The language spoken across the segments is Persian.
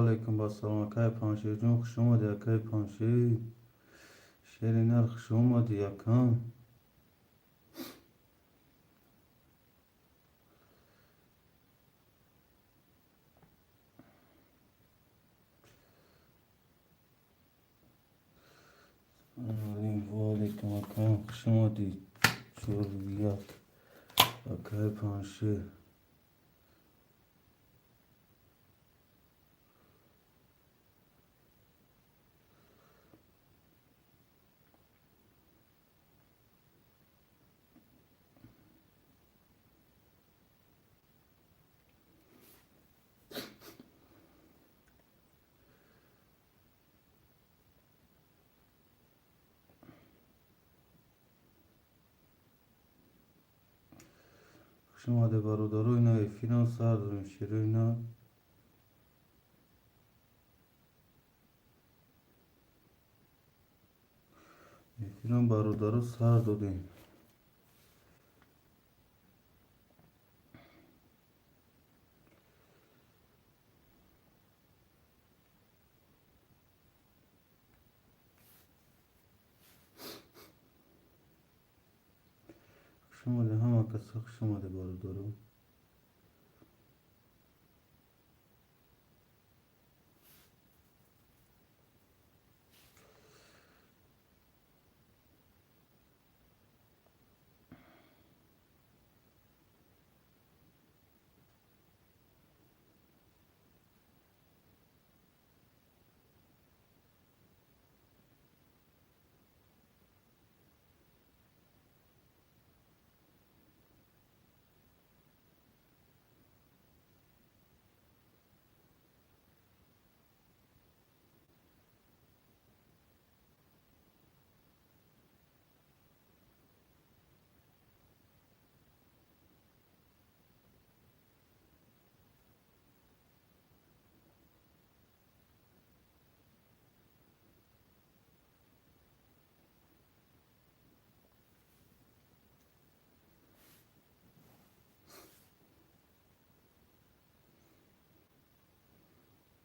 علیکم با سلام که پنجه جون خوش اومدی که پنجه شیرینر خوش اومدی یکم علیکم یکم خوش اومدی چور یک که پنجه خوش اومده برادرو اینا فیلم سر داریم شیرو اینا فیلم برادرو سر دادیم خوش اومده همه کسا خوش اومده برادرو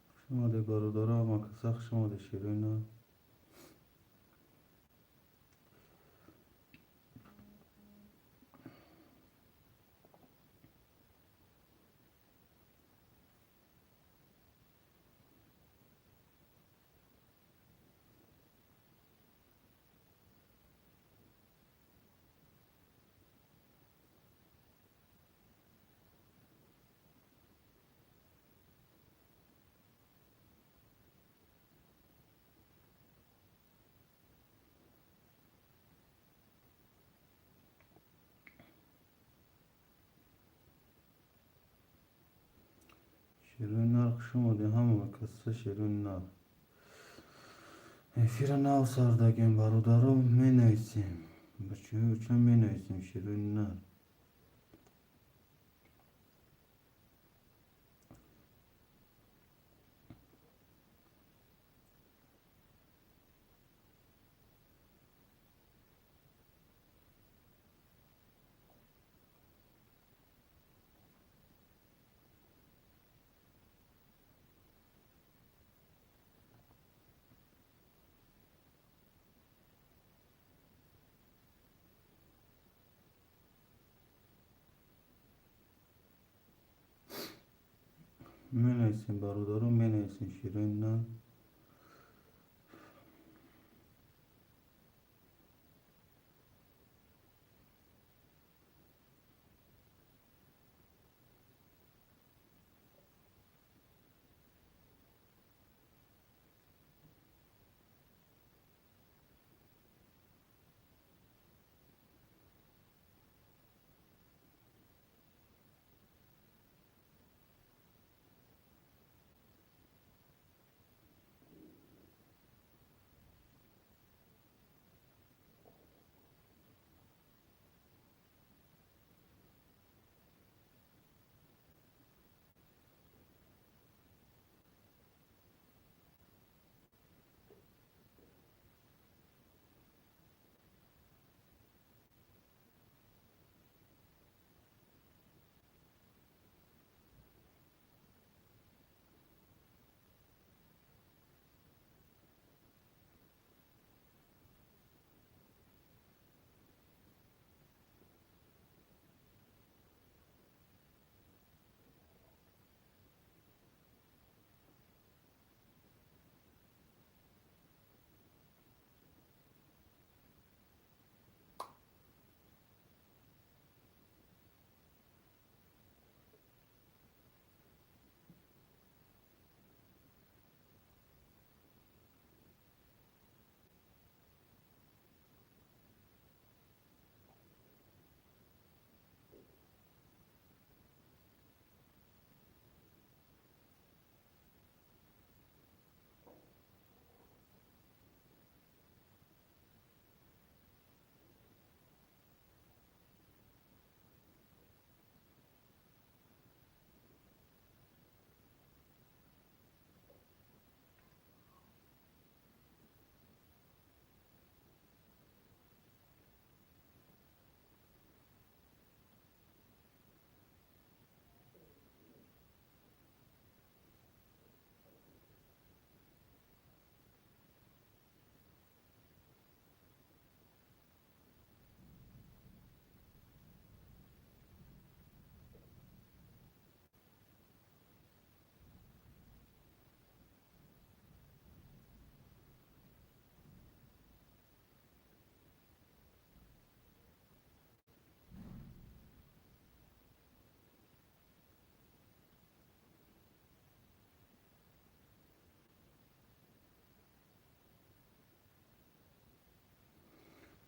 خوش اومده برادرو همه کسا خوش اومده شیرو اینا شیرین نر خوش اومده همه کسا شیرین نر افیر نو سردگیم برادرو می نویسیم بچه چون می نویسیم شیرین نر می نویسیم برادرو می نویسیم شیرین نر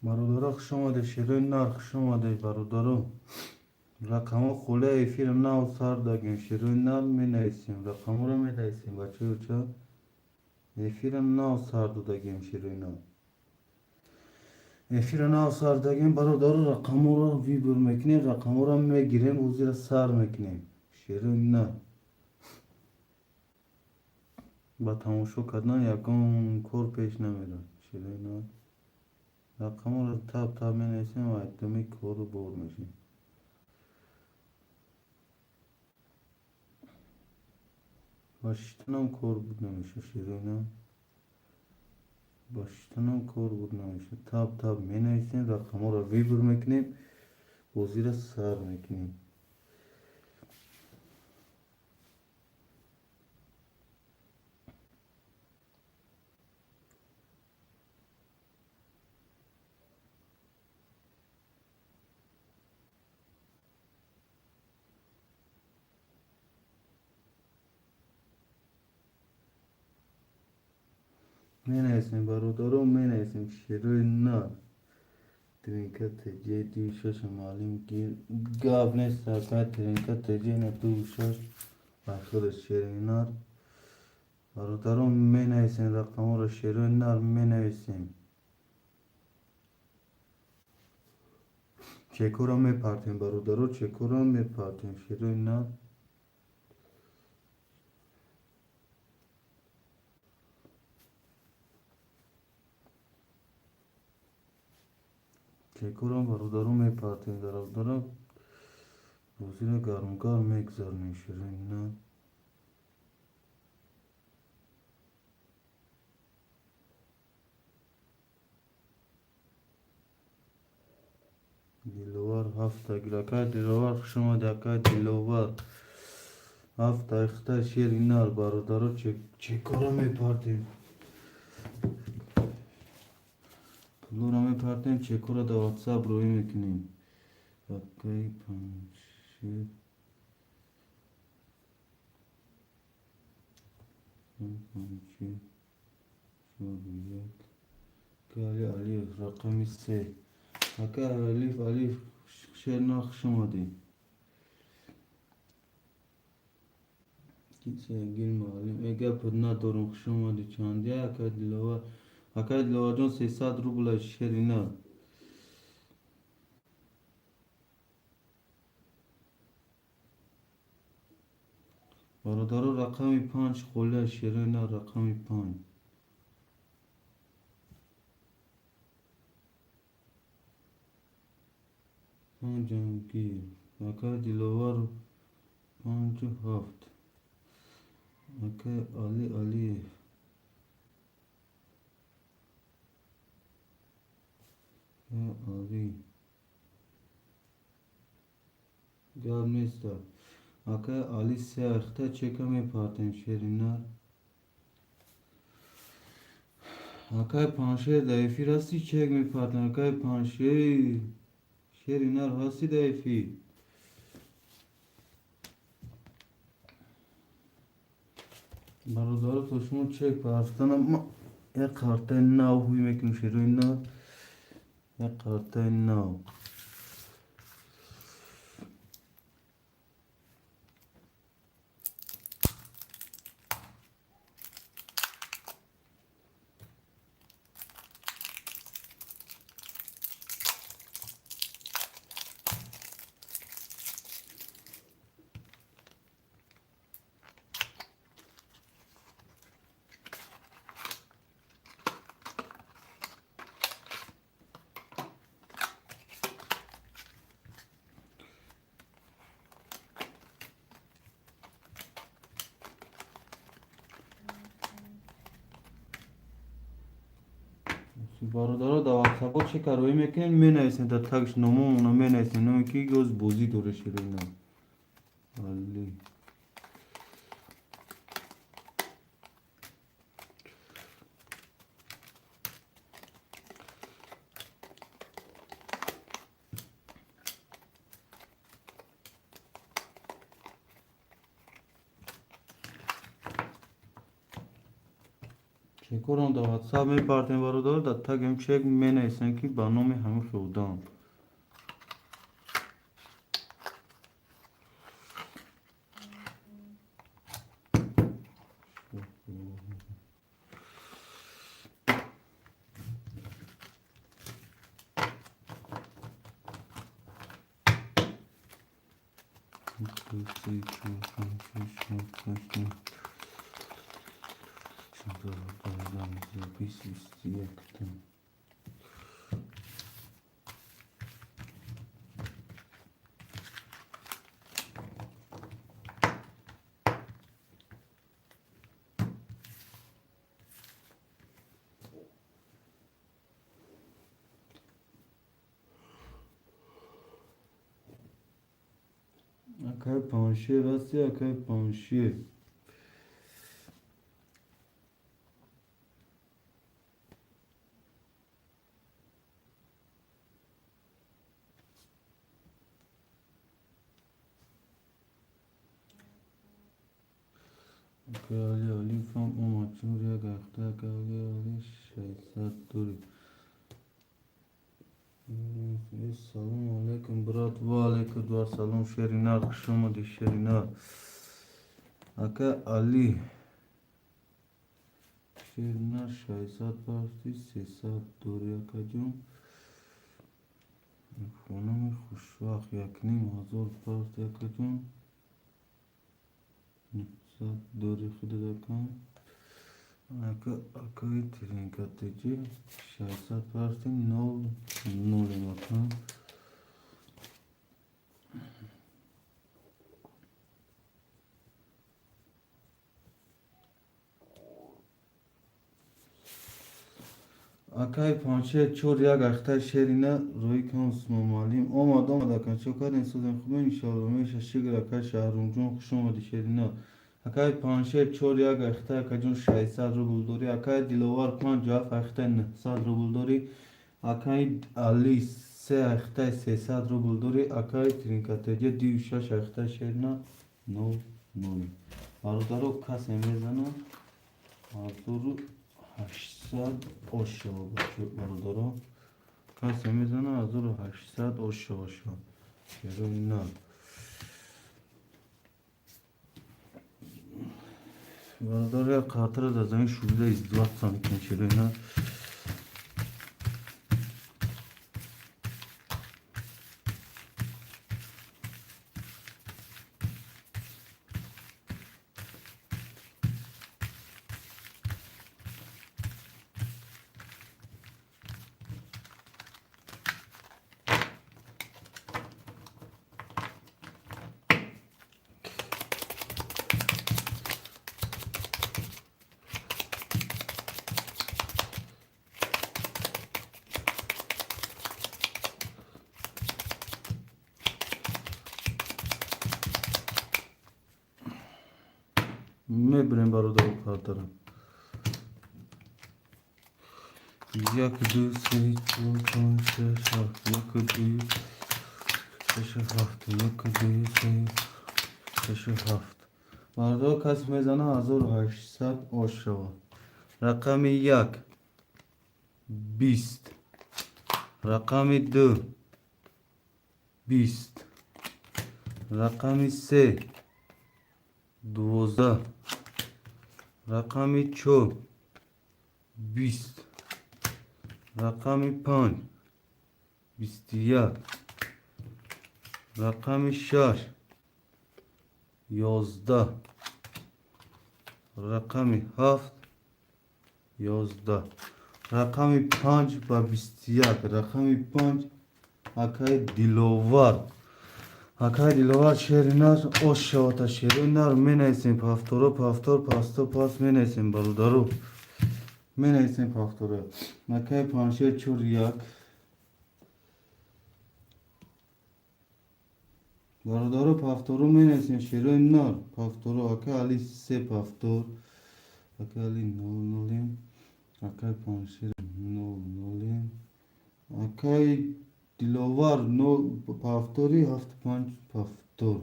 برادرها خوش آمده، شیرین نر خوش آمده برادرها. رقم خوله ایفیر نو سر داریم، شیرین نر می نویسیم، رقم رو می نویسیم بچه بچه. ایفیر نو سر داریم شیرین نر. ایفیر نو سر داریم برادرها، رقم رو ویبر میکنیم، رقم رو میگیریم و زیر سر میکنیم. شیرین نر. با تماشا کردن یکم کار پیش نمیره. شیرین نر. رقم رو تاب تاب می نویسیم و اتمی کار رو بار میشیم. باشتنم کار بود نمیشه شیرینه. باشتنم کار بود نمیشه. تاب تاب می نویسیم، رقم رو ویبر میکنیم و زیر سر میکنیم. می نویسیم برادرم، می نویسیم شیرینه. ترینکت جدی شش معلم گیر گاب نیست ساکت ترینکت جین تو شش بخیر شیرینه. برادرم می نویسیم، رقم رو شیرینه می نویسیم. چکورم می پرتیم برادرو، چکورم می پرتیم شیرینه. چکورم برادرو می پرتیم برادرو. روزی رو گرمگار میگذارنیم شیرینه. دیلوار هفته گرکه دیلوار خوش آمده اکه دیلوار. هفته اخته شیرینه برادرو چکورم می پرتیم. پلو می پرتیم چکور در واتساپ روی میکنیم. اکه پنشیر پنشیر شوریت کالی علیف رقمی سه. اکه علیف شیر نخش آمده. کیسه گیر معلم اگه پر ندارم خوش آمده چندی اکه دیلوار. اکه دیلوار جان 300 روبل شیرینه. برادرو رقمی 5 خوله شیرینه رقمی 5. پنجم گیر اکه دیلوار 5 و 7. اکه علی علی گاب نیست. اکه علی سه اخته چکه می پرتیم شیرینه. اکه پنشیر دایفی راستی چک می پرتیم اکه پنشیر شیرینه راستی دایفی. برادر تو شما چک پرستنم ما یک کارته نو هوی میکنیم شیرینه. یک کارته نو. برادرها در واتساپ چه کاروی میکنین می نویسین در تگش نمومونو می نویسین نمی که گوز بوزی دوره شیرینه. علی چکارم در واتساپ میپرتیم برادر در تگم چک مینویسن که با نام همه خودم. اکای پانشه راستی اکای پانشه اکای علی فهم اومچون ریا گخته اکای علی 600 دوری. سلام علیکم برات و علیکم دوار سلام شرینار شما دی شرینار اکای علی شرینار 600 پاستی 300 دوری اکای جون خونم خوشواق یکنیم هزار پاستی اکای جون 900 دوری خود دکن اکای ترینکاتجی 600 پاستی 9 مکان اکای پانچه چور یک اختر شیرینه روی کن سمومالیم آمد اکن چو کردین سوزن خوبه انشالله میشه شگر اکای شهرون جون خوش آمدی شیرینه اکای پانچه چور یک اختر کجون 600 روبل دوری اکای دیلوار 57 اختر 900 روبل دوری اکای علی 3 اختر 300 روبل دوری اکای ترینکاتجی 26 اختر شیرینه 9 برادرو کسی میزنه حضور 800 oshio برادرها کسی میزنه 1800 oshio چرا نه برادر یک خاطر در زمین شویده ازدواج سانی کن چرا نه میبریم برادر خاطرم 1 2 3 4 5 6 7 1 2 6 7 1 2 3 6 7 برادر کس میزنه 1800 oshio رقم 1 20 رقم 2 20 رقم 3 12 رقم 4 20 رقم 5 21 رقم 6 11 رقم 7 11 رقم 5 و 21 رقم 5 اکای دیلوار شیرینار oshio تا شیرینار می نیسیم پافتورو پاستو پاس می نیسیم برادرو می نیسیم پافتورو اکای پانشه چور یک برادرو پافتورو می نیسیم شیرینار پافتورو اکای علی 3 پافتور اکای علی 0 اکای پانشه 0 اکای دیلوار 9 پافتوری 75 پافتور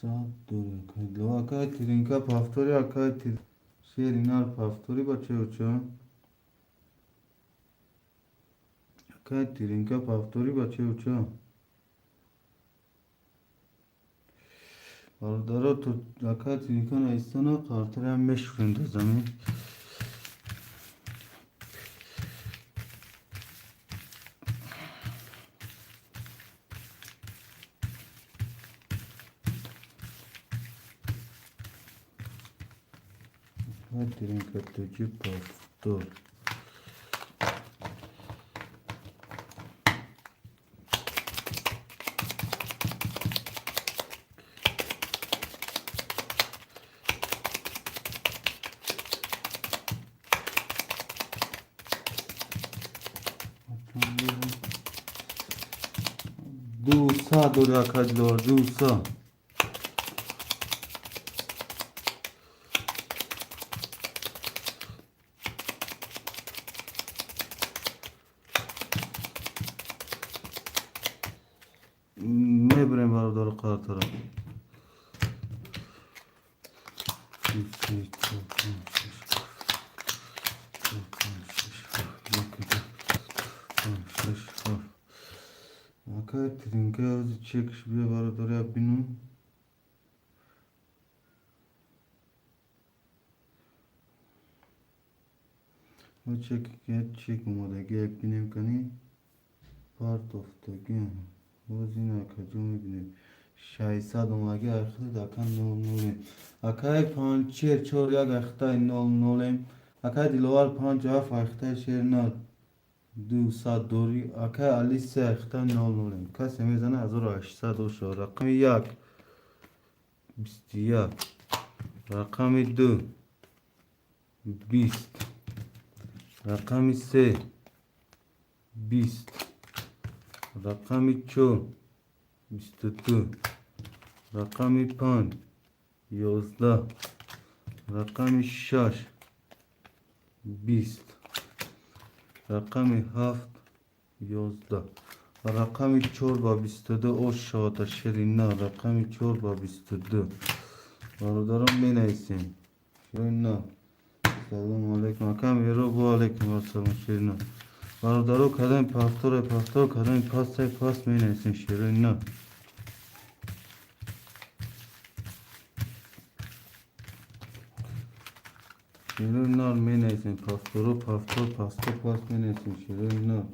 100 دوری اکای دیلوار Akay Trinka Paftori Akay Şerinar Paftori bache uço. Akay Trinka Paftori bache uço. Vardaro to Akay Trinka na istana kartara meşhurunda zaman. Trinka tuji Paftor. Dusa dole akadlor dusa. Ne bileyim var doğru kartara. Akay Trinka çek şuraya var doğru yapayım. O check modagi yapayım kani part of the game. O zina kacımı bilir. Şaysa domagi arkada da kan nol. Akay pançer çor ya gahtay nol. Akay dilovar panç af gahtay şernal. دو صد دوری اکه علی سه اختن نال نولیم کسی میزنه 1800 رقم یک 21 رقم دو 20 رقم سه 20 رقم چهار 22 رقم پنج 11 رقم شش 20 رقم هفت 11 رقم 4 با 22 او شاد شرینا رقم 4 با 22 برادرم می نویسیم شرینا سلام علیکم اکم ایرو با علیکم السلام شرینا برادرو کدام پافتور کدام پاس می نویسیم شرینا شیرینار می نویسیم پافتور پاس می نویسیم شیرینار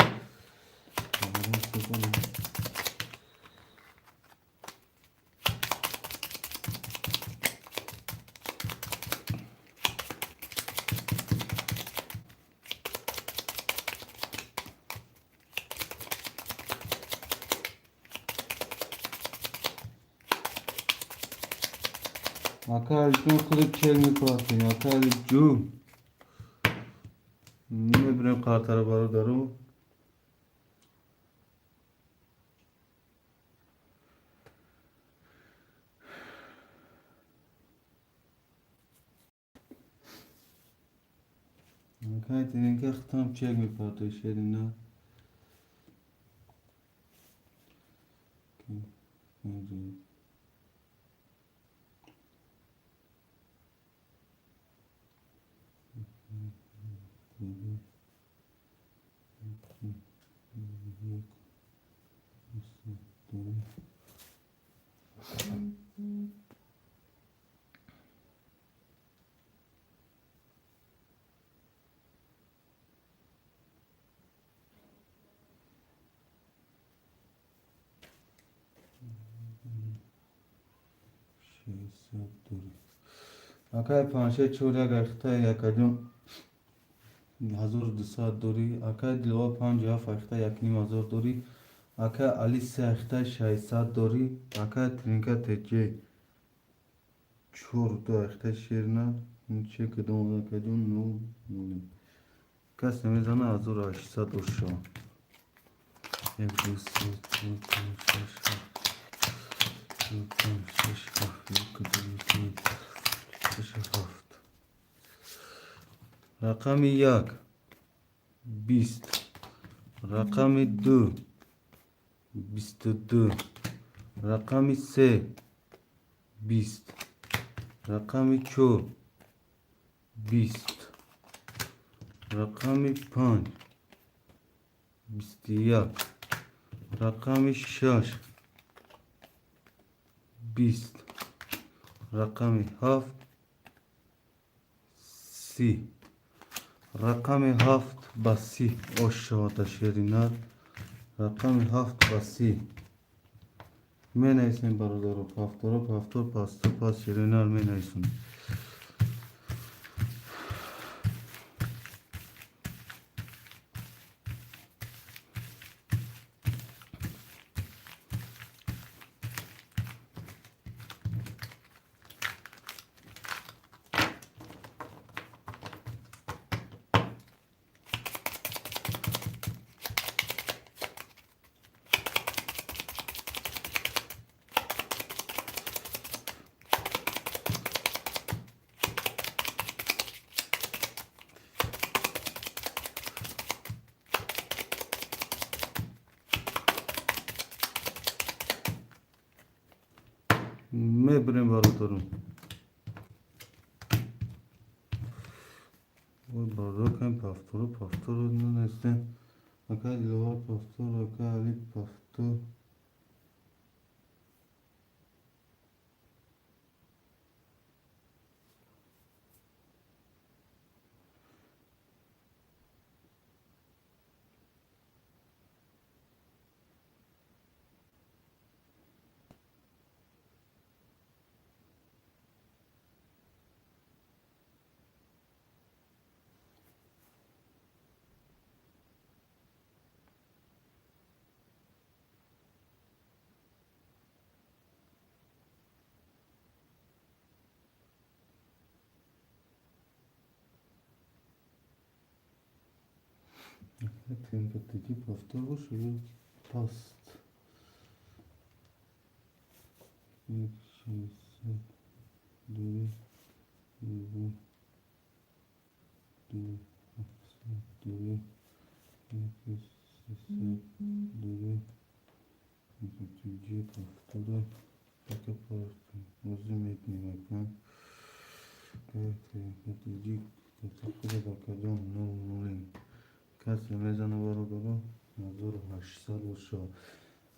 Akal ju kılıp çelmi pahtin akal ju ne bileyim kartara barı daru akal tinin ki tam çelmi pahtin şerina akal panşe çoğla gaktay yakacım 1200 دوری اکا دلوا 50 اختا یکنیم 1000 دوری اکا علی 3 اختا 600 دوری اکا ترینکا تجه 4 دو اختا شیرنا این چه کدوم کدوم نو کس نمیزنه 1800 اشا 1 2 3 4 5 6 7 رقم یک 20 رقم دو 22 رقم سه 20 رقم 4 20. رقم 5 21. رقم 6 20. رقم 7 30. رقم 7 با 30 اشاد شیرینات. رقم 7 با 30 می نویسیم برادر. پفتور پاس شیرینار می نویسیم. میبریم برادرم. برادر کن پفتور ننستیم. اکا دیلوار پفتور اکا علی پفتور. Trinka teki paftor باشه یا پاست. یک شیست دوی دوی دوی هفتصد دوی یک سیصد دوی نتیجه پفتور تک پارتی موزی میکنیم اکن نتیجه تخیل بکدام نولیم کسی میزنه برادرو 1800 باشه.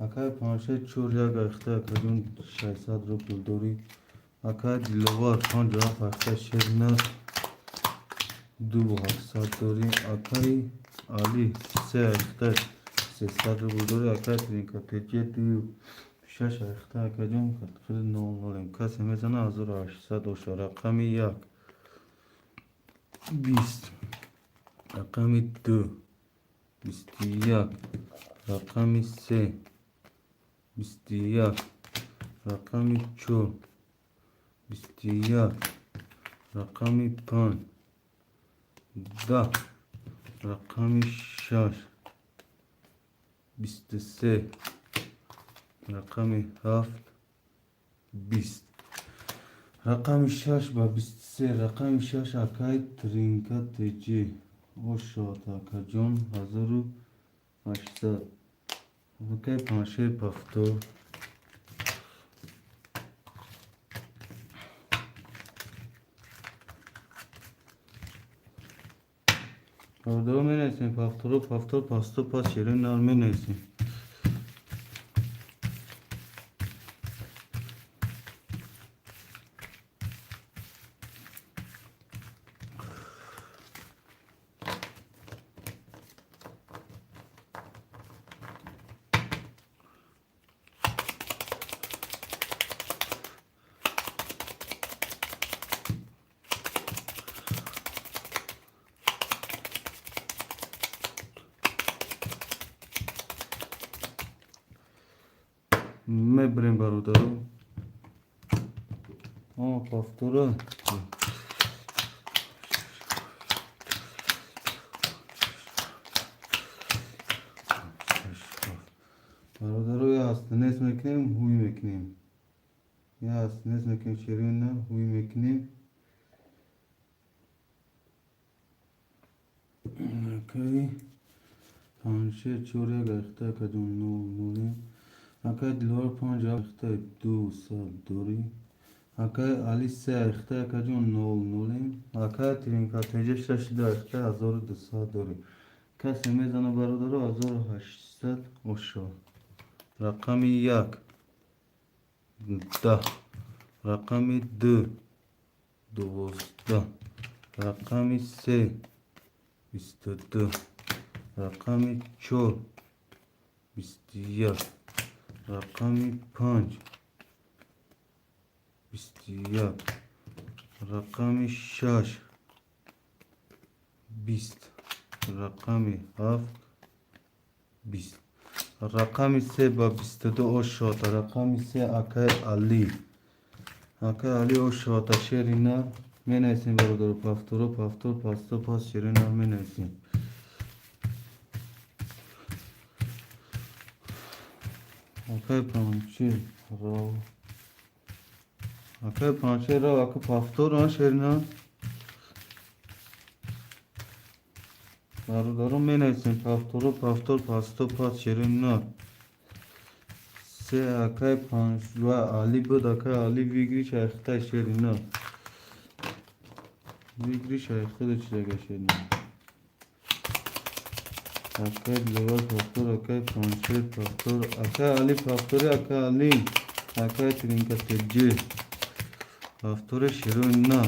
اکای پانشه چور یک اخته اکجون 600 رو پولداری. اکای دیلوار 57 اخته شیرینات 2700 داری. اکای علی 3 اخته 300 رو پولداری. اکای ترینکا تجیه 26 اخته اکجون خیلی نولیم کسی میزنه 1800 باشه. رقم 1 20. رقم 2 21. رقم 3 21. رقم 4 21. رقم 5 10. رقم 6 23. رقم 7 20. رقم 6 با 23. رقم 6 اکای ترینکا تجی اشاد اکجون 1800. اکای پانشه پفتور برادرو می نویسیم. پفتور پاستو پاس شیرین نار می نویسیم. میبریم برادرو. پفتورا برادرو یا استنس میکنیم هوی میکنیم. یا استنس میکنیم شیرین نه هوی میکنیم. اکای پانشه چوره گرفته کدوم نولیم. اکای دلار 50 اخته 200 دوری. Акай али се ахта акаҷон нол нолем. Акай тринкатеҷа шашида ахта 1200 дорем. Касе мезана бародаро 1800 ошо. Рақами 1 10. Рақами 2 12. Рақами 3 22. Рақами 4 21. Рақами 5 21. Рақами 6 20. Рақами 7 20. Рақами 3 ба 22 ошота. Рақами 3 акай али. Акай али ошота шерина менависем бародаро. Повторо повтор пасто пас шерина менависем. Акай панче рав. Акай панче рав акай повтор шерина. Бародаро менависем повторо повтор пасто пас шерина. Се акай панчва али буд акай али вигриш ахта шерина. Вигриш ахта да чилага шерина. Акай левал повтор акай панче повтор акай али повтори акай али акай тринкатеҷе повтори шерина.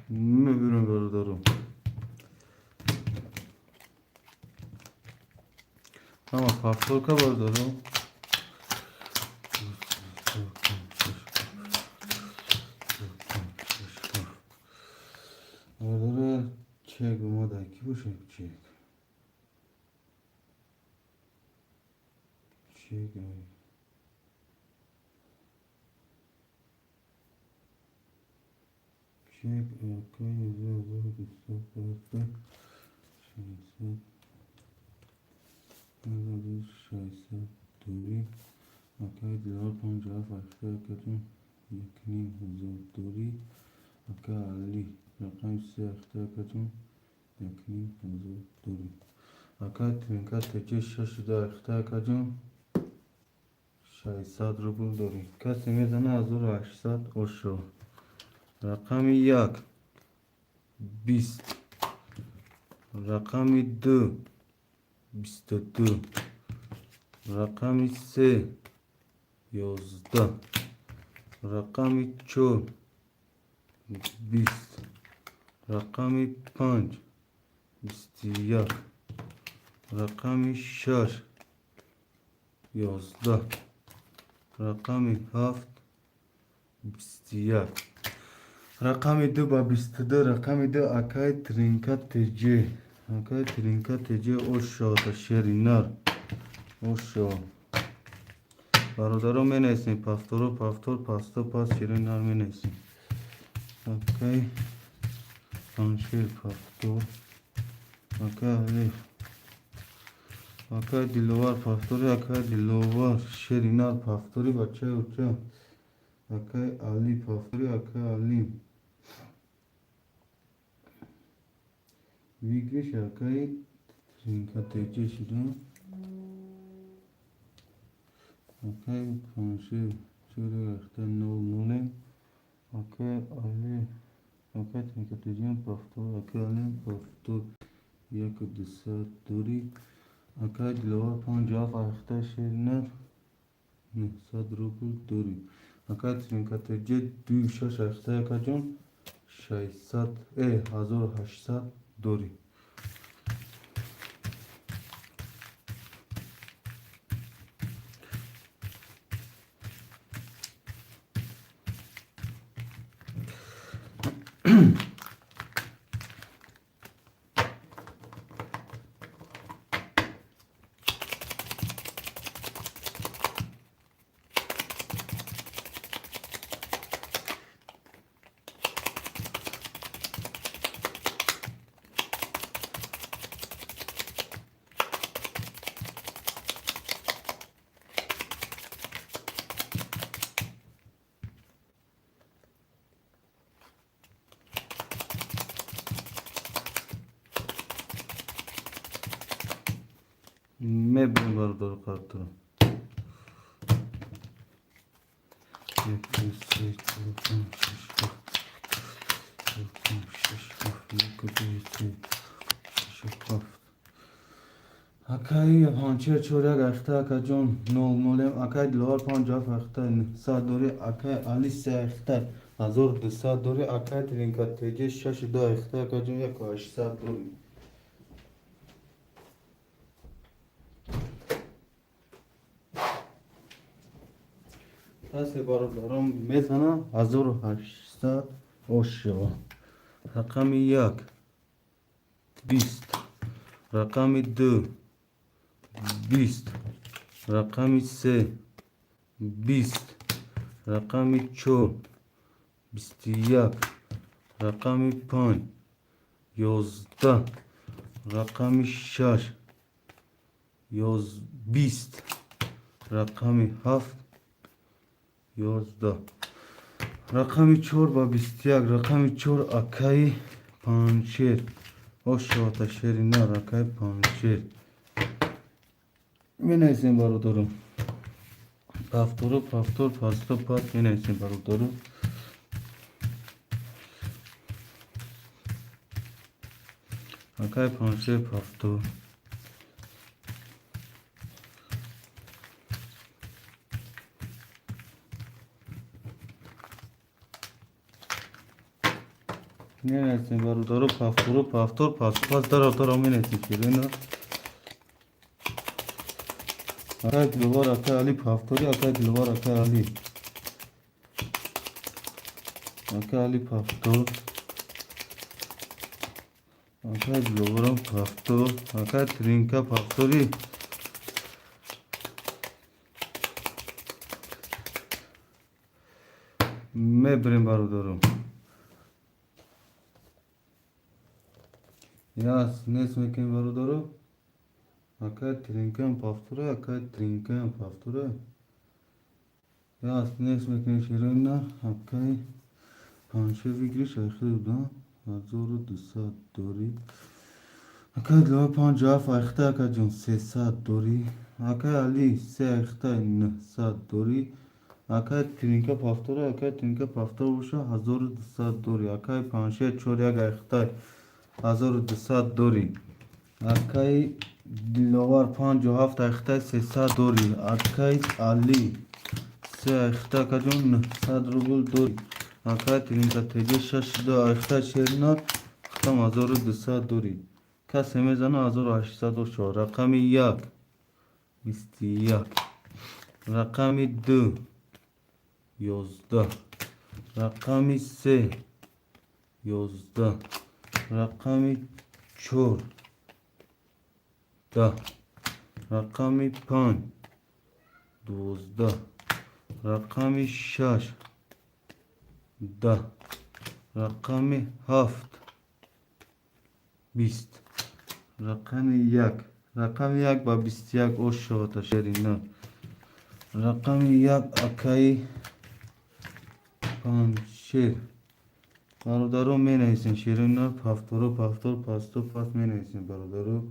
Мебирам бародаро. Ама повторка бародаро. Бародаро чек омада ки бошад чек. Чек чек акай 1200 60 دوری акай дилар 50 фаршта акаҷон 1500 دوری акай али рақами 3 ахта акаҷон 1500 دوری акай тринкатеҷа шашида ахта акаҷон 600 рубл дорем. Касе мезана 1800 ошо. Рақами 1 20. Рақами 2 22. Рақами 3 11. Рақами 4 20. Рақами 5 21. Рақами 6 11. Рақами 7 21. Рақами 2 ба 22. Рақами 2 акай тринкатеҷе. Акай тринкатеҷе ошота шеринар. Ошо. Бародаро менависем повторо повтор пасто пас шеринар менависем. Акай паншер повтор. Акай алиф. Акай диловар повтори акай диловар шеринар повтори бача уча. Акай али повтори акай али. Вигриш акай тринкатеҷа шуда. Акай паншер чора ахта нол нолем. Акай али акай тринкатеҷаам повтор акай али повтор 1200 дори. Акай диловар 50 ахта шеринар 100 рубл дори. Акай тринкатеҷа 26 ахта акаҷон 600 1800 дори. میبریم برادر کارتر. یک دو سه چهار پنج شش هفت یک دو سه شش هفت. اکای پنچه چوره گشته اکا جون نول نولم اکای دلار پنجاه فخته صد دوری اکای علی سه اخته 1200 دوری اکای ترینکا تیجه شش دو اخته اکا جون یک و 800 دوری. دست برادرم میزنم 1800 اوشوا. رقم یک 20. رقم دو 20. رقم سه 20. رقم چهار 21. رقم پنج 11. رقم شش 20. رقم هفت 11. رقم چهار با 21. رقم چهار اکای پنچیر اوشوا شیری نه اکای پنچیر می نیسیم برادرم. پافتورو پافتور پاستو پاس می نیسیم برادرم. اکای پنچیر پافتور می نیسیم برادرم. پافتورو پافتور پاستو پاس در آتارا می نیسیم شیری نه اکای دلوار اکای علی پافتوری اکای دلوار اکای علی اکای علی پافتور اکای دلوارم پافتور اکای ترینکا پافتوری میبریم برادرم. یاس نیست میکنیم برادرم. اکای ترینکا پافتوره اکای ترینکا پافتوره یاس نیست میکنیم شیرین نه اکای پانشه ویگری شایخه بودن 1200 دوری اکای دلوار پنج هفت اخته اکای جون 300 دوری اکای علی سه اخته 900 دوری اکای ترینکا پافتوره اکای ترینکا پافتور بوشه 1200 دوری اکای پانشه چور یک اخته 1200 دوری اکای دلوار پنج و هفت اخته 300 دوری اکای علی سه اخته اکا جون 900 روبل دوری اکای ترینکا تیجه شش دو اخته شیرنا ختم 1200 دوری کسی میزنه 1804. رقم یک 21. رقم دو 11. رقم سه 11. رقم چهار 10. رقم پنج 12. رقم شش 10. رقم هفت 20. رقم یک با 21 اوشوا شیرین رقم یک اکای پنچیر برادرو می نیسین شیرین پافتورو پافتور پاستو پاس می نیسین برادرو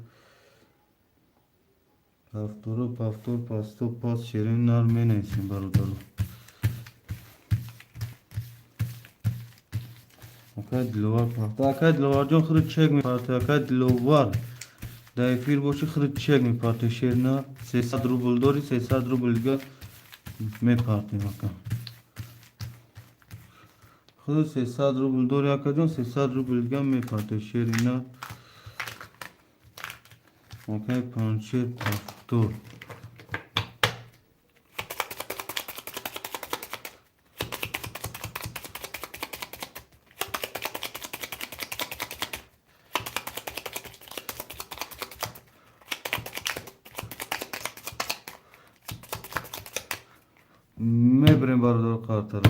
پافتورو پافتور پاستو پاس شیرین نار می نیسین برادرو اکای دلوار پافتور اکای دلوار جون خود چک می پارته اکای دلوار دایفیر باشی خود چک می پارته شیرین 300 روبل داری 300 روبل دیگه می پارتیم اکا خود 300 روبل داری اکا جون 300 روبل دیگه می پارته شیرین اکای پنچیر پافتور میبریم برادر کارتر.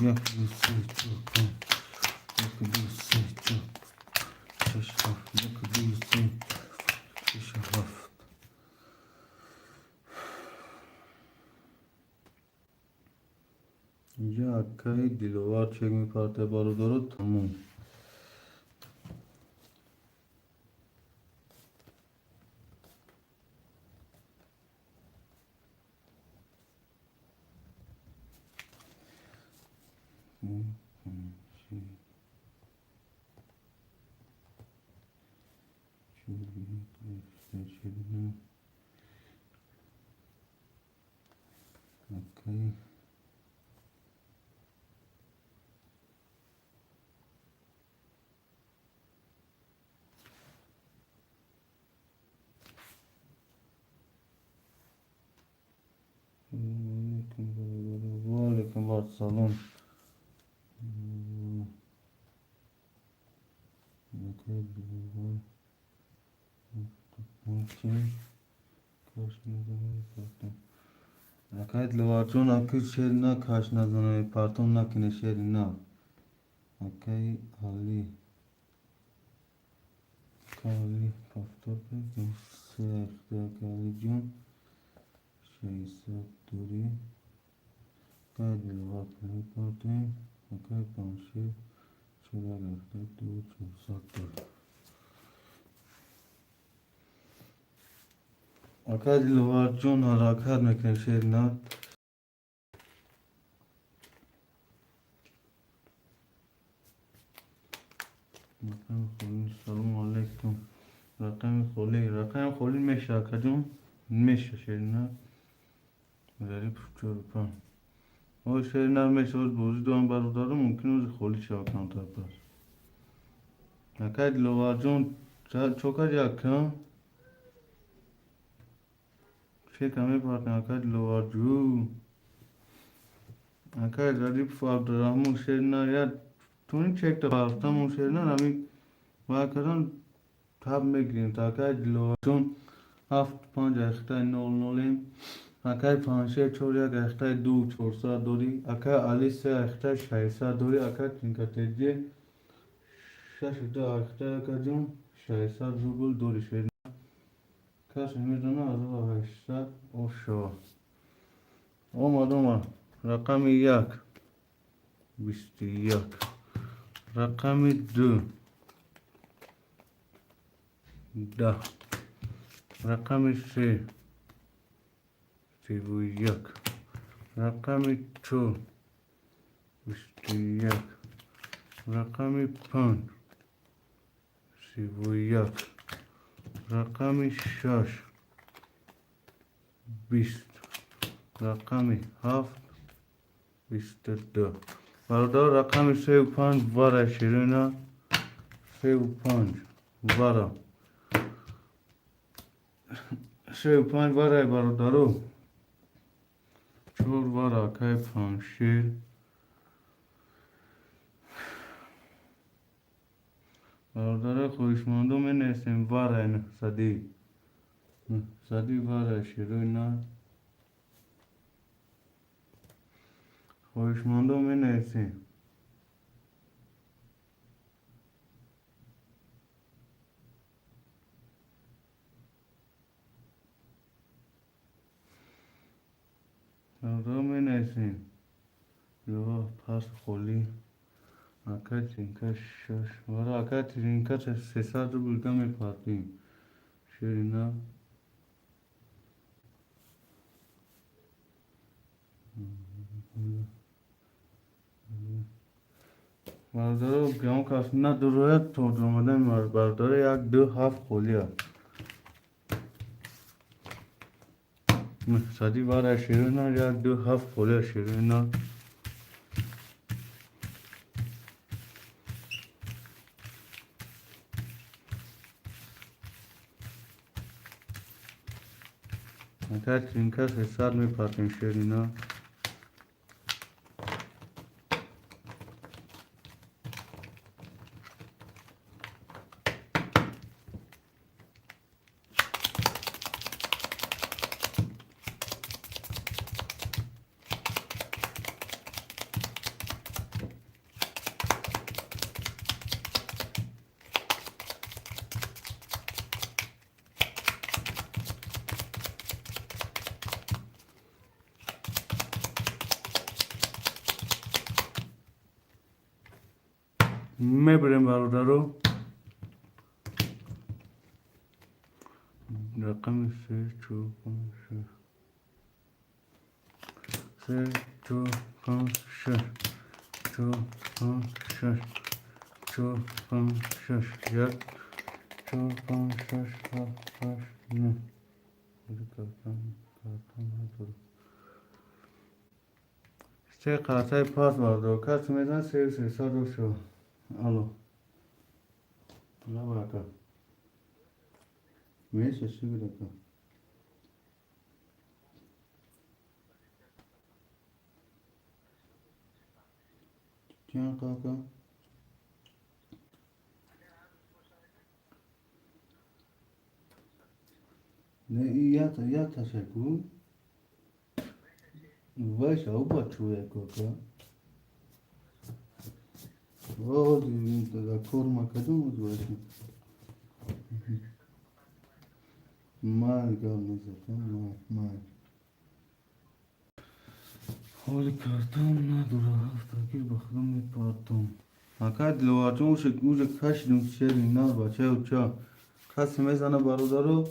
یک دو سه چهار پنج یک دو سه چهار شش هفت یک دو سه شش هفت اینجا اکای دلوار چک میپارته برادر تموم Okay. वालेकुम अस्सलाम. Akayt lewatun akı şerina karşına zanay parton nakine şerina. Akay Ali. Kali pastor peki. Sehte kali jun. Şeysa duri. Akayt lewatun parton. Akay panşe. Şura gafta tu çulsattır. Akayt lewatun harakat mekne şerina. Selamun aleyküm. Rakam kholi meşa kacım. Meşa şerina. Garip çorpan. O şerina meşa oz bozu doğan barudarı mümkün oz kholi şakan tapar. Akayt lewatun çok acıkan. Şey kame partner akayt lewatun. Akayt garip Abdurrahman şerina ya. Tuni çekti partam şerina nami vakaran tab megrin takayt lewatun. Haft panj ehtay nol nolim. Akay panşe çoryak ehtay du çorsa dori. Akay alise ehtay şaysa dori. Akay tinkateci şaşıda ehtay kacım. Şaysa zubul dori şerina. Kaç emirana azava haşsa o şo. Oma. Rakami yak. Bisti yak. Rakami du. Da. Rakami se. Sivu yak. Rakami ço. Bisti yak. Rakami pan. Sivu yak. Rakami şaş. Bist. Rakami haft. Bisti da. Barda rakami sev panj vara şirina. Sev panj vara. Sev panj vara bardaro. Çor vara kay panşir. Bardara خوشمندم نیستیم وارن سادی واره شیرنا خوشمندم نیستیم بردارم نیستیم یا پس خولی akay tinka şaş vara akay tinka sesar bulga me patim şerina bardaro gaon kasna duroyat to domadan bardaro yak du haf kholiya sadi vara şerina yak du haf kholiya şerina akay tinka sesar me patim şerina मैं प्रेम बारोदारो रकम से 4 5 6 4 5 6 7 4 5 6 7 8 9 چه قطعه پاس vardı. Kaç meydan seyirse sarı şu. Alo. Ne baka? Neyse şimdi dakika. Can kaka. Ne iyi ya teşekkür. Başa o başuya kaka. O da koruma kadın başa. Mal gelmez zaten mal. Holy kartım ne dura haftaki bakalım ne partum. Akad lovaçon uşak kaşdım şerin nar bacha uça. Kasime zana barudaro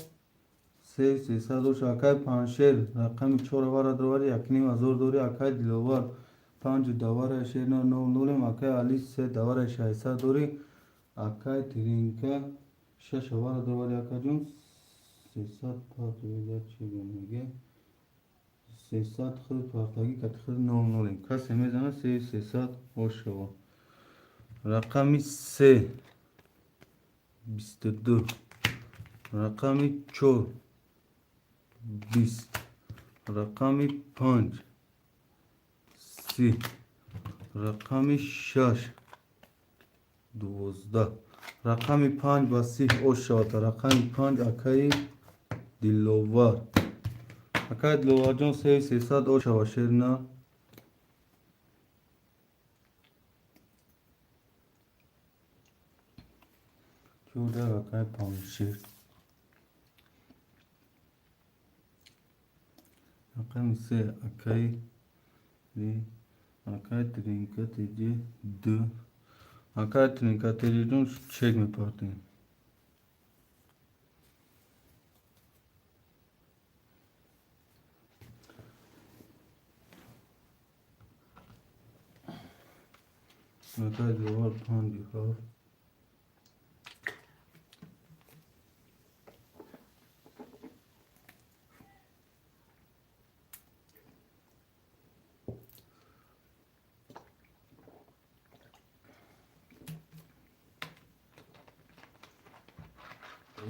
se sadosh akay panşer rakam çora vara drawari yakni azor dori akay lovar panj davara şerna no nolem akay ali se davara şaysa dori akay tirinka şaş vara drawari akajun se sat pat veya çegenege se sat khır partagi kat khır no nolem kasime zana se sat hoşova. Rakami se 22 rakami 4 20 rakami 5 30 rakami 6 12 rakami 5 basi oshata rakami 5 akai dilovar akai dilovar jon se sad oshava sherna çoda akai panshir rakami se akai li akai trinka tije 2 akai trinka tije jon check me parti akai dilovar pan dikhar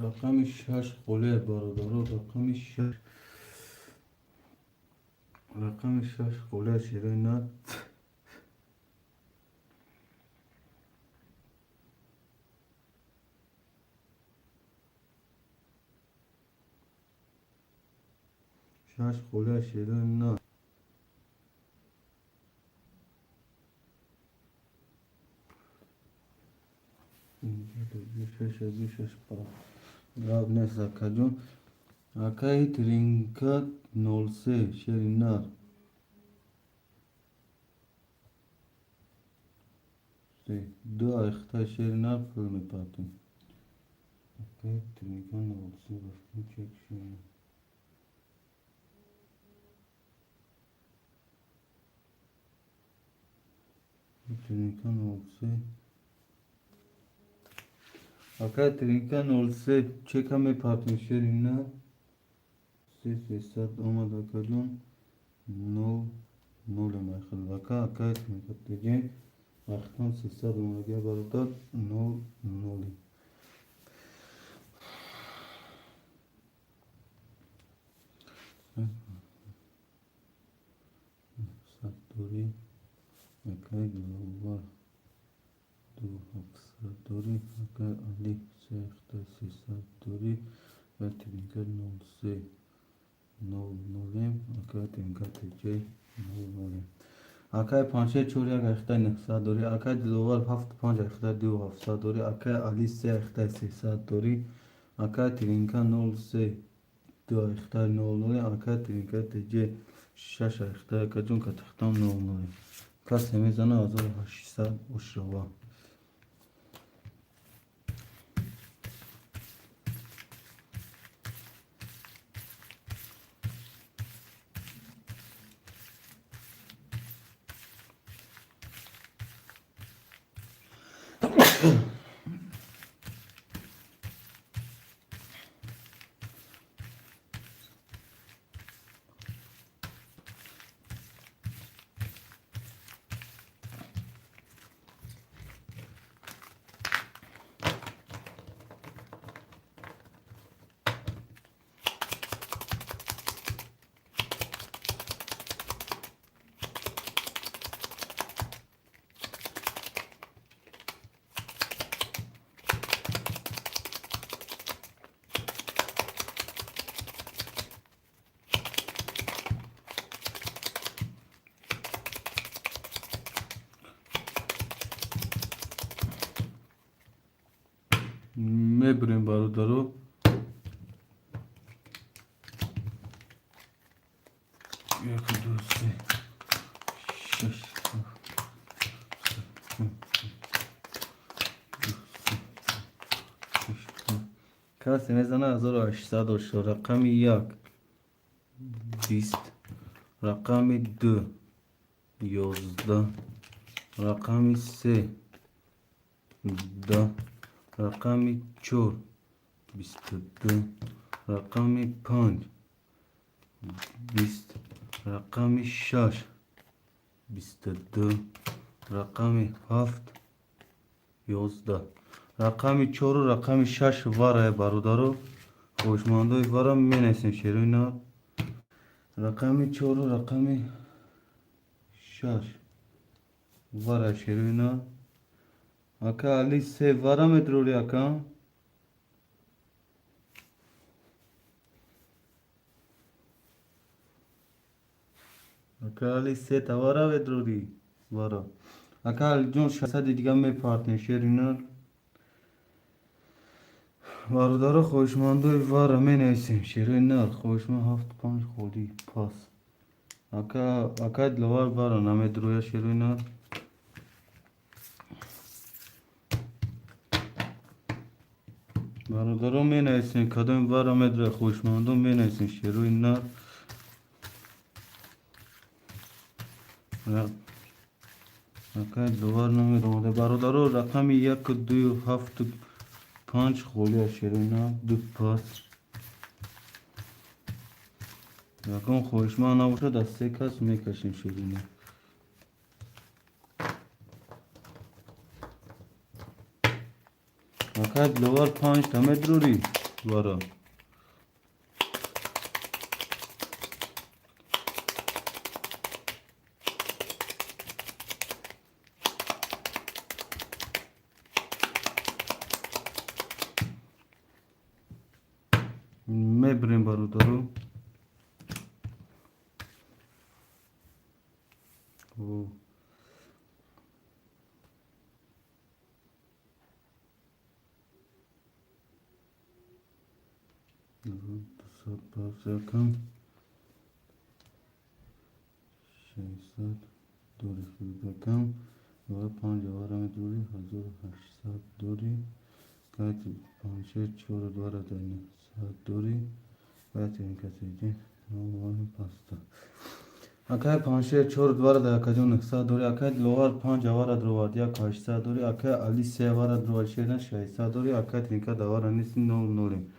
rakami 6 qole barodaro rakami 6 rakami 6 qole shirina şaş qole shirina şaş para Ravne Sakajun Akai Trinka Nolse Sherinar Dua Ikhta Sherinar Kılme Patun Akai Trinka Nolse Bakın çek şunu Trinka Nolse Akai Trinka Nolse Çekame Patun Sherinar Se sat olmadı Akajun No Nolem Akhil Vaka Akai Trinka Tejin Akhtan se sat olmadı Barutat No Nolem Satori Akai Glovar Du Satori Akai Ali Sehta Se Satori Ve Trinka Nolse No Nolem Akai Trinka Tejin No Nolem Akai Panche Çoria Gahtay Satori Akai Glovar Haft Panche Gahtay Du Haft Satori Akai Ali Sehta Se Satori Akai Trinka Nolse دو اختار نولوی آکات ترینکت تجه شش اختار کجون که تختام نولوی کس همیزانه 1800 اشروا میبریم برادرو. یک دو سه شش کسی میزنه 1800 رقم یک 20 رقم دو 11 رقم سه 10 رقم چهار 22 رقم پنج 20 رقم شش 22 رقم هفت 11 رقم چهار و رقم شش واره برادرو خوشمندای واره می نیستیم شیروینا. رقم چهار و رقم شش واره شیروینا. اکا علی سه واره می دروری اکا. اکا علی سه تا واره می دروری واره. اکا علی جون 600 دیگه می پارتنی شیروینا. برادر خوشمندوی واره می نیستیم شیروی نر خوشمند 7-5 خودی پاس اکا دلوار واره نمی دروی شیروی نر. برادر می نیستیم کدام واره می دروی خوشمندو می نیستیم شیروی نر. اکا دلوار نمی دروی برادر رقم 1 2 7 5 خودی شیروی نر دو پاس. یکم خوشمند نباشه دسته کس میکشیم شیرینه. فقط لوار 5 تا متروری وارا میبریم برادرو. کم 600 دوری خیلی کم و 5 وارم دوری 1800 دوری کات 5 4 دواره داریم 100 دوری باید این کسی دی نوان پاستا اکای 5 4 دواره داره کجون 100 دوری اکای لوار 5 واره درواد یا 800 دوری اکای علی 3 واره درواد شده 600 دوری اکای تینکا دواره نیست نوریم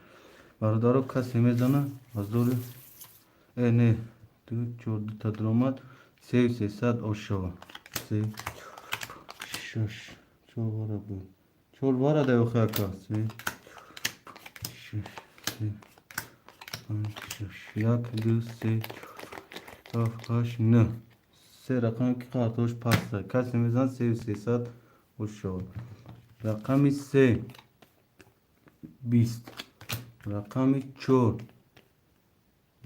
برادرو کسی میزنه از دوری نه دو چهار دو تا درآمد 300 آشوا 3 6 4 باره بود 4 باره ده اخه اکا 3 6 5 6 1 2 3 7 8 9 سه رقم که قطعش پسته کسی میزن 300 آشوا رقم 3 20 رقم 4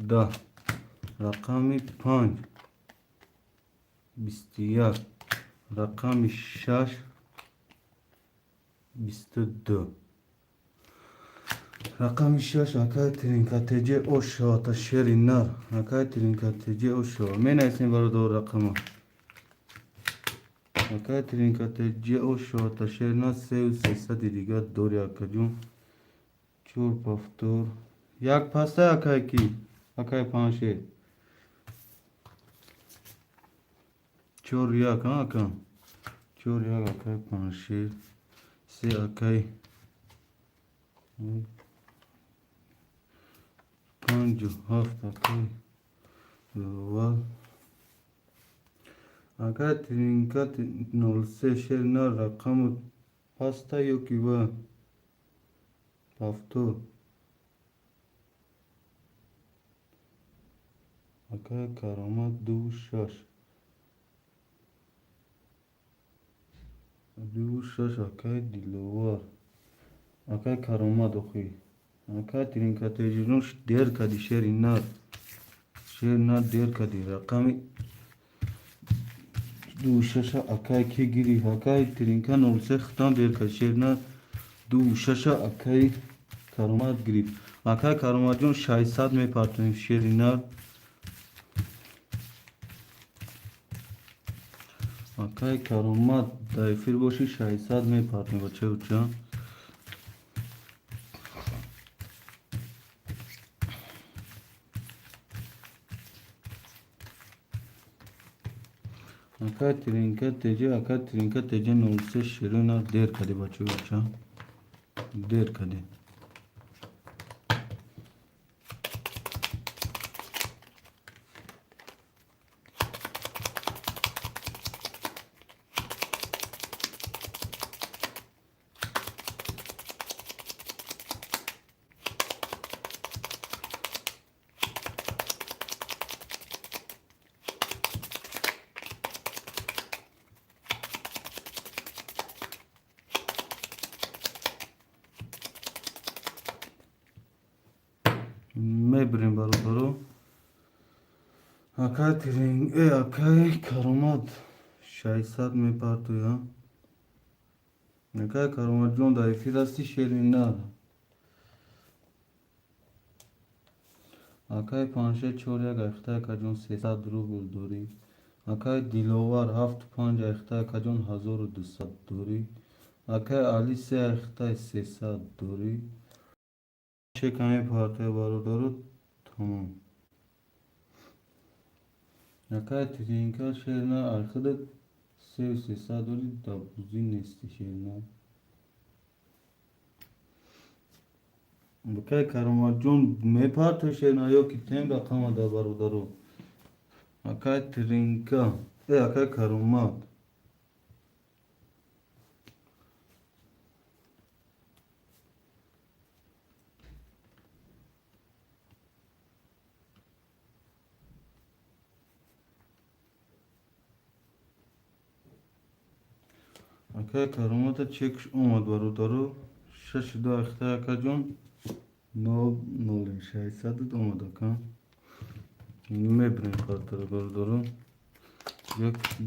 10 رقم 5 21 رقم 6 22 رقم 6 اکای ترینکاتجی اوشا تا شیری نر اکای ترینکاتجی اوشا می نیستیم برادر رقم اکای ترینکاتجی اوشا تا شیری نر 300 دیگه دوری اکا جون چور پافتور یک پسته اکای کی اکای پانشه چور یک ها اکا چور یک اکای پانشه سه اکای پنج و هفت اکای دیلوار اکای ترینکت 03 شیرنا رقم پاستا یکی و پافتور اکای کرامت 26 اکای دیلوار اکای کرامت اخی اکای ترینکت جنوش دیر کدی شیر نار دیر کدی رقمی 26 اکای کی گیری اکای ترینکت 03 ختان دیر کدی شیر نار 26 اکای کرامت گریب اکای کرامت جون 600 میپرتونیم شیر نار اکای کرامت دایفیر باشی 600 میپرتونیم بچه جان اکای ترینکت تجه 03 شیرین نار دیر کدی بچه دیر کدی میبریم برو اکای کرامت 600 میپرتو یا اکای کرامت جون دایفیر هستی شیرین نار اکای پانشه چور یک اختای کجون 300 روبل دوری اکای دیلوار 75 اختای کجون 1200 دوری اکای علی 3 اختای 300 دوری چه کمی پارته برو تمام اکای ترینکا شیرنا arkada 300 دوری دابوزی نیستی شیرنا اکای کرامت جون میپرته شیرنا یا که تیم رقم دا برو اکای ترینکا اکای کرامت اکای کرامت چکش اومد برو 62 اختای اکا جون 0600 اومد اکا میبریم خاطر برو 1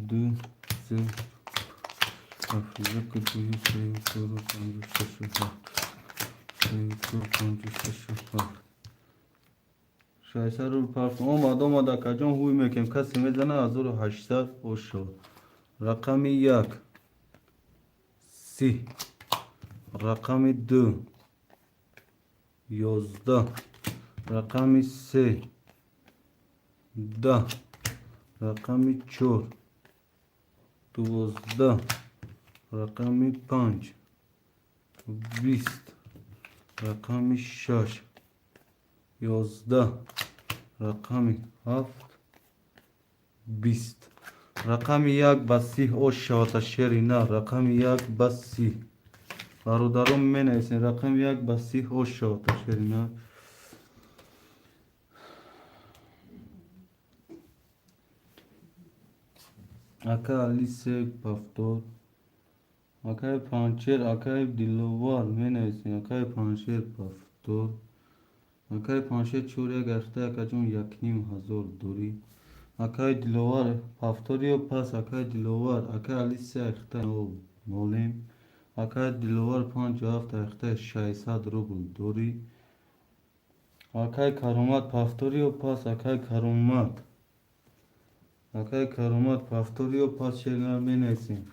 2 3 7 1 2 3 4 5 6 7 600 رو پرت اومد اکا جون هوی میکنیم کسی میزنه 1800 او شد رقمی 1 30 رقمی 2 11 رقمی 3 10 رقمی 4 12 رقمی 5 20 رقمی 6 11 رقمی 7 20 رقمی 1 به 30 او شد شیرین رقمی 1 به 30 برادرم می نویسین رقم 1 به 30 او شد شیرین اکای علی 3 پافتور اکای پانچر اکای دیلوار می نویسین اکای پانچر پافتور اکای پانچر چور یک اخته اکا جون 1500 دوری اکای دیلوار پافتوری و پس اکای دیلوار اکای علی 3 اخته مولیم اکای دیلوار 57 اخته 600 روبل دوری اکای کرامت پافتوری و پس اکای کرامت پافتوری و پس شیرنا می نویسین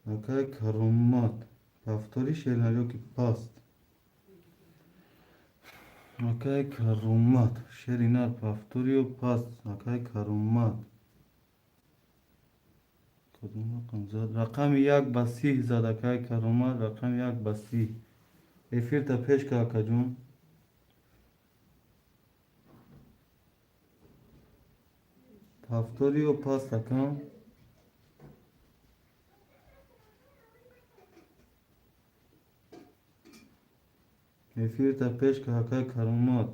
اکای کرامت پافتوری شیرنا که پاست اکای کرامت شیرنا پافتوری و پاست اکای کرامت کدوم رقم زد؟ رقم یک به 30 زد اکای کرومات. رقم یک به 30. افیر تا پیش که اکا جون. پافتوری و پاس اکا. افیر تا پیش که اکای کرومات.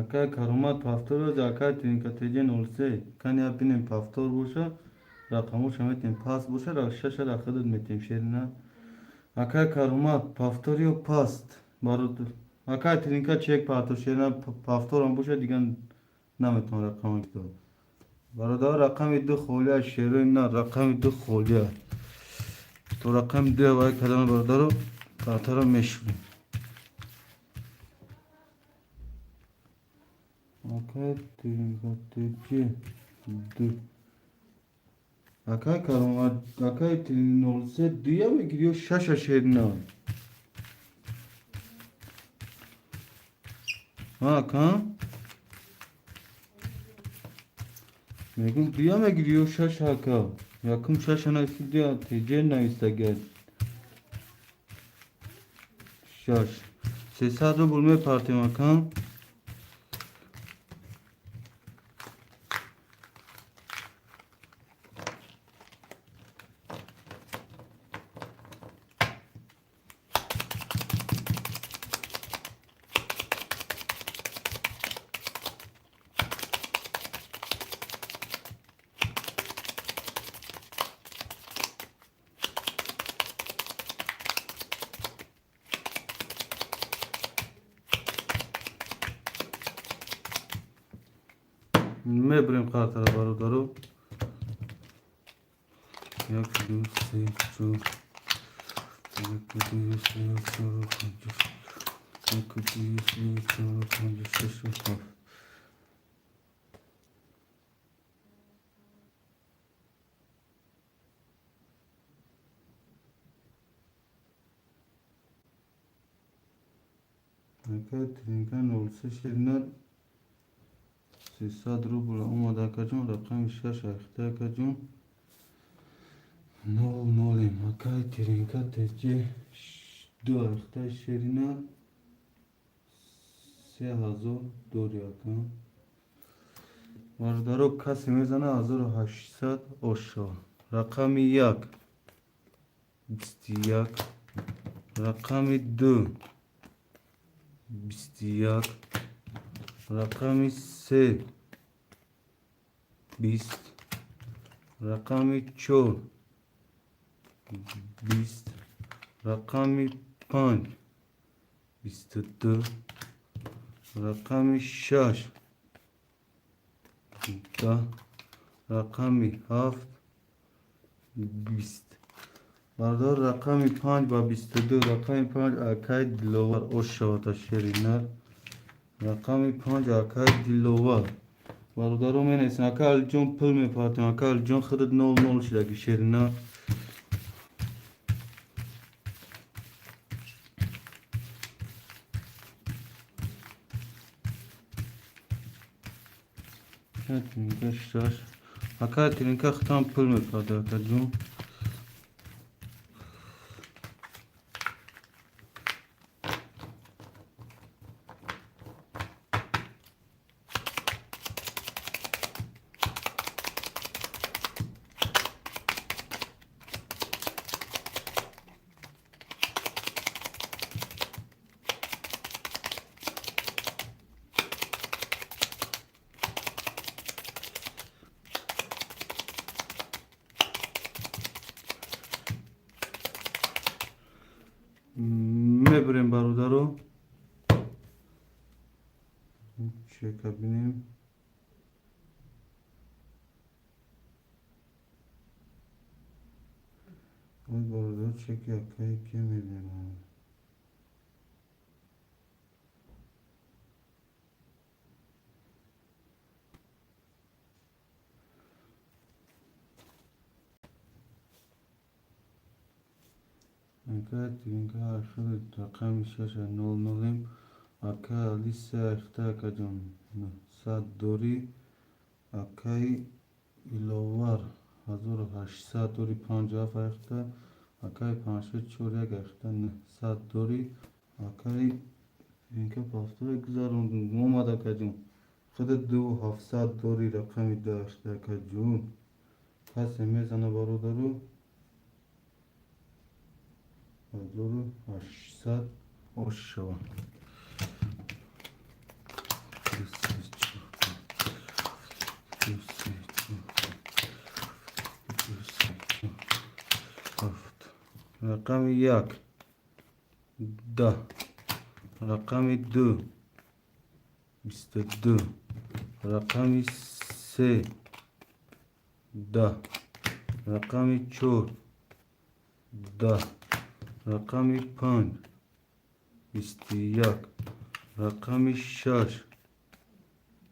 اکای کرومات پافتور از اکای ترینکاتجی 03. کنی بینیم پافتور باشه. رقموش هم میتیم پاس باشه. شش را خودت میتیم شیرینه. اکای کرومات پافتوری و پاست. بارد اکای ترینکا چک پاتو شیرینه پافتور هم باشه دیگه نمیتون رقم داد. برادر رقم 2 خولیه شیرین نه رقم 2 خولیه. تو رقم 2 وای کدام برادر رو کارتا رو میشونیم. اکای ترینکاتجی 2. اکای کرومات اکای 03 دویه میگیری و 6 شیرینه. ها اکا میگم دویه میگیری و 6 اکا. یکم 6 نایستی دویه تیجه نایسته گرد. 6 300 رو بول میپارتیم اکا. میبریم کارتا رو برادرو. 1 2 3 4 1 2 3 4 5 1 2 3 4 5 6 7. اکای ترینکا 03 شیرینه 300 روبل اومده اکا جون. رقم 6 اخته اکا جون. 0 اکای ترینکاتجی 2 اخته شیرینه 3000 دوری اکا. برادرو کسی میزنه 1800 اوشا. رقم 1 21. رقم 2 21. رقم 3 20. رقم 4 20. رقم 5 22. رقم 6 10. رقم 7 20. بردار رقم 5 با 22. رقم 5 اکای دلوور اوشا تا شیرینه. رقم 5 اکای دلوور. بردارو می نیستن اکای جون پل می پاتیم. اکای جون خودت 0 شده که شیرینه. ترینکا 6 اکای ترینکا ختم پل می پاته اکای جون. میبریم برادرو. چک ببینیم. اون برادر چک اکای که میدیم. Aka trinka aşırı rakam şaşa nol nolim. Aka lise ayakta akacan. Saat dori. Akay ilovar. Hazır haş saat dori pancaf ayakta. Akay panşa çoryak ayakta. Saat dori. Akay trinka pastora güzel oldu. Nomada akacan. خودت دو 700 دوری رقمی داشته که جون پس میزنه برو درو 1800 آشوا رقم یک ده رقم دو 22 رقم سه ده رقم چهار ده رقم پنج 21 رقم شش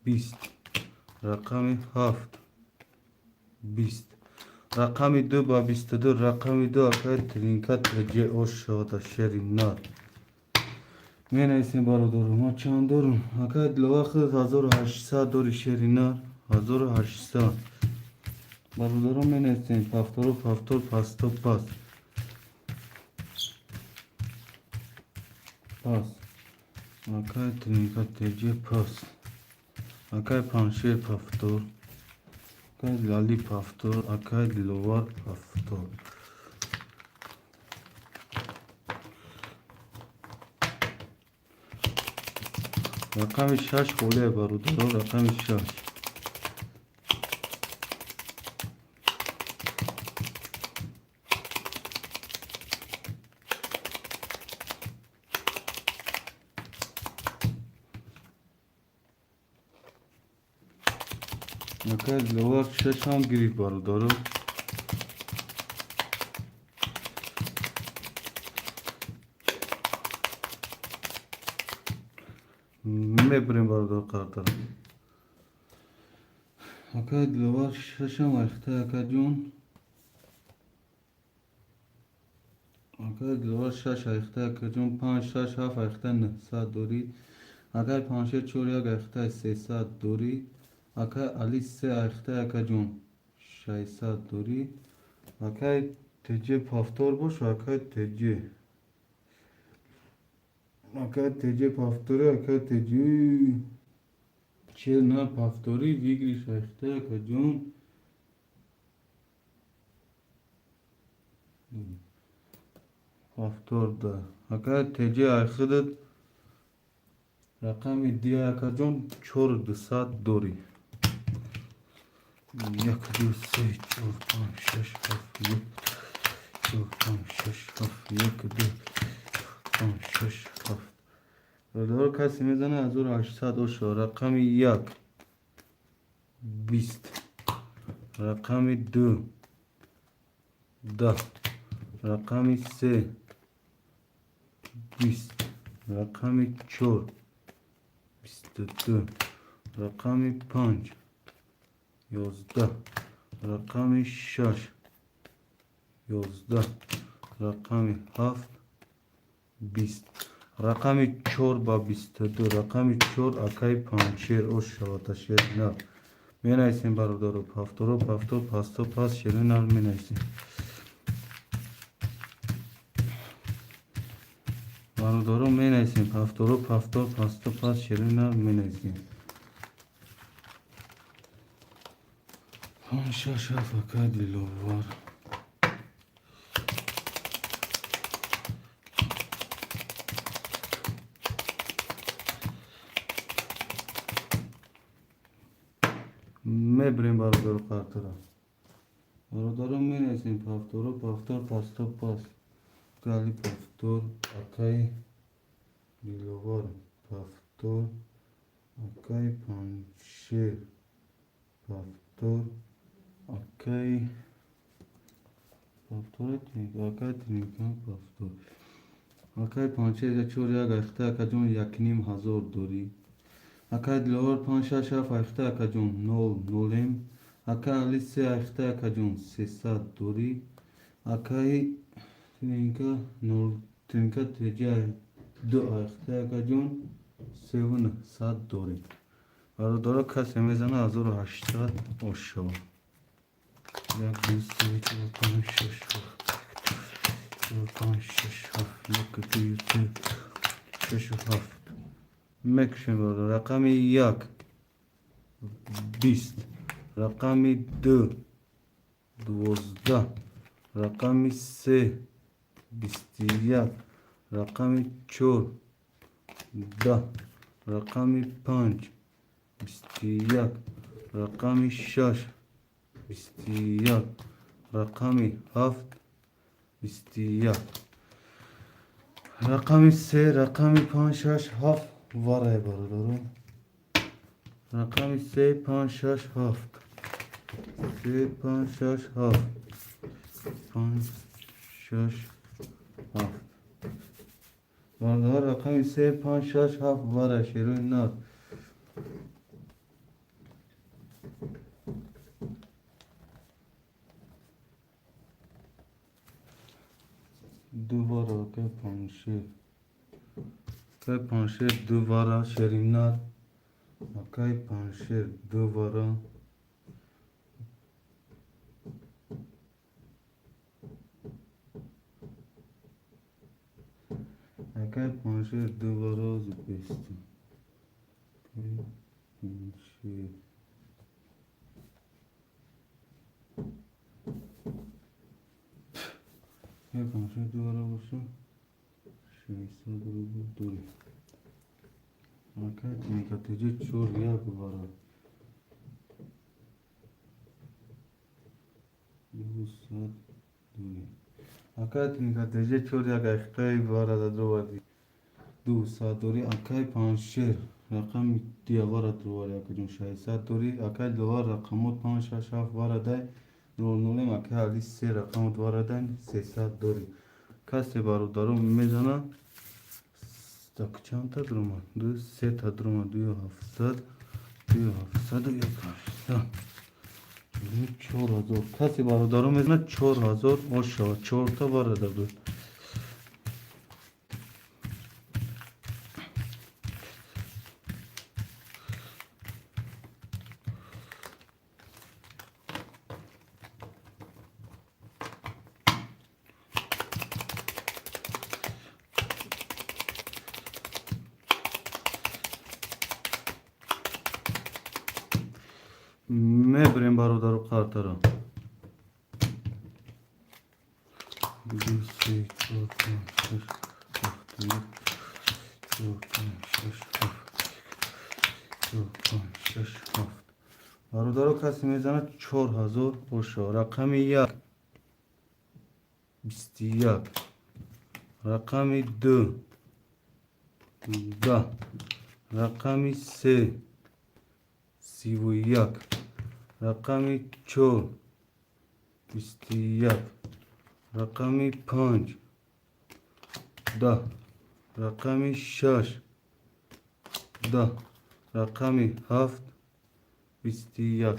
20 رقم هفت 20 رقم دو با 22 رقم دو اکر ترینکت رجه اوش شده شری نار می نویسیم برادر ما چند دارم اکر دلوقت 1800 داری شری نار 1800 برادرم می نویسیم پفتور پستو پس اکر ترینکت رجه پس اکر پانشه پفتور اکر لالی پفتور اکر دلوار پفتور رقم 6 خوله برادر رقم 6 اکر دلوار 6 هم گیری برادر میبریم برادر قرار اکر دلوار 6 هم اخته اکر جون اکر دلوار 6 اخته اکر جون 5 6 7 اخته 900 دوری اکر 5 4 یک اخته 300 دوری اکر علی 3 اخته اکر جون 600 دوری اکر تجه پافتور باش اکر تجه پافتوری اکر تجه چه نه پافتوری ویگری شایسته اکر جون پافتور ده اکر تجه اخدت رقم دیگه اکر جون 400 دوری 1 2 3 4 5 6 7 1 4 5 6 7 1 2 5 6 7 برادر کسی میزنه 1800 اوشو رقم 1 20 رقم 2 10 رقم 3 20 رقم 4 22 رقم 5 11 رقم 6 11 رقم 7 20 رقم 4 با 22 رقم 4 اکای پانچیر او شواتا شیر نار می نایسیم برادر پفتور پستو پس شیر نار می نایسیم برادر می نایسیم پفتور پستو پس شیر نار می نایسیم شش افکا دلوار میبریم برادر قطره برادرم می نویسیم پفتور پستو پاس گالی پفتور اکای دلوار پفتور اکای پانشیر پفتور اکای ترینکان پفتور اکای پانشیر چور یک اخته اکا جون 1500 دوری اکای دلوار 5 6 7 اخته اکا جون 0 نولیم اکای علی 3 اخته اکا جون 300 دوری اکای ترینکا نور ترینکا تجاه دو آخته اگه جون سیون ساعت داری برادر کسی میزنه 1800 اوشو یک دوست سوی چه پنج شش پنج شش هفت یک دوی سه شش هفت مکشن برادر رقمی یک 20 رقمی 2 12 رقمی 3 21 رقمی 4 10 رقمی 5 21 رقمی 6 21 رقمی 7 21 رقمی 3 رقمی 5 6 7 واره برادر رقمی 3 5 6 7 3 5 6 7 5 6 7 برادر رقمی 3 5 6 7 واره شروع نار دوباره که پنشه دوباره شیرین نار اکای پنشه دوباره اکای پنشه دوباره زبستی پنشه که پنشه دوباره باشه 600 روبل دوری اکای نکاتیجی چور یا دوباره 200 دوری اکای نکاتیجی چور یا گشتای باره دوری 200 دوری اکای پنشه رقم دیوار دوری اکجون 600 دوری اکای دوار رقمو 5 6 7 واره دای نولیم اکای علی 3 رقم دواره دای 300 دوری کسی برادرو میزنه tak چند تا درمان دو سه تا درمان 2700 و یک 800 4000 کسی برادرو میزنه 4000 ماشا 4 تا برادر بود میبریم برادر قطر را 2 3 4 5 6 7 4 5 6 7 4 5 6 7 برادر کسی میزنه 4000 باشه رقمی 1 21 رقمی 2 10 رقمی 3 31 رقمی 4 21 رقمی 5 10 رقمی 6 10 رقمی 7 21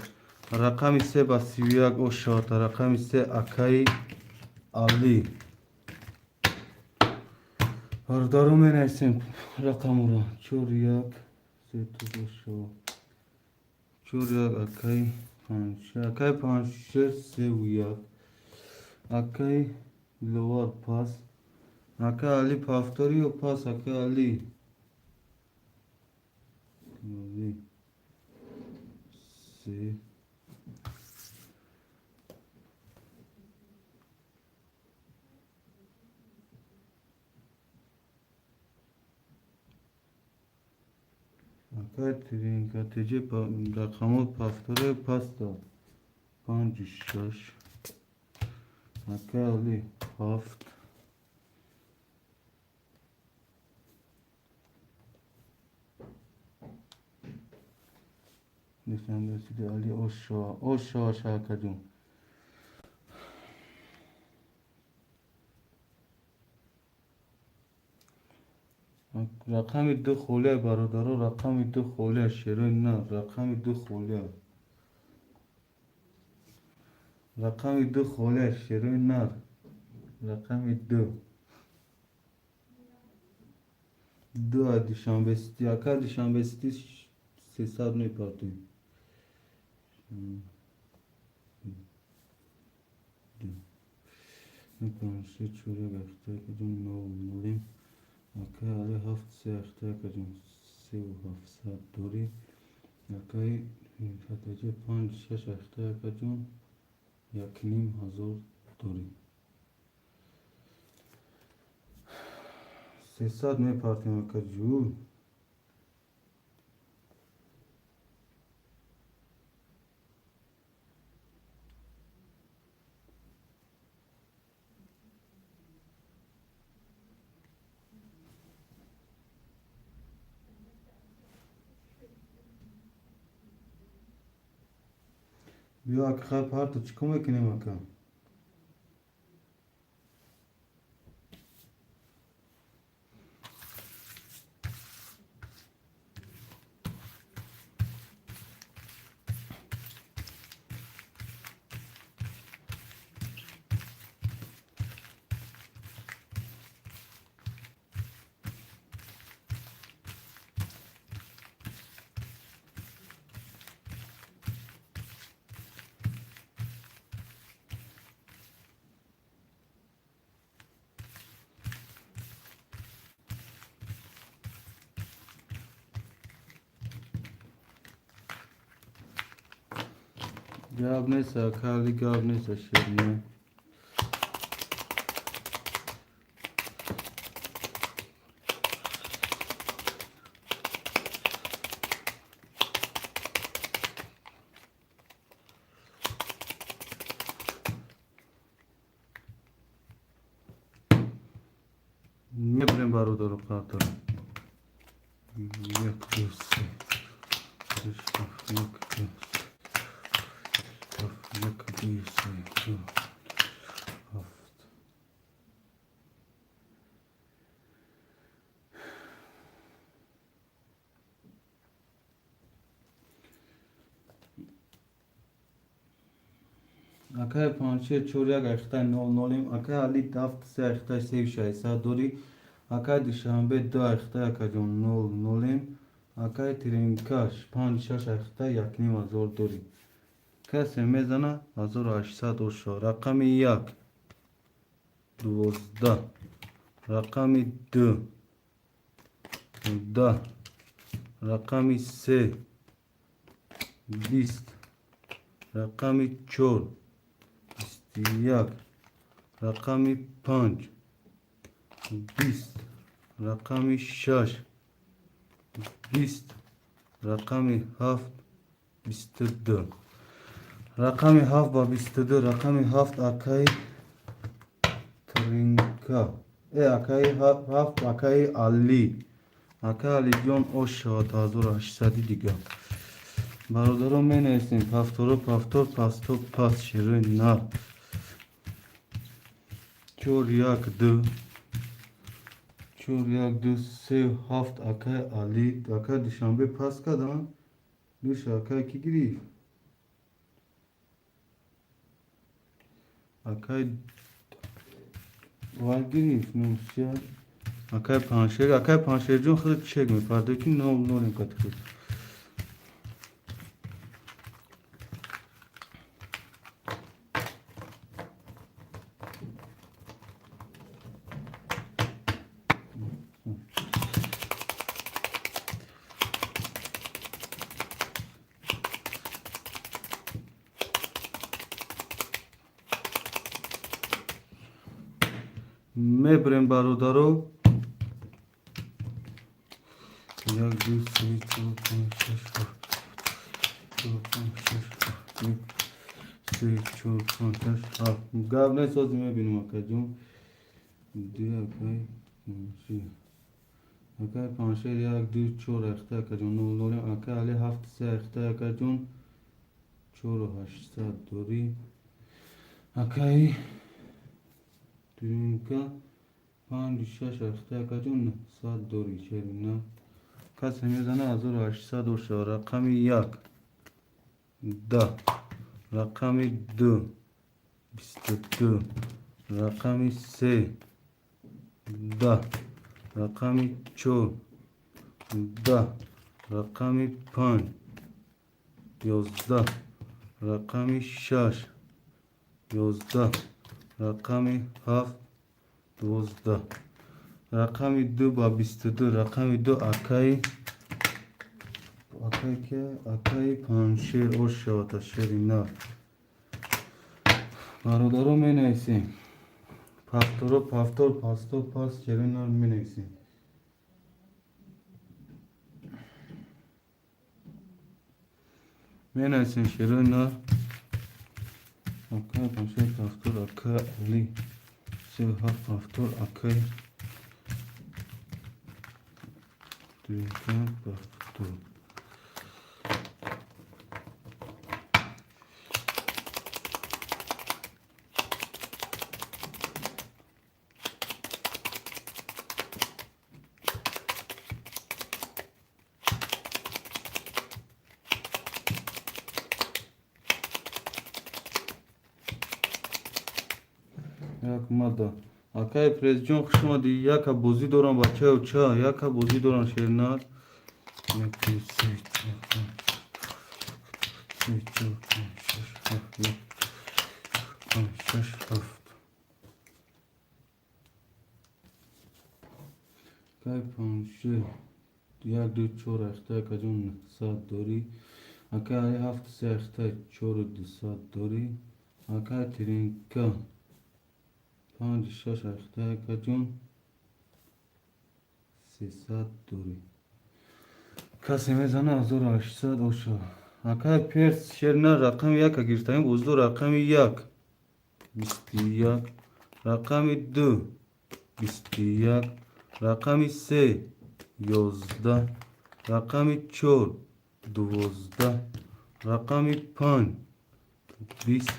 رقمی 3 با 31 او شات رقمی 3 اکای علی باردارو می نیستیم رقم رو 4 1 3 تو باشو 4 1 اکای 5 اکای 5 6 3 و 1 اکای لوار پاس اکای علی پافتاری و پاس اکای علی 3 اکای ترینکا تیجی رقمات پافتاری پاس داد 5 6 اکای علی هفت نشان رسیده علی اوشا شاکر جون رقم 2 خوله برادرها رقم 2 خوله شیرین نه رقم 2 خوله رقم 2 خوله شیرین نه رقم دو. دو دوشنبه سیتی اکا دوشنبه سیتی 300 میپاتیم. میکنم سه چوره گفته کجون نو نولیم اکا علی هفت سه اخته کجون 3700 دوری اکای فتجه 5 6 اخته کجون 1500 دوری 300 میپاتیم اکا جون. بیا اکا خیلی پارتو چکو میکنیم اکا. گاب نیست اکالی گاب نیست شیرینه. میبریم برادر قطر. یک دو سه یک دو یک دو سه دو هفت. اکای پانچه چوریک اخته نول نولیم اکای علی دفت سه اخته 3600 دوری اکای دوشنبه دو اخته اکا جون نول نولیم اکای ترینکاش 5 6 اخته 1500 دوری کسی میزنه 1800 اوشا. رقم یک 12 رقم دو 10 رقم سه 20 رقم چهار 21 رقم 5 20 رقم 6 20 رقم 7 22 رقم 7 با 22 رقم 7 اکای ترینکا اکای 7 اکای علی اکای علی جان اوشا 1800 دیگه برادرم می نیستیم پفتورو پفتور پستو پس شیرین نه چور یک دو چور یک دو سه هفت اکای علی اکای دوشنبه پس کدام دوش اکای کی گریف اکای وال گریف نوشیا اکای پانشیر جون خود چک میپرده که نو نوریم کتخید میبریم برادرو. یک دو سه چهار پنج شش هفت سه چهار پنج شش هفت گاب نیست میبینیم اکا جون دو اکای اکای پانشیر یک دو چهار اخته اکا جون نو نولیم اکای علی هفت سه اخته اکا جون 4800 دوری اکای ترینکا 5 6 اخته اکا جون 100 دوری شیرینه کسی میزنه 1800 اوشا. رقم یک 10 رقم دو 22 رقم 3 10 رقم 4 10 رقم 5 11 رقم 6 11 رقم 7 12 رقم 2 با 22 رقم 2 اکای که اکای پنشیر او شاتا شرینا برادرو می نویسیم پفتورو پفتور پاستو پاس شرینا می نویسیم می نویسیم شرینا اکای پنشیر پفتور اکای علی 37 پفتور اکای دویکن پفتور یک ماده اکای پرزیجون خوش اومدی یک بازی دارم بچه و چه یک بازی دارم شیرنار یک سی چهار پنج شش هفت اکای پنجشه یک دو چهار اخته کجون ساعت داری اکای هفت سه اخته چهار دو ساعت داری اکای ترینکا 5 6 اخته کجون 300 دوری کسی میزنه 1800 اوشا اکای پیرس شیرنا رقم یک گرفتیم بزدو رقم یک 21 رقم 2 21 رقم 3 11 رقم 4 12 رقم 5 20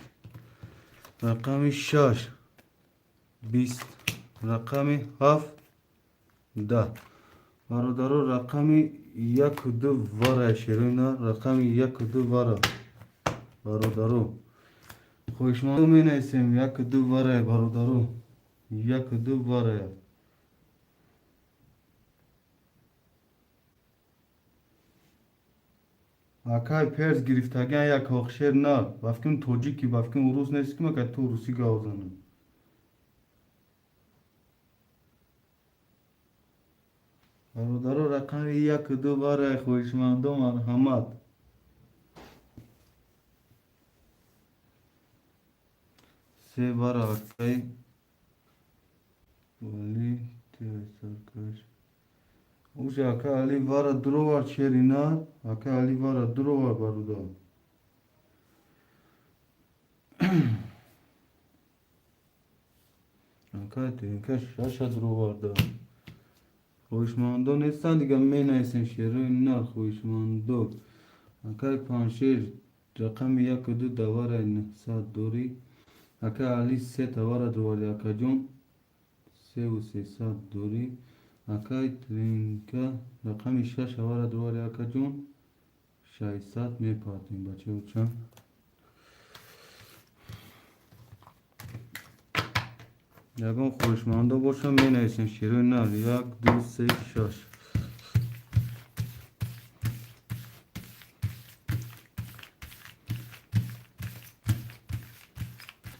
رقم 6 20 رقم 7 10 برادرو رقم 1 و 2 واره شیرینا رقم 1 و 2 واره برادرو خوشمندو می نویسیم 1 و 2 واره برادرو 1 و 2 واره اکای پرس گرفتگی یک آخشیر نه بافکن توجیکی بافکن روس نیست که مکه تو روسی گاوزنه برادرو رقم 1 و 2 واره خوشمندو مرحمت سه واره اکای ولی تیر سرکش اوش اکای علی واره درو وار شیرینا اکای علی واره درو وار برادر اکای تینکه شش درو وار ده خوشمندو نیستن دیگه می نویسن شیرینا خوشمندو اکای پنشیر رقم 1 و 2 دواره 900 دوری اکای علی 3 تواره دواری اکا جون 3 و 300 دوری اکای ترینکه رقم 6 تواره دواری اکا جون 600 می پاتیم بچه و چند یکم خوشمندو باشم می نویسیم شیرینا 1 2 3 6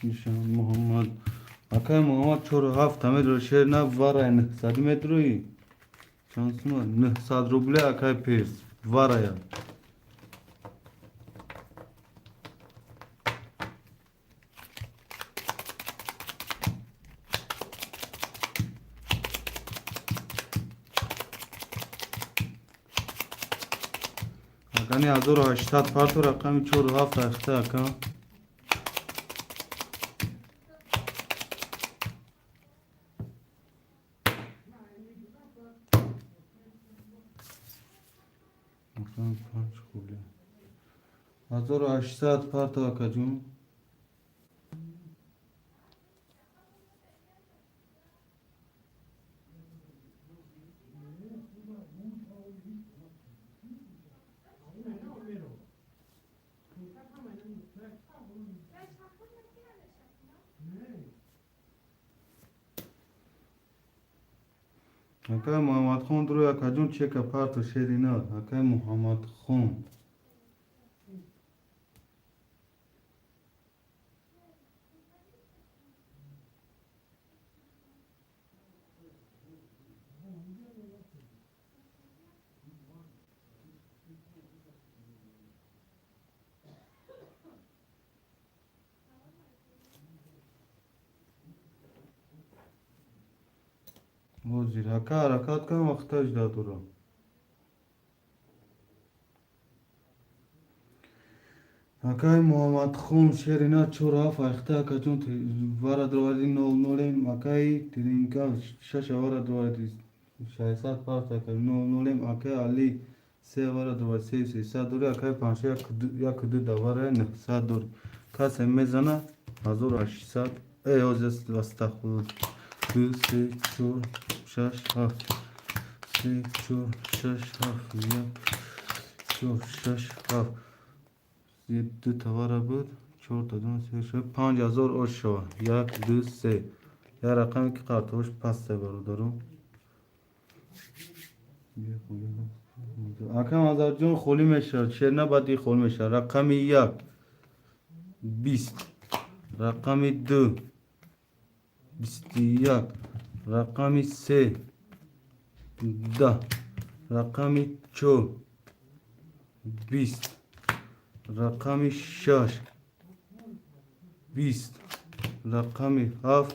نشان محمد اکای محمد 47 همه در شهر نه واره 900 متروی چانس ما 900 روبله اکای پیرس واره یا اکانی 1800 پارتو رقمی 47 اخته اکا رقم 5 خوبه 1800 پارتو اکا جون Акай Муҳаммадхон дуро якаҷон чека парту шеринад. Акай Муҳаммадхон. Озир, ака ҳаракат кан вақташ да дуро. Акай Муҳаммадхон шеринад чора фахта акаҷон вара дровади 00 акай тиринка шаша вара дровади 600 парта акай 00 акай али се вара дровади 300 дури акай панша як ду давара 900 дури. Касе мезана 1800 озис астағфируллах 2 3 4 6 7 3 4 6 7 4 6 7 7 тавара буд 4 та 2 3 5000 ош шава 1 2 3 я рақаме ки қартоваш пасте бародарум. Акам азарҷон холӣ мешавад шерна баъди холӣ мешавад. Рақами 1 20 рақами 2 21 рақами 3 10 рақами 4 20 рақами 6 20 рақами 7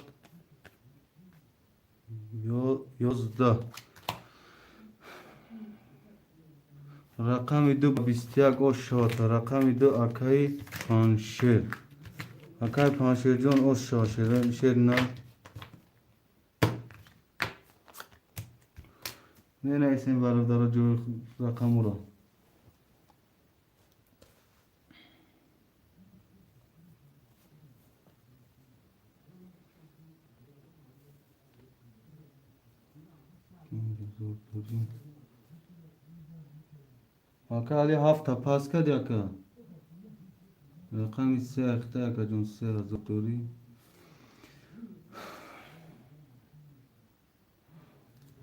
11 рақами 2 21 ош шавад. Рақами 2 акаи паншер. Акай паншерҷон ош шавад шерна. менависем бародаро ҷои рақамуро. Ака али 7 пас кад яка. Рақами 3 ахта якаҷон 3000 дорӣ.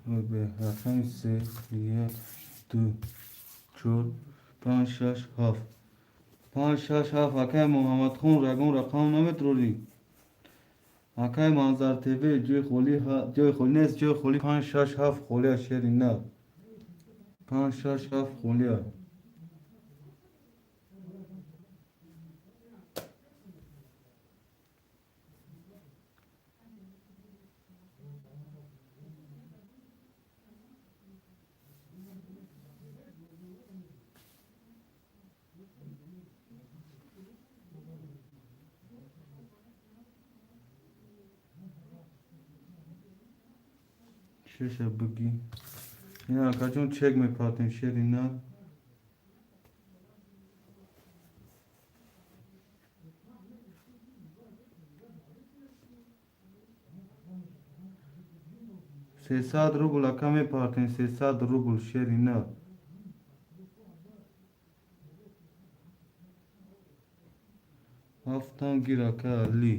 Рақами 3 1 2 4 5 6 7 5 6 7 акай Муҳаммадхон рагон рақам наметрорӣ. Акай Манзар ТВ ҷои холӣ нест. ҷои холӣ 5 6 7 холия шерина 5 6 7 холия. Шеша бигӣ. Ин акаҷон чек мепартем шерина. ₹300 ака мепартем ₹300 шерина. ҳафтам гир ака али.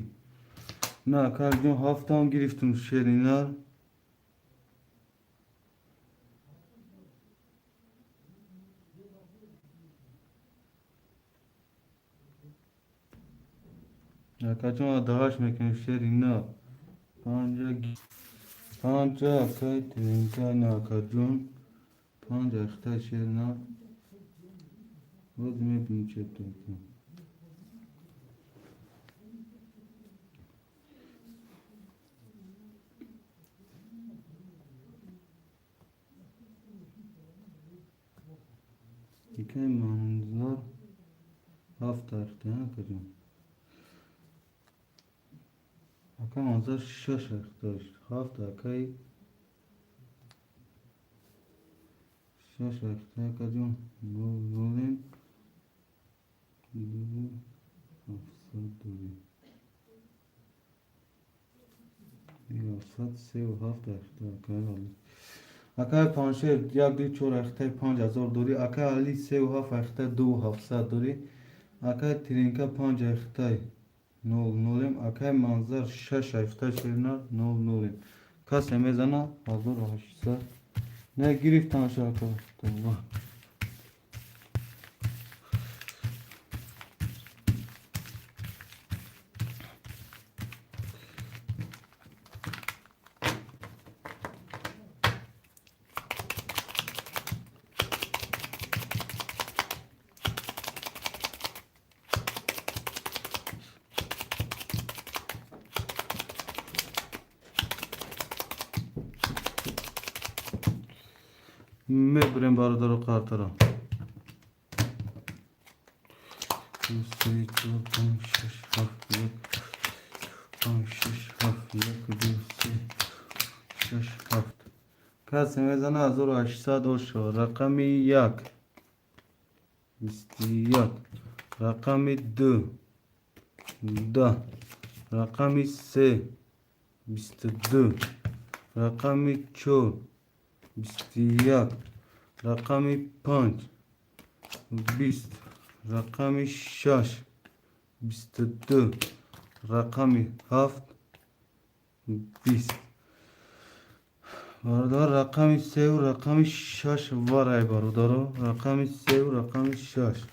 На акаҷон ҳафтам гирифтум шерина. Акаҷон адағаш мекунем шерина. панҷа акай тиринка на акаҷон 5 ахтай шерина. боз мебинем чета. Акай Манзар 7 ахтай акаҷон. Акай Манзар 6 ахтай 7 акай 6 ахтай акаҷон 00 700 дорӣ. 737 ахтай акай али. Акай паншер 1 2 4 ахтай 5000 дорӣ. Акай али 37 ахтай 2700 дорӣ. Акай тиринка 5 ахтай 00 акай Манзар 6 ахтай шерина 00 کسی میزنه 1800 نه گرفتن شاکر تو میبریم برادر قطر دو سه چهار پنج شش هفت یک پنج شش هفت یک دو سه شش هفت کسی میزنه 1800 و شو رقم یک 21 رقم دو 10 رقم سه 22 رقم چهار 21 رقم 5 20 رقم 6 22 رقم 7 20 برادر رقم 3 و رقم 6 وارای برادر رقم 3 و رقم 6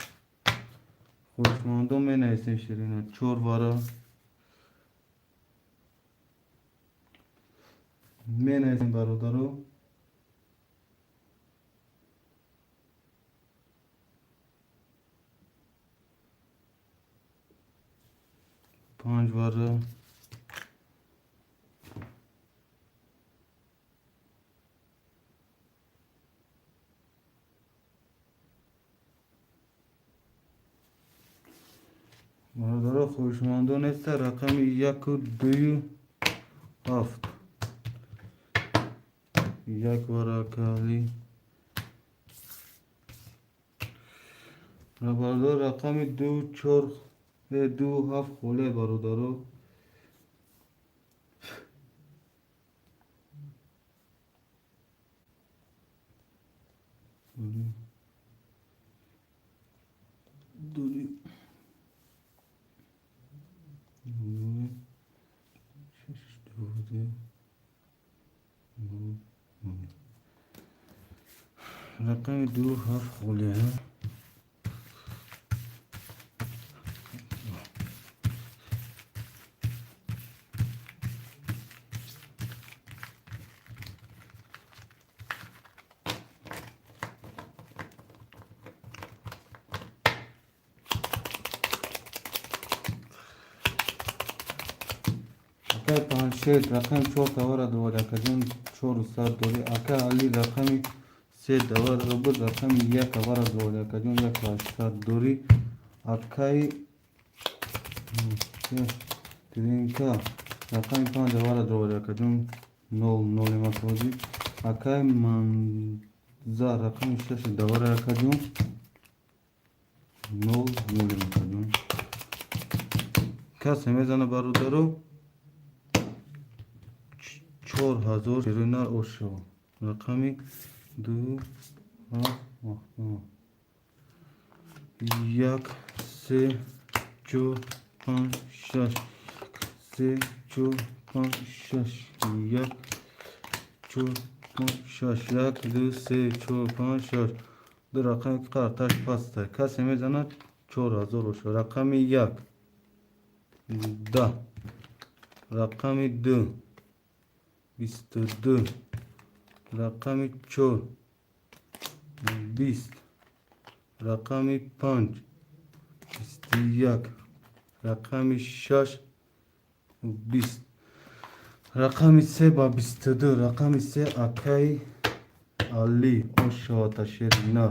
خوشماندو می نیستیم شیرینه 4 وارا می نیستیم برادر 5 وارا برادر خوشماندو نیست رقم 1 و 2 7 یک وارا کالی برادر رقم 2 4 2 7 خوله برادر دوری دوری شش دوده رقم 2 7 خوله اکای پانشید رقم 4 دوار دوار اکجون 400 دوری اکای علی رقم 3 دوار ربود رقم 1 دوار دوار اکجون 1800 دوری اکای ترینکا رقم 5 دوار دوار اکجون 0 0 مسعودی اکای منزا رقم 6 دوار اکجون 0 0 اکجون کسی میزنه برادرو 4000 شیرینه اوشو رقمی 2 1 3 4 5 6 3 4 5 6 1 4 5 6 1 2 3 4 5 6 دو رقم قرطش پسته کسی میزنه 4000 اوشو رقمی 1 10 رقم 2 22 رقم 4 20 رقم 5 21 رقم 6 20 رقم 3 با 22 رقم 3 اکای علی اوشاتا شیرینه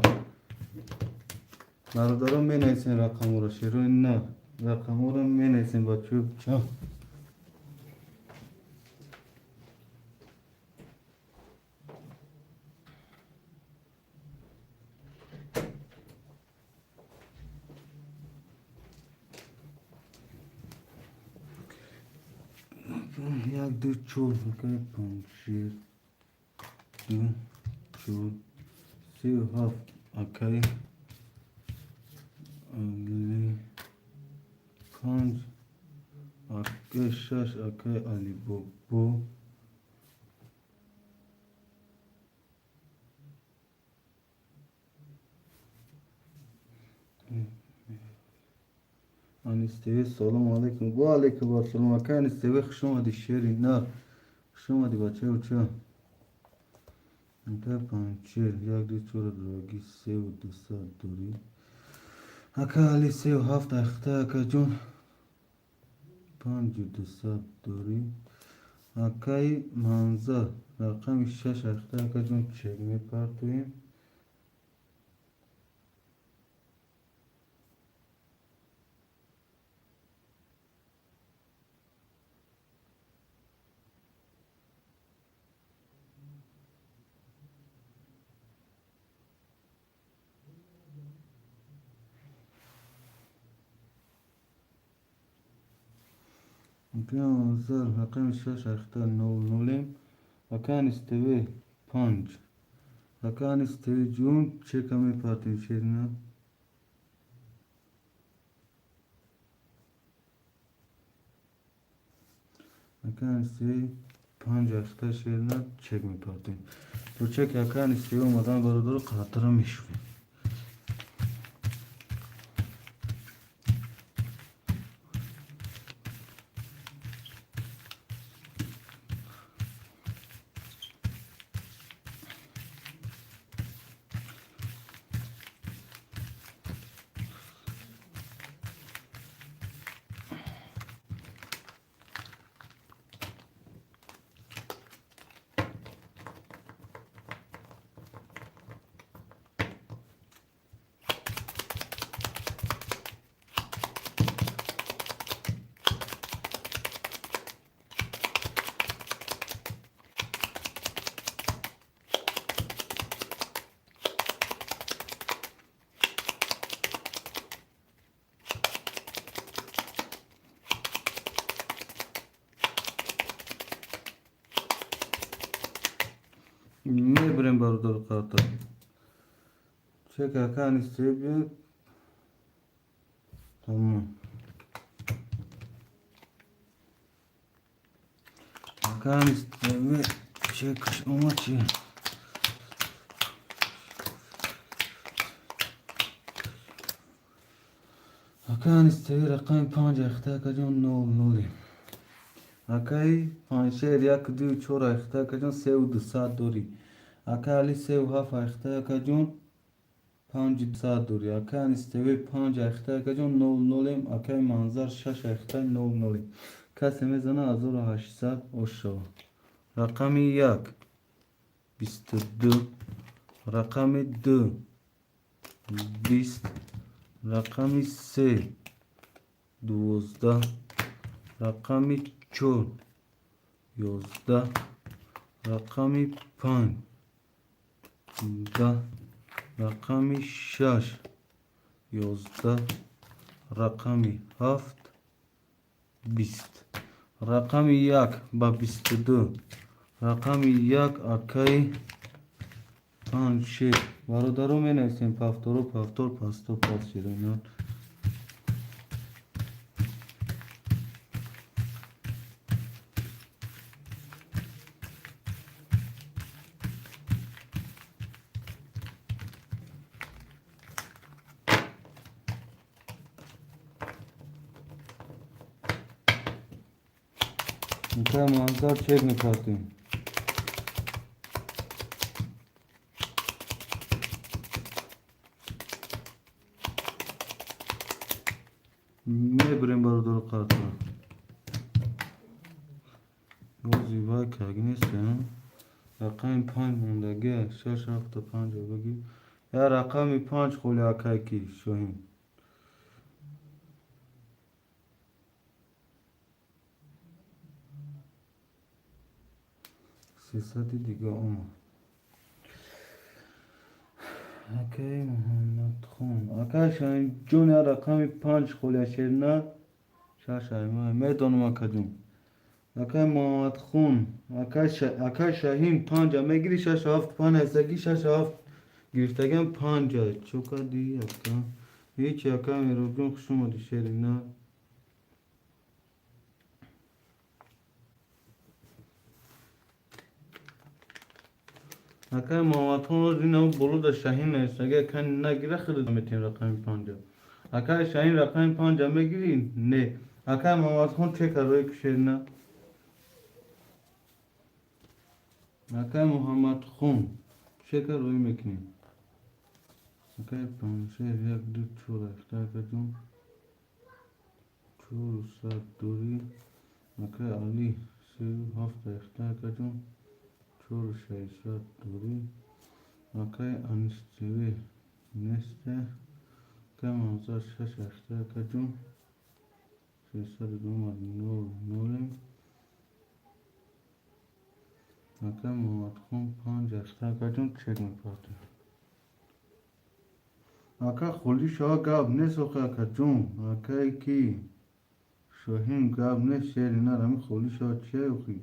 برادرم می نیسین رقم رو شیرینه رقم رو می نیسین با چوب چا یک دو چور اکای پنجشیر دو چور 37 اکای علی 5 اکای 6 اکای علی بابو استوی سلام علیکم و علیکم و سلام کان استوی خوش اومدی شیری نه خوش اومدی بچه و چه انتا پنچیر یک دو چور درگی سه و دو ساعت دوری اکا علی سه و هفت اخته اکا جون پنج و دو ساعت دوری اکای منظر رقم شش اخته اکا جون چک میپرتویم اکای منظر رقم شش اخته نول نولیم اکان استوی پنج اکان استوی جون چک میپرتویم شیری نه اکان استوی پنج اخته شیری نه چک میپرتویم تو چک اکان استوی اومدن برادر قطره میشویم میبریم برادر قطر چک اکان استوی بیاد تمام اکان استوی چکش اومد چیه اکان استوی رقم پنج اخته اکا جون نول نولی اکای پنجشیر یک دو چور اخته اکا جون سه و دو ساعت دوری اکا علی سه و هفت اخته اکا جون پنج دو ساعت دوری اکان استوی پنج اخته اکا جون نول نولیم اکای منظر شش اخته نول نولیم کسی میزنه 1800 اوش شود رقم یک 22 رقم دو 20 رقم سه 12 رقم چهار 11 رقم پنج 10 رقم شش 11 رقم هفت 20 رقم یک با 22 رقم یک اکای پنج شیر برادرو می نویسیم پفتورو پفتور پستو پس شیرینان اینکه منظر چک میپرتیم میبریم برادر قطعه روزی وای کهگی نیستیم رقم پنج موندگی شش هفت پنج رو بگی یا رقم پنج خولی اکاکی شوهیم 300 دیگه اومد اکای محمد خون اکای شاین جون یا رقم پنج خولی شیرنا شش ایمه میدونم اکا جون اکای محمد خون اکای شاهین پنج میگیری شش هفت پنج هستگی شش هفت گرفتگم پنج چوکا دی اکا هیچ اکا میرو جون خوش اومدی شیرنا اکای محمد خون رو دینم بلود شاهین هستگی کن نگیره خیلی میتیم رقم پنج اکای شاین رقم 5 بگیرین نه اکای محمد خون چه کروی کشید نه اکای محمد خون چه کروی میکنین اکای 5 1 2 4 اختار کردم 4 7 دوری اکای علی 3 7 اختار کردم 4 6 دوری اکای انستوی نسته که منظر 6 اختار کردم 6 دوم 9 اکای محمد خون 5 اختار کردم چک میپاتم اکای خولی شما گاب نیست اکای جون اکای کی شاهین گاب نیست شیری نرمی خولی شما چیه اخی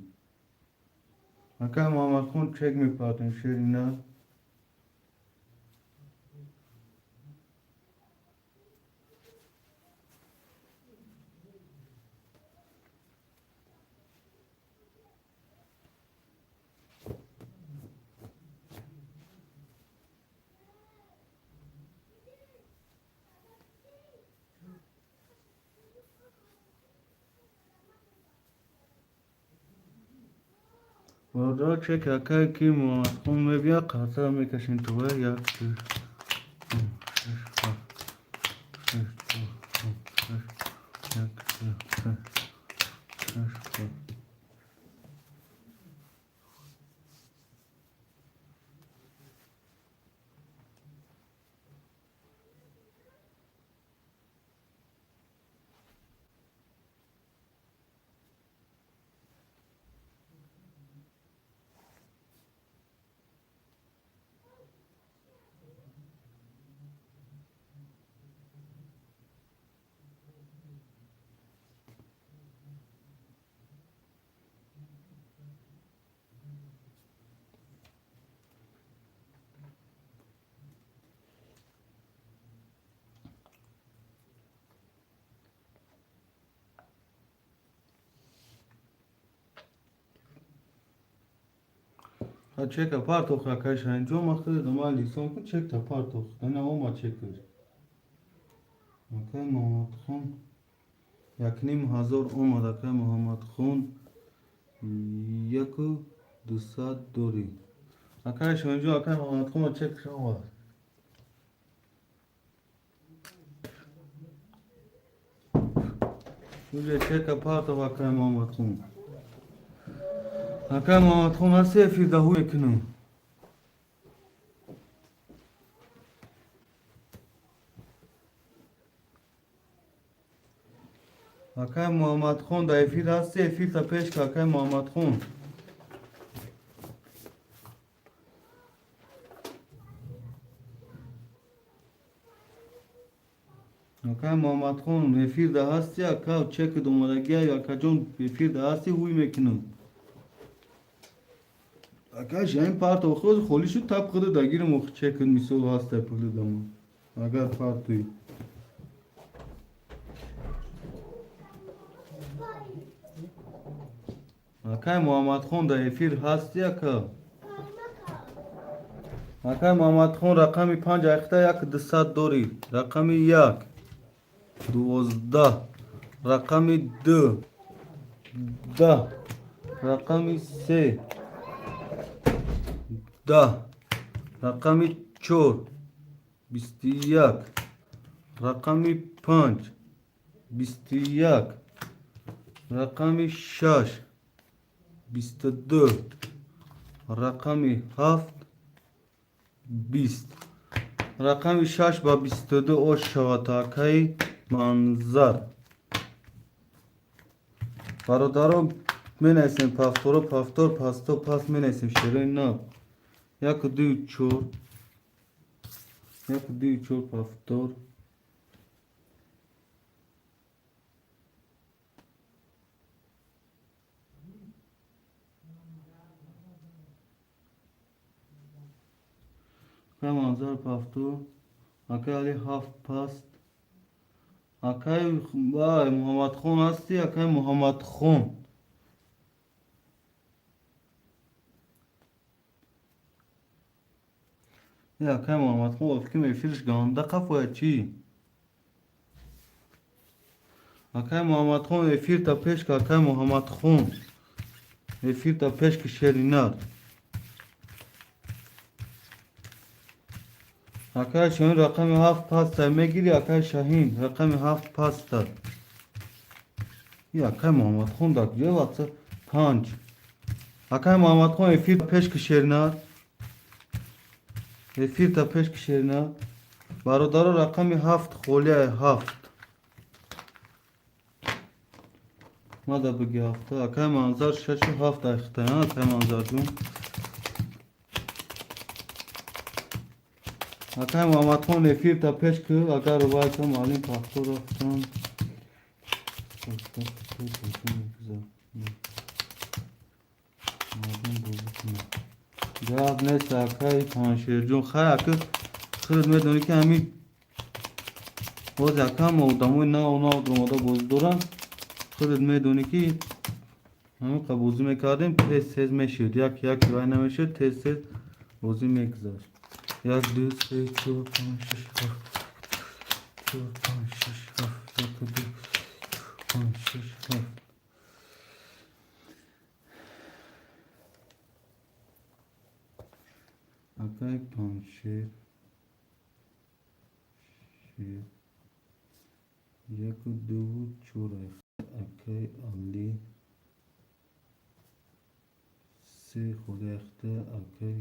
اکای محمد خون چک میپاتم شیری نه برادر چک اکای کی محمد خون میبیا قطعه میکشین توه یک چک پارتوخ اکای شاین جو مختلف دمال لیسون کن چک تا پارتوخ نه اوما چک کن اکای محمد خون یک نیم هزار اومد اکای محمد خون یک و 200 دوری اکای شاین جو اکای محمد خون چک شما Уже чека пата вакай Мамад Хун. Акай Мамад Хун асе фида хуй кину. Акай Мамад Хун да фида асе фида пеш акай Мамад Хун. Акай Мамад Хун эфирда ҳасти акай чек думадагия якаҷон эфирда ҳасти ҳуй мекунам акай шаин парт охоз холишу тап қида дагирам ох чек мисол ҳаста пулидам агар партуи акай Муҳаммад Хун да эфир ҳасти акай акай Муҳаммад Хун рақами 5 ахта 1200 дори рақами 1 12 рақами 2 10 рақами 3 10 рақами 4 21 рақами 5 21 рақами 6 22 рақами 7 20 рақами 6 ба 22 ош шавад акай манзар бародарон менависем пафторо пафтор пасто пас менависем шерои нав 1 2 4 1 2 4 пафтор акай манзар пафтор акай али 7 паст акай вай Муҳаммад Хун ҳасти акай Муҳаммад Хун акай Муҳаммад Хун вақти мефирш ганда қафоя чи Akay Muhammed Khon efir ta peşk Akay Muhammed Khon efir ta peşk şerinar. Akay Şahin rakamı haf pasta megiri Akay Şahin rakamı haf pasta. Ya Akay Muhammed Khon da cevapsa 5. Akay Muhammed Khon efir ta peşk şerinar. Efir ta peşk şerinar. Barodaro rakamı haft kholiye haft. Mada bigi hafta Akay manzar şaşı hafta ihtiyana Akay manzar jun. Akay Muhammed Khon efir ta peşk agar rivayet malim pastor raftan. جواب نیست اکای پانشیر جون خیلی اکا خیلی میدونی که همین باز اکا مودموی نه اونا درمادا بازی دارن خیلی میدونی که همین قبوزی میکردیم تیز میشید یک رای نمیشید تیز بازی میگذاشت 1 2 3 4 5 6 7 4 5 6 7 1 2 5 6 7 Akay panşir şir yaku duvu çoray Akay Ali se khudakta Akay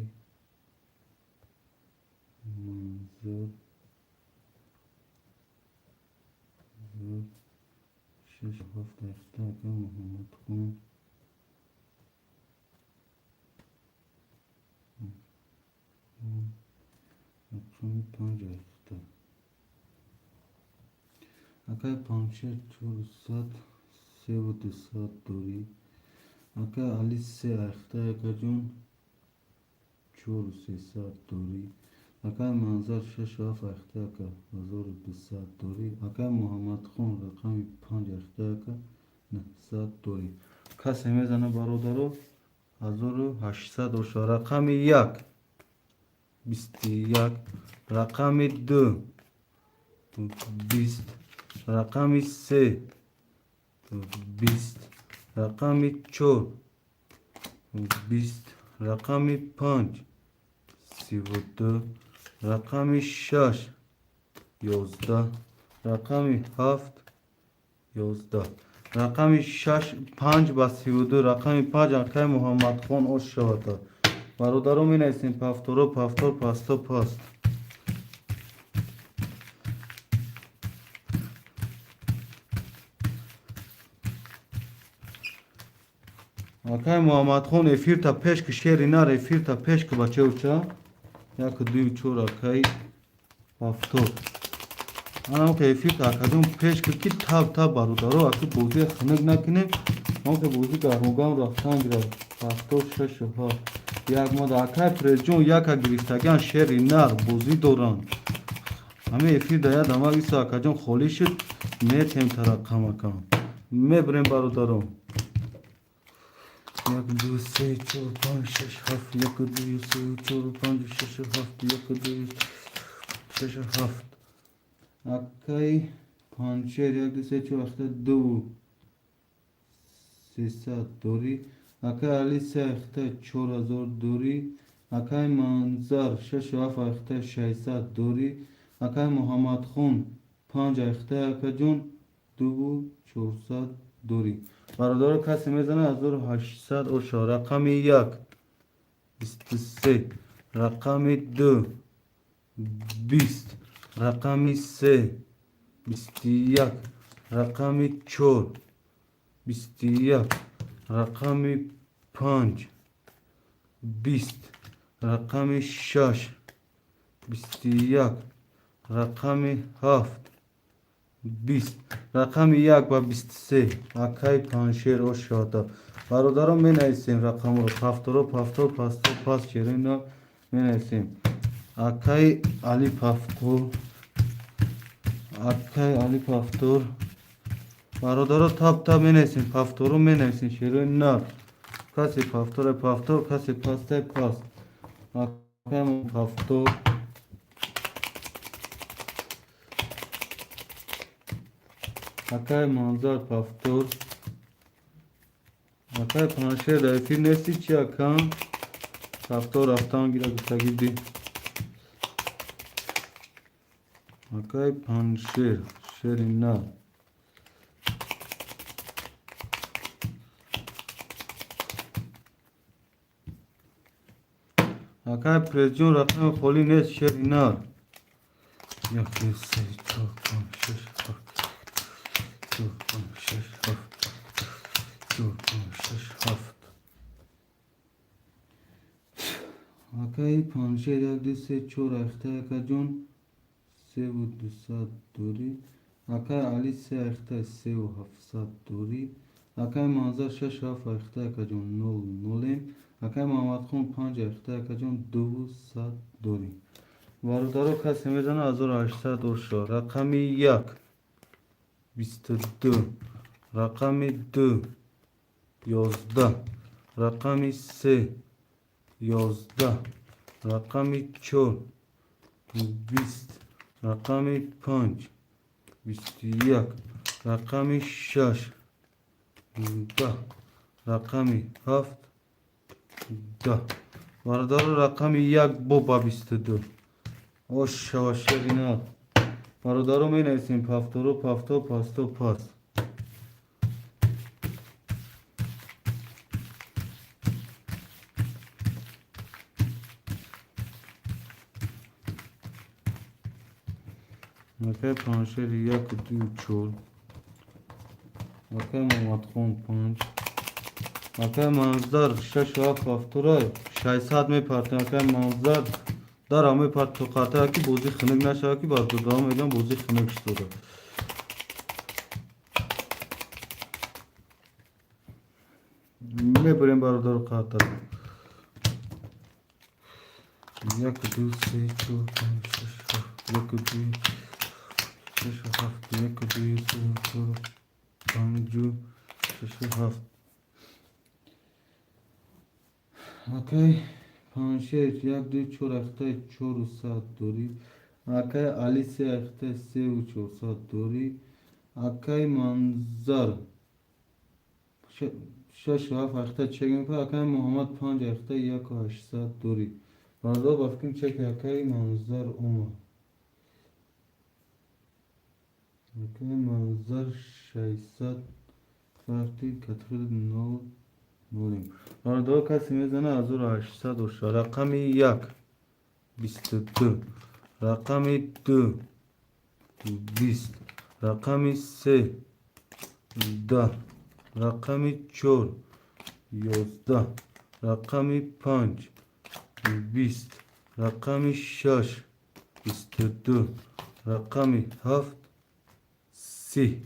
manzar zor şiş hafta Akay Muhammed Khon Akşam 5 hafta Akay panşir çor saat sevd saat dori Akay Ali se hafta akajun çor se saat dori Akay manzar şaş hafta ka hazor 2 saat dori Akay Muhammed Khon rakam 5 hafta ka saat dori kase mezana barodaro 1800 o rakam 1 21 rakam 2 20 rakam 3 20 rakam 4 20 rakam 5 32 rakam 6 11 rakam 7 11 rakam 6 5 با 32 rakam 5 Akay Muhammed Khon o şavata برادرو می نویسیم پفتورو پفتور پاستا پاست Akay Muhammed Khon efir ta peşk şerinar efir ta peşk bache uça yak duy çor Akay paftor anam ke efir ta akadum peşk ki tab barudaro akı bozi xınık nakine am ke bozi karmogam raftan gira paftor şaş ha یک ماد اکای پرجون یک گرفتگان شری نر بوزی دوران همه افیر دایا دما ایسا اکجون خولی شد میتیم ترقم اکم میبریم برادرم 1 2 3 4 5 6 7 1 2 3 4 5 6 7 1 2 6 7 اکای پانچر 1 2 3 4 2 300 دوری Akay Ali se hafta 4000 dori Akay manzar 6 hafta 600 dori Akay Muhammed Khon 5 hafta akajun 2400 dori برادر کسی میزنه 1800 و شو رقم 1 23 رقم 2 20 رقم 3 21 رقم 4 21 رقم 5 20 رقم 6 21 رقم 7 20 رقم 1 و 23 Akay panşer o şurada برادرم می نویسیم رقم رو پفتور پاس چرین رو می نویسیم Akay Ali پفتور Akay Ali پفتور برادر تاب می نویسیم پفتور رو می نویسیم شیرین نار کسی پفتور کسی پاسته پاس Akay پفتور Akay manzar paftor. Akay panşer refir nesi çakan. Paftor aftan gira gitagidi. Akay panşer şerina. Akay prezyon rakam kholi nes şerina. Yakısı çok panşer. Çok panşer. Çok panşer. Akay panşer yakdise çor ahta kajon. Sev dusat duri. Akay ali se ahta sev hafsat duri. Akay manzar şaş haf ahta kajon nol nolem. Akay Muhammad Khan 5 ahta kajon 200 duri. Varudaro kase mezana 1800 rakami 1 22 rakami 2 11 rakami 3 11 rakami 4 20 rakami 5 21 rakami 6 10 rakami 7 10 Varudaro rakami 1 boba 22 Oş şavaşlarına. Varudaro menaysin paftoro pafto pasto pas. Akay panşer yak du çol. Akay mamatkhon panç. Akay manzar şaşa paftora. Şaysat me partner akay manzar. Dar hame part toqata ki bozi xınık naşa ki bar dodam edan bozi xınık istoda. Me بریم برادر قطر یک دو سه چهار پنج شش هفت یک دو شش هفت یک دو سه چهار پنج شش هفت Akay panşer yak du çor ahta çor saat dori. Akay ali se ahta se u çor saat dori. Akay manzar شش هفت اخته چگیم که اکای محمد 5 اخته 1800 دوری بردا بافکیم چک اکای منظر اومد اکای منظر 600 فرتی کتخیل نو نولیم بردا کسی میزنه 1800 و رقم 1 22 رقم 2 20 رقم 3 10 رقمی 4 11 رقمی 5 20 رقمی 6 22 رقمی 7 30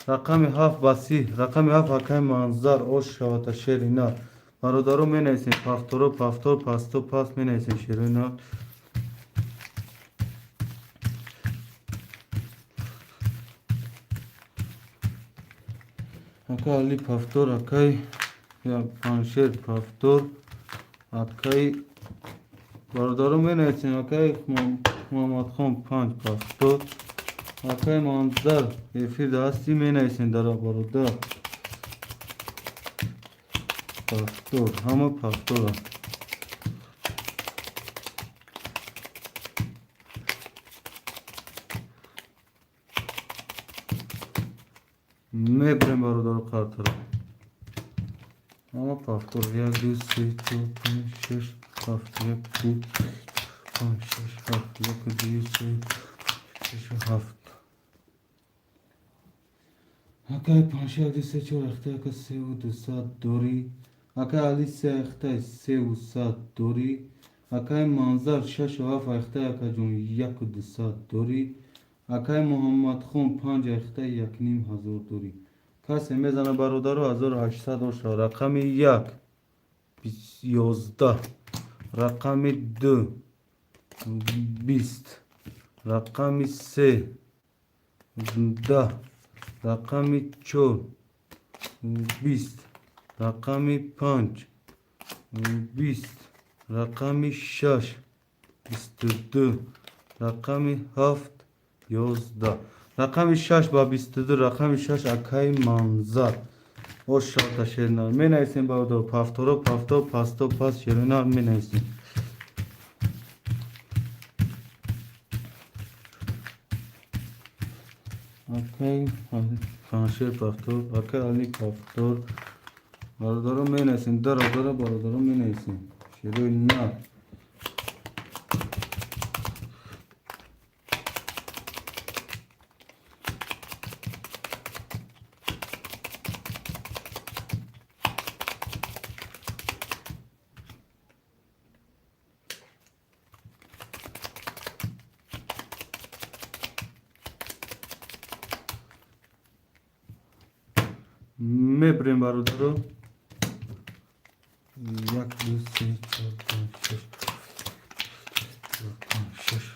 رقمی 7 با 30 رقمی 7 حکم منظر اوش شوات شیرینا برادرو می نیسین پافتورو پافتور پاستو پاس می نیسین شیرینا Akay Ali paftor, akay ya panşer paftor, akay bardarı menetsin, akay Muhammad Khan 5 paftor, akay manzar efir dasti menetsin dara baruda paftor, hamı paftor. Me بریم برادر قطر اما پافتور 1 2 3 4 5 6 7 1 2 5 6 7 1 2 3 6 7 Akay panşa adi se çor akhta ka sev 200 dori Akay ali se akhta sev 100 dori Akay manzar şaş haf akhta ka jun 200 dori Akay Muhammad Khan 5 akhta 1500 dori کسی میزنه برادر 1800 رقم 1 11 رقم 2 20 رقم 3 10 رقم 4 20 رقم 5 20 رقم 6 22 رقم 7 11 رقم 6 با 22 رقم 6 اکای منظر او شاتا شیرنا می نویسیم با دو پافتورو پافتو پاستو پاس شیرنا می نویسیم اکای پنشیر پافتور اکای علی پافتور برادرو می نویسیم برادرو می نویسیم شیرنا میبریم برادرو یک دو سه چهار پنج شش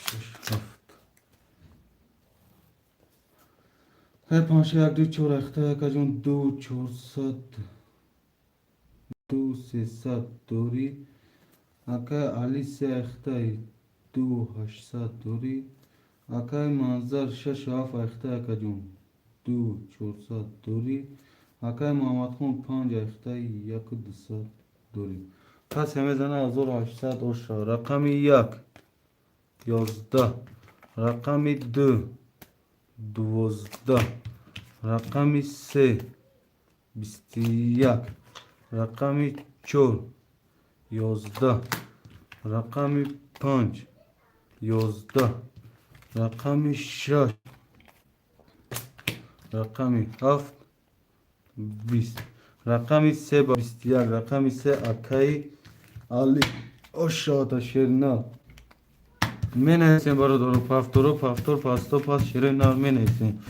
شش هفت هر پنج یک دو چهار اخته یک جون دو چهارصد دو سیصد دوری اکای علی سه اخته دو هشتصد دوری اکای منظر شش هفت اخته یک جون دو چهارصد دوری اکای محمد خون پنج اخته یک و دوصد دوری پس میزنه 1800 اوشا رقم یک 11 رقم دو 12 رقم سه 21 رقم چهار 11 رقم پنج 11 رقم شش رقم هفت 20 رقم سه با 21 رقم سه اکای علی اشاتا شیرنا می نویسیم برادر پافتورو پافتور پاستو پاس شیرنا می نویسیم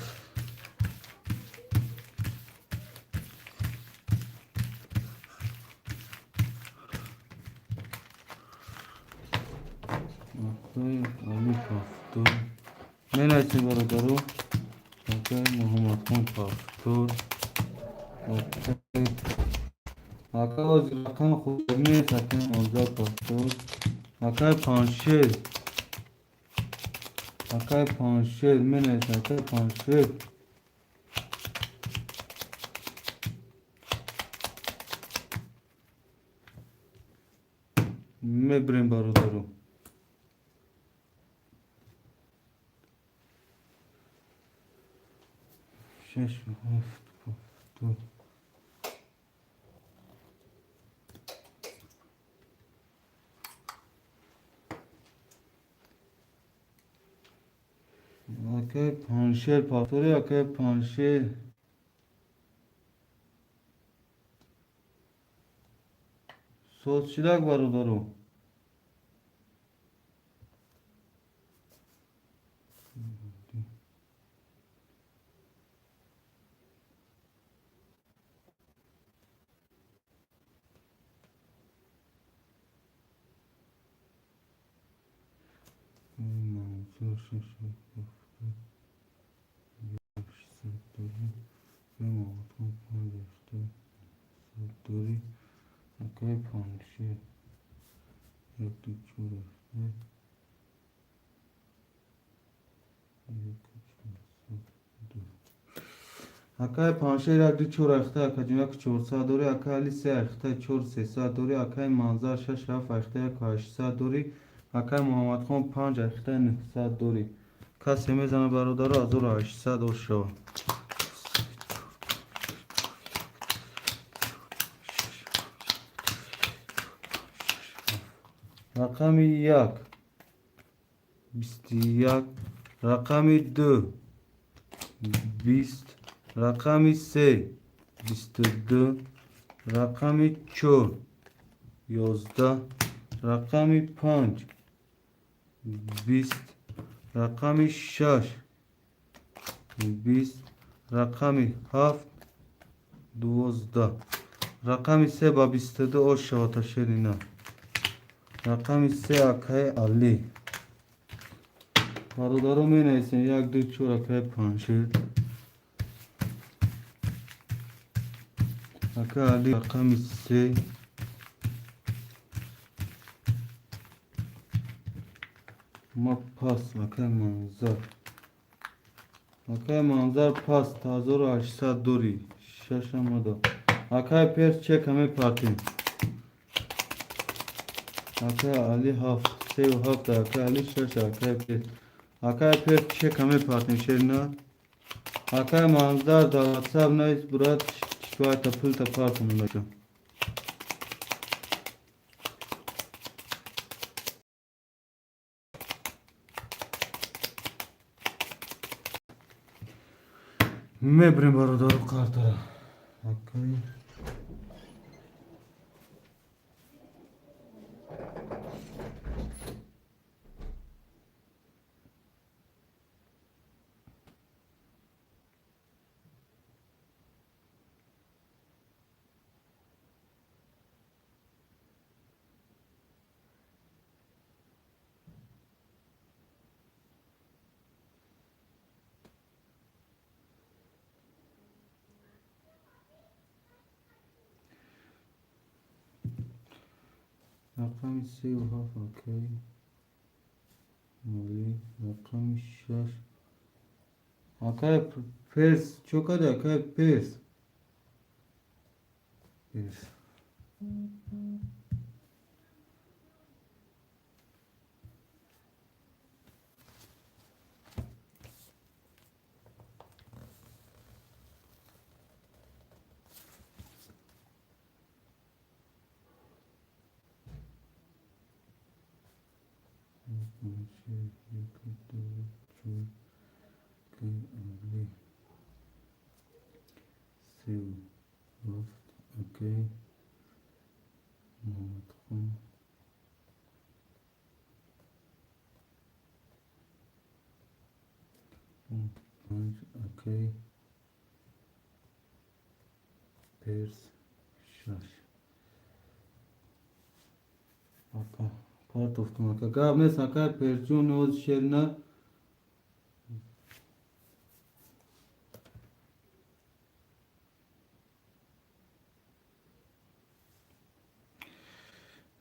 اکای علی پافتور می نویسیم برادرو اکای محمد خون پافتور اکای رقم خود نیست اکای موزا پافتور اکای پنشیر می نویسیم اکای پنشیر می بریم برادرو شش و هفت پافتور اکای پنشیر پافتوری اکای پنشیر صوت شدک برادرو منظور شش دوری محمد خون پنج دوری اکای پنشیر یک دو چهار اکای پنشیر یک دو چهار اخته اکا یک 400 دوری اکای علی سه اخته 4 300 دوری اکای منظر شش هفت اخته یک 800 دوری اکای محمد خون پنج اخته 900 دوری کسی میزنه برادر 1800 او شو رقم یک 21 رقم دو 20 رقم سه 22 رقم چهار 11 رقم پنج 20 رقم شش 20 رقم هفت 12 رقم سه با 22 او شاتا شیرنا رقم سه اکای علی برادرو می نویسیم یک دو چهار اکای پنشیر اکای علی رقم سه ما پاس اکای منظر اکای منظر پاس 1800 دوری ششم دا اکای پرس چک همه پارتیم اکای علی هفت 37 اکای علی 6 اکای پرس اکای پرس چک همه پارتیم شیرنا اکای منظر دا واتساپ نیست برات چطور تا پول تا پارتیم باشم میبریم برادر کارتره اکای رقم 37 اوکی مالی رقم 6 اکای پرس چوکاده اکای پرس پرس اوکی محمد خان اوکی پرس شش اوکی کارت افتم اوکی گاب نیست اوکی پرس جون اوز شیرنا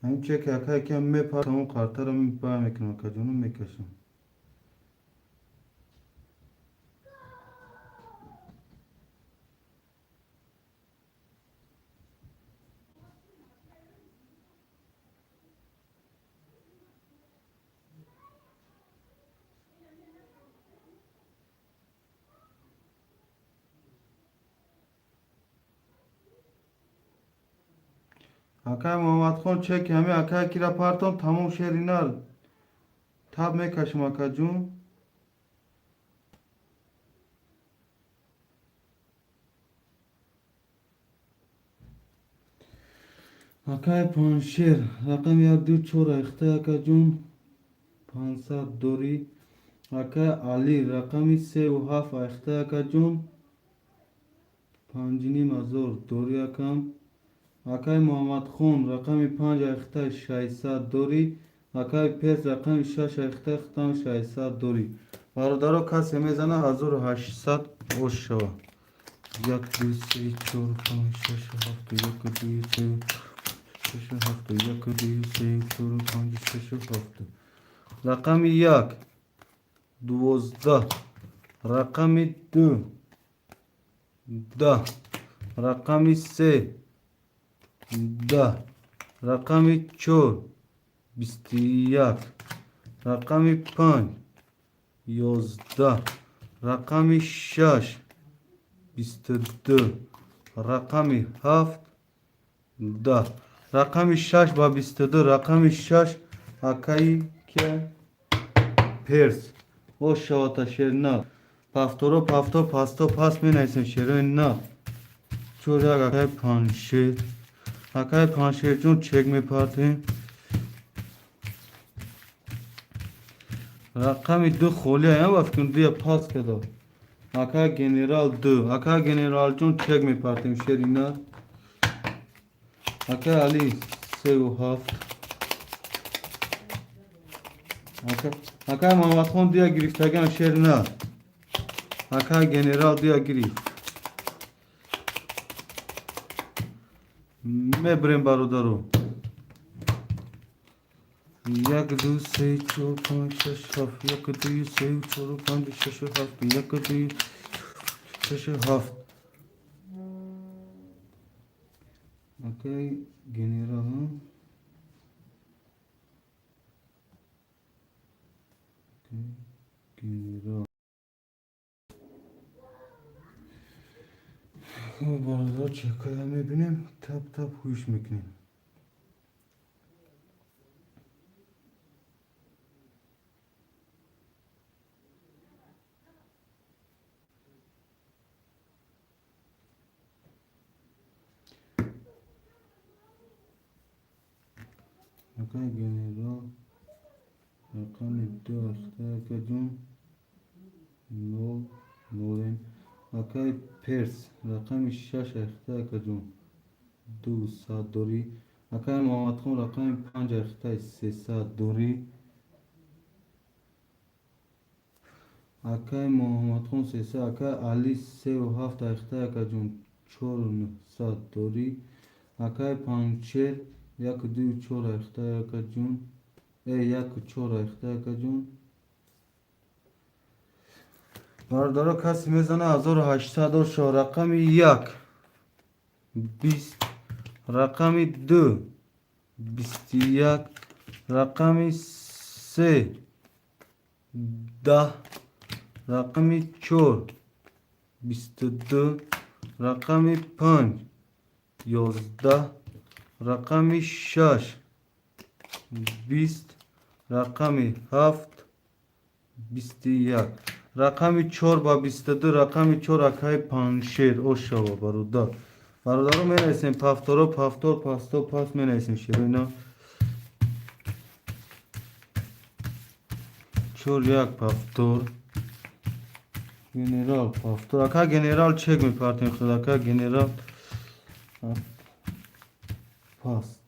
همین چه که اکای که میپارم اون کارت رو میپارم میکنم اوکی جونو میکشم اکای محمد خان چک همه اکای کی را پارتم تمام شیرینال تاب میکشم اکای جون اکای پانشیر رقم 124 اخته اکای جون 500 دوری اکای علی رقمی 37 اخته اکای جون 5,500 دوری اکم اکای محمد خون رقمی 5 اخته 600 دوری اکای پس رقمی 6 اخته ختم 600 دوری برادرها کسی میزنه 1800 اوش شوه 1 2 3 4 5 6 7 1 2 3 6 7 1 2 3 4 5 6 7 رقم 1 12 رقم 2 10 رقم 3 10 رقم 4 21 رقم 5 11 رقم 6 22 رقم 7 10 رقم 6 با 22 رقم 6 اکایی که پرس او شواتا شیرنا پافتورو پافتو پاستو پاس می نیسیم شیرنا چوری اکای پانشیر اکای پانشیر جون چک می پارتیم رقم 2 خولی هم وقت دوی پاس کدو اکای گنرال 2 اکای گنرال جون چک می پارتیم شیرنا اکای علی 37 اکای محمد خون دیا گرفتگان شیرنا اکای گنرال دیا گرفت میبریم برادرو یک دو سه چهار پنج شش هفت یک دو سه چهار پنج شش هفت یک دو شش هفت. اوکی گنرال گنرال برادر چکای میبینیم تپ تپ خوش میکنیم. اوکی گنرال رقم دو اختار جون نول نولین. اوکی پرس رقم شش اختار جون دو ساعت دوری. اوکی محمد خون رقم پنج اختار سه ساعت دوری. اوکی محمد خون سه ساعت. اوکی علی سه و هفت اختار جون چهار و نه ساعت دوری. اوکی پنچر یک دو چهار اختار جون یک چهار اختار جون. باردارا کسی میزنه 1800 شو. رقم یک 20. رقم دو 21. رقم سه 10. رقم چهار 22. رقم پنج 11. رقم شش 20. رقم هفت 21. رقم 4 با 22. رقم 4 اکای پنشیر او شوا برادر. برادر رو می نویسیم پفتورو پفتور پستو پس می نویسیم شیرینا. 4 یک پفتور گنرال پفتور. اکا گنرال چک می پارتیم خود اکا گنرال پاست.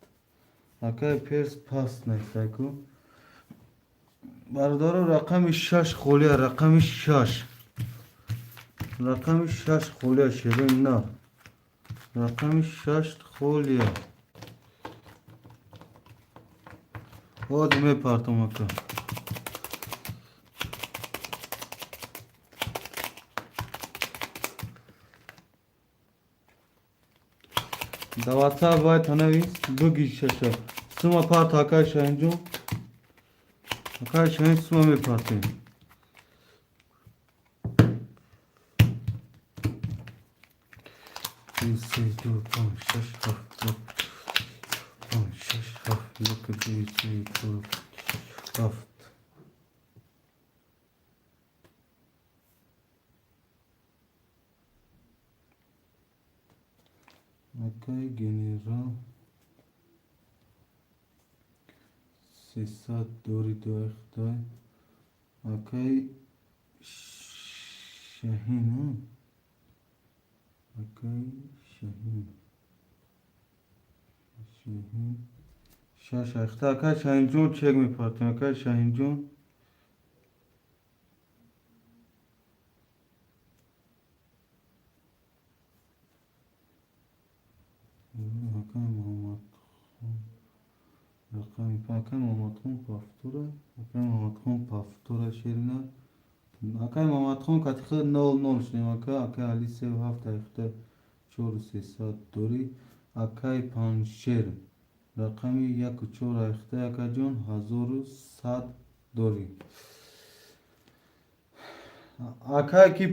اکا پیرس پاست نیسته کو. برادر رقم 6 خولیه. رقم 6 رقم 6 خولیه شیرین نه. رقم 6 خولیه خود می پارتم اکا. دواتsa باید تنویس بگی ششه سوما پارت اکای شاین جون. اکای شاین سوما می پارتیم. دو سه دو پنج شش هفت پنج شش هفت یک دو سه چهار هفت. اکای گنرال 300 دوری دو اختار. اکای شاهین اکای شاهین شش اختار. اکای شاهین جون چک می پارتیم. اکای شاهین جون اکای محمد رقم اکای محمد خون پافتوره. اکای محمد خون پافتوره شیرینه. اکای محمد خون کتی خود 00 شدیم. اکای علی 3 و 7 اختار 4 و 300 دوری. اکای پنشیر رقم 1 و 4 اختار اکای جون 1100 دوری. اکای کی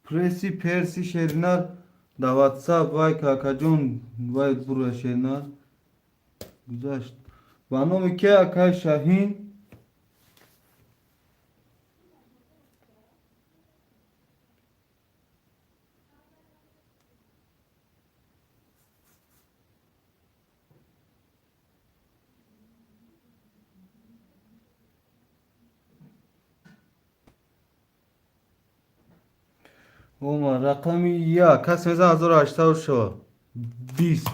پرسی پرسی شیرینه دواتsa وای کاکا جون وای برو شیرینه گذاشت بانومی که اکای شاهین. اوما رقم یک کس میزن 1800 شو. 20.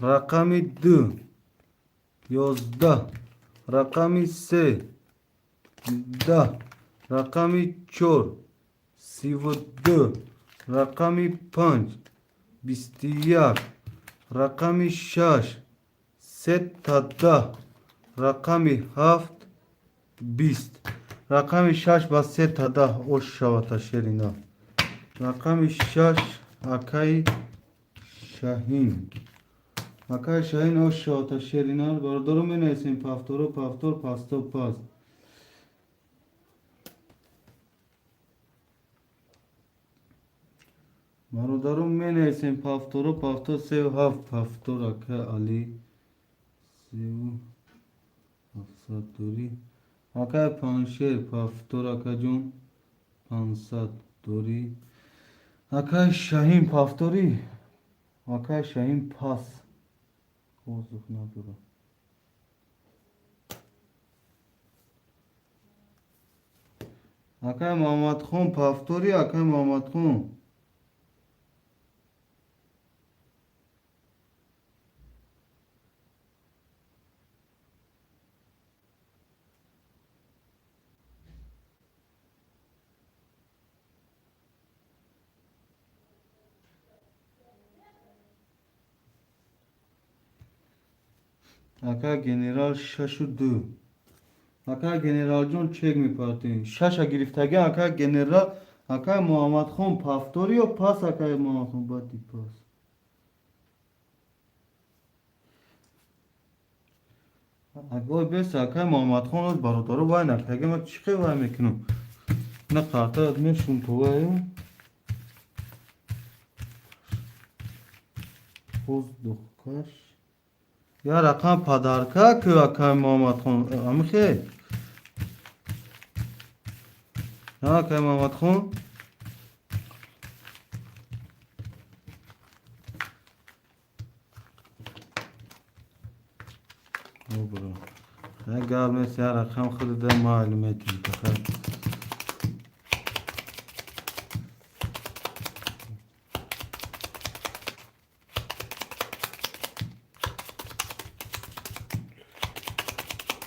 رقم دو 11. رقم سه 10. رقم 4 32. رقم 5 21. رقم 6 3 تا 10. رقمی 7 20. رقمی 6 با 3 تا 10 اوش شوتا شیرینا. رقمی 6 اکای شاهین. اکای شاهین اوش شوتا شیرینا. برادرو می نویسیم پافتورو پافتور پاستو پاس. برادرو می نویسیم پافتورو پافتور 37 پافتور اکای علی 37 دوری. اکای پانشیر پافتور اکای جون 500 دوری. اکای شاهین پافتوری. اکای شاهین پاس. خوزخ نداره. اکای محمد خون پافتوری. اکای محمد خون. اکای گنرال 6 و 2. اکای گنرال جون چک میپارتین 6 گرفتگی اکای گنرال. اکای محمد خون پافتوری و پاس اکای محمد خون باتی پاس. اگه بیست اکای محمد خون از برادرو وای نکتگی ما چی وای میکنم. نه قطعه ادمیشون توه خوز دخکش یا رقم پدرکه که اکای محمد خون امیخی نه اکای محمد خون او برو نه گل میسی یا رقم خود ده معلومه تیمتخه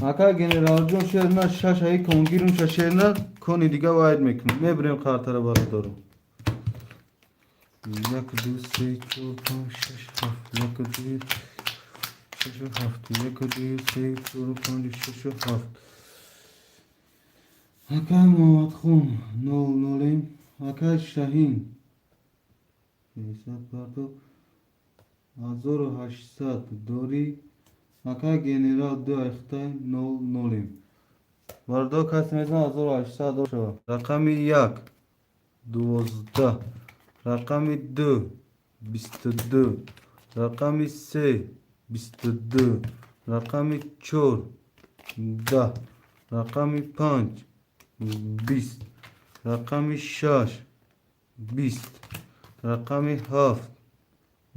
اکای گنرال جون شیر نه 6 ای کنگیرون شیر نه کنی دیگه واید میکنم میبریم خاطر برادرو 1 2 3 4 5 6 7 1 2 6 و 7 1 2 3 4 5 6 و 7 اکای محمد خون 0 0 اکای شاهین 600 پردو 1800 دوری. اکای گنرال 2 اختای 0 0 باردو کسی میزن 1800 شو. رقمی 1 12. رقمی 2 22. رقمی 3 22. رقمی 4 10. رقمی 5 20. رقمی 6 20. رقمی 7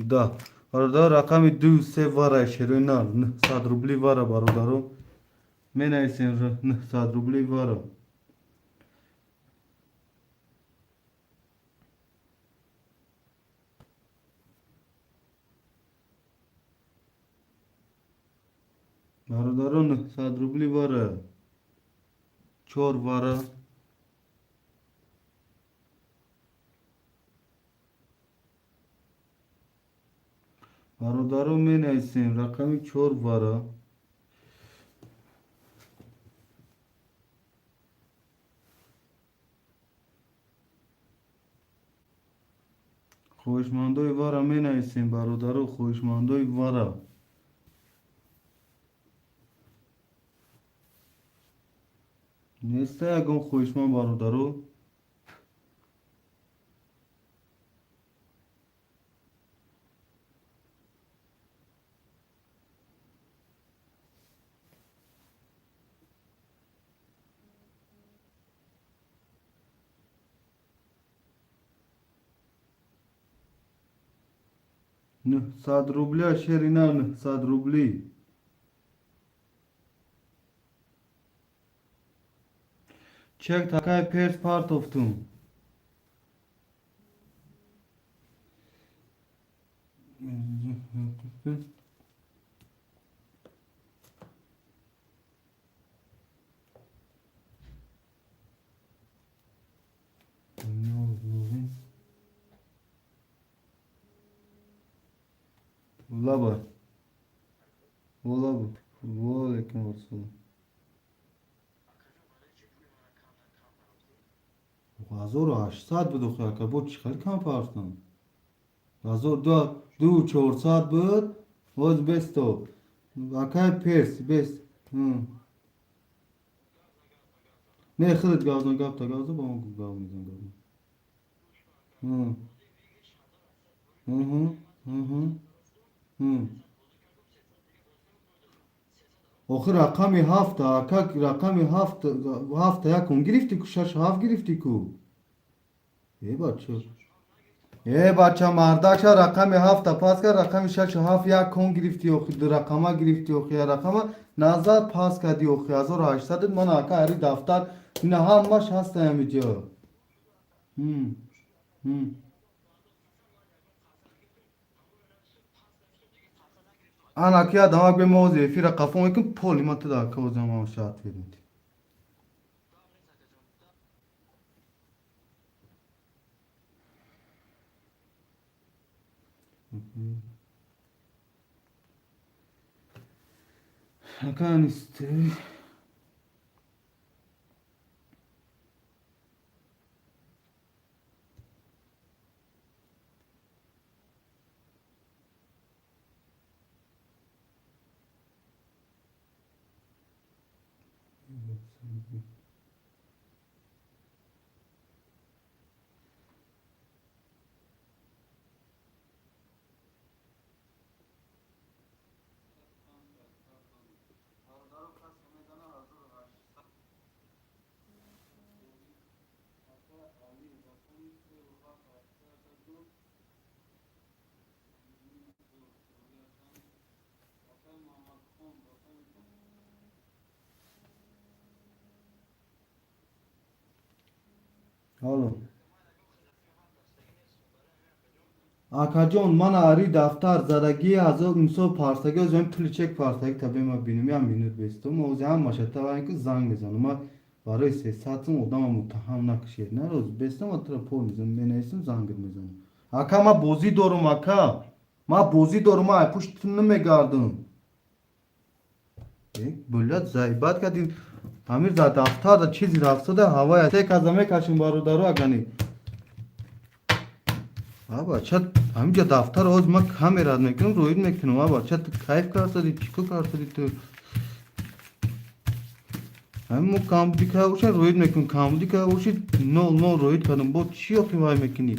10. برادر رقمی 2 3 واره شیرینال 900 روبلی واره برادرو می نویسیم 900 روبلی واره. برادرو 900 روبلی واره 4 واره. برادرو می نویسیم رقمی 4 واره. خوشمندوی واره می نویسیم برادرو خوشمندوی واره. نیسته یکم خوشمند برادرو. نه 100 روبلی شیرینا 900 روبلی. چک تکای پیرس پارت افتون. Laba. Olaba. وعلیکم السلام. غذا رو 800 بود آخه که بود چقدر کم پرستم. غذا دو 400 بود. باز بستو. اکای پرس بست. نه خودت گازن گفت گازو با من گاو میزن گاو. هم هم هم هم. آخه رقمی هفت اکا رقمی هفت یکون گرفتی کو شش هفت گرفتی کو. ای بچه. ای بچه مردک رقم هفت پاس کرد رقم شش هفت یک کن گرفتی اوخی دو رقمه گرفتی اوخی رقمه نظر پاس کردی اوخی 1800 من اکا هری دفتر نه همش هست همینجا. هم هم. انا کیا دماغ به موزه فیر قفون یکم پولی ما تدا کوزم ما شات فیلم. اکا نیستی. حالا اکا جان من اری دفتر زدگی از اون سو پارسگی از این پلی چک پارسگی تبی ما بینیم یا مینود بیستم موزه هم باشه تا اینکه زنگ بزنم ما برای 3 ساعتم ادام متهم نکشید نه روز بیستم اتر پول میزنم بینیستم زنگ میزنم اکا ما بوزی دارم اکا ما بوزی دارم ما پشت نمیگردم یک بلد زایبات کردین امیر در دفتر دا چیزی رفته ده هوای تک از همه کشیم بارو دارو اگانی آبا چت همینجا دفتر آج ما کامیرا میکنم روید میکنم آبا چت کیف کار دادی چیکو کار دادی تو همین کام دیگه اوش روید میکنم کام دیگه اوش نو روید کنم با چی اپی وای میکنی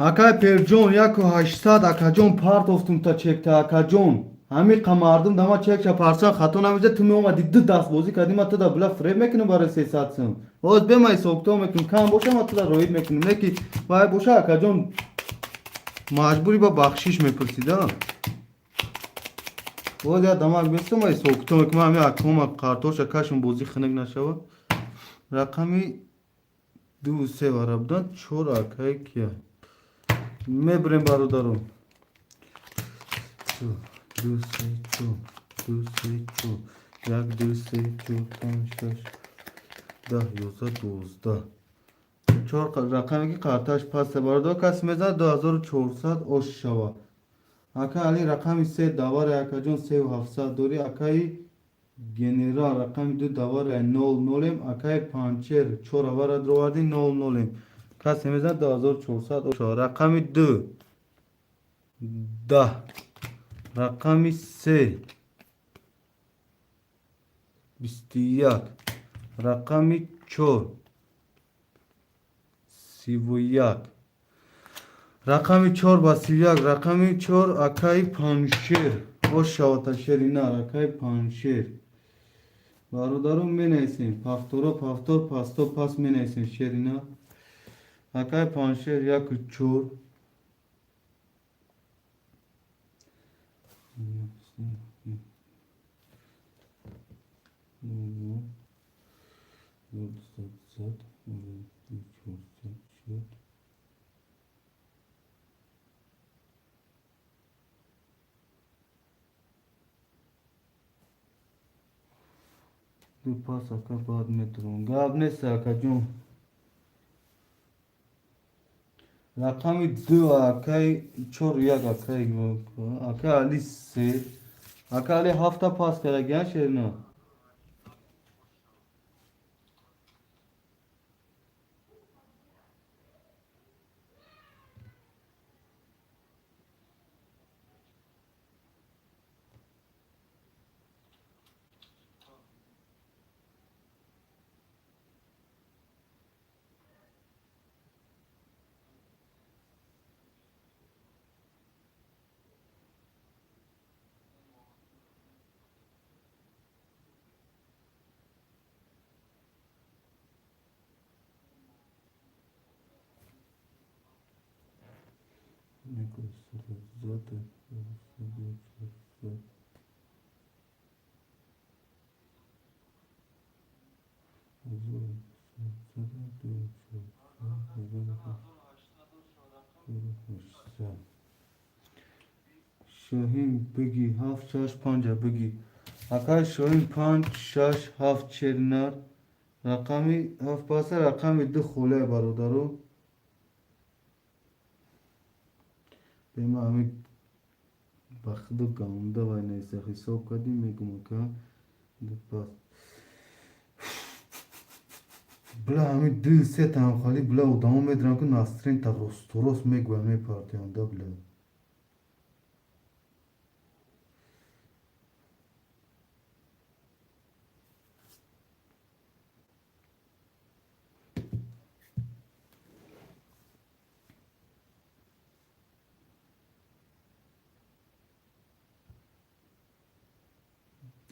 اکای پرجون یکو 800 اکا جون پارت افتم تا چک تا اکا جون همین قماردم دما چک چا پارسا خاتون نمیده تو می اومدی دو دست بازی کردی ما تو دا بلا فریب میکنم برای 300 سم باز به مای سوکتو میکنم کام باشه ما تو دا روید میکنم نکی وای باشه اکا جون مجبوری با بخشش میپرسید ها باز یا دماغ بیستم مای سوکتو میکنم همین اکوما کارتوش کشم بازی خنگ نشوه رقمی دو سه ورابدان چور اکای کیا میبریم برادرم چو دو سه چو دو سه چو یک دو سه چو پنج شش 10 11 12 چهار رقمی که قرطاش پس برادر کس میزد 2400 اوش شوا اکا علی رقمی سه دوار اکا جون 3700 دوری اکای گنرال رقمی دو دوار نول نولیم اکای پانچر چور آوار دروادی نول نولیم کس میزد 2400 اوش شوا رقمی دو 10 رقمی سه 21 رقمی چور 31 رقمی چور با 31 رقمی چور اکای پانشیر او شاوتا شرینا اکای پانشیر برادرم می نیسیم پافتورا پافتور پاستو پاس می نیسیم شرینا اکای پانشیر یک چور دو پاس اکا بعد میترون گاب نیست اکا جون رقمی دو اکای چور یک اکای اکا علی سه اکا علی هفته پاس کرده گیان شیر نه نکن سر زاده شاهین بگی هفت شاش پنجه بگی اکای شاهین پنج شاش هفت چرنر رقمی هفت پاسه رقمی دو خوله برادرو بما همین بخدو گامده و نیسه حساب کردیم میگم که دو پاس بلا همین دو سه تام خالی بلا و دامو میدرم که ناسترین تا روست میگوه می پارتیان دا بلا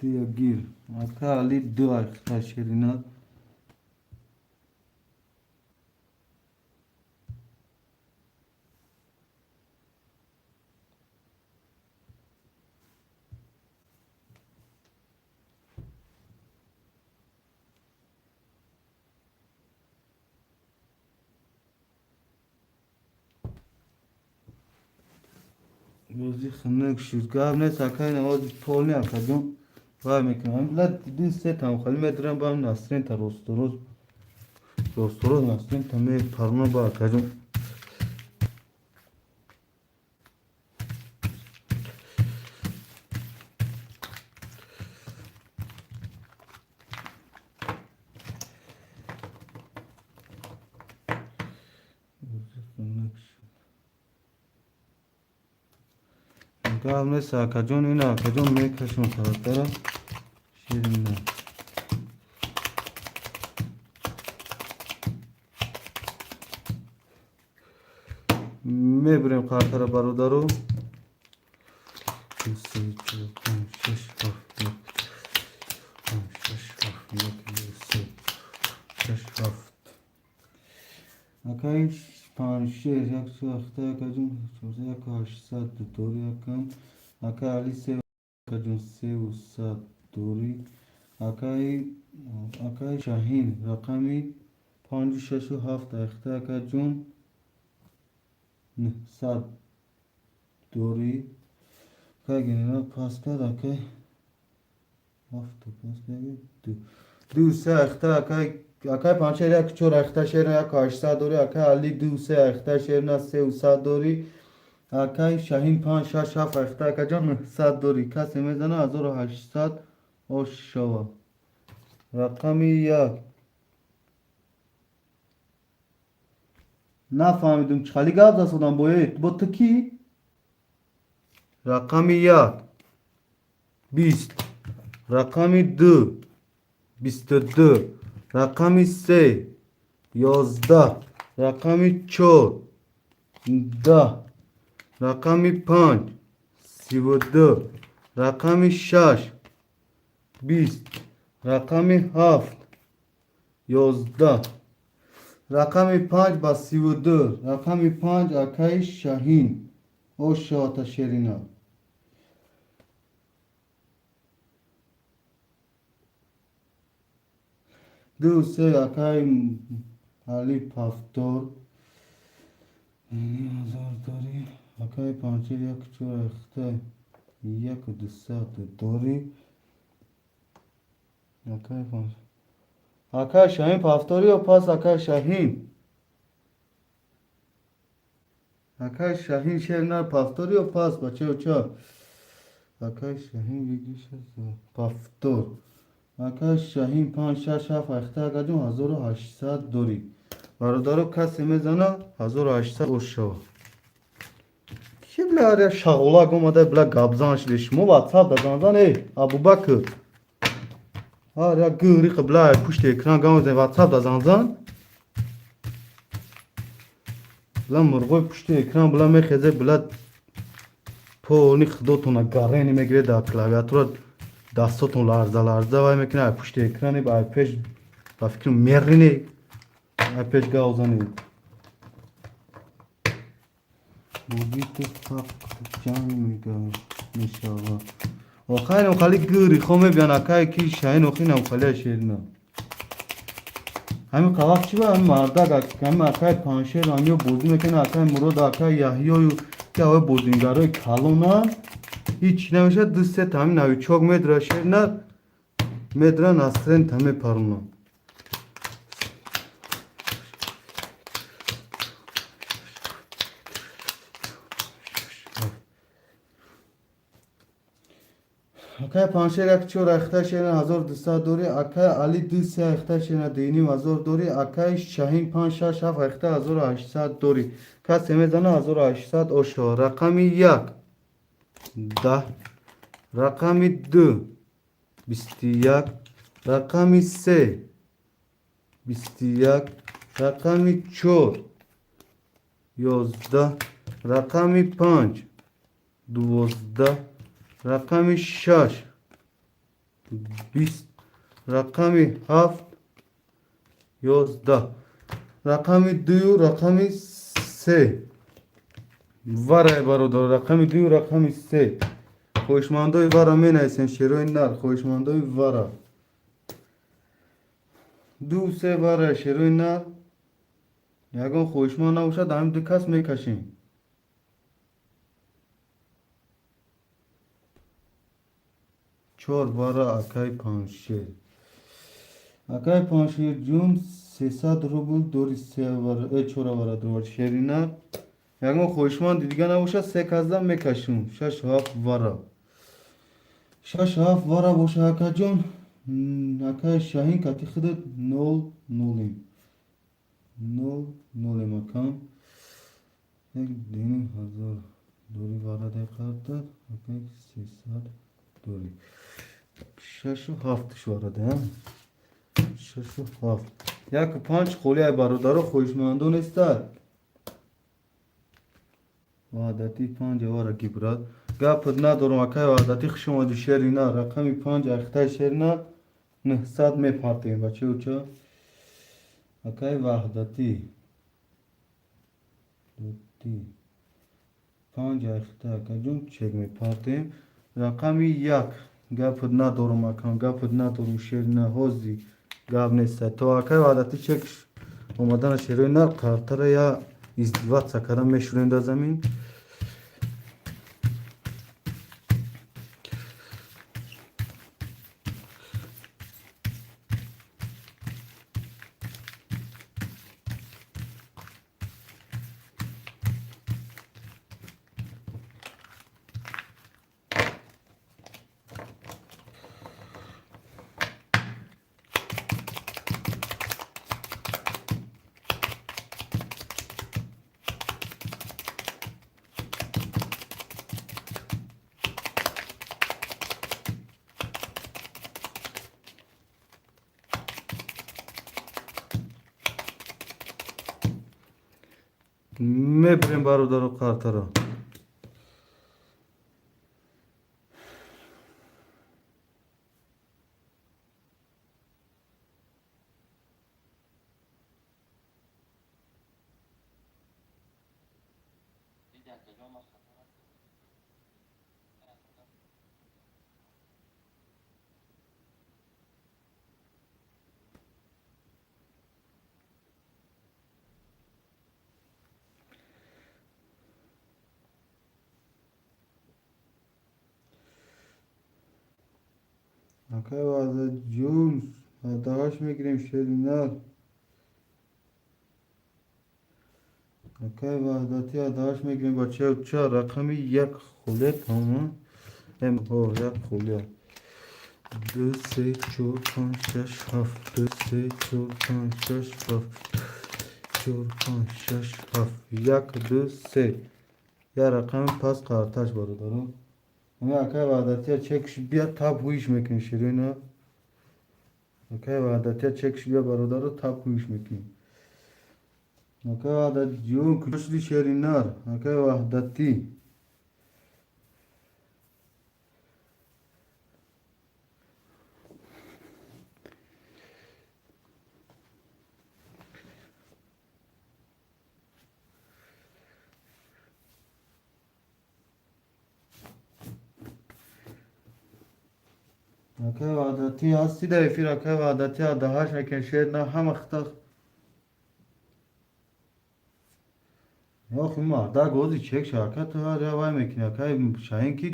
دیا گیر اکا علی دو اکتا شیرینات روزی خنک شد گاب نیست اکای نواز پول نیا کجون وای میکنم بلا دو سه تام خالی میدرم با هم ناسترین تا روست ناسترین تا می پرنا با کجون روزی خنک شد گاب نیست اکجون این اکجون میکشون طرف شیرین نه میبریم کارتر برادرو دو سه چهار پنج شش هفت یک پنج شش هفت یک دو سه شش هفت اکای پنج شش یک سو اخته اکجون چوزه یک هشت سات دوری اکم اکای علی سه اکجون سه و سات دوری اکای شاهین رقمی پنج و شش و هفت اخته اکجون نه سات دوری اکای گنینا پاس کرد اکای هفت پاس کرد دو سه اخته اکای پنج شیر یک چور اخته شیر یک هشت دوری اکای علی دو سه اخته شیر نه سه و سات دوری اکای شاهین پنج شش هفت اخته اکای جان سات دوری کسی میزنه 1800 اوش شوا رقمی یک نفهمیدم چخالی گاب دستودم باید با تو کی رقمی یک 20 رقمی دو 22 رقمی سه 11 رقمی چهار 10 رقمی 5 32 رقمی 6 20 رقمی 7 11 رقمی 5 با 32 رقمی 5 اکای شاهین او شاتا شیرینا دو سه اکای علی پافتور هزار داری اکای پانچه یک چور اخته یک و دو سات داری Akay Pans. Akay Şahin Paftoriyo pas Akay Şahin. Akay Şahin şernar Paftoriyo pas bache uça. Akay Şahin bilgiş Paftor. Akay Şahin 5 7 اخته گجون 1800 دوری برادرو کسی میزنه 1800 اوشو کی بلا اره شغلا گماده بلا گابزانش دشمو واتساپ دزانزان ای ابو بکر آره گوری قبلا پشت اکران گماده واتساپ دزانزان بلا مرغوی پشت اکران بلا میخیزه بلا پونی خدوتونه گاره نمیگیره دا کلاویاتور دستاتون لرزه وای میکنه پشت اکرانی با پیش با فکرم میرینی پیش گاوزانی بودی تو فقط جان میگم میشاوا آخرین خالی گوری خومه بیان اکای کی شاین اخین هم خالی شیرنا همین قواق چی با همین مردک همین اکای پانشه رانیو بودی میکنه اکای مرود اکای یحییو که اوه بودینگاروی کالونان هیچ نمیشه دوست همین نوی چوک مدره شیرنا مدره نسترین تمه پرونان اکای پانشه یک چور اخته شیرن 1200 دوری اکای علی 200 اخته شیرن دینیم 1000 دوری اکای شاهین 5 6 7 اخته 1800 دوری کسی میزنه 1800 اوشو رقمی 1 10 رقمی 2 21 رقمی 3 21 رقمی 4 11 رقمی 5 12 رقمی 6 20 رقمی 7 11 رقمی 2 رقمی 3 وره برادر رقمی 2 رقمی 3 خوشمندوی وره می نیسن شیروی نر خوشمندوی وره 2 3 وره شیروی نر یکم خوشمند نباشد همین دو کس میکشیم چهار باره اکای پانشیر اکای پانشیر جون 300 روبل دوری 3 باره 4 باره دور شیرینه یکم خوشمند دیگه نباشه 3 کزدن میکشیم 6 7 باره 6 7 باره باشه اکای جون اکای شاهین کتی خودت 0 0 0 0 مکان یک دینیم 1000 دوری باره دقیقه اکای 300 دوری 6 و 7 شوارده هم 6 و 7 یک و 5 خولی های برادر خوشمندون استد وعدتی 5 واره گیبراد گپت ندارم اکای وعدتی خشم و شیری نه رقمی 5 اخته شیری نه 900 میپارتیم بچه او چه اکای وحدتی دوتی 5 اخته اکای جون چک میپارتیم رقمی 1 گپت ندارم اکان گپت ندارم شیر نه حوزی گپ نیست تو اکای وعدتی چک اومدن شیروی نه کارتر یا ازدیوات سکرم میشوریم در زمین میبریم برادر کارتر رو اکای وحدت جونز داشت میگیریم شیرینار. اکای وحدتی داشت میگیریم با 44 رقمی یک خوله تمام. یک خوله. 2 3 4 5 6 7 2 3 4 5 6 7 4 5 6 7 1 2 3 یا رقم پس قارتش برو دارم. اما اکای وحدتی چکش بیا تاب هویش میکنی شیرینا. اکای وحدتی چکش بیا برادر رو تاب هویش میکنی. اکای وحدت جون کشلی شیرینار. اکای وحدتی اکای وحدتی هستی در افیر. اکای وحدتی دهاش میکن شیرنا هم اختار. یا خی مردا گوزی چک شرکت ها یا وای میکنی. اکای شاین کی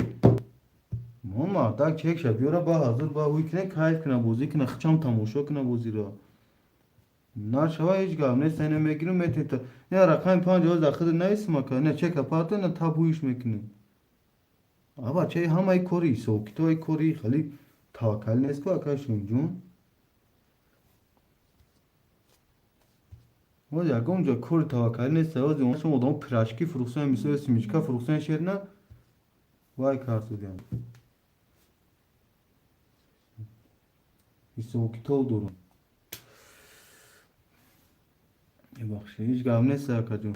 ما مردا چک شد بیارا با حاضر با هوی کنه کایف کنه بوزی کنه خچام تماشا کنه بوزی را نه شما هیچ گام نه سینه میگیرم میتونی تا نه رقم 50 داخل نیست مکان نه چک اپارت نه تابویش میکنی. آبا چه هم ای کوری سوکی تو ای کوری خالی توکل نیست که اکاشون جون و یکم جا کوری توکل نیست و اون شما دام پراشکی فروختن میشه سیمیچکا فروختن شیر نه وای کارت دیدم سوکی تو دورم بخشی هیچ گام نیست اکا جون.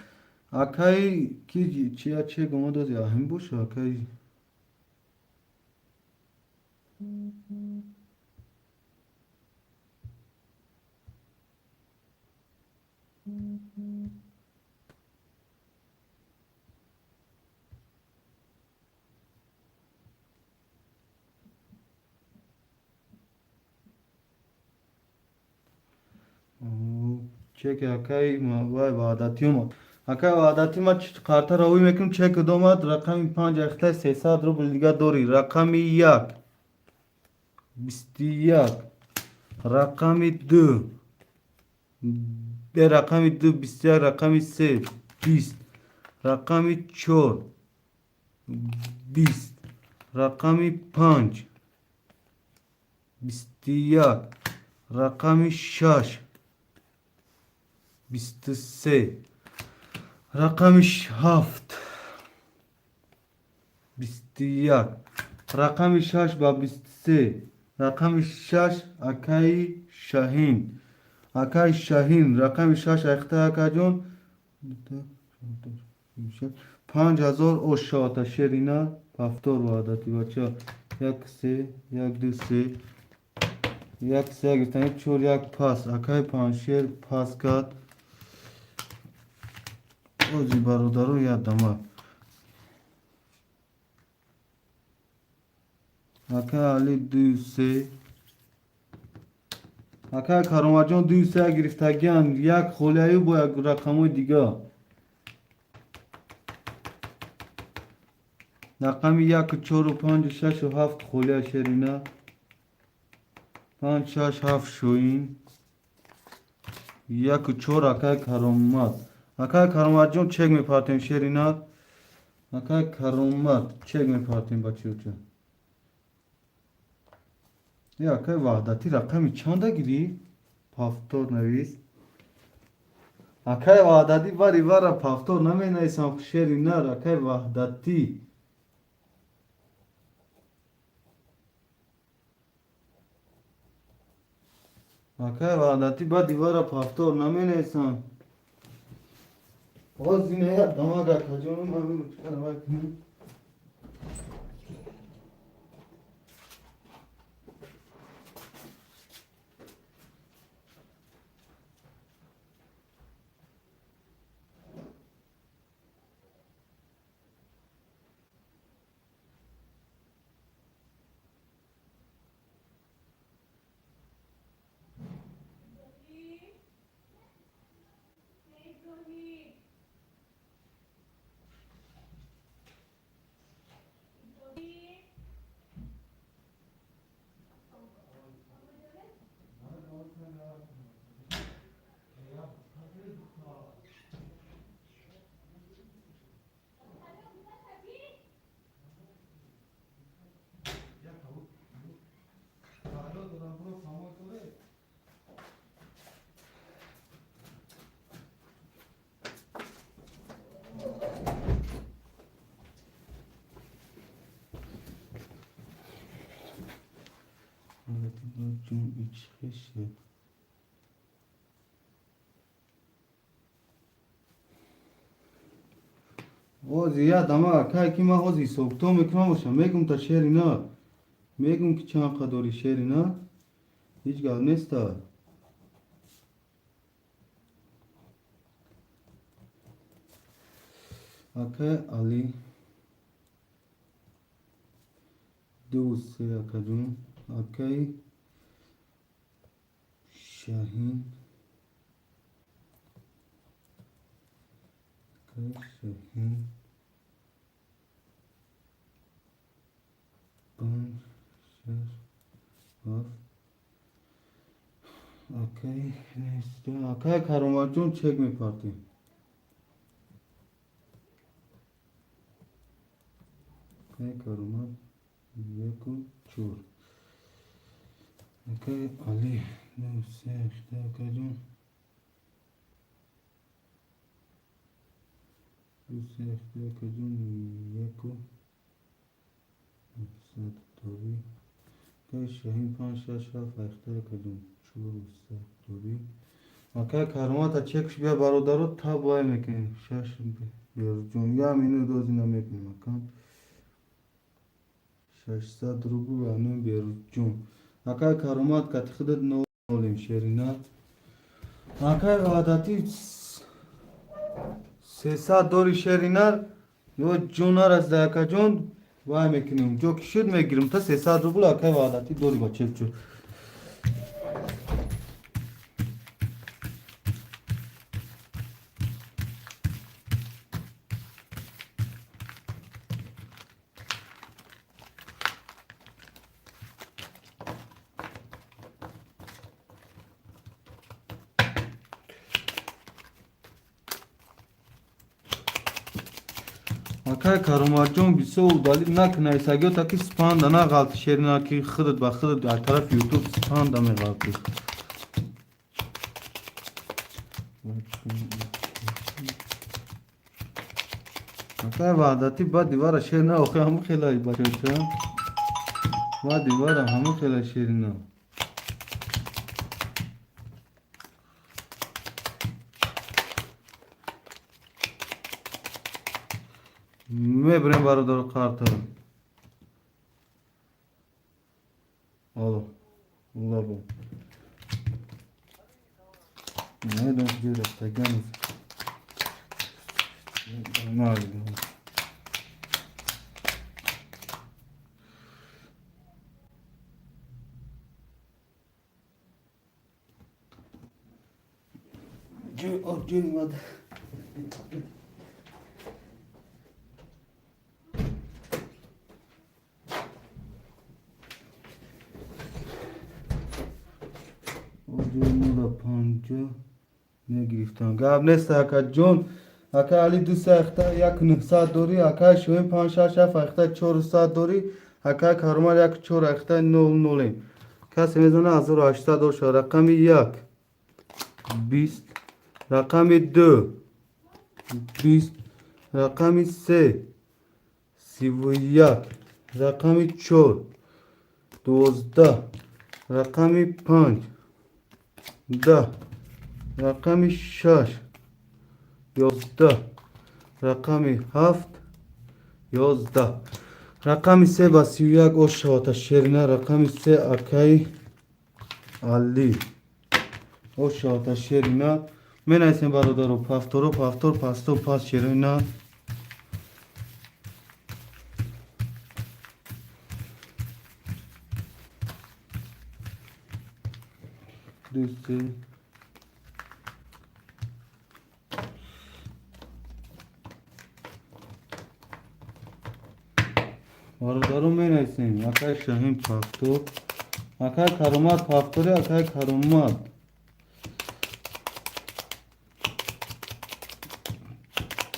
اکای کی چیا چه گم داد یا هم باشه اکای چک اکای ما وای وعدتی ما اکای وعدتی ما کارت راوی میکنم چک دومد رقم 5 اختر 300 روبل دیگه دوری رقم 1 21 رقم 2 به رقم 2 21 رقم 3 20 رقم 4 20 رقم 5 21 رقم 6 23 رقمش 7 21 رقم 6 با 23 رقم 6 اکای شاهین اکای شاهین رقم 6 اخته اکا جون 5000 او شاتا شیرینا پافتور واداتی بچه یک سه یک دو سه یک سه گفتن چور یک پاس اکای پانشیر پاس کرد اوزی برادرو یادم اکای علی دو سه اکای کارماجان دو سه گرفتگیان یک خولیایی با یک رقمای دیگه رقم 1 4 و 5 6 و 7 خوله شیرینا 5 6 7 شوین 1 4 اکای کارمات جون چک میپاتیم شیرینا اکای کارمات چک میپاتیم بچه جون یا اکای وحدتی رقمی چنده گیری پافتور نویس اکای وحدتی باری بارا پافتور نمی نویسم شیرینا اکای وحدتی اکای وحدتی با دیوار پافتور نمی نویسم باز اینه یا دماغ اکا جونم همین چکر باید çıkışı. Ozi ya dama kay ki ma ozi sokto mekma boşam megum ta şerina megum ki çan kadori şerina hiç gal nesta akay Ali دوسه akajun akay Şahin akay Şahin pan şer var akay nesta akay karomacun çekme parti akay karomac Yeko çor akay Ali دوسه akajun دوسه akajun Yeko Sad Tobi akay Şahin pan şer şaf akajun çor Sad Tobi akay karomat çekş biya barodaro ta boy mekin şaş berjun ya minu dozina mekin makam 600 روبل عنو بیرون اکای کارومات کت خودت نولیم شرینا اکای عادتی 300 دوری شرینا یو جونار از دایکا جون وای میکنیم جو که شد میگیرم تا 300 روبل اکای عادتی دوری با چپ چور اکای کاروماچون بیسو دالی نکنه سگیو تا کی سپان دانا غلط شیرنا کی خودت با خودت در طرف یوتیوب سپان دامه غلطی اکای وعدتی با دیوار شیرنا اوخی همو خیلی بچه با دیوار همو خیلی شیرنا میبریم برادر کارت آلو الله بو نه دونش گیره تگنیز مالی جوی ماده پنجا نگرفتم گاب نیست اکا جون اکا علی 200 یک 900 دوری اکا شویم 5 6 اکتا 400 دوری اکا کارمال یک 4 اکتا 00 کسی میزنه 1800 شد رقم 1 20 رقم 2 20 رقم 3 31 رقم 4 12 رقم 5 10 رقم 6 11 رقم 7 11 رقم 3 با 31 او شوات شیرینه رقم 3 اکای علی او شوات شیرینه من ایسیم برادرو پافتور پاستو پاس شیرینه دوسته برادرو می نیستیم اکای شاهین پافتور اکای کارومات پافتوری اکای کارومات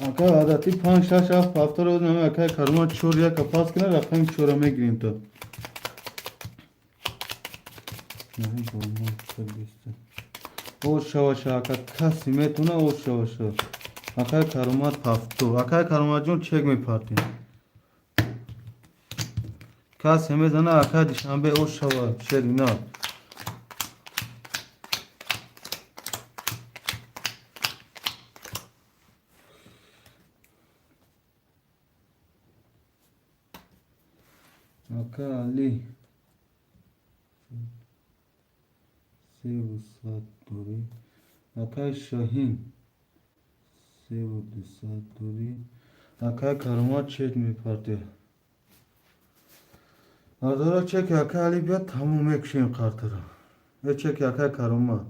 اکای عادتی 5 6 پافتور رو نمی اکای کارومات چور یا کپاس کنه رقم چور رو میگیریم تو او شواشا اکا کسی میتونه او شواشا اکای کارومات پافتور اکای کارومات جون چک میپارتیم کسی میزنه اکای دیشنبه او شوا شرینا آقا علی 300 دوری. آقا شاهین 3200 دوری. آقا کرامات چک میپرده. آدارا چک آقا علی بیاد تموم میکشیم کارت را. یه چک آقا کرامات.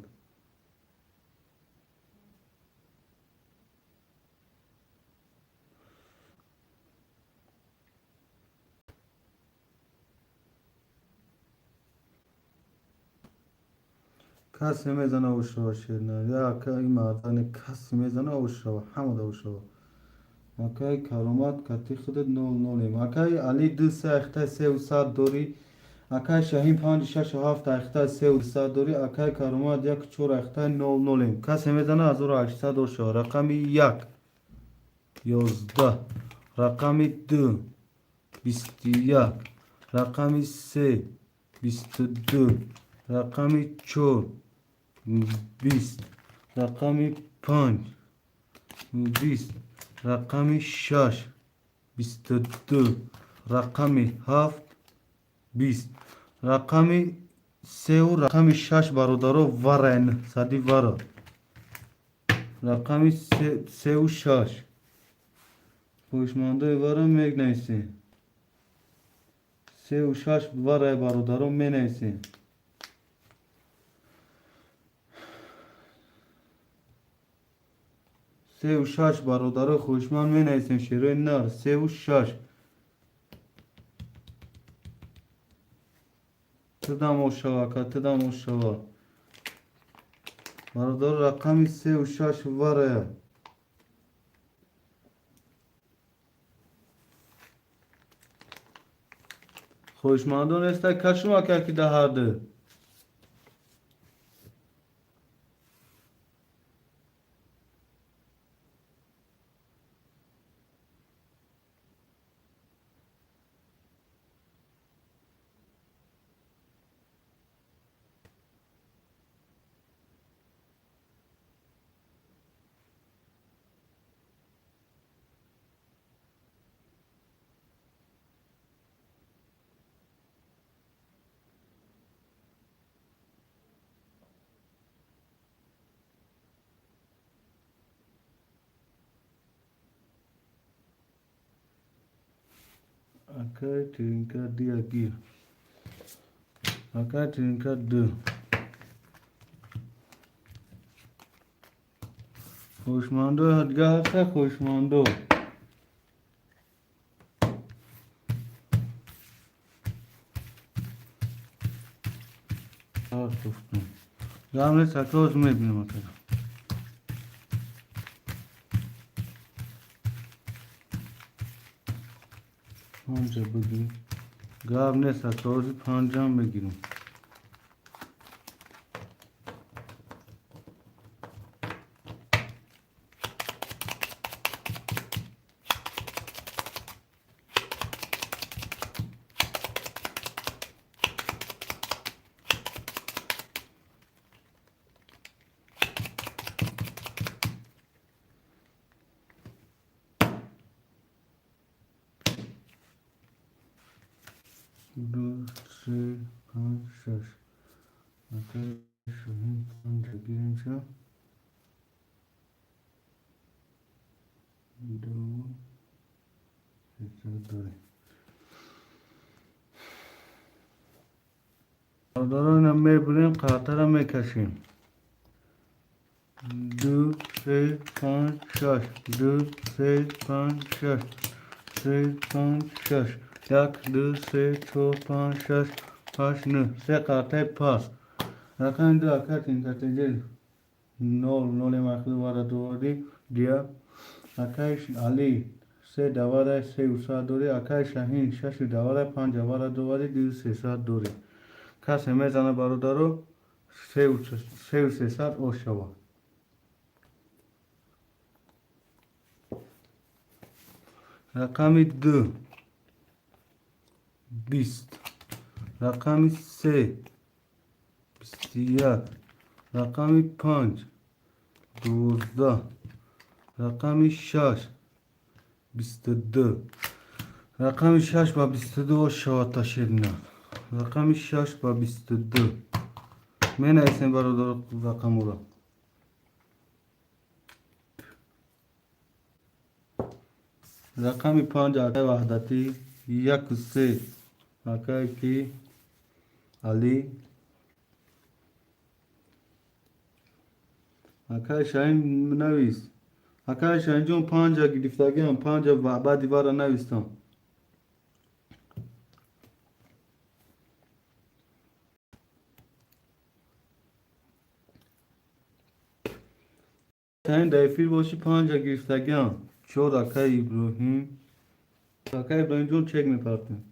کسی میزنه اوشوا شیرنه یا آقا این مردان کسی میزنه اوشوا همه دا اوشوا. آقای کرامات کتی خودت نول نولیم. آقای علی 2 اخته 300 دوری. آقای شاهین 5 6 7 اخته 300 دوری. آقای کرامات 1 4 اخته نول نولیم. کسی میزنه 1800 اوشوا. رقم 1 11. رقم 2 21. رقم 3 22. رقم 4 20. رقم 5 20. رقم 6 22. رقم 7 20. رقم 3 و رقم 6 برادرو ورن صدی ورا. رقم 3 و 6 پوشمانده ورا میگ نیسی. 3 و 6 ورا برادرو می نیسی. 3 و 6 برادر خوشمند می نیستیم شیروی نر. 3 و 6 تدام و شوا که تدام و شوا برادر رقم 3 و 6 وره. خوشمندون است کشما که ده هرده. Akay trinka dia gir. Akay trinka 2. خوشمندو هدگاه هسته خوشمندو. گفتم گامل سکوز میبینم اکر. پانجا بگیریم. گاب نیست سکوزی پانجام بگیریم. دو سه پنج شش. اکر شوهین پانجا گیریم شا. دو سه داریم. داران هم میبریم قطر هم میکشیم. 2 3 5 6. 2 3 5 6. 3 5 6. 1 2 3 4 5 6 8 9. 3 قطعه پاس. رقم 2 اکر تین کتجل 0 0 مخلو وارد دواری دیا. اکر علی 3 دواره 3 و 7 دوری. اکر شاهین 6 دواره 5 وارد دواری 2 300 دوری. کسی میزنه برادرو 3 و 300 او شوا. رقم 2 20. رقم 3 21. رقم 5 12. رقم 6 22. رقم 6 با 22 شاد تا شیرینات. رقم 6 با 22 می نویسیم برادر رقم را. رقم 5 آقای وحدتی 1 و 3 آقای کی علی. آقای شاهین نویس. آقای شاهین جون 5 گرفتگی هم 5 بعدی بار نویستم. شاهین دایفیر باشی 5 گرفتگی هم 4 آقای ابراهیم. آقای ابراهیم جون چک میپرتیم.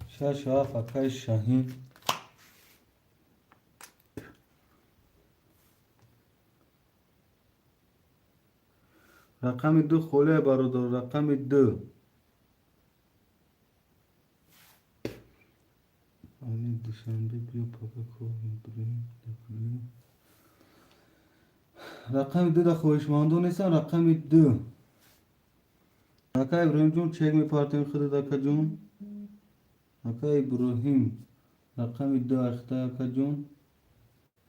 شش و هفت آقای شاهین. رقم 2 خوله برادر. رقم 2 آنی دوشنبه بیا پاپا ابراهیم. رقم 2 دا خوشماندو نیستن. رقم 2 آقای ابراهیم جون چک میپرتیم خودت آقا جون. آقای ابراهیم رقم 2 اختا آقا جون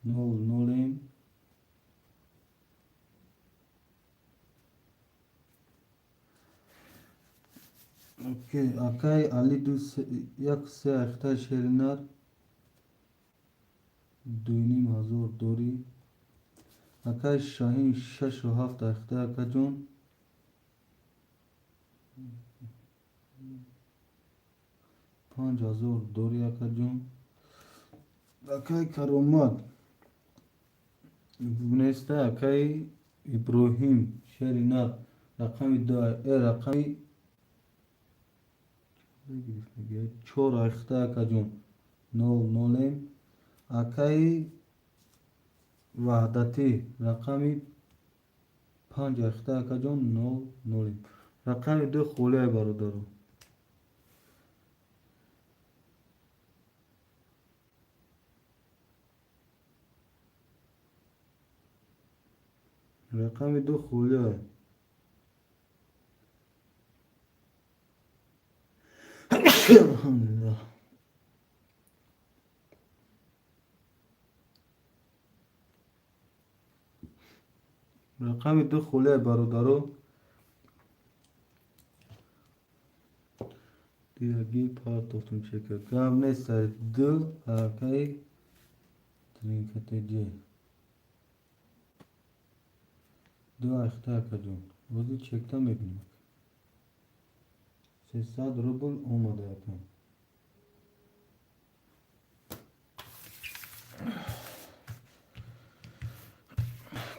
0 اوکی. آقای علی 1 3 اختا شیرینار 2,500 دوری. آقای شاهین 6 و 7 اختا آقا جون 5,000 دوری آقا جون. آقای کرامات نیسته. آقای ابراهیم شیرینار رقم 2 رقم 4 اختا آقا جون 0 آقای وحدتی رقم 5 اختا آقا جون 0 رقم 2 خوله برادر. رقم 2 خوله. الحمدلله. رقم 2 خوله برادرو. دیگه پارتوفتون چکر گام نیست. 2 آقای ترینکت جی 2 اختا آقا جون بازی چکتا میبینیم 300 روبل اومده اکنون.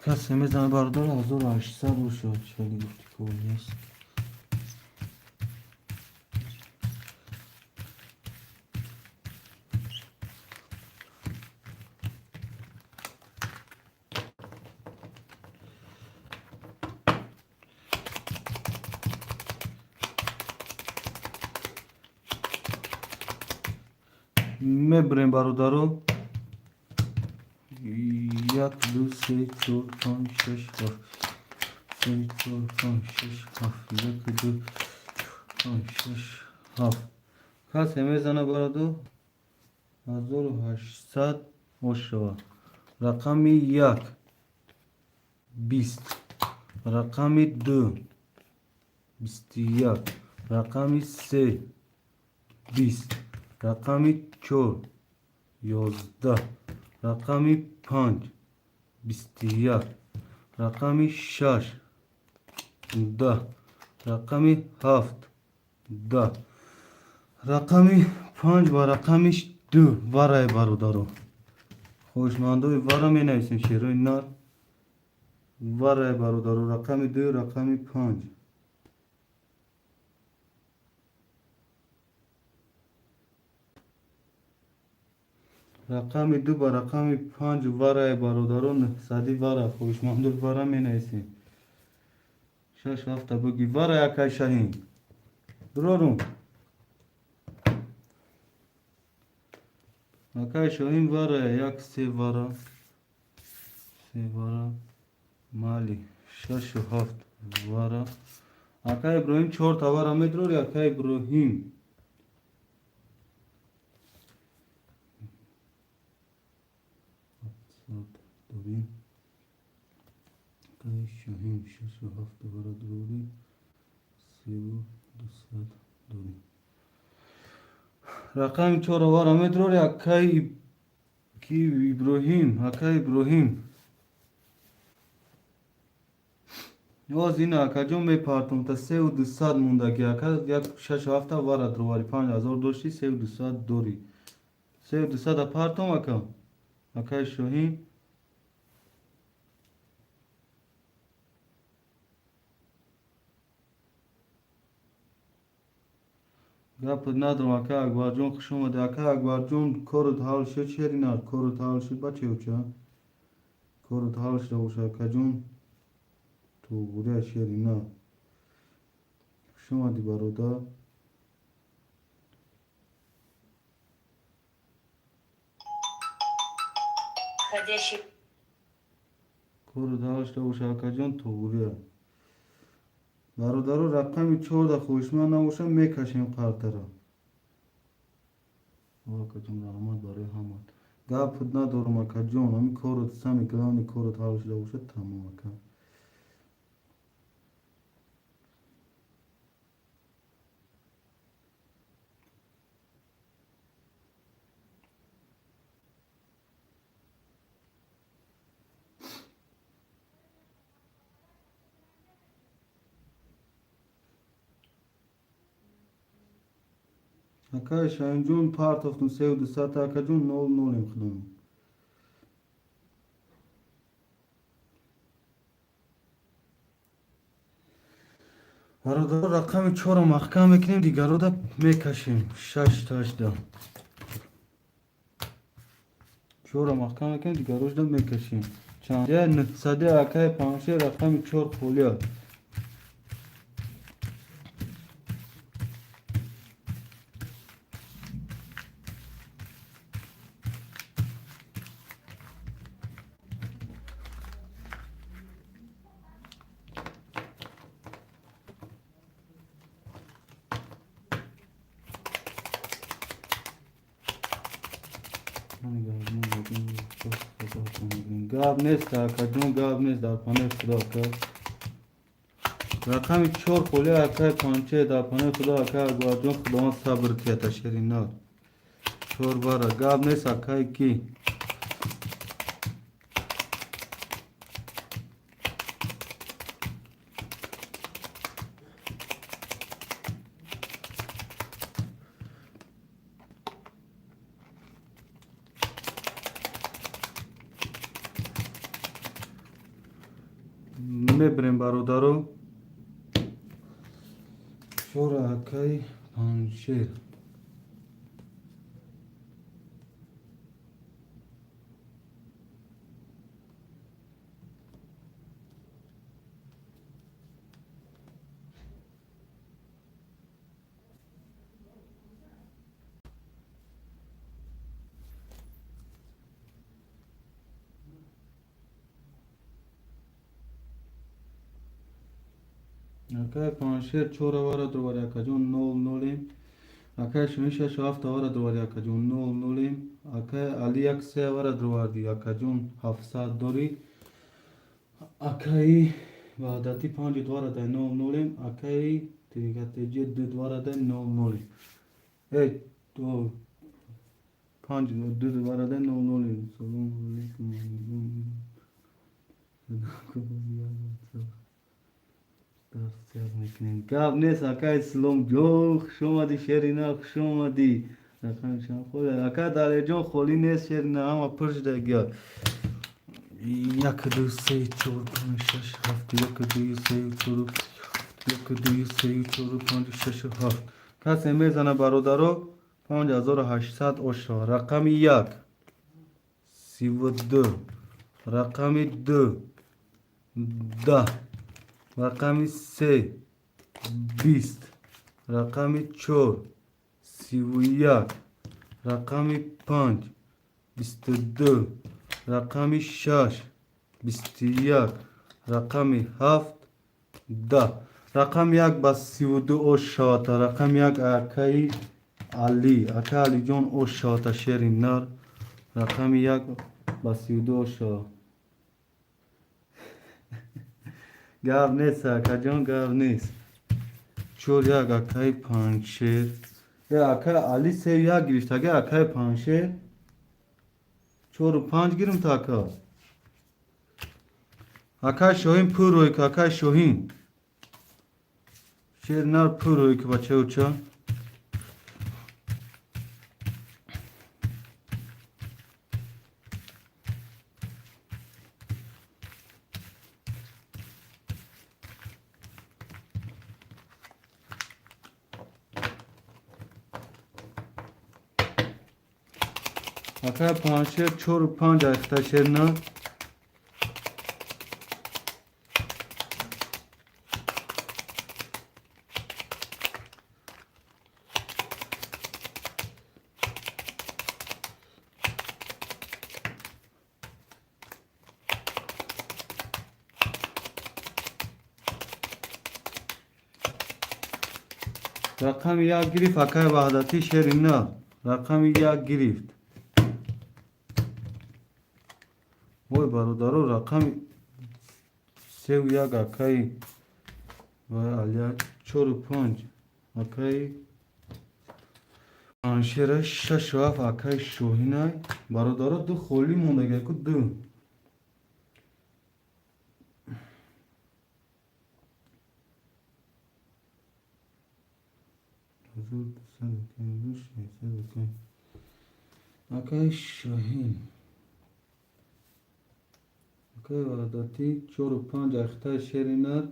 کسی میزنه بردار 1800 رو شد. خیلی گفتی کول نیست. میبریم برادرو. 1 2 3 4 5 6 7 3 4 5 6 7 1 2 5 6 7 کسی میزنه برادر 1800 مشتبه. رقم 1 20 رقم 2 21 رقم 3 20 رقم 4 11 رقم 5 21 رقم 6 10 رقم 7 10 رقم 5 و رقمش 2 برای برادرو. خوشماندوی وارا می نویسیم شیروی نار برای برادرو. رقم 2 رقم 5 رقم 2 با رقم 5 برای برادران صدی برای خوشماندوی وارا می نویسیم 6 7 بگی برای اکای شاهین برارم اکای شاهین واره یک سه واره مالی شش و هفت واره اکای ابراهیم 4 تا واره میدروری اکای ابراهیم دوریم اکای شاهین 6 و 7 واره دروری 3200 دوریم رقم 4 واره میدروری اکای کی ابراهیم باز این اکا جون میپارتم تا 3200 مونده که اکا یک 6 و 7 واره درواری 5000 داشتی 3200 دوری 3200 پارتم اکا اکای شاهین گپ ندارم اکا اکبر جون خوش اومده اکا اکبر جون کارت حال شد شری نه کارت حال شد بچه اوچه کارت حال شد باشه اکا جون تو بوده شری نه خوش اومدی برادر کارت حال شد باشه اکا جون تو بوده برادر رقم 4 خوشمن نباشه میکشیم قرطه را اکا جون رحمت برای همه گپ ندارم اکا جون همین کارت سمی کلانی کارت حال شده باشه تمام اکا اکا شاهین جون پارت افتون 3200 اکا جون 00 خدمت برادر رقم 4 محکم میکنیم دیگر رو میکشیم 6 تا 18 4 محکم میکنیم دیگر روش میکشیم چند یه نتصده اکای پانشه رقم 4 خولیاد گاب نیست اکا جون گاب نیست در پانه خدا اکا رقم 4 خولی اکای پانچه در پانه خدا اکا اکبر جون خدا صبر کیتا شیرین نار 4 بارا گاب نیست اکای کی میبریم برادرو 4 اکای پانچه اکای پانچه 4 واره دوباره اکا جون 00 اکای شمی 6 و 7 واره دوباره اکا جون 00 اکای علی یک 3 واره دوباره اکا جون 700 دوری اکای وعدتی 5 دوباره ده 00 اکای تریکت جد دوباره ده 00 ای تو 5 دوباره ده 00 سلام علیکم درست میکنیم گاب نیست اکای سلام جو خوش اومدی شیرینا خوش اومدی رقم شما خود اکا داره جون خولی نیست شیرینا همه پرش ده گیا 1 2 3 4 5 6 7 1 2 3 4 1 2 3 4 5 6 7 کسی میزنه برادرو 5800 اوشا رقم 1 32 رقم 2 10 رقم 3 20 رقم 4 31 رقم 5 22 رقم 6 21 رقم 7 10 رقم 1 با 32 اوش شوات رقم 1 اکای علی جان اوش شوات شیر نار رقم 1 با 32 اوش شوات گاو نیست اکا جان گاو نیست چور یک اکای پنشیر یا اکای علی سه یک گرفت اگه اکای پنشیر چور و 5 گیرم تا اکای شوهین پر روی که اکای شوهین شیر نار پر روی که بچه اوچا اکای پنشیر چور و 5 اکتا شیر نار رقم 1 گرفت اکای وحدتی شیر نار رقم 1 گرفت وای برادرو رقم 3 و 1 اکای وای علیا 4 و 5 اکای پنشیر 6 و 7 اکای شوهینای برادرو دو خولی مونده که دو اکای شاهین اکای وحدتی 4 و 5 اختای شیرینر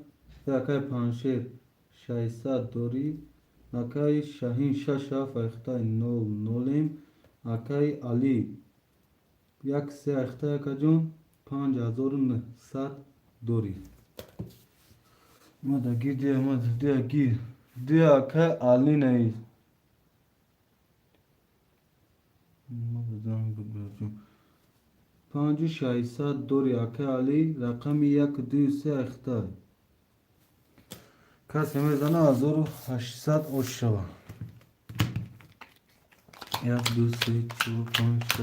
اکای پنشیر 600 دوری اکای شاهین 6 اف اختای 0 نولیم اکای علی 1 3 اختای اکا جون 5900 دوری مادا گیر دیا مادا دیا گیر دیا اکای علی نیست پنج 600 دوری اکای علی رقم 1 2 3 اختای کسی میزنه 1800 اوش شوا 1 2 3 4 5 6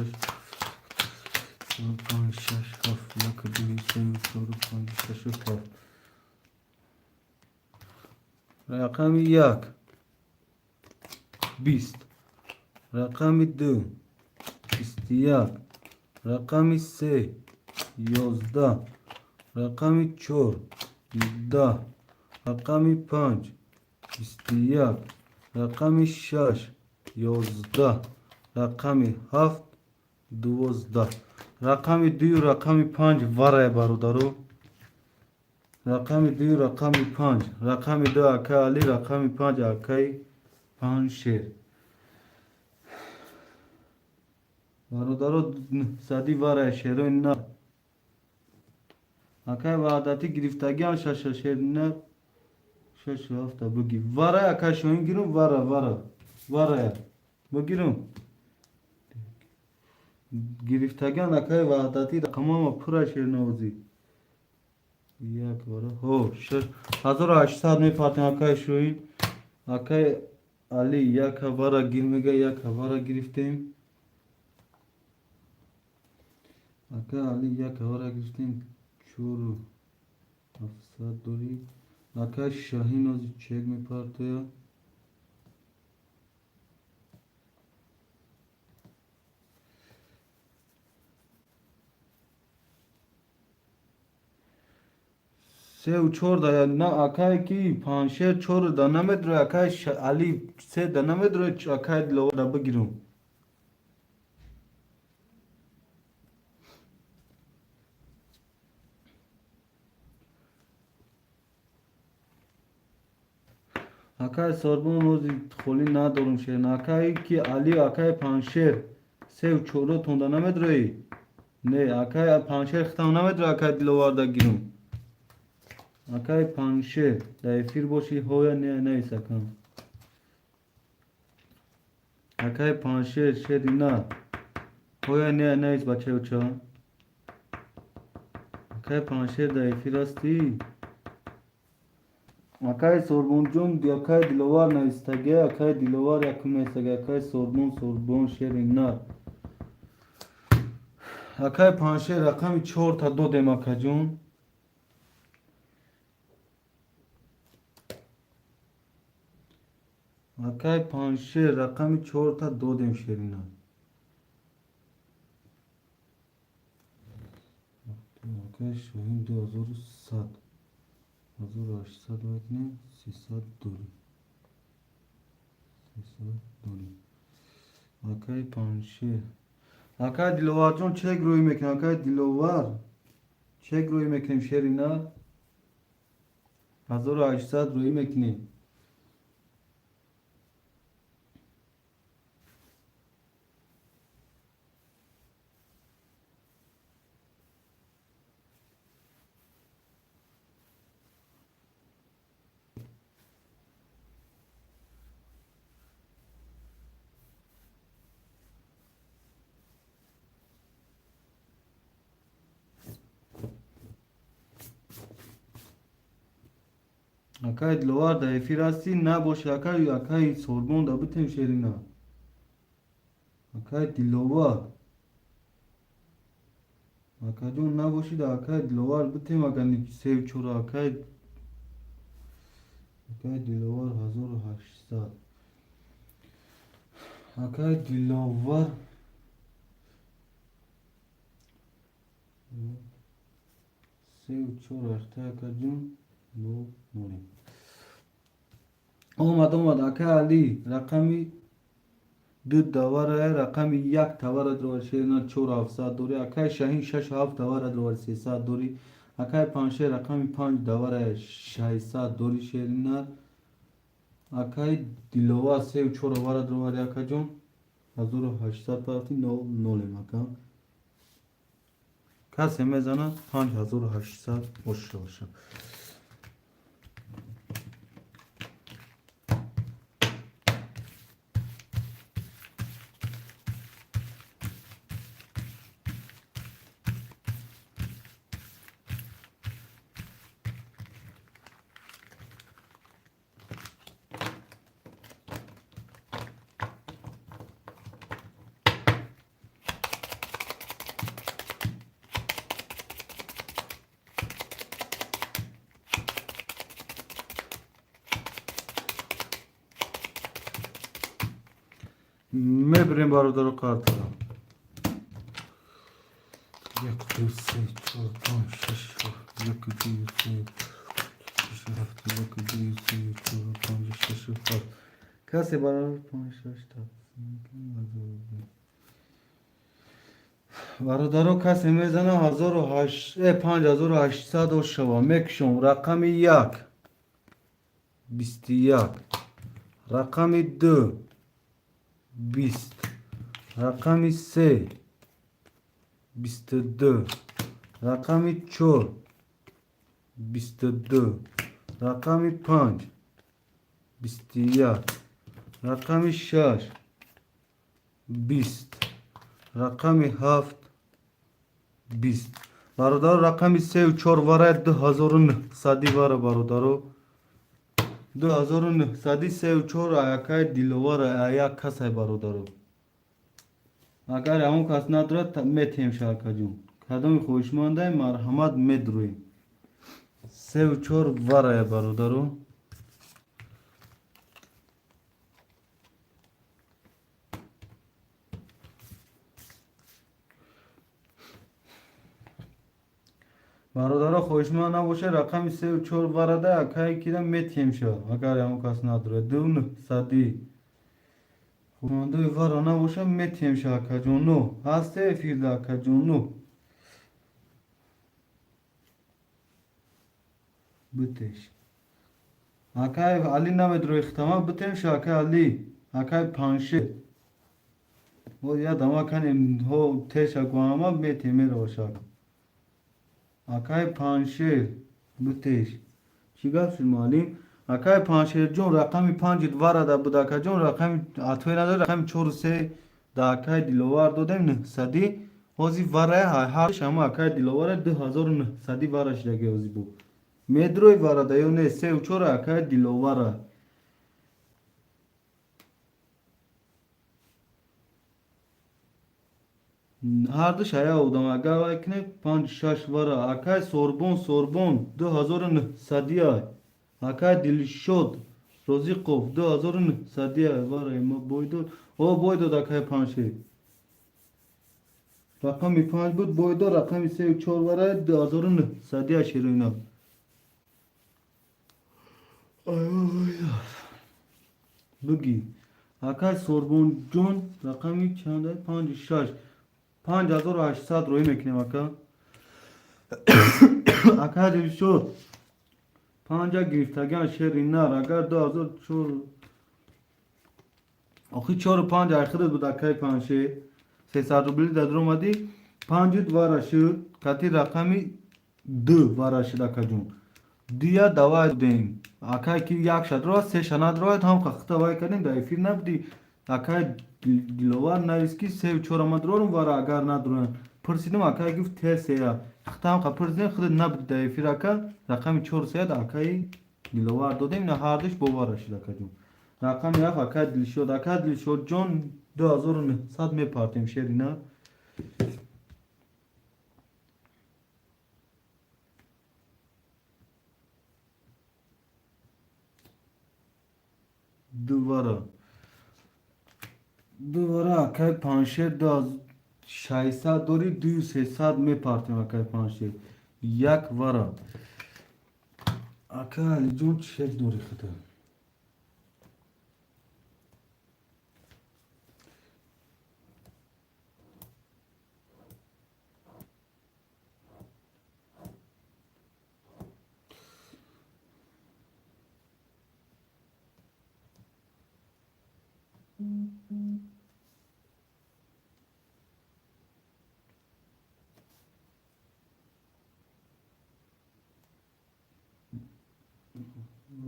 4 5 6 7 1 2 3 4 5 6 7 رقم 1 20 رقم 2 21 رقم 3 11 رقم 4 10 رقم 5 21 رقم 6 11 رقم 7 12 رقم 2 رقم 5 وره برادرو رقم 2 رقم 5 رقم 2 اکای علی رقم 5 اکای پنشیر برادرو صدی وره شیرو نه اکای وعدتی گرفتگی هم شش شیر نه شش هفته بگی وره اکای شوین گیرم وره بگیرم گرفتگی هم اکای وعدتی رقم هم پره شیر نوزی یک وره هو شش 1800 میپاتیم اکای شوین اکای علی یک وره گیر میگه یک وره گرفتیم اکای علی یک وره گرفتیم چورو 700 دوری اکای شاهین از چک میپرته سه و چور دا نه اکای کی پنشه چور دا نمیدره اکای علی سه دا نمیدره اکای دلو دا بگیرم اکای سربون روزی خولی ندارم شیر اکای کی علی اکای پنشیر سه و چورو تونده نمیدره نه اکای پنشیر ختم نمیدره اکای دلو دا گیرم اکای پنشه در افیر باشی هویا نه سکن Akay panşer şerina. Hoya ne iz bache uça. Akay panşer da efirasti. Akay sorbuncum di akay dilovar na istage. Akay dilovar yakum istage. Akay sorbun şerina. Akay panşer rakami 4 ta 2 dem akajun. Akay panşer rakami 4 ta 2 dem şerina. Akay şohin 2007. 1800 vakne 300 dori. 300 dori. Akay panşer. Akay dilovar jon çek roy mekin akay dilovar. Çek roy mekin şerina. 1800 roy mekin. Akay dilovar da efirasti na boş akay sorbon da bitim şerina. Akay dilovar. Akajun na boşi da akay dilovar bitim akani sev çora akay dilovar 1800. Akay dilovar sev çora işte akajun bu nuri. Olmadı akay ali rakami دو دواره رقم 1 تواره درور شیرنا 4700 دوری اکای شاهین 67 تواره درور 300 دوری اکای پانشه رقم 5 دواره 600 دوری شیرنا اکای دیلوا 3 و 4 واره درور اکا جون 1800 پاتی 0 مکان کسی میزنه 5800 باشه میبریم برادر کارت را 1 2 3 4 5 6 1 2 3 1 2 3 4 5 6 7 کسی برادر 5 6 برادر کسی میزنه 5800 شوا مکشم رقم 1 21 رقم 2 20 رقم 3 22 رقم 4 22 رقم 5 21 رقم 6 20 رقم 7 20 برادر رقم 3 و 4 واره 2900 واره برادر 2900 3 و 4 آیاکای دیلوار آیا کس های برادر اگر همون کس ندارد میتیم شاکا جون کدام خوشمانده مرحمت میدرویم 3 و 4 واره برادر برادر خوشمان نباشه رقم 3 و 4 ورده اکایی که میتیم شا اگر همون کس نداره 2900 خوشمانده ورا نباشه میتیم شا اکا جون نو هسته فیلده اکا جون نو بتش اکای علی نمیدرو اختما بتیم شا اکای علی اکای پانشه و یا دما کنیم هو تش اگواما میتیم رو شا Akay panşer büteş. Şiga sürmaliyim. акай паншерҷон рақами 5 вара да будакаҷон рақами атве надор рақами 4 да акай диловар додем 900 ҳози варая ҳар шама акай диловара 2900 вара шидаги ҳози бу медрои вара да ё не 3 4 акай диловара ҳарду шая одам агар вайкне 5-6 вара акай сорбон 2900 ай акай дилшод розиқов 2900 ай вара ма бойдод о бойдод акай паншер рақами 5 буд бойдод рақами 3-4 вара 2900 ай шируина буги акай сорбонҷон рақами чанда 5-6 5800 روی میکنیم اکا اکا دل شد 5 گرفتگان شهری نار اگر 2004 آخی 4 و 5 آخرت بود اکای 5 300 روبلی دادر اومدی 5 دواره شد کتی رقمی 2 واره شد اکا جون دیا دوای دیم اکای که یک شد رو 3 شناد رو هم خخته وای کردیم در افیر نبودی акай диловар нависки 3-4 амадрорум вара агар надуран пурсидам акай гуфт тесея хатам қа пурсидам худ набуд да эфир ака рақами 4 сея да акай диловар додем на ҳардуш бовара шид ака ҷон рақами як акай дилшод ҷон 2900 мепартем шерина دوباره اکای پانشیر 600 دوری 200 میپارتیم اکای پانشیر یک وارا اکای علی جون چه دوری خدا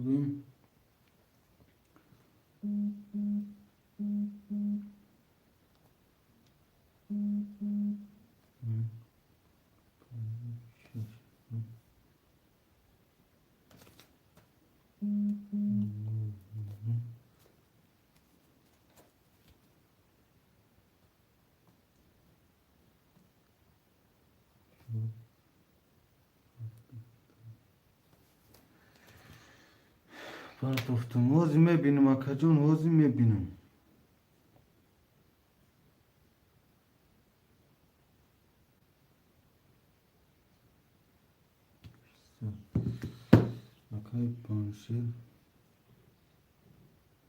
ببین گفتم وازی میبینم اکا جون وازی میبینم اکای پانشیر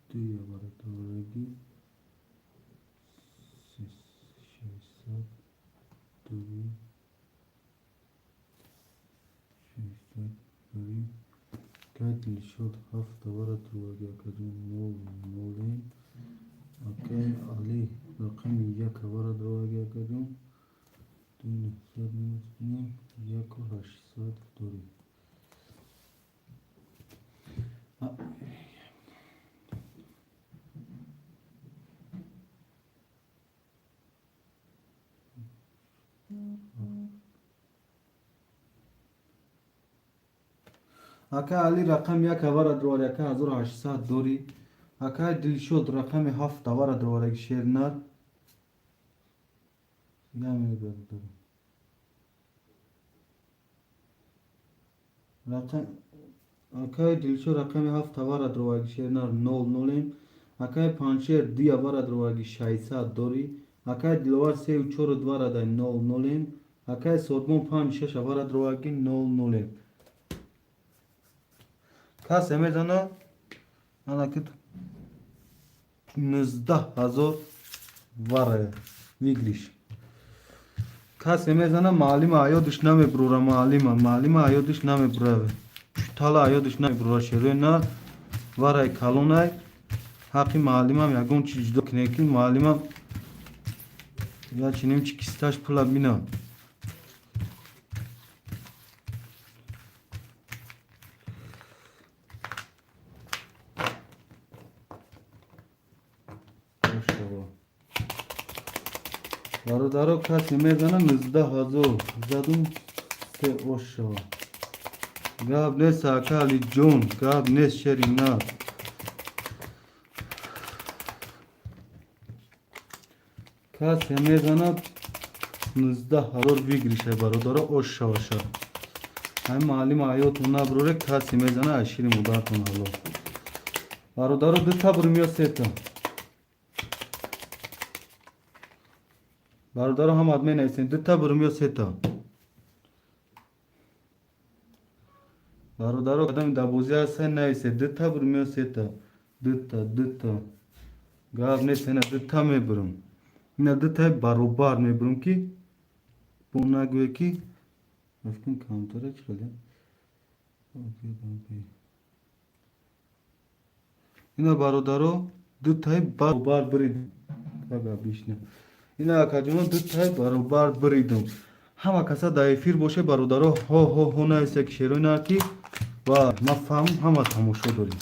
دوی باره دورگی 600 دوی 600 دوی کاتل شد 7 باره دورگی اکا جون 0 اکای علی رقمی 1 باره دورگی اکا جون 200 یک و 800 دوری اکا علی رقم 1 باره درواری اکا 1800 دوری اکا دلشد رقم 7 باره درواری شیرنر یامی بردارم رقم اکای دلشد رقم 7 باره درواری شیرنر 00 اکای پانشیر دیا باره درواری 600 دوری اکای دلوار 3 و 4 دواره دای 00 اکای سوربون 5-6 باره درواری 00 کس میزنه انا که 19,000 واره ویگریش کس میزنه معلم آیادش نمیبروره معلم آیادش نمیبروره تالا آیادش نمیبروره شروع نه واره کلونه حقی معلمم یکون چیز دو کنه معلمم یا چنیم چی کستاش پلا بینم شوا برادرها کسی میزنه 19,000 زدم 3 اوش شوا گاب نیست اکالی جون گاب نیست شرینا کسی میزنه 19,000 بگیریشه برادرها اوش شوا شوا هم معلم آیاتون نبروره کسی میزنه اشیری مدارتون حالا برادرها 2 تا برم یا 3 تا برادرها هم آدمی نیستین 2 تا برم یا 3 تا برادرها قدم دبوزی هستن نیسته 2 تا برم یا 3 تا 2 تا گاب نیست نه 2 تا میبرم اینا 2 تا برابر میبرم که بون نگوه که افکن کامتره چرده اینا برادرها 2 تا برابر بریدم بگا بیشنه اینا اکا جون 2 تا برابر بریدم همه کسا دایفیر باشه برادرها ها نیسته که شیروی نکی و ما فهم همه تماشا داریم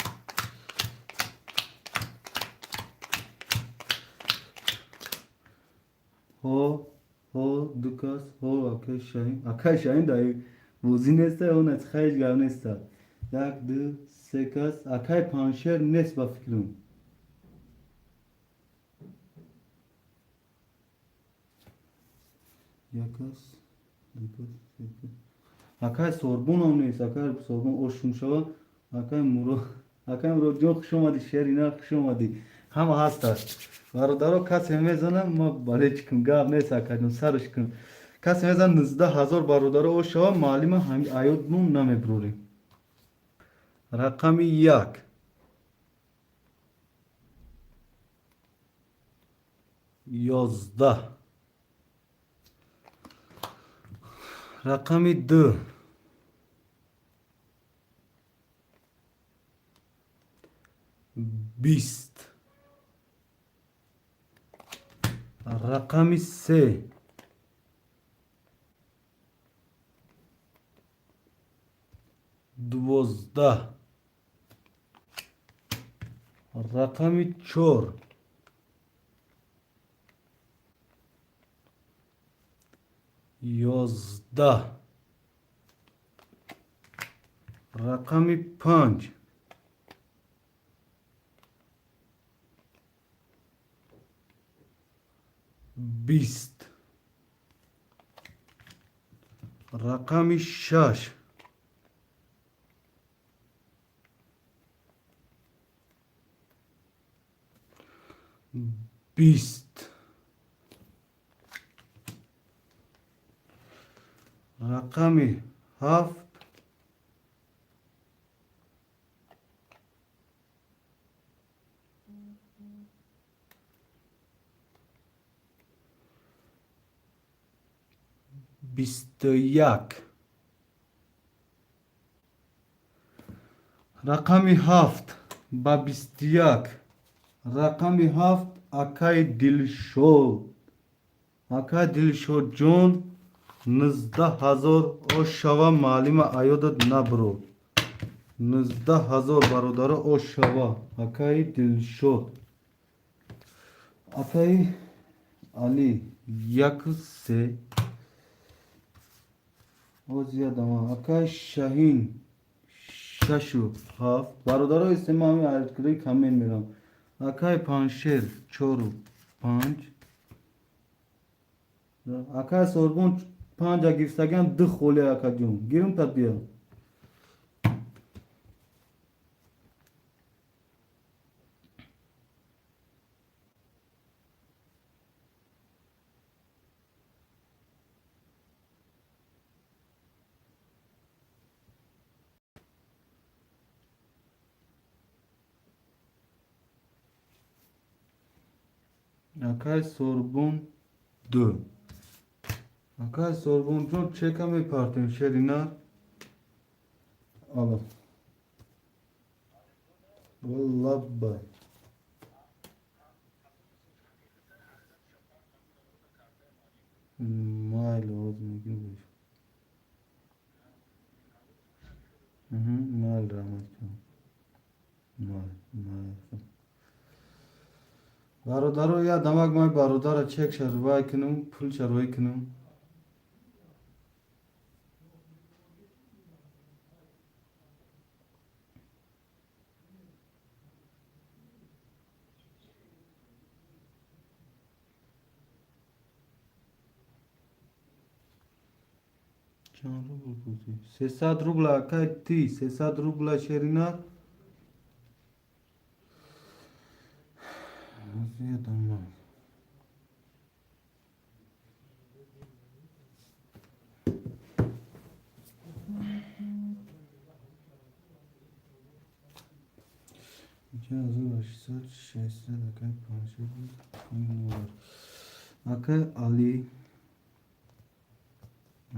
ها دوکاس ها اکای شاین دایی بوزی نیسته اون از خیلی گاو نیسته 1 2 3 کس اکای پانشر نیست با فکرم یکس دوکاس اکای سوربون هم نیست اکای سوربون اوشون شوا اکای مرو جون خوش اومدی شرینا خوش اومدی همه هست برادرها کسی میزنه ما برای چکم گاب نیست اکای سرش کن کسی میزن 19,000 برادرها او شوا معلم همین آیود نون نمیبروریم رقم 1 11 رقم 2 20 رقم 3 12 رقم 4 11 رقم 5 20 رقم 6 20 رقم 7 21 رقم 7 با 21 رقم 7 اکای دلشود جون 19,000 او شوا معلم آیودت نبرو 19,000 برادر او شوا اکای دلشود اکای علی 1 3 او زیاده ما اکای شاهین 6 و 7 برادر استمامی عرض کامل میرم اکای پانشیر 4 و 5 اکای سوربون 5 گیرستگم 2 خوله اکا جون گیرم تا بیا اکای سوربون 2 اکای سوربون جون چکا می پارتیم شرینا آلا والله بای مایل آز میگیم بیش مایل رحمت کن مایل برادرو یا دماغ مای برادر چک شروع کنم پول شروع کنم. چند روبل بودی؟ 300 روبل اکای تی 300 روبل شیرینار. زیاد دماغ. جازو 800 600 اکای 500 بود. اکای علی.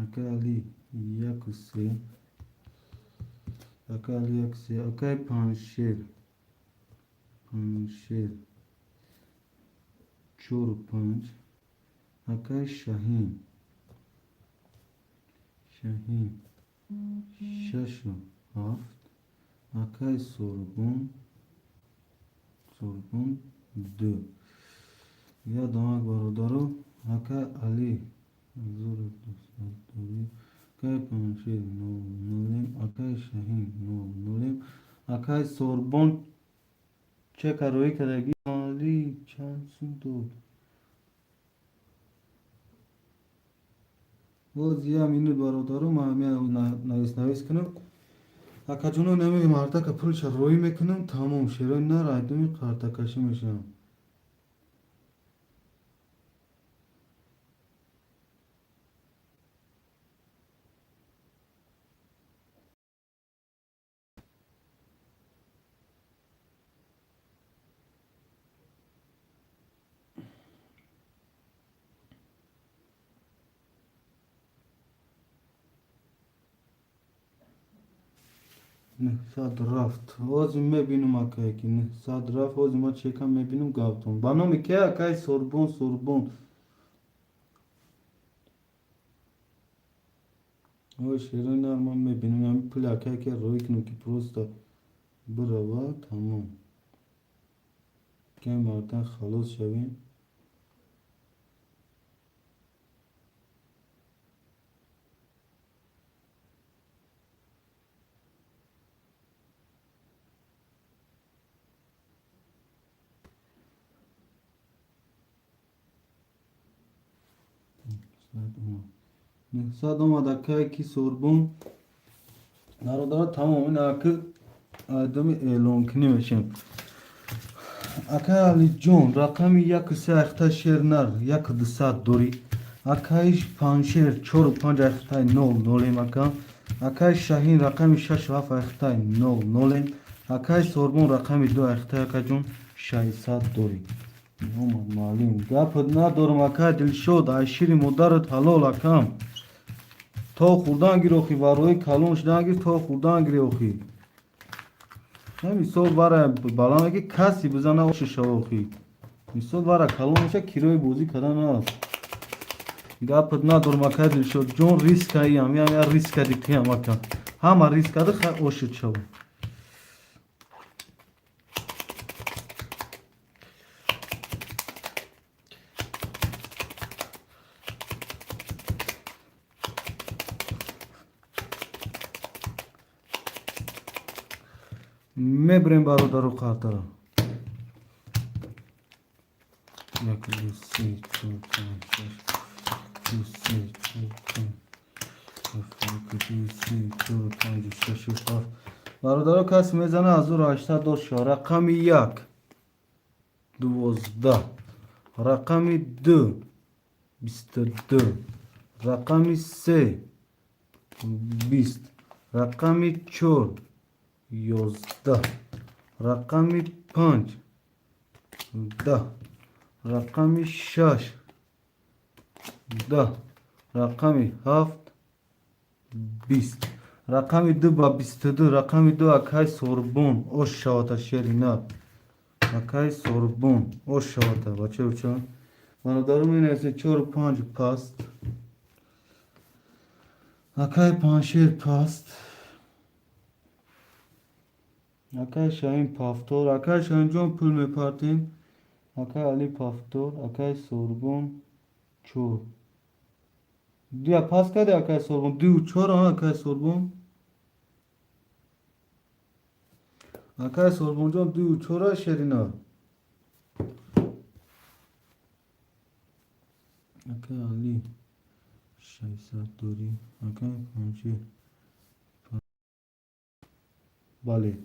اکای علی یک سه. اکای علی یک سه. اکای 500 500 4 و 5. اکای شاهین شاهین 6 و 7. اکای سوربون سوربون 2. یا دماغ برادرو اکای علی زور دوری اکای 500 نولیم اکای شاهین نولیم اکای سوربون چه کروی کدگی علی چند سون دود باز یا مینو برادرو ما نویس کنم اکا جونو نمی مرتا که پولش روی میکنم تمام شیرین نرایدمی قارتا کشی میشم. نه صد رفت اوزی میبینم اکای که نه صد رفت اوزی ما چکم میبینم گاوتون بانومی که اکای سوربون سوربون او شیرین نر ما میبینم همین پول اکای که روی کنم که پروستا بروا تمام که مرتا خلاص شویم. صد اومد اکای که سوربون برادر تمام این اکا آدم اعلام کنی میشیم. اکای علی جون رقمی یک سه اختا شیر نر یک دست دوری اکایش 5 4 و 5 اختای 0 0 اکا اکای شاهین رقمی 6 و 7 اختای 0 0 اکای سوربون رقمی 2 اختای اکا جون 600 دوری اومد معلوم گپت ندارم اکای دل شد عشیر مدرت حلال اکام تا خوردن گیر اخی واروی کلونش دنگیر تا خوردن گیر اخی میسال برای بالا که کسی بزنه اوش شوخی میسال برای کلونش کیروی بوزی کردن است گپت ندارم اکای دل شد جون ریسک ایم یا ریسک دیگه هم اکا همه ریسک ده خیلی اوشت شو میبریم برادرو خاطر یک دو سه چهار پنج شش دو سه چهار پنج دو سه چهار پنج شش هفت برادرو کس میزنه از او را 82 شو رقم 1 12 رقم 2 22 رقم 3 20 رقم 4 11 رقم 5 10 رقم 6 10 رقم 7 20 رقم 2 با 22 رقم 2 اکای سوربون اوش شواتا شیرینا اکای سوربون اوش شواتا بچه بچه من دارم این ایسه 4 و 5 پاست اکای 5 پاست اکای شاین پافتور اکای شاین جون پول میپارتیم Akay Ali Paftor, Akay Sorgun, Çor. Dia pas kade Akay Sorgun. Du Çor ha Akay Sorgun. Akay Sorgun can du Çor'a şerina. Akay Ali Şaysat Dori. Akay Pançer. Bale.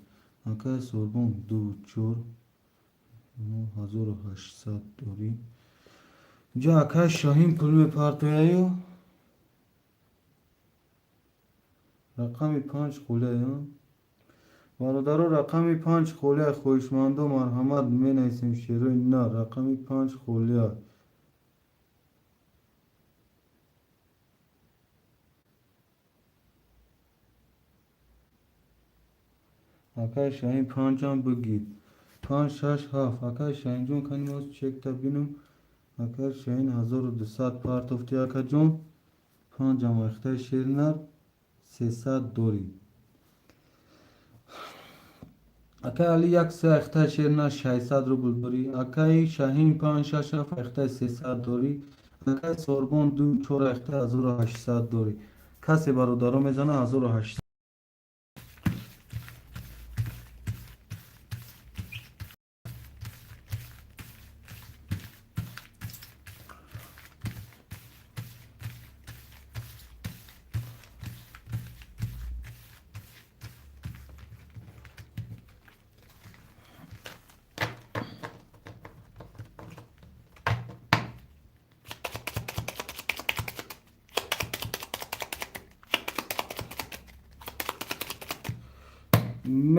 Akay Sorgun du Çor. 1800 Dori. Ja Akay Şahin pul partiyayı. رقم 5 خوله ها برادرها رقم 5 خوله خویشمند و مرحمت می نیسیم شیروی نه رقم 5 خوله اکای شاهین 5 هم بگید 5 6 7 اکای شاهین جون کنیم از چک تا بینم اکای شاهین 1200 پارتوفتی اکای جون 5 هم اختای شیرنر 300 دوری اکای علی یک سه اختای شیرنر 600 روبل دوری اکای شاهین 5 6 7 اختای 300 دوری اکای سوربون 2 4 اختای 1800 دوری کسی برادرها میزنه 1800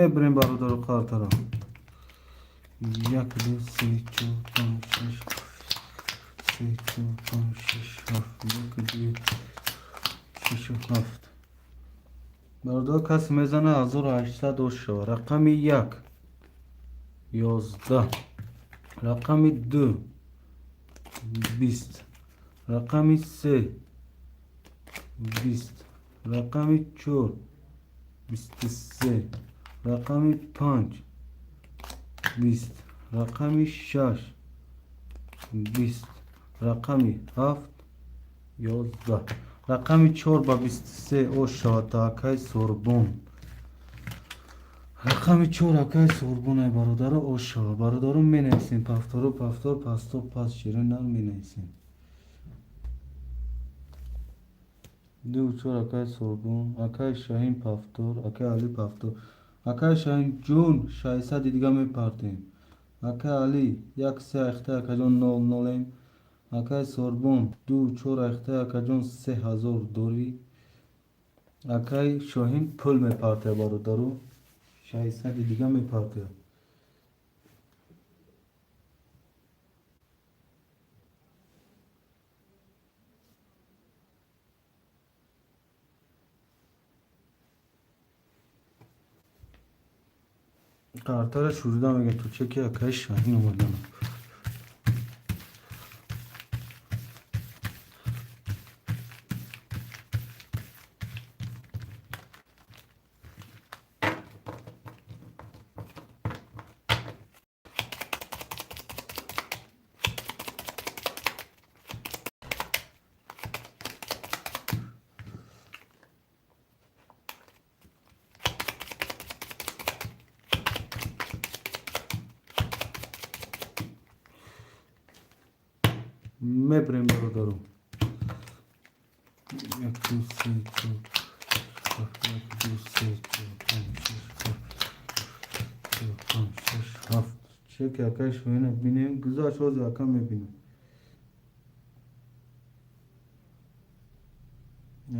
میبریم برادر کارترا 1 2 3 4 5 6 3 4 5 6 7 1 2 6 7 برادر کس میزنه 1800 شو رقم 1 11 رقم 2 20 رقم 3 20 رقم 4 23 رقم 5 20 رقم 6 20 رقم 7 11 رقم 4 با 23 او شد اکای سوربون رقم 4 اکای سوربون برادر او شد برادرم می نویسیم پفتورو پفتور پستو پس شیرین نر می نویسیم 2 4 اکای سوربون اکای شاهین پفتور اکای علی پفتور اکای شاهین جون 600 دیگه می پرتیم اکای علی 1 3 اخته اکای جون 0 0 اکای سوربون 2 4 اخته اکای جون 3000 دوری اکای شاهین پول می پرته برادرو 600 دیگه می پرته کارتر شوریده میگه تو چکی اکای شاهین اومدن میبریم برادرو 1 2 3 4 1 2 3 4 5 6 7 چک اکای شاهین بینیم گذاشت از اکا میبینیم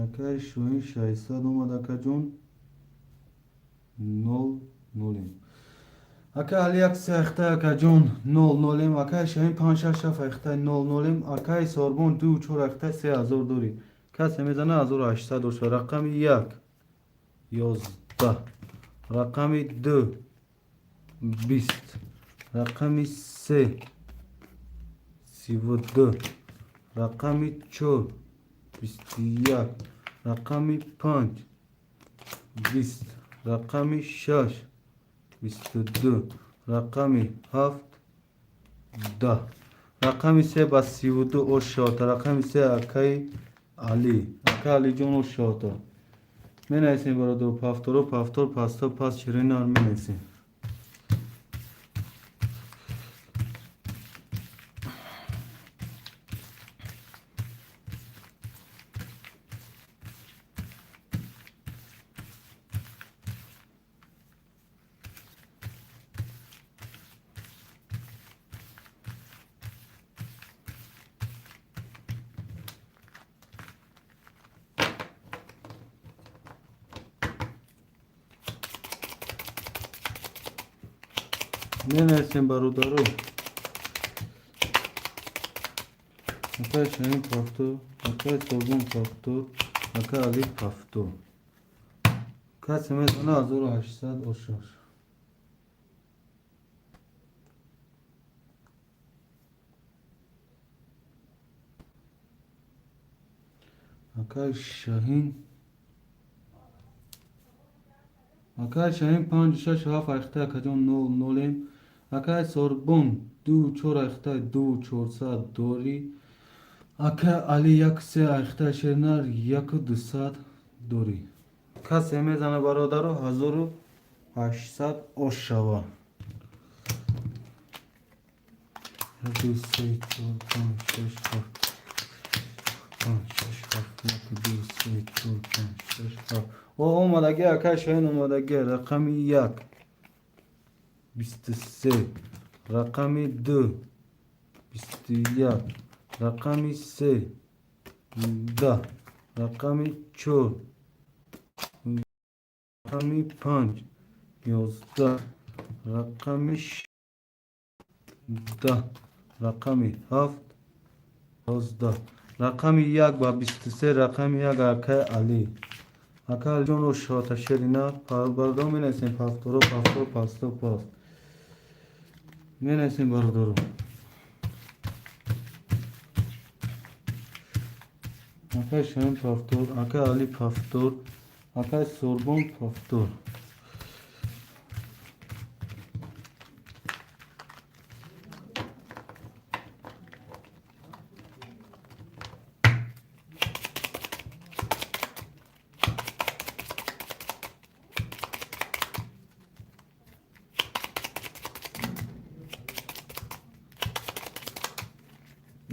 اکای شاهین 600 اومد اکا جون 0 0 اکای علی یک سه اخته اکا جون 0 0 اکای شاهین 5 6 7 اخته 0 0 اکای سوربون 2 4 اخته 3000 دوری کسی میزنه 1800 شد رقم 1 11 رقم 2 20 رقم 3 32 رقم 4 21 رقم 5 20 رقم 6 22 رقم 7 ده. رقم 3 با 32 اشاتا. رقم 3 اکای علی. اکای علی جون اشاتا. می نویسیم برادر پافتورو پافتور پاستا پاس شیرینار می نویسیم. می نویسیم برادرو. اکای شاهین پافتور. اکای سوگون پافتور. اکای علی پافتور. کسی می دونه 1800 اشار. اکای شاهین. اکای شاهین 5 6 7 اخته کجون 0 نولیم. اکای سوربون 2 4 اخته 2 400 دوری. اکای علی 1 3 اخته شیرینار 1 200 دوری. کسی میزنه برادرو 1800 اشار. 2 3 4 5 6 7 5 6 7 1 2 3 4 5 6 7. او اومدگی اکای شاهین اومدگی. رقم 1 23. رقم 2 21. رقم 3 10. رقم 4 رقم 5 11. رقم 6 10. رقم 7 12. رقم 1 با 23. رقم 1 اکای علی. اکای علی جون رو شاتا شیرینا بردارو می نویسیم پافتورو پافتور پاستو پاست. می نویسیم بردارو. اکای شاهین پافتور. اکای علی پافتور. اکای سوربون پافتور.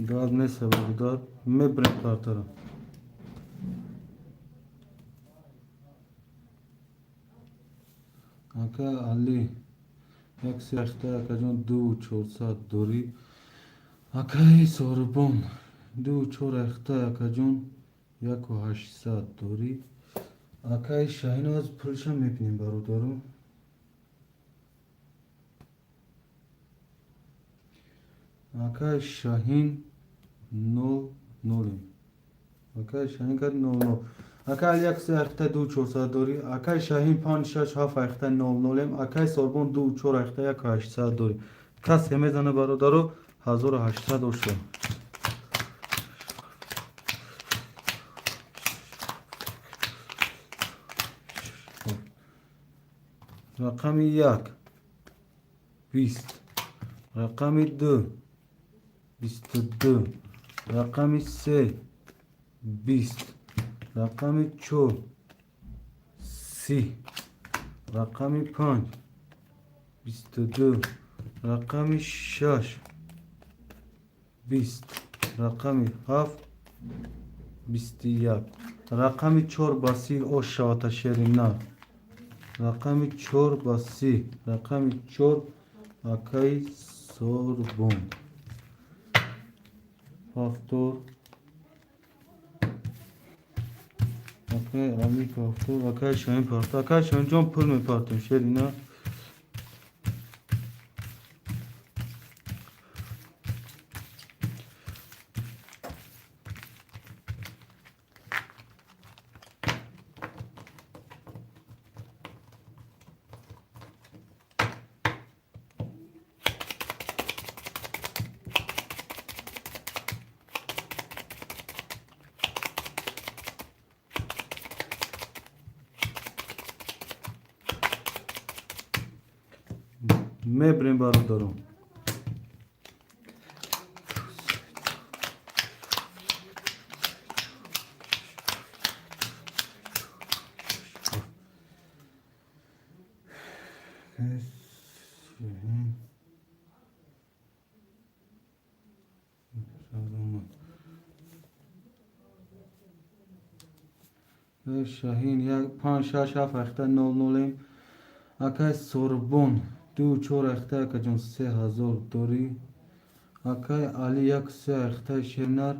داد نیست بردار میبریم پارترم. اکای علی 1 3 اخته اکجون 2 400 دوری. اکای سوربون 2 4 اخته اکجون 1 800 دوری. اکای شاهین از پولشم میبینیم برادرو. اکای شاهین 0 نولیم. اکای شاهین کرد 0 0. اکای علی 1 3 اخته 2 400 دوری. اکای شاهین 5 6 7 اخته 0 نولیم. اکای سوربون 2 4 اخته 1 800 دوری. کسی میزنه برادرو 1800 اوشه. رقم 1 20. رقم 2 22. رقم 3 20. رقم 4 30. رقم 5 22. رقم 6 20. رقم 7 21. رقم 4 با 30 او شاتا شیرینار. رقم 4 با 30. رقم 4 اکای سوربون پافتور. اکای علی پافتور. اکای شاهین پافتور. اکای شاهین جون پول میپارتیم شیرینا. میبریم برادرم. شاهین یک 5 6 7 اخته 0 0 اکای سوربون 2 4 اخته که جون 3000 دوری اکای علی یک 3 اخته شنر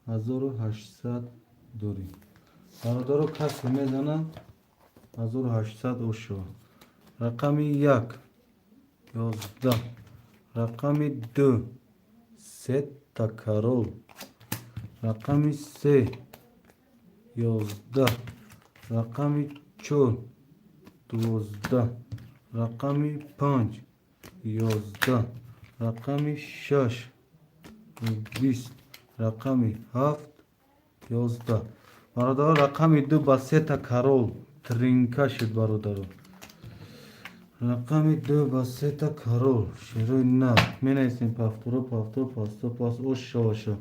1800 دوری برادرو کسی میزنن 1800 او شو رقمی 1 11 رقمی 2 3 تا کرول رقمی 3 11 رقمی 4 12 رقمی 5 11 رقمی 6 20 رقمی 7 11 برادر رقمی 2 با 3 تا کرول ترینکا شد برادر رقمی 2 با 3 تا کرول شروع نه می نیستیم پفتورو پفتور پاستو پاس او شو شو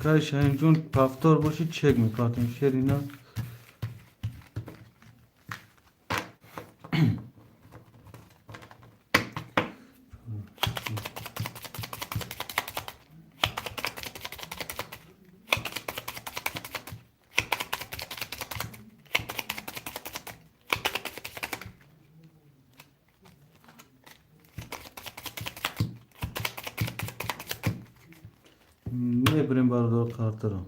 اگر شاین جون پفتور باشی چک میکاتیم شری نه میبریم برادر کارت رو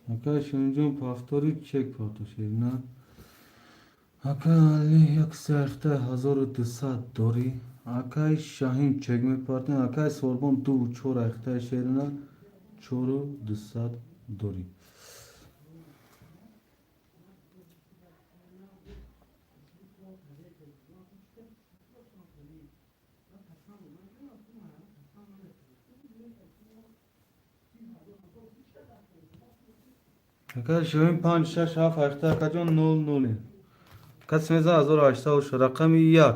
اگر شاین جون پفتوری چک کاتو شری نه اکای یک سخته 1200 دوری اکای شاهین چک میپارتن اکای سوربون 2 4 اخته شیرنا 4200 دوری اکای شاهین 5 6 7 اخته اکای جون 0 0 کس میزه 1800 شد رقمی 1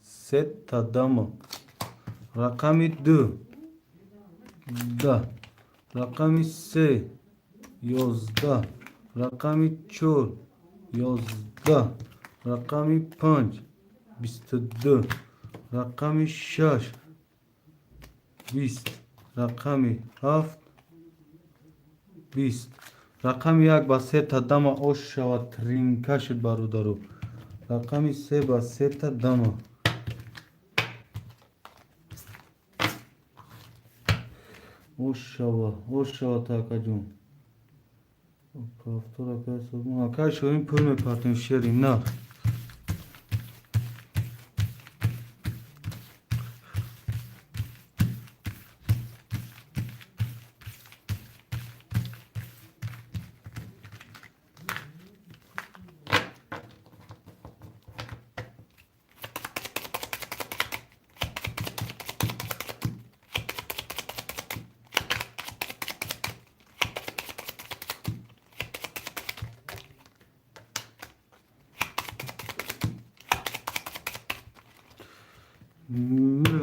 3 تا دما رقمی 2 10 رقمی 3 11 رقمی 4 11 رقمی 5 22 رقمی 6 20 رقمی 7 20 رقمی 1 با 3 تا دما اوش شود ترینکا شد برادرو رقمی 3 با 3 تا دما اوش شود تاکا جون کافتور اکای سوگون اکای شویم پول میپارتیم شیری نه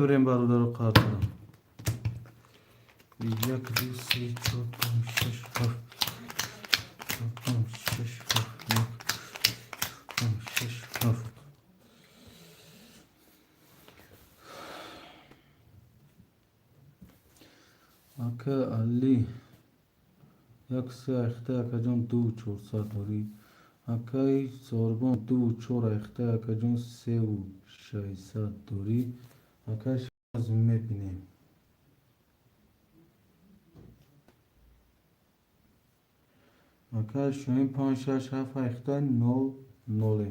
میبریم برادر کارت رو 1 2 3 4 5 6 7 5 6 7 1 5 6 7 اکا علی یک 3 اخته اکا جون 2 400 دوری اکای سوربون 2 4 اخته اکا جون 3 و 600 دوری اکای از میبینیم اکای شویم 5 6 7 اخته 0 0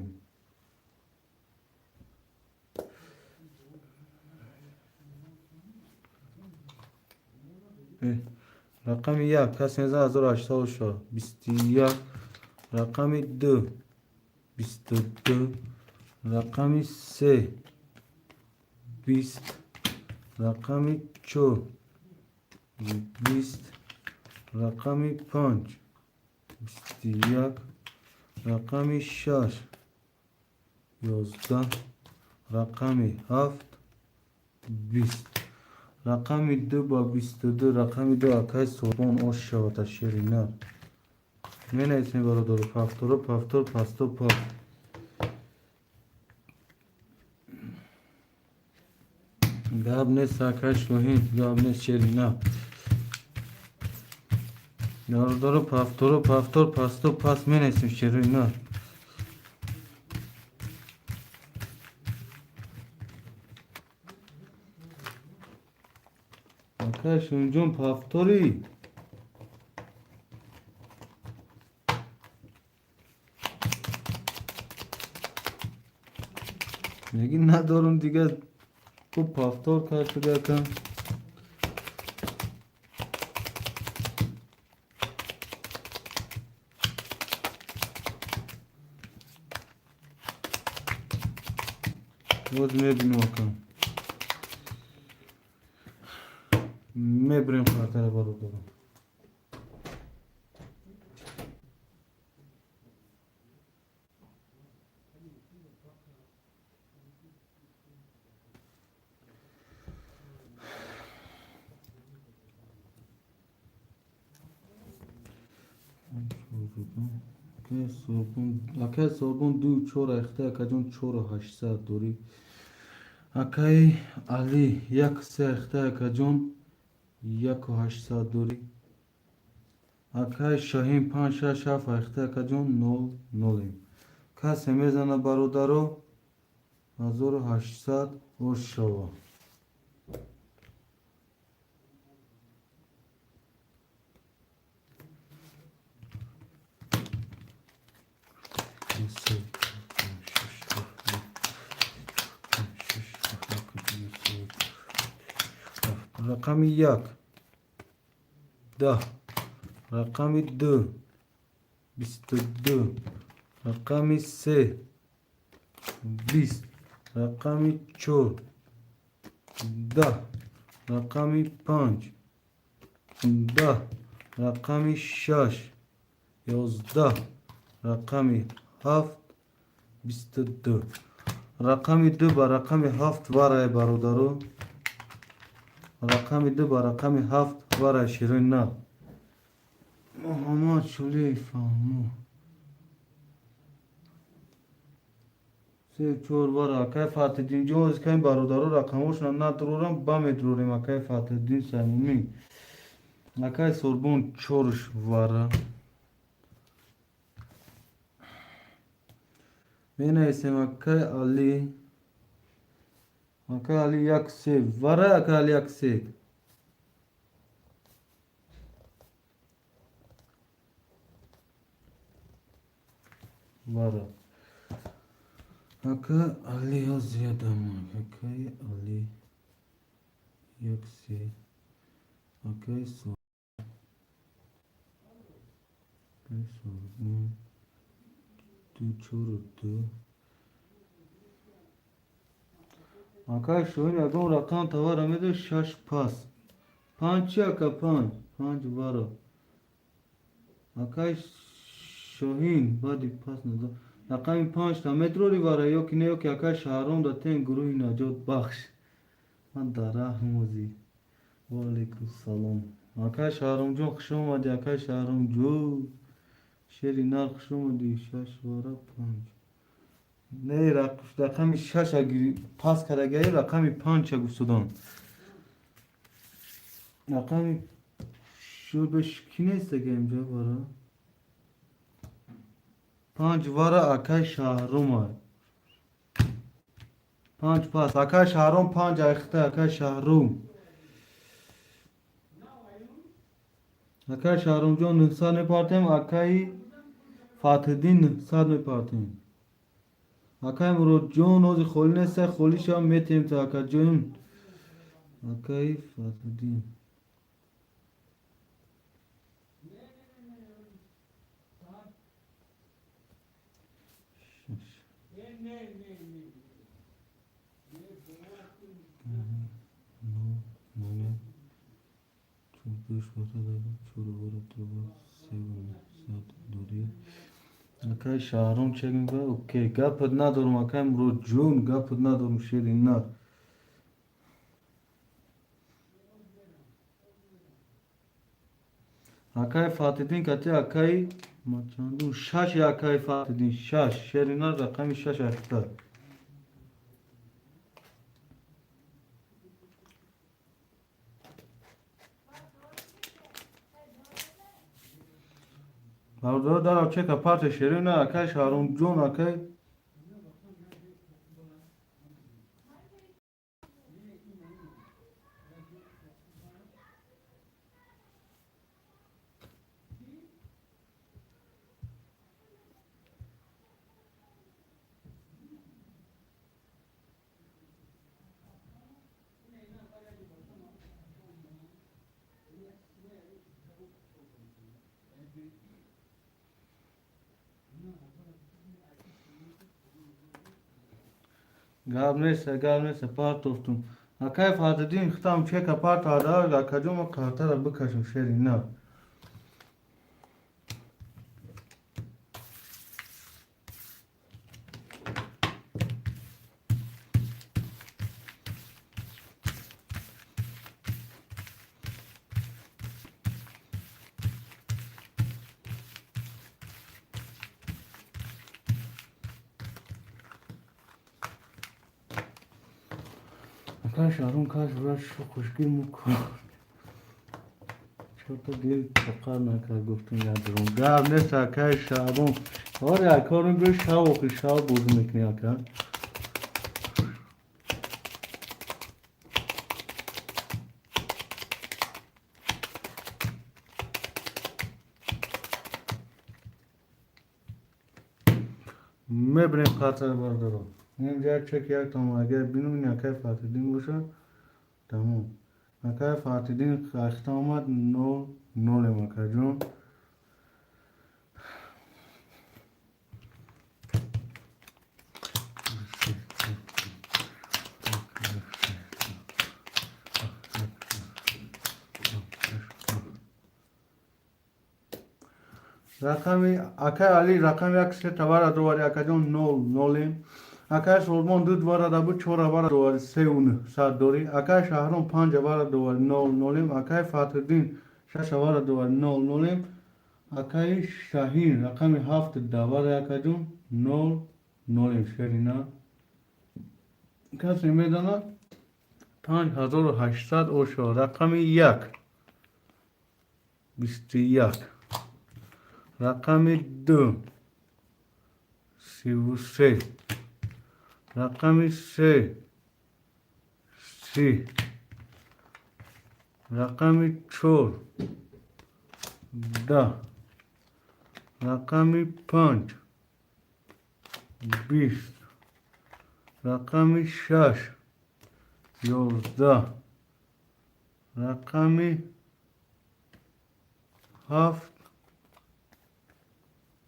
رقمی 1 کس میزه 1800 شد 21 رقمی 2 22 رقمی 3 20 رقمی 4 20 رقمی 5 21 رقمی 6 11 رقمی 7 20 رقم 2 با 22. رقم 2 اکای سوربون اوش شود شیرینار. می نویسیم برادر. پفتور پفتور پستو پاف. گاب نیست اکای شوهین. گاب نیست شیرینار. برادر پفتور پفتور پستو پاس می نویسیم شیرینار. اکای شونجون پفتوری. میگی ندارم دیگه. خوب پفتور کار شده کن. روز میبینیم کن. میبریم خاطر برو دارم. اکای صابون دو چور اخته اکجون چور و 800 دوری. اکای علی یک سه اخته اکجون 1 و 800 دوری. اکای شاهین 5 6 7 اخته اکجون 0 0. کسی میزنه برادرو 1800 و شوا. رقم 1 10. رقم 2 22. رقم 3 20. رقم 4 10. رقم 5 10. رقم 6 11. رقم 7 22. رقم 2 با رقم 7 وارای برادرو. رقم 2 با رقم 7 وارای شیرین نه. محمد شلی فهمو. سه چور وارا که فاتح دین جوز که برادرو رقموش ندارم با میدروریم که فاتح دین سمومی. اکای سوربون چورش وارا. می نویسیم اکای علی. اکای علی 1 3 وارا. اکای علی 1 3 وارا. اکای علی ها زیاده مانگ. اکای علی 1 3. اکای سوربون دو چور دو. اکای شوین اگه رقم توار میده 6 پاس. 5 چی اکا 5 وارا. اکای شوهین بادی پاس نده. رقم 5 تا متروری وارا یو که نیو که اکای شهرون دا تین گروهی نجات بخش. من داره هموزی. و علیکم سلام. اکای شهرون جون خوش اومدی. اکای شهرون جون شیری نار خوش اومدی. 6 وارا 5. نه رقم 6 اگه پاس کرده رقم 5 اگه سودان. رقم شو بش کی نیست که اینجا وارا. 5 وارا اکای شهروم. 5 پاس اکای شهروم 5 اخته اکای شهروم. اکای شهروم جون 900 میپارتیم. اکای فاتح دین 900 میپارتیم. اکای مرود جون اوزی خولی نیسته خولیش هم میتیم تا اکای جون. اکای فاتح دین اکای شهرون چک میگه اوکی گپت ندارم. اکای مرود جون گپت ندارم شیرین نه. Akay Fatih'in katı Akay Maçandu Şaş ya Akay Fatih'in Şaş Şerinar rakamı Şaş aktar. Orada da çek aparte Şerinar Akay Şarun John Akay Gavnese part oftum. Akay Fatih'in xtam çek aparte ada Akacım kartara bıkaşım Şerinar. Akay Şarun kaç uğraş kuşkil muk. Çok da değil çakar nakar guftum yadırım. Gavnese Akay Şarun. Var ya korun bir şav oku şav buldum ikni Akay. Mebrim kartara bardaro. Nem gerçek yak tamam eğer benim Akay Fatih'in boşa tamam. Akay Fatih'in xtamat no no le makacım. Rakami Akay Ali rakam yak se tavara dovari akacım no nolim. Akay Solomon dud vara da bu çora vara dovari seun saat dori. Akay Şahron panca vara dovari no nolim. Akay Fatih'in şaşa vara dovari no nolim. Akay Şahin rakami haft davara akacım no nolim Şerina. Kas medana 5800 oşo rakami yak. Bisti yak. Rakami 2 33 rakami 3 3 rakami 4 10 rakami 5 20 rakami 6 11 rakami 7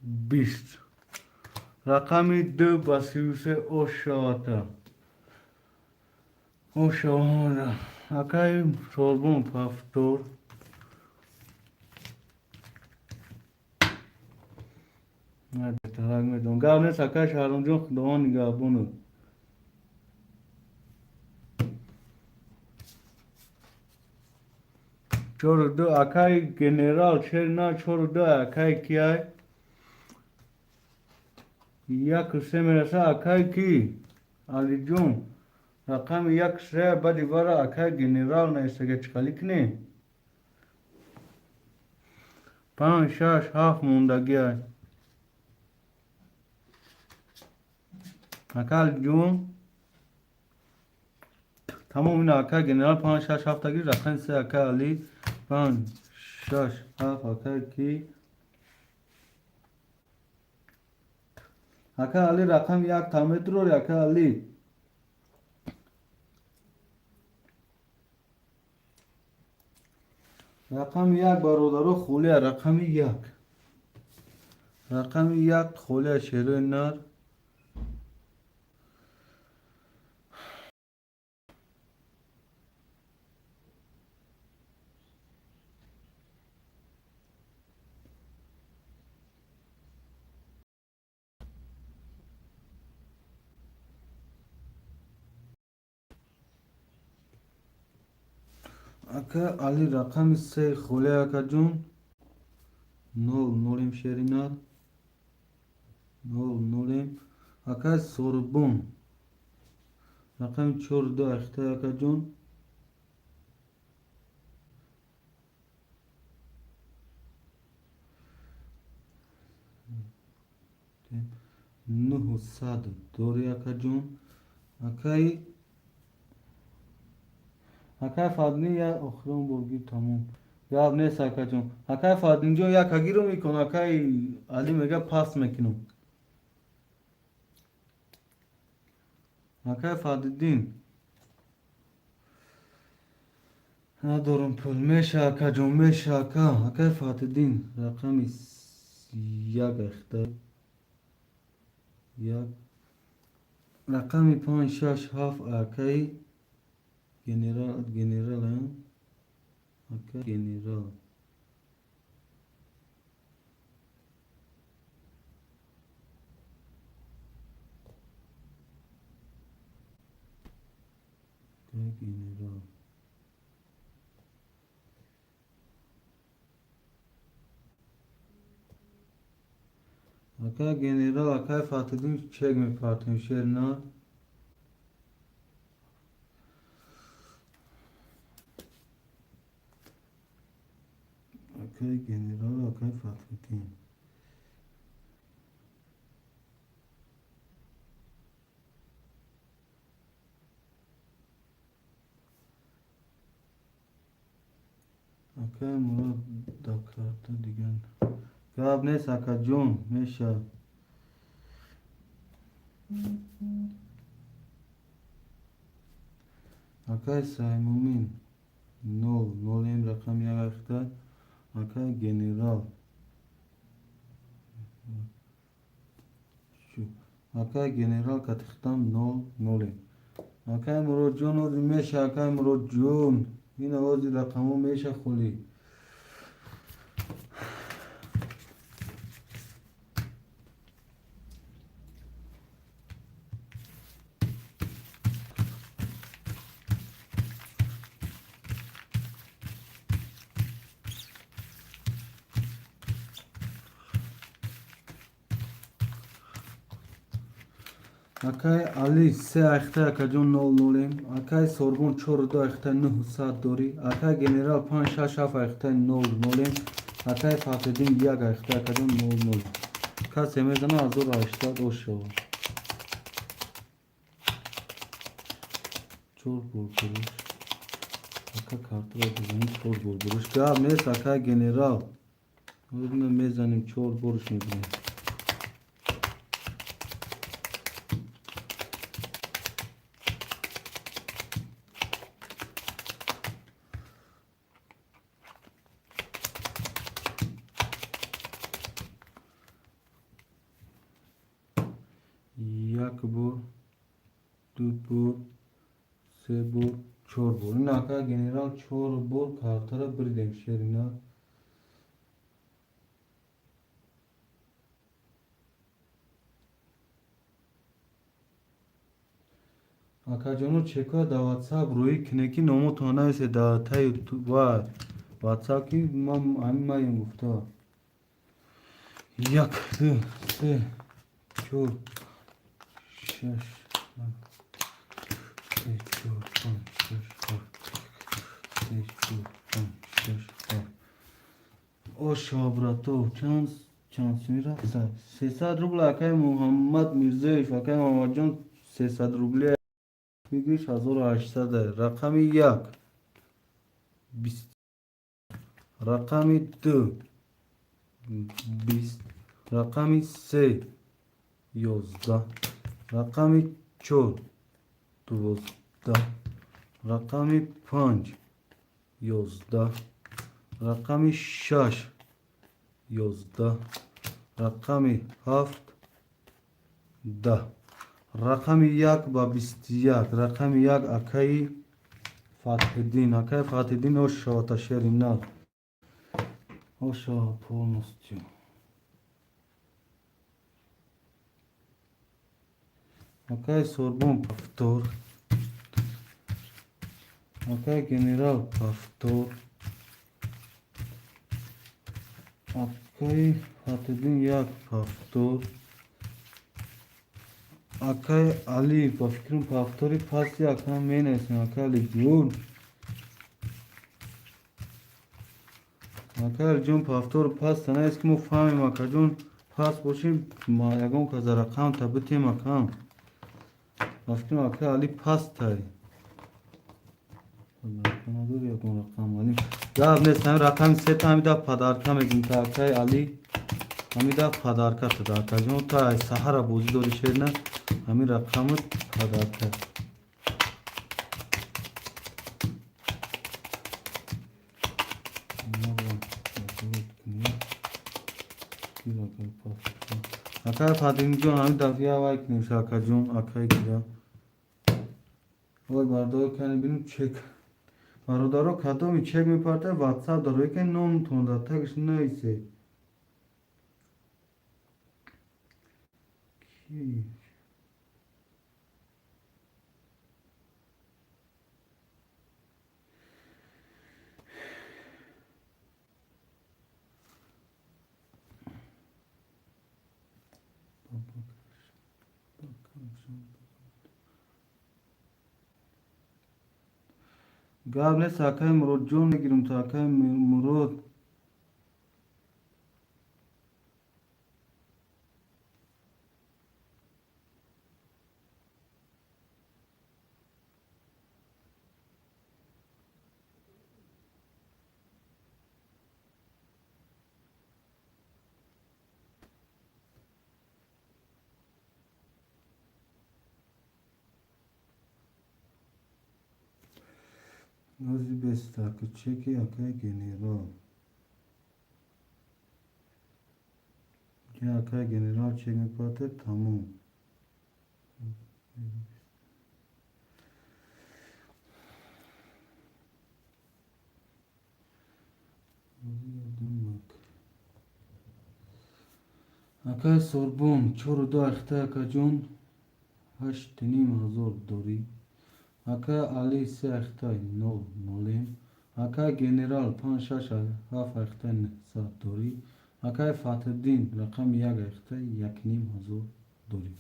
20 rakami 2 basiuse oşata oşata Akay Solomon paftor hadi talang edon gavnes Akay Şarun John doğan gabunu Çorudu Akay General Şerina çorudu Akay kiyay yak semerasa Akay ki Ali John rakam yak se badi vara Akay General neyse geç kalik ne 5 haf munda giyay Akay John tamam yine Akay General 5 hafta gir rakam se Akay Ali 5 haf Akay ki Akay Ali rakam yak tametro Akay Ali rakam yak barodaro khule rakam yak khule Şerinar Akay Ali rakam se khule akacım Nol nolim şerinar. Nol nolim. Akay sorbon. Rakam çorda ekte yakacun. Nuhu sad doğru yakacun. Akay Hakay fadni ya okhron borgi tamam. Ya neyse yakacun. Hakay fadni jo ya kagiro mikon. Hakay Ali mega pas mekinum. Hakay fadidin. ندارم پول میشه جون میشه که فاتدین رقمی یک اختر یک رقمی 5 6 7 اکی گنرال هم اکی گنرال گنرال اکی گنرال اکی فاتدین چک میپارتیم شرنا اکی گنرال اکی فاتدین اکی مراد دکارتا دیگن جواب نیست اکی جون میشه اکی سایمومین نول نولیم رقم یک اختر اکی گنرال اکی گنرال کتختم نول نولیم اکی مراد جون اوزی میشه اکی مراد جون این اوزی رقمو میشه خولی اکی علی سه اخته اکا جون نول نولیم اکی سوربون چور دو اخته نه ساعت دوری اکی گنرال 5 6 7 اخته نول نولیم اکی فاتدین یک اخته اکا جون نول نول کسی میزنه از او راشته دو شو چور بول بروش اکی کارت را بزنیم چور بول بروش که هم نیست اکی گنرال میزنیم چور بروش میبینیم یک بور دو بور سه بور چهار بور این اکا گنرال چهار بور کارتara بردیم شرینا اکا جانو چکا دا واتساپ روی کنکی نامو تانه ایسه دا تای واتساپ کی همین مایم گفتا یک دو سه چهار شش سه چهار پنج شش هفت سه چهار پنج شش هفت او شابراتو چانس میرفت 300 روبل اکای محمد میرزایف اکای محمد جان 300 روبلی میگیش 1800 رقمی یک 20 رقمی دو 20 رقمی سه 11 رقمی چهار 12 رقمی 5 11 رقمی 6 11 رقمی 7 10 رقمی یک با 21 رقمی یک اکای فاتحدین او شاوتا شرینا او شاو полностью اکای سوربون повтор اکای گنرال повтор Akay Fatedin Yak Paftor. Akay Ali Pafkirun Paftori Pasi Akam Menesin Akay Ali Jun. Akay Jun Paftor Pas sana eski mu fahmim Akay Jun Pas boşim ma yagon kaza rakam tabitim akam. Pafkirun Akay Ali Pas tay. Allah dur yagon rakam Ali. Ya abne sen rakam set hamida padarka megin ta Akay Ali. Hamida padarka tada Akay Jun ta Sahara bozi dori şerna. Hami rakamı padarka. Akay Fatih John hami dafiya var ki neyse Akay John Akay kira. Oy bardo kani benim çek. Barodaro kato mi çek mi parte WhatsApp daro ke nom tonda tak neyse. Ki Gavne sakay murod John ne girim sakay murod. Nazi besta ki çeki Akay general. Ya Akay general çek mi parte tamam. Akay Sorbon çorudu akhta Akay John 8,500 dori. Akay Ali se akhta 9 Akay general 5,7 akhta saat dori. Akay Fathiddin rakam 1 akhta 1,500 dori.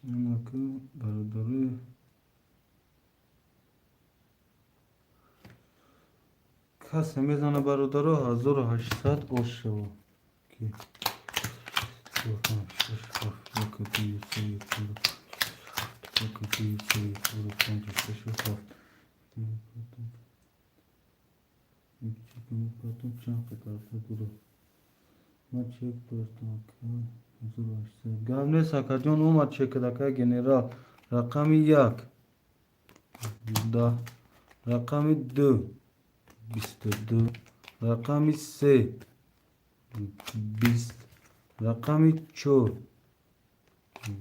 Akay barodarı کس میزنه برادر 1800 باشه که گام ساکا جون اومد چک دکه گنرال رقمی 1 10 رقمی 2 22 رقمی 3 20 رقمی 4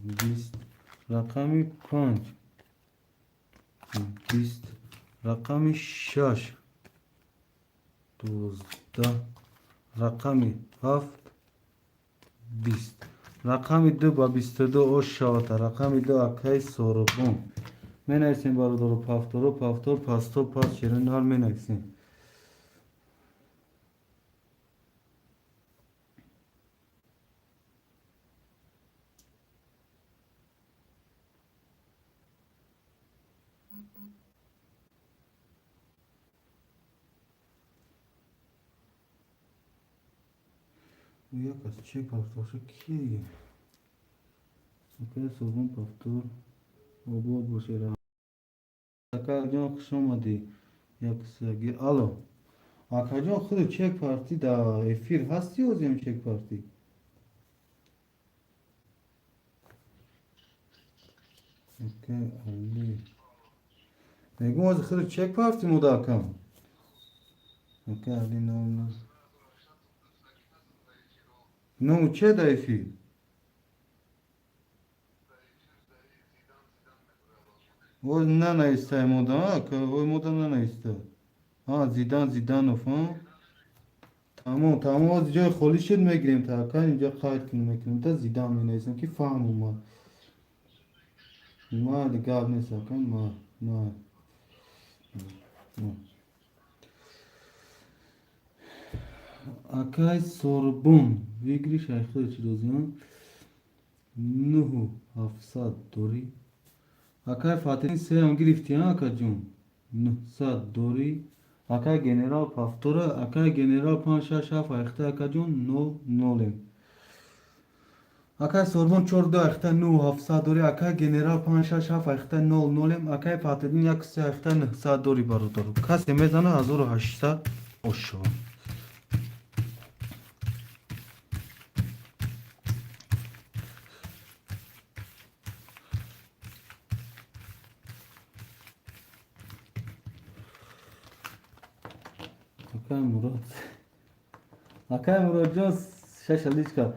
20 رقمی 5 20 رقمی 6 12 رقمی 7 20 رقمی 2 با 22 او شاوت رقمی 2 Akay Sorbon meneksin barodoro paftoro paftor pasto pas şirin hal meneksin. Yakas çek paftor ki. Akay Sorbon paftor o bu şera. Akay John kışamadı. Yaksa alo. Akay John خود çek parti da efir hasti o zaman çek parti. Akay Ali. Megum az خود çek parti mudakam. Akay Ali no. No çe da efir. O nana istay moda ha o moda nana istay. Ha Zidanov ha. Tamam az جای خالی شد میگیریم تا کن اینجا قاید کنیم میکنیم تا زیدان می نویسیم که فهم اومد ما گاو نیست کن ما Akay sorbun Vigri şarkı içiriyoruz. Nuhu hafsat dori Akay Fatih'in selam girifti ha akacun Nuhsat dori Akay general paftora Akay general panşa şafa ekte akacun no nolem Akay sorbun çorda ekte nuhu hafsat dori Akay general panşa şafa ekte nol nolem Akay Fatih'in yakısı ekte nuhsat dori barodaru Kas emezana hazır haşsa oşo Akay Murat Akay Murat şaşalıçka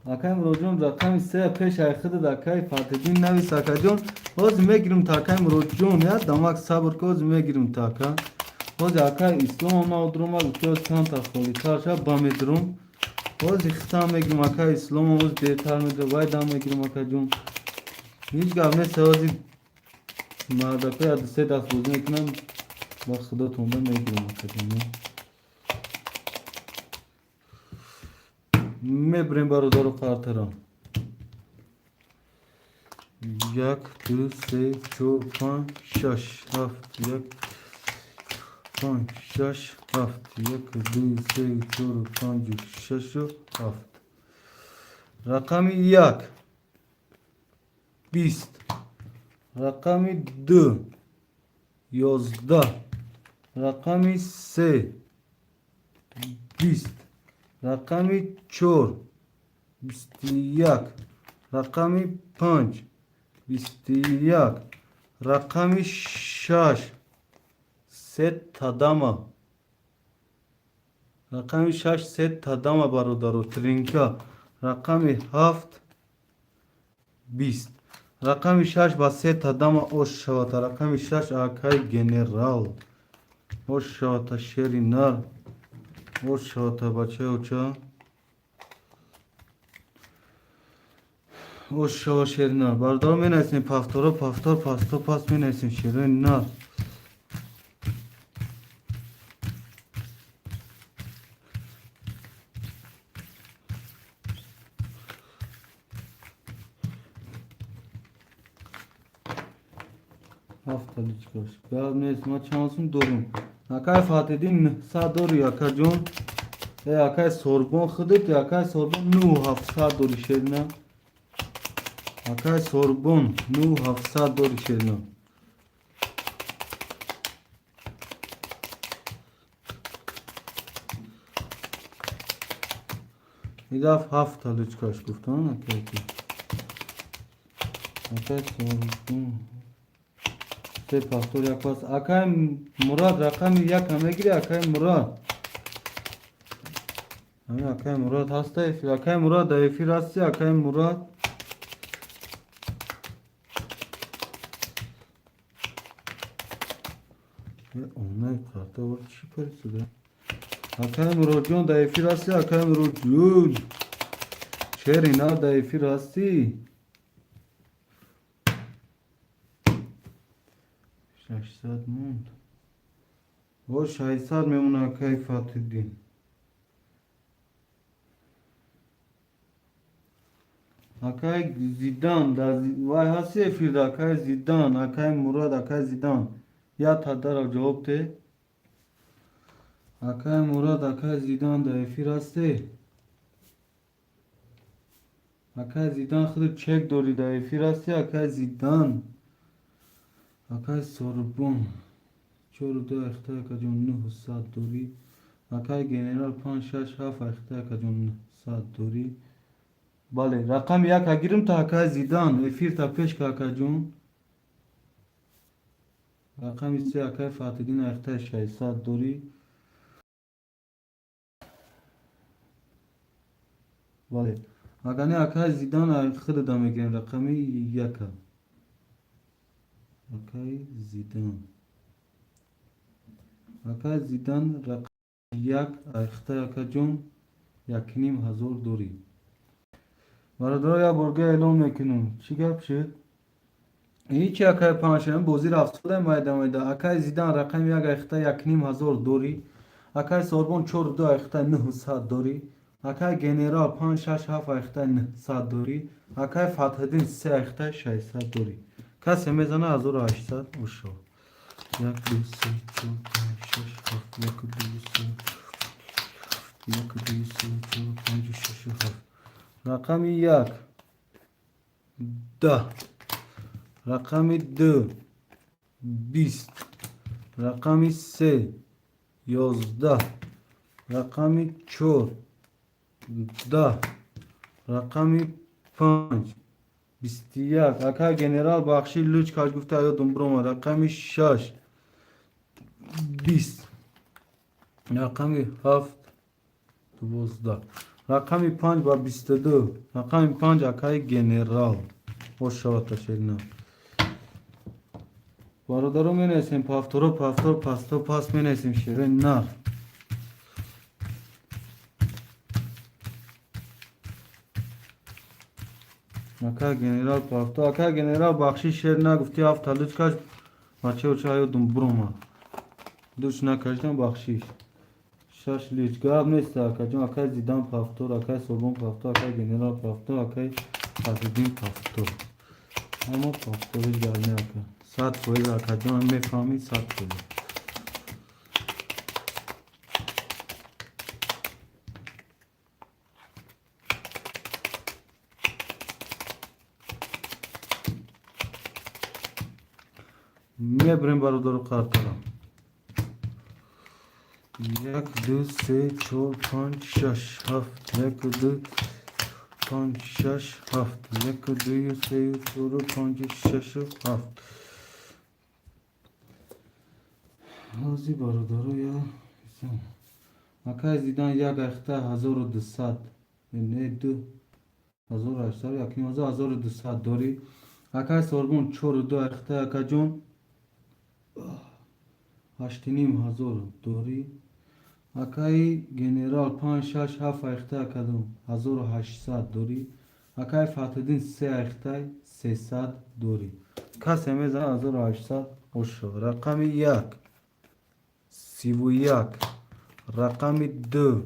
Akay Murat rakam ise peş ayakıdı da Akay Fatih'in nevi sakacon Oz megirim takay Murat ya damak sabır koz megirim taka Oz Akay İslam ona oduruma uçuyoruz kanta koli Tarşa bamedrum Oz ikhtam megirim Akay İslam oz detar megirim Vay dam megirim akacon Hiç gavne se oz Mardakay adı se das bozun ekinem Bak sıda tonda megirim akacon मैं ब्रेम बारोदारो कारतरम yak dü se ço pan şaş haft yak pan şaş haft yak dü se ço pan şaşo haft rakami yak bist rakami dü yozda rakami se bist rakami çor bistiyak rakami panç bistiyak rakami şaş set tadama rakami şaş set tadama barodaro trinka rakami haft bist rakami şaş ba set tadama oş şavata rakami şaş akay general oş şavata şerinar oş şavata baça uça oş şava şerinar bardaro menesin paftoro paftor pasto pas menesin şerinar haftalı çıkış. Gaz mevsima şansın doğru. Akay Fatih'in sağ doğru yakacağım. Akay sorbon xıdık akay sorbon nu hafsa doğru şerine. Akay sorbon nu hafsa doğru şerine. İdaf haftalı çıkış guftan akay. Akay sorbon Te pastor yakwas Akay Murat rakami yak amegiri Akay Murat Akay Murat hasta efir Akay Murat da efir hasti Akay Murat Onlar karta var şiperisi de Akay Murat John da efir hasti Akay Murat John Şerina da efir hasti Şahsat mund. O şahsat memuna Akay Fatih'in. Akay Zidan da vay hasi efirde Akay Zidan Akay Murad Akay Zidan ya tadara cevap de Akay Murad Akay Zidan da efir hasti Akay Zidan xıdı çek dori da efir hasti Akay Zidan Akay sorbon çorda ekta kajon nuh saat dori Akay general panşa şaf ekta kajon nuh saat dori Bale rakam yak agirim ta Akay Zidan efir ta peş kajon rakam ise Akay Fatih'in ekta şay saat dori Bale Agane Akay Zidan xıdı da megen rakami yaka Akay Zidan Akay Zidan yak ayxta yakacun yakinim hazır dori Baradara ya borga elon mekinum çi gap şi هیچ اکای پنجشنبه بازی رفت سوده مایده اکای زیدان رقم یک اخته یک نیم هزار دوری اکای سوربون چور دو اخته 900 دوری اکای گنرال 5 6 7 اخته 900 دوری اکای فتحدین 3 اخته 600 دوری کسی میزنه 1800 اوشو یک دو سه چهار پنج شش هفت یک دو سه یک دو سه چهار پنج شش هفت رقم یک 10 رقم دو 20 رقم سه 11 رقم چهار 10 رقم 5 21 اکا گنرال بخشی لوچ کاش گفته یادم بروم رقم 6 20 رقم 7 12 رقم 5 با 22 رقم 5 اکای گنرال خوش شد تشرینا برادرو می نسیم پافتورو پافتور پاستو پاس می نسیم شیرین نه اکا گنرال پافتو اکا گنرال بخشی شیر نه گفتی هفت لوچ کاش بچه و چای دم بروم دوش نکشتم بخشیش شش لیچ گاب نیست اکا جون اکا زیدان پافتور اکا سوربون پافتور اکا گنرال پافتور اکا فاسدین پافتور اما پافتورش گرنه اکا 100 فویز اکا جون هم میفهمی 100 فویز میبریم برادر قرطرم یک دو سه چهار پنج شش هفت یک دو پنج شش هفت یک دو سه چهار پنج شش هفت هازی برادرو یا اکای زیدان یک اخته 1200 نه دو 1800 یکی 1200 داری اکای سوربون چور دو اخته اکا جون 8500 داری اکای گنرال 5 6 7 اخته اکا دون 1800 داری اکای فتحدین 3 اخته 300 داری کسی میزنه 1800 اوشو رقم یک 31 رقم دو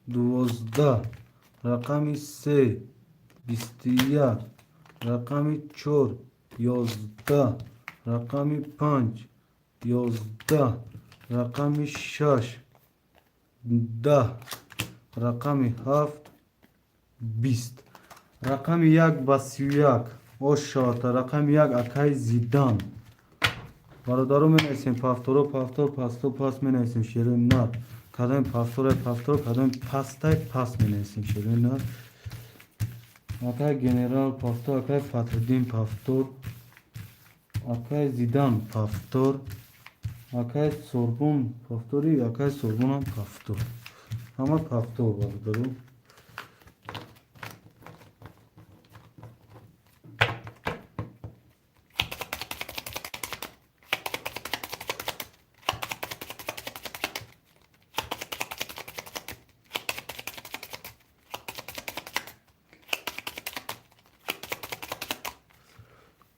12 رقم سه 21 رقم چهار 11 رقم 5 11 رقم 6 10 رقم 7 20 رقم یک با 31 اوشاتا رقم یک اکای زیدان برادرو می نویسیم پافتورو پافتور پاستو پاس می نویسیم شیرین نار کدام پافتور پافتور کدام پاستای پاس می نویسیم شیرین نار اکای گنرال پافتور اکای فتحدین پافتور اکای زیدان پافتور اکای سوربون پافتوری اکای سوربون هم پافتور همه پافتور برادرو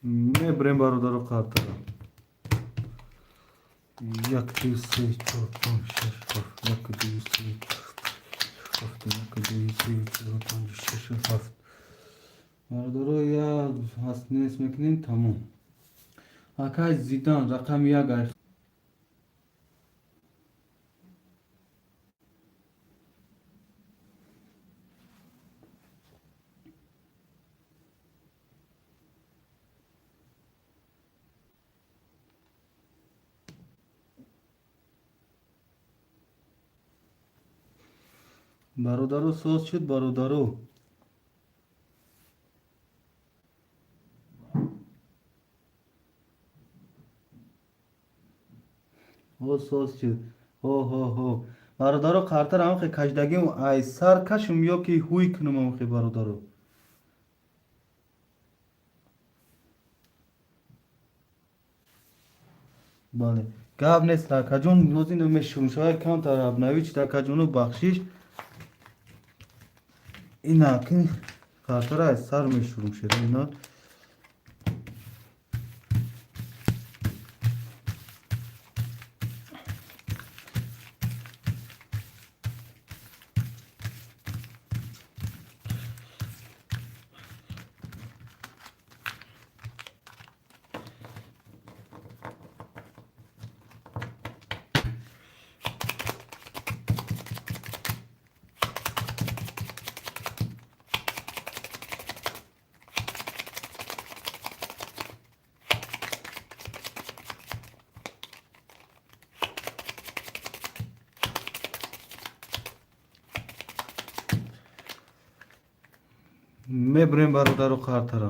میبریم برادرو قطرم یک دو سه چهار پنج شش هفت یک دو سه هفت یک دو سه چهار پنج شش هفت برادرو یا هست نیست میکنین تموم اکای زیدان رقم یک برادرو سوز شد برادرو او سوز شد هو هو هو برادرو قرطر هم خی کشدگیم ای سر کشم یا که هوی کنم هم خی برادرو بله گاب نیست در کجون نوزین میشون شاید کم تر ابنویچ در کجونو بخشیش این اکن قرطر از سر میشون شد اینا میبریم برادر و خاطره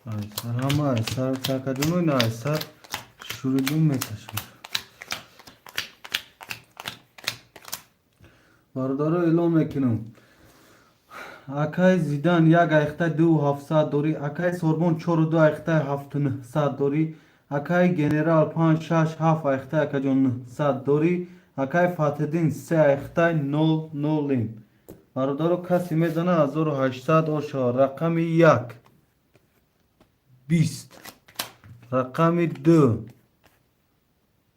ایسر همه ایسر چکدون و نه ایسر شروعون میتشم برادر رو اعلام میکنم اکای زیدان یک ایخته 2700 دوری اکای سوربون 42 ایخته 7900 دوری اکای گنرال 567 ایخته اکجون 900 دوری اکای فاتدین 3 ایخته 00 برادر کسی میزنه 1800 اوشا رقم 1 20 رقم 2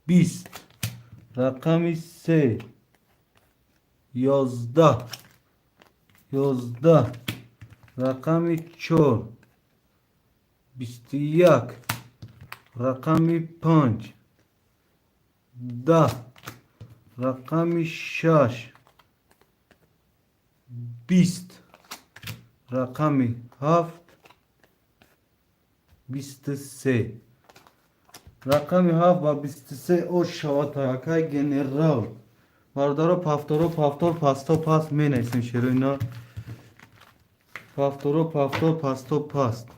20 رقم 3 11 11 رقم 4 21 رقم 5 10 رقم 6 20 رقم 7 23 رقم 7 و 23 او شواتا اکای گنرال برادر پافتورو پاستو پاست می نیستیم شروع اینا پافتورو پاستو پاست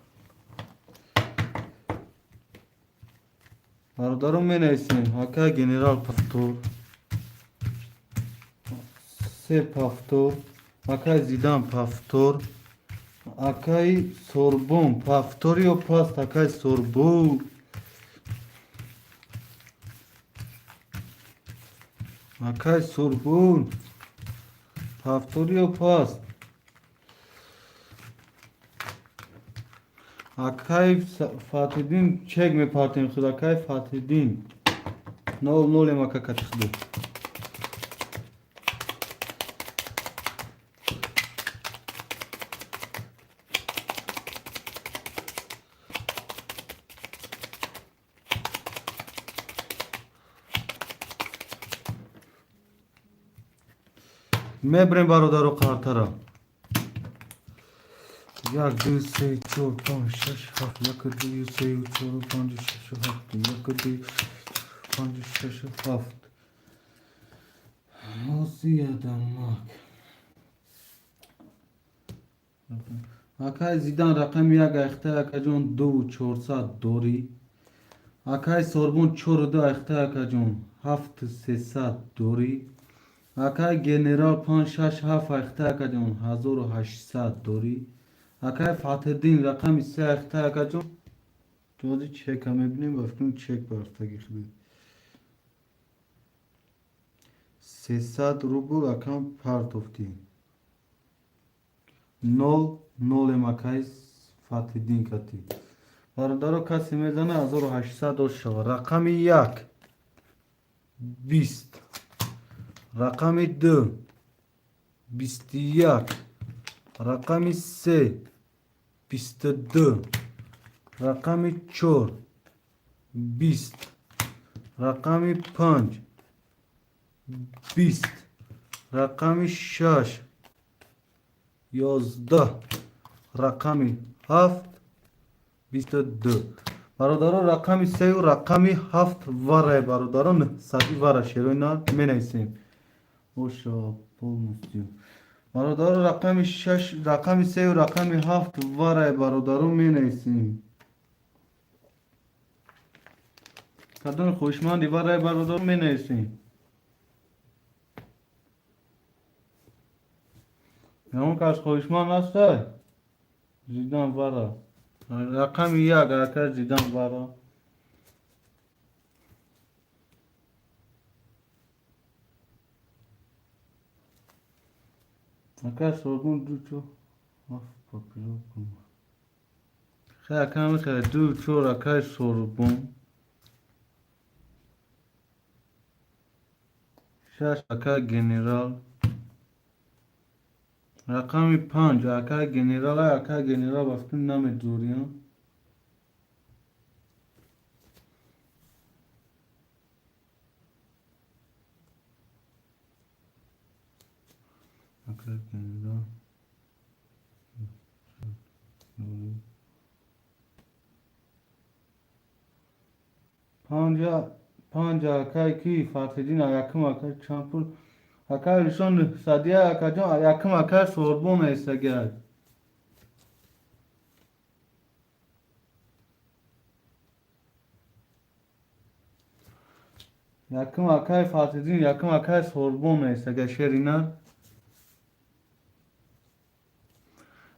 برادر می نیستیم اکای گنرال پافتور 3 پافتور اکای زیدان پافتور اکای سوربون پافتوری و پاست اکای سوربون اکای سوربون پافتوری و پاست اکای فاتدین چک می پارتیم خود اکای فاتدین نول مکا کتخدو میبریم برادر و قارتره 1 2 3 4 5 6 7 1 2 3 4 5 6 7 1 2 5 6 7 Nasıl adammak اکای زیدان رقم 1 ایخته اکجون 2400 دوری اکای سوربون 42 ایخته اکجون 7300 دوری اکای گنرال 567 ایخته اکجون 1800 دوری اکای فاتدین رقم 3 ایخته اکجون جوزی چک هم میبینیم بفکرم چک برستگی خیلی 300 روبل اکام پارتوفتی 0 مکای فاتدین کتی برادر کسی میزنه 1800 شو رقم 1 20 رقم 2 21 رقم 3 22 رقم 4 20 رقم 5 20 رقم 6 11 رقم 7 22 برادران رقم 3 و رقم 7 وره برادران صدی وره شروع اینا می نیسیم اوشا پول مستیم برادران رقم 6 رقم 3 و رقم 7 وره برادران می نیسیم کدون خوشمندی وره برادران می نیسیم همون کس خوشمند هسته زیدان وره رقم 1 اکر زیدان وره اکر سرگون دو چو پاپیلو کنم خیلی اکر میخواه دو چو اکر سرگون 6 اکر گنرال رقم 5 اکر گنرال بفتون نام دوریان اکر گنرال 5 اکر کی فاتدین یکم اکر چند پول Akay Rishon Sadia Akajon yakım akay Sorbon Esager. Yakım akay Fatih'in yakım akay Sorbon Esager şerinar.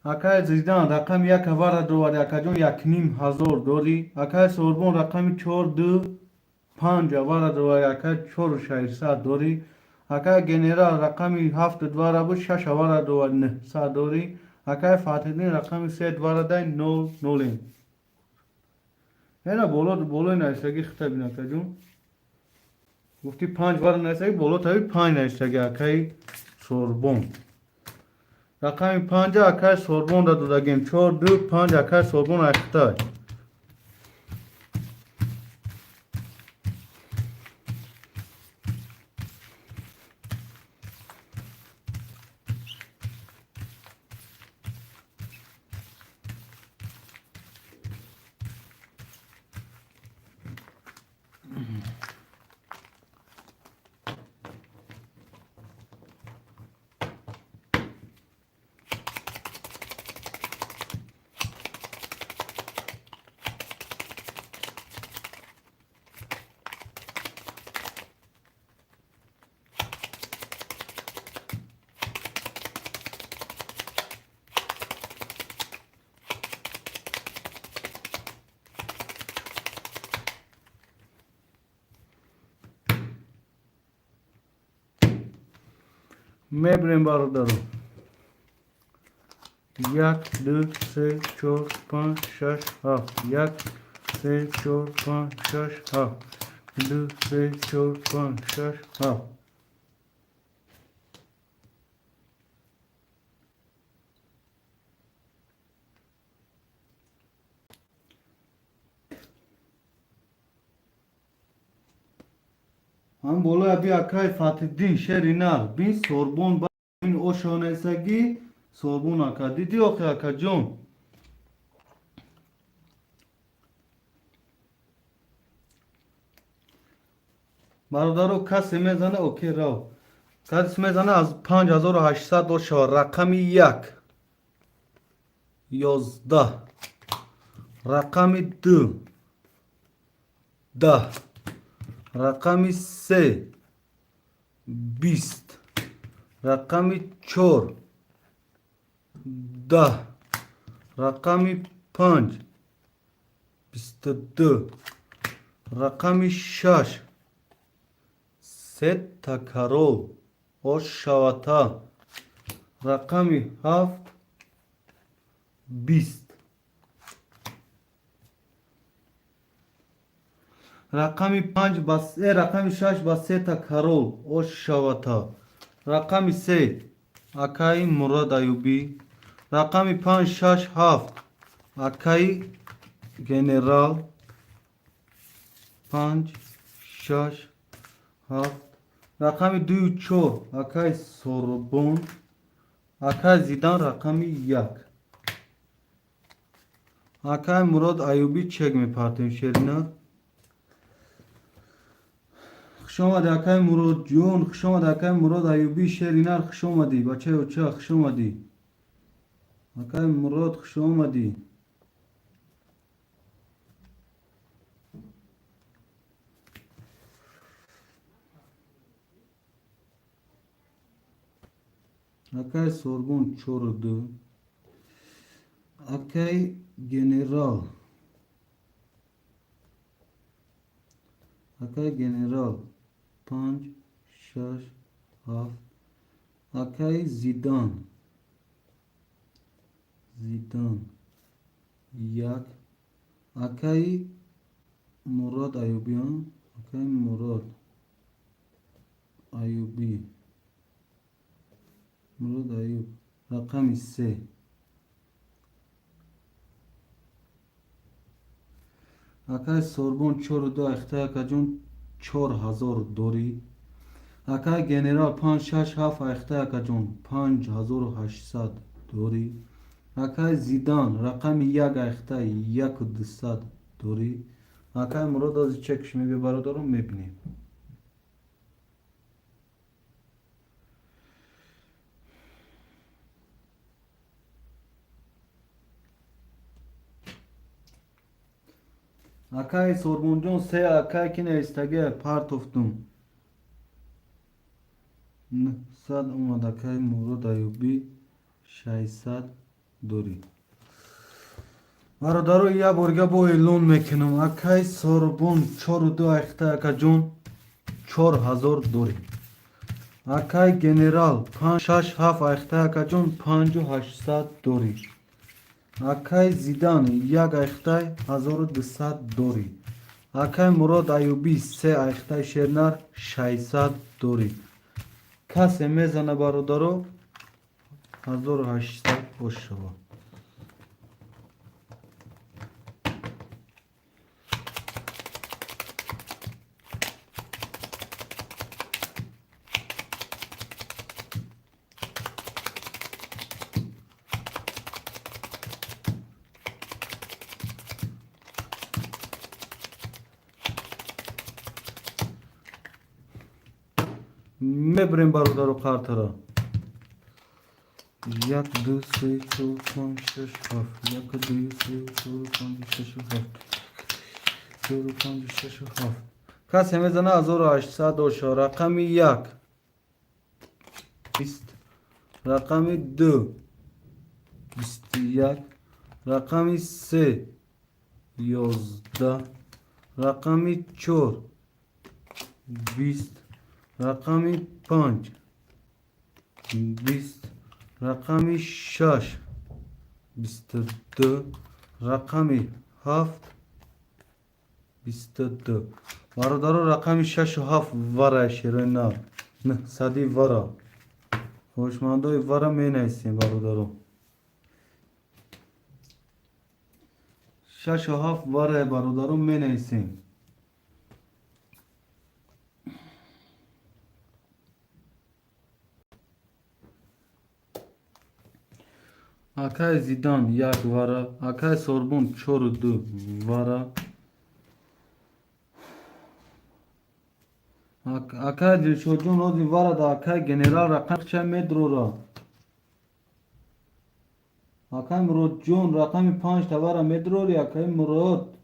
Akay Zidane rakam yak havara dolar Akajon yaknim hazor dori. Akay Sorbon rakami 4-5 havara dolar Akay 4 şehir dori. Akay general rakami 7 dvara bu 6 havara dolar ne dori. Akay Fatih'in rakami 3 dvara day 0-0. Hena bolo Esager khitabin Akajon. گفتی 5 بار نسایی بالا تایی 5 نشتگی اکای سوربون رقم 5 اکای سوربون را دادگیم 4-2-5 اکای سوربون اختای میبریم برادرم 1 2 3 4 5 6 7 1 3 4 5 6 7 2 3 4 5 6 7 هم بالا ابی اکای فتحالدین شرینال بین سوربون با بین اوشانسگی سوربون اکا دیدی اوکی اکا جون برادرو کسی میزنه اوکی رو کسی میزنه از 5800 و شو رقم 1 11 رقم 2 10 رقم 3 20 رقم 4 10 رقم 5 22 رقم 6 سه تکرار و شواتا رقم 7 20 رقم 5 بس رقم 6 با 3 تکرار و شواتا رقم 3 اکای مراد ایوبی رقم 5 6 7 اکای گنرال 5 6 7 رقم 2 4 اکای سوربون اکای زیدان رقم 1 اکای مراد ایوبی چک میپرتیم شیرینات خوش آمدی اکای مراد جون خوش آمدی اکای مراد ایوبی شیرینار خوش آمدی بچه و چه خوش آمدی اکای مراد خوش آمدی اکای سوربون 4-2 اکای گنرال اکای گنرال 5 6 7 اکای زیدان 1 اکای مراد ایوبیان اکای مراد ایوبی مراد ایوب رقم 3 اکای سوربون 4-2 اختای اکا جون 4000 دوری اکای گنرال 5 6 7 اختای اکا جون 5800 دوری اکای زیدان رقم 1 اختای 1200 دوری اکای مراد از چکش میگه برادرم میبینیم Akay Sorbonjon se akay kine istage part of them. Sad umad akay Murod Ayubi 600 دوری. برادرو یه بارگه با اعلان میکنم اکای سوربون 42 اخته اکا جون 4000 دوری. اکای گنرال 567 اخته اکا جون 5800 دوری. اکای زیدان یک اخته 1200 دوری. اکای مراد ایوبی 3 اخته شرنر 600 دوری. کسی میزنه برادرو 1800 خوش شود. میبریم برادر و کارت را 1 2 3 4 5 6 7 1 2 3 4 5 6 7 4 5 6 7 کسی میزنه 1800 دوشا. رقم 1 20 رقم 2 21 رقم 3 11 رقم 4 20 رقم 5 20 رقم 6 22 رقم 7 22 برادر رقم 6 و 7 وره شیرین نه صدی وره خوشمندای وره می نیستیم برادرو 6 و 7 وره برادرو می نیستیم. اکای زیدان 1 وره. اکای سوربون 42 وره. اکای دلشوجون آدی وره دا اکای گنرال رقم چه مدرو را. اکای مراد جون رقم 5 تا وره مدرو ری اکای مراد.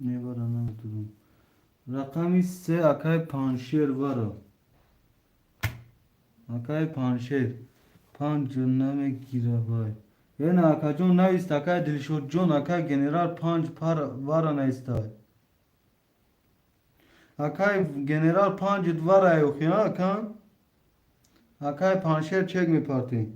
نه وره نمیتونم. رقم 3 اکای پانشیر وره. اکای پانشیر 5 نمیگیره بای. یعنی اکا جون نویست اکای دلشود جون اکای گنرال 5 پر وره نیسته. اکای گنرال 5 وره ایوخی ها اکا. اکای پانشیر چک میپارتی.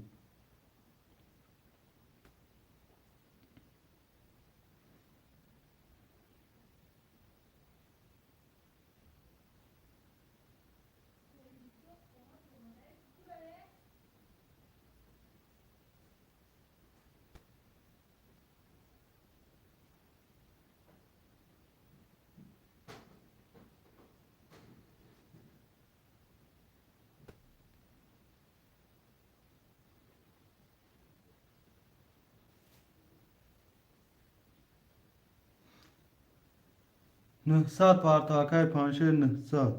نه سات پارتا اکای پانشیر نه سات.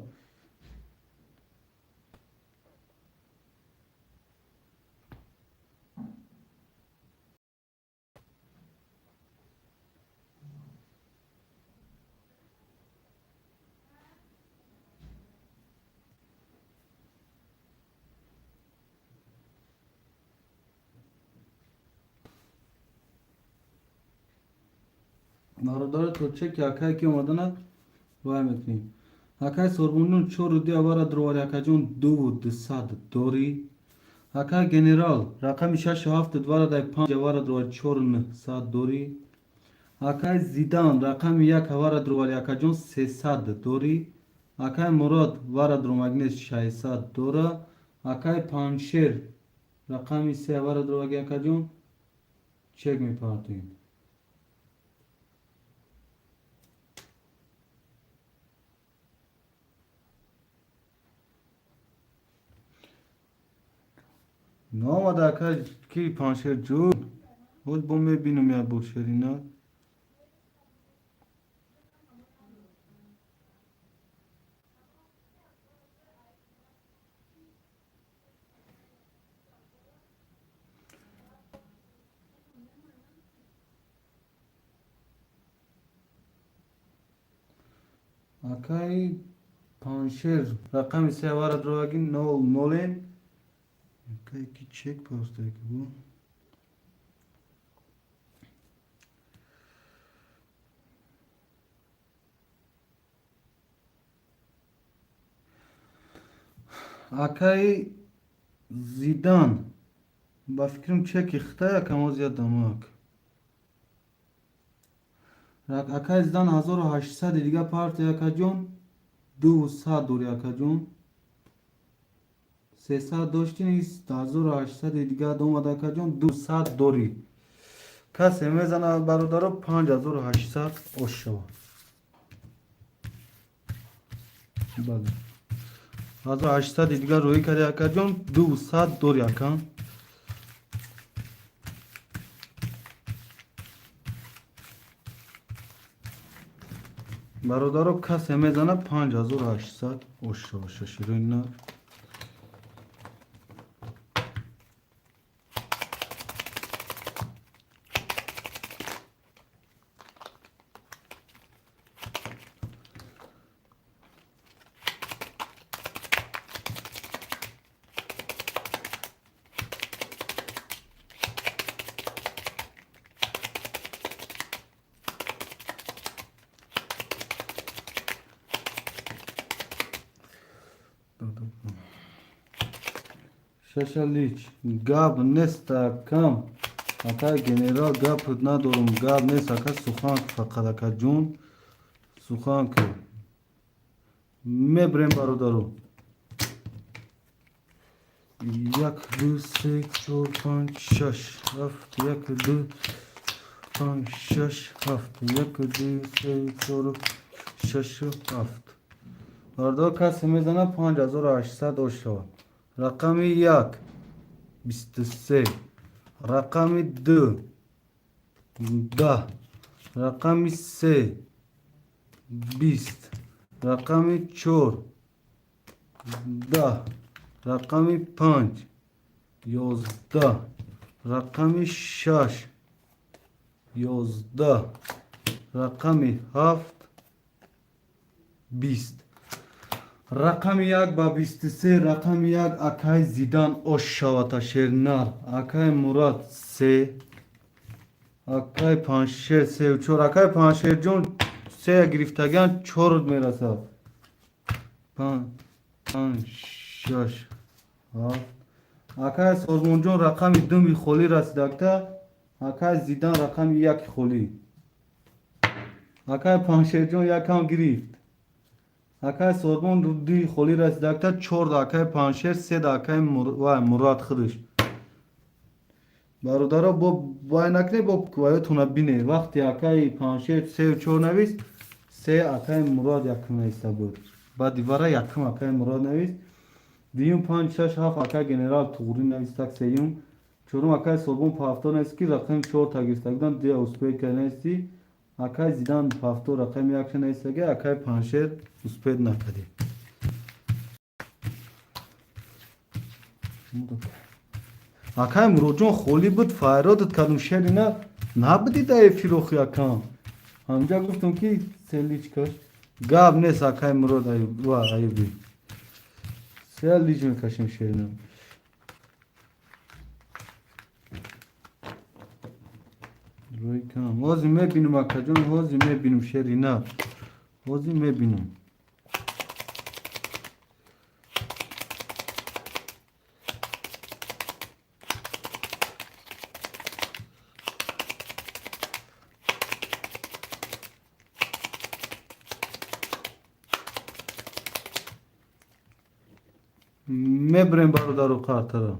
برادر تو چک اکای کی اومدنه وای میکنیم. اکای سوربونون 4 دی اواره درواری اکای جون 2200 دوری. اکای گنرال رقم 6 و 7 دواره دای 5 اواره درواری 4900 دوری. اکای زیدان رقم 1 اواره درواری اکای جون 300 دوری. اکای مراد واره درو مگنیس 600 دوره. اکای پانشیر رقم 3 اواره درواری اکای جون چک میپارتیم. نامده اکا کی پانشیر جون باز با میبینم یا بوشری نه اکای پانشیر رقم سه وارد رو اگه نولین اکای کی چک پاسته که بو اکای زیدان با فکرم چک اخته یکم از یادم اکای زیدان 1800 دیگه پارت یکا جون 200 دور یکا جون 300 داشتی نیست 1800 دیگه دومد یکا جون 200 دوری کسی میزنه برادر 5800 اوشو بله 1800 دیگه روی کرده یکا جون 200 دور یکا برادر کسی میزنه 5800 اوشو شیرین نه ششلیچ گاب نیست کم اکا گنرال گاب ندارم گاب نیست اکا سخن فقط اکا جون سخن که میبریم برادرو 1 2 3 4 5 6 7 1 2 5 6 7 1 2 3 4 6 7 برادر کسی میزنه 5800 اوشو رقم 1 23 رقم 2 10 رقم 3 20 رقم 4 10 رقم 5 11 رقم 6 11 رقم 7 20 رقم 1 با 23 رقم 1 اکای زیدان اوشاوتا شیرنار اکای مراد 3 اکای پانشیر 3 و 4 اکای پانشیر جون 3 گرفتگان 4 میرسه 5 6 7 اکای سازمان جون رقم 2 می خولی رسیدکتا اکای زیدان رقم 1 خولی اکای پانشیر جون یکم گرفت اکای سازمان دوی خولی رسیدکتا 4 اکای پانشیر 3 اکای مراد خودش برادر با نکنه با کوایتون بینه وقتی اکای پانشیر 3 و 4 نویس 3 اکای مراد یکم ایسته بود بعد دیواره یکم اکای مراد نویس دیوم 5 6 7 اکای گنرال توغری نویستک سیوم چورم اکای سازمان پافتو نیست که رقم 4 تا گرفته بودن دی اوسپیک نیستی اکای زیدان پافتو رقم 1 نیسته اکای پانشیر اوسپید نکدی اکای مراد جون خولی بود فایرادت کدوم شهری نه نبودی دای فیروخی اکام همجا گفتم که سلیچ کش گاب نیست اکای مراد ایوبی سلیچ میکشیم شهری نه روی کام وازی میبینم اکا جون وازی میبینم شهری نه وازی میبینم میبریم برادر و قطره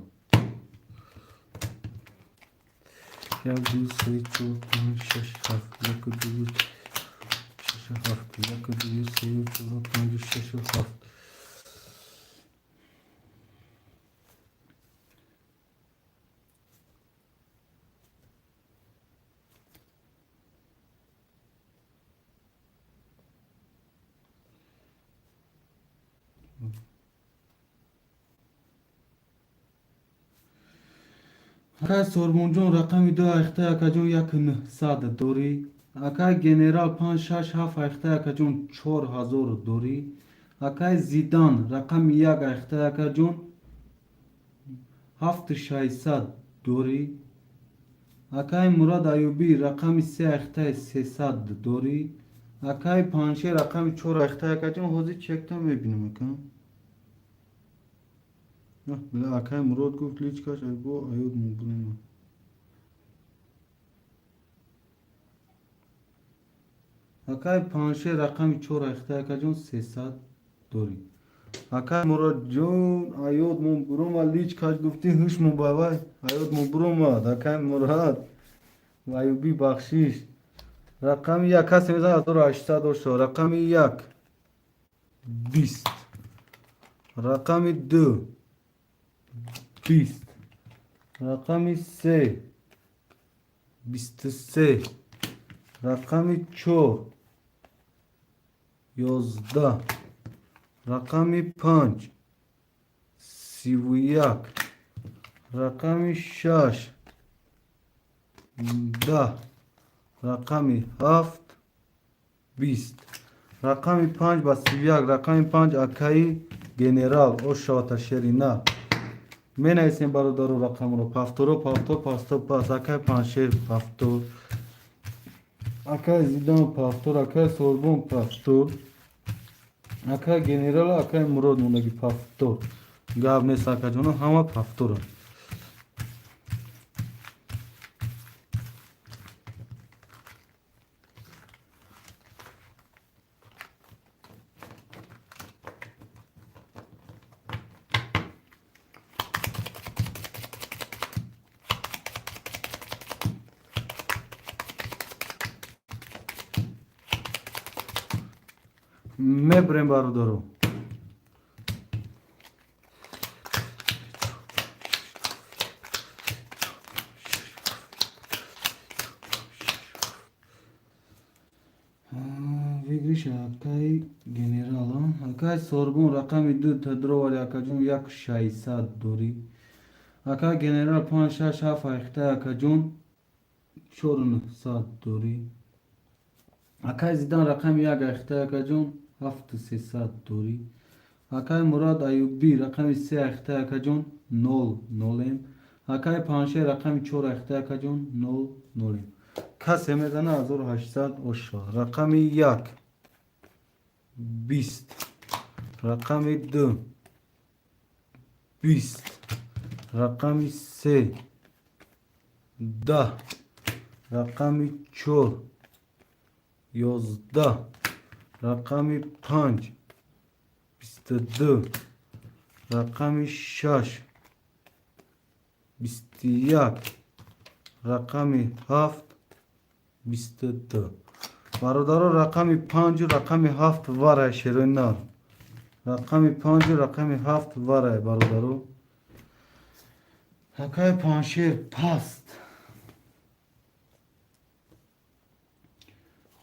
1 2 3 4 5 6 7 1 2 6 7 1 2 3 4 5 6 7 Акай Сормонҷон рақами 2 ахта якаҷон 1900 дорӣ. Акай генерал 5 6 7 ахта якаҷон 4000 дорӣ. Акай Зидан рақами 1 ахта якаҷон 7600 дорӣ. Акай Мурод Аюбӣ рақами 3 ахтаи 300 дорӣ. Акай Паншер рақами 4 ахта якаҷон ҳозир чекта мебинам акам. Била Акай Мурод гуфт личкаш айбо аёд мубрум. Акай Паншер рақами 4 ахта якаҷон 300 дорӣ. Акай Мурод ҷон аёд мубрум личкаш гуфти ҳуш мубавай аёд мубрумад. Акай Мурод Аюбӣ бахшиш рақами 1 касе мезанад 1800 ошо. Рақами 1 20. Рақами 2 20. Рақами 3 23. Рақами 4 11. Рақами 5 31. Рақами 6 10. Рақами 7 20. Рақами 5 ба 31. Рақами 5 Акаи генерал ошота шерина. Менависем бародару рақамро пафтуро пафтур пасту паст. Акай Паншер пафтур. Акай Зидан пафтур. Акай Сорбон пафтур. Акай генерал Акай Мурод монаги пафтур. Гап нест акаҷоно ҳама пафтуранд. Мебрем бародару. Вигриш Акай генерал. Акай Сорбон рақами 2 тадровали акаҷон 1600 дорӣ. Акай генерал 5 6 7 ахта акаҷон 4900 дорӣ. Акай Зидан рақами 1 ахта акаҷон 7300 дорӣ. Акай Мурод Аюбӣ рақами 3 ахта акаҷон 00. Акай Паншер рақами 4 ахта акаҷон 00. Касе мезана 1800 ошо. Рақами 1 20. Рақами 2 20. Рақами 3 10. Рақами 4 11. Рақами 5 22. Рақами 6 21. Рақами 7 22. Бародаро рақами 5 рақами 7 варай широинар. Рақами 5 рақами 7 варай бародаро. Акай Паншер паст.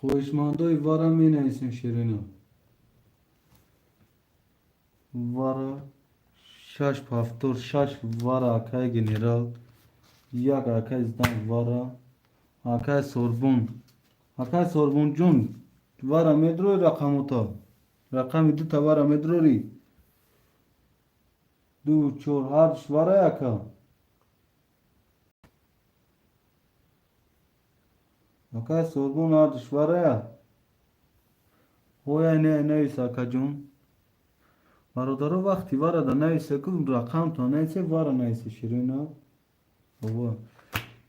Хоҳишмандои вара менависем широинар. Вара 6 пафтур 6 вара Акай генерал 1 Акай Зидан вара. Акай Сорбон. Акай Сорбонҷон вара медрори рақамота. Рақами 2 та вара медрори 2 4 8 вара яка. Акай Сорбон ардиш варая. Оя не навис акаҷон. Бародаро вақти варада нависе ку рақамто нависе вара нависе широина. Ова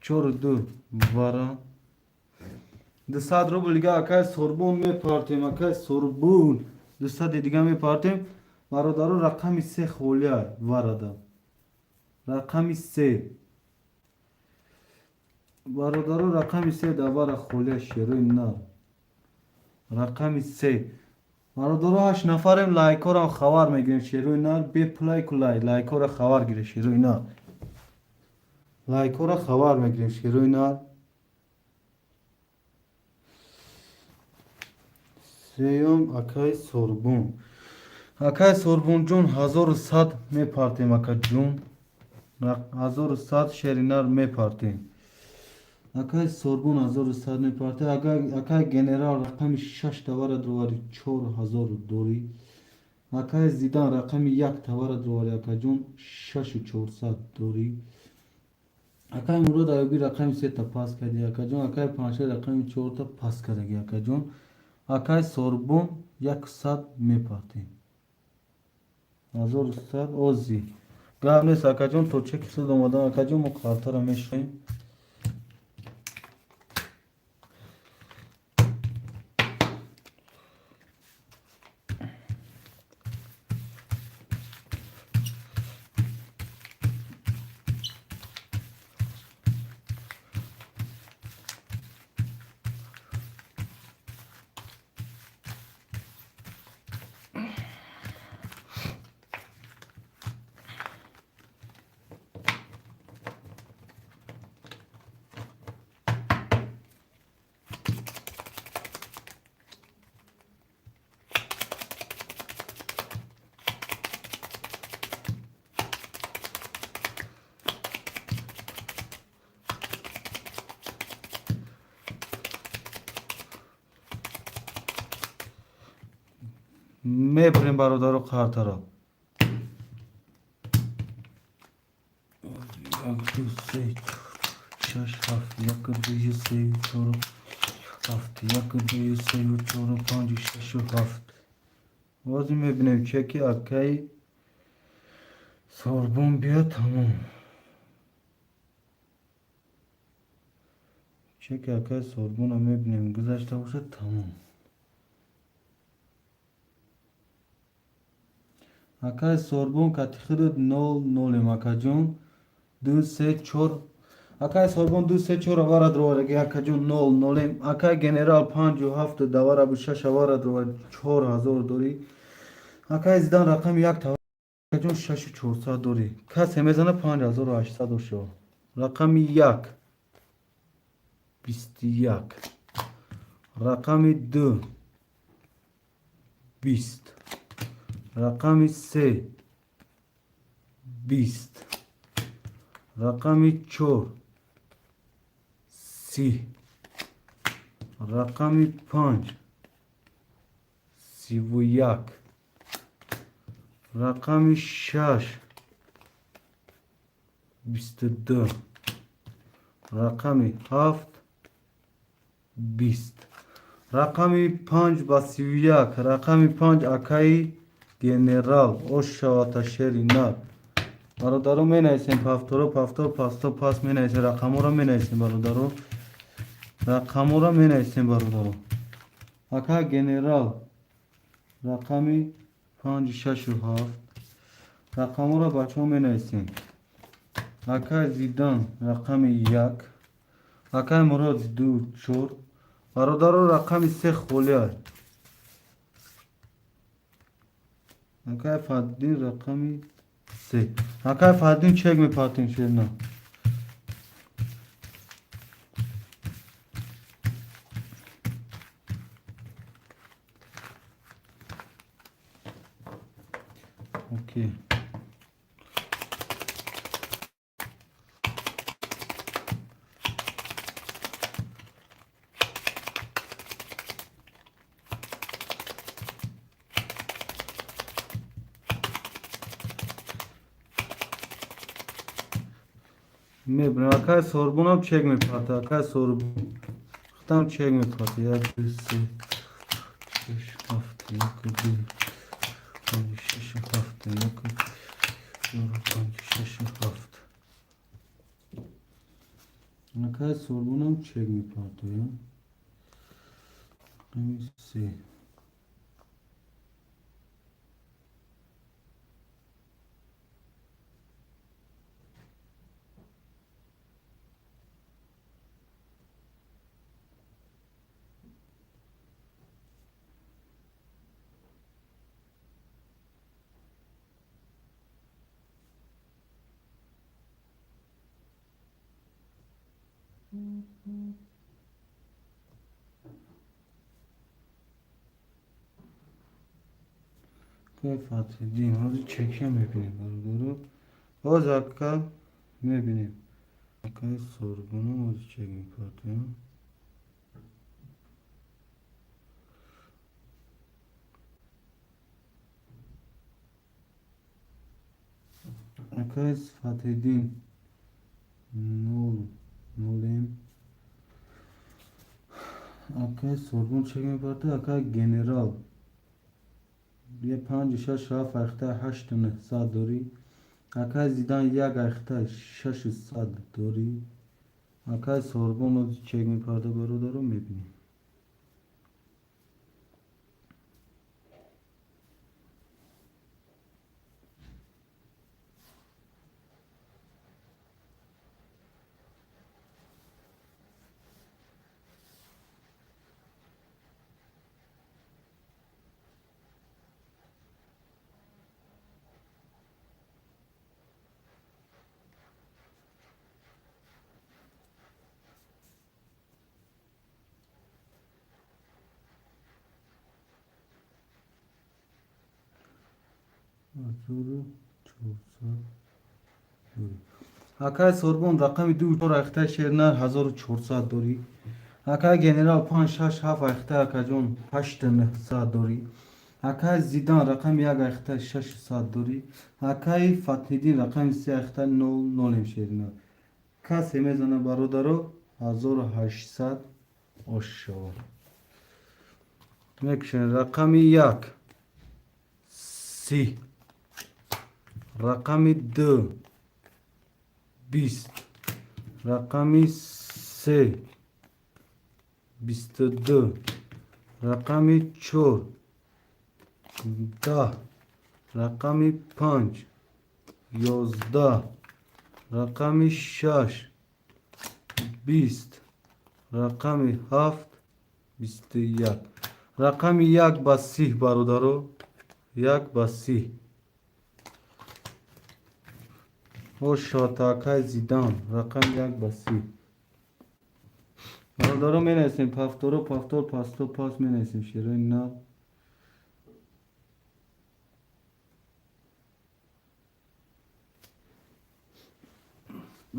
4 2 вара 200 рубл дига Акай Сорбон мепартем. Акай Сорбон 200 дига мепартем. Бародаро рақами 3 холия варада. Рақами 3 бародаро рақами 3 да вара холия широина. Рақами 3 бародаро 8 нафарем лайкорам хабар мегирем широина. Беплайк лайкора хабар гире широина. Лайкора хабар мегирем широина. Сеём Акай Сорбон. Акай Сорбонҷон 1100 мепартем акаҷон. 1100 şerinler meparti. Akay sorbun 1100 meparti. Akay general rakami 6 tavara drovari 4000 dori. Akay zidan rakami 1 tavara drovari akajun 6400 dori. Akay murad ayubi rakami 3 ta pas kadi akajun. Akay pancha rakami 4 ta pas kadagi akajun. Akay sorbun 100 meparti. 1100 ozi. Gavne sakajun to çekisi domadan akajun mu kartara meşrayım. Mebrin barodaro kartara. Yakı sey şaş hafti yakı duyu sey çoru hafti yakı duyu sey çoru pancı şaşı hafti. Vazim mebinem çeki akay sorbun biya tamam. Çeki akay sorbun mebinem güzaşta olsa tamam. Akay sorbun katıkırı 0 makacun 2 3 4 Akay sorbun 2 3 4 avara drovaragi akajun 0 Akay general 5 davara bu 6 avara drovar 4000 dori. Akay zidan rakam 1 tavara akajun 6400 dori. Kas hemezana 5800 şo. Rakami 1 21 Rakami 2 20 Rakami 3 20 Rakami 4 30 Rakami 5 31 Rakami 6 22 Rakami 7 20 Rakami 5 basiviyak Rakami 5 akay general oşşavata şerina. Barodaro menaysen paftoro pasto pas menaysen rakamora menaysen barodaro. Rakamora menaysen barodaro. Akay general rakami 5 6 Rakamora bacho menaysen. Akay zidan rakami 1 Akay murad 2 4 Barodaro rakami 3 kholyar. Akay fadin rakami 3 Akay fadin çek mi partin şerina. Okay. Mebrin akay sorbunam çek mi parti akay sorbun. Tam çek mi parti ya birisi. 5 hafta yakıdı. 6 hafta yakıdı. 6 hafta. Akay sorbunam çek mi parti ya. Let me see. Fatih diyeyim. Hadi çekeyim hepini. Doğru. O dakika میبینیم اکای سوربونو ما چک میپردیم. اکای فتح‌الدین نول نولیم. اکای سوربون چک میپرده. اکای گنرال یه 5 6 7 اخته 8 9 ساعت داری. اکای زیدان یک اخته 6 ساعت داری. اکای سوربون رو چک میپرده برادر میبینیم. اکای سوربون رقم 2 4 اخته شیرنر 1400 داری. اکای گنرال 5 6 7 اخته اکا جون 8 9 ساعت داری. اکای زیدان رقم 1 اخته 6 ساعت داری. اکای فتح‌الدین رقم 3 اخته 0 0 شیرنر. کسی میزنه برادرو 1800 اشو میکشن. رقم 1 30. رقم 2 20. رقم 3 22. رقم 4 10. رقم 5 11. رقم 6 20. رقم 7 21. رقم 1 با 30 برادرو 1 با 30. و شاتاکای زیدان رقم 1 با 30 برادرو می نویسیم. پافتورو پافتور پاستو پاس می نویسیم. شیرین نه.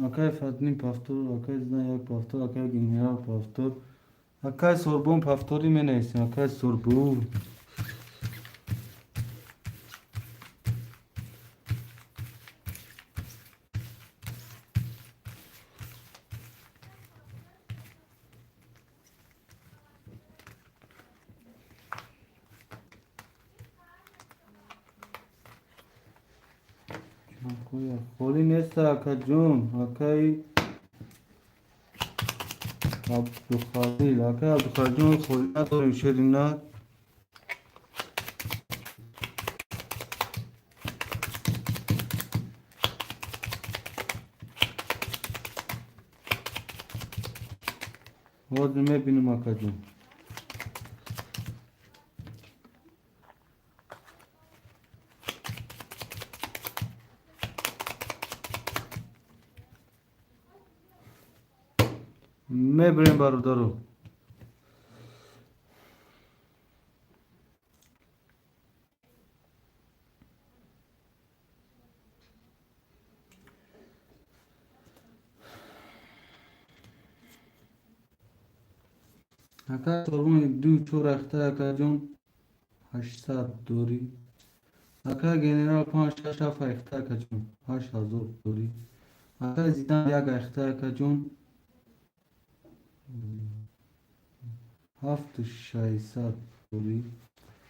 اکای فتح‌الدین پافتور. اکای زیدان یک پافتور. اکای گنرال پافتور. اکای سوربون پافتوری می نویسیم. اکای سوربون خولی نیست. اکا جون اکای عبدالخلیل. اکای عبدالخلیل جون خولی نداریم. شیرین نه. باز میبینیم اکا جون. میبریم برادرو. اکای سوربون 2 4 اخته اکا جون 800 دوری. اکای گنرال 5 6 7 اخته اکا جون 8000 دوری. اکای زیدان 1 اخته اکا جون 7600 دوری.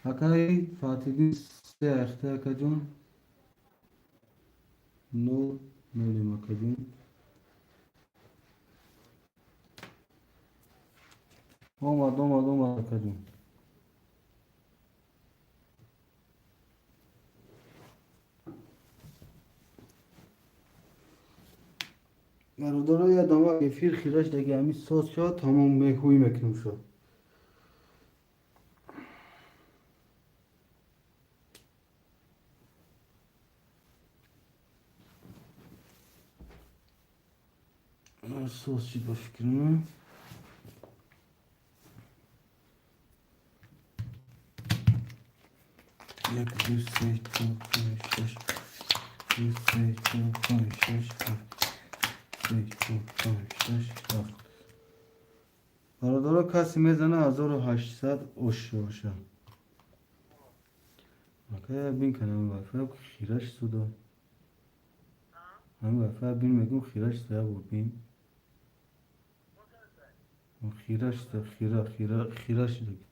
اکای فتح‌الدین 3 اخته اکا جون 9 ملیم اکا جون. اومد اکا جون. برادرها یه دامه گفیر خیرش دیگه همی ساز شد تمام میخوی میکنم شد. ساز چی با فکرمه. یک دو سه چهار پنج شش. دو سه چهار پنج شش هفت 7 برادرها کسی میزنه 1800 اوشا مکه بین کنم وفا خیرش سودا هم وفا بین میگم خیرش سودا بود بین خیرش سودا خیرش دیگه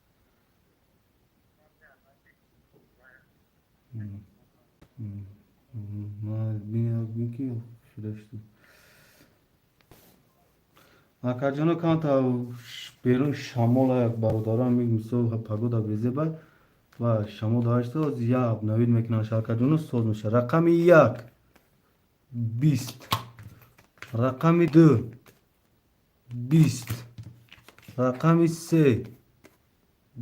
ما بین کی خیرش سودا مکه جانو کان تا بیرون شمال یک برادران میگم سو پگودا بیزه و شما داشته از یک نوید میکنن شرکت جونو سود میشه رقم 1 20 رقم 2 20 رقم 3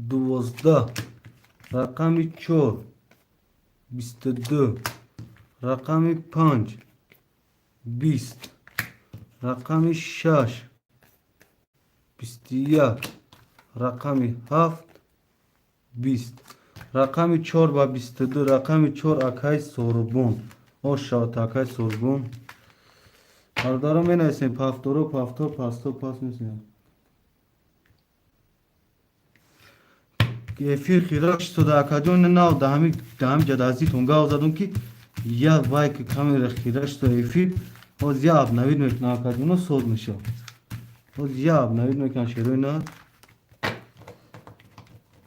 12 رقم 4 22 رقم 5 20 رقم 6 21 رقم 7 20 رقم 4 و 22 رقم 4 اکای سوربون او شاد اکای سوربون بردارم می نویسیم پافتورو پاستو پاس میسیم افیر خیراش تو دا اکاجون ناو دهم جدازی تونگا زدون که یا وای که کمی رخیراش تو افیر او زیاب نوید میکنه اکاجونو سود میشه او زیاب نوید میکنه شروع نه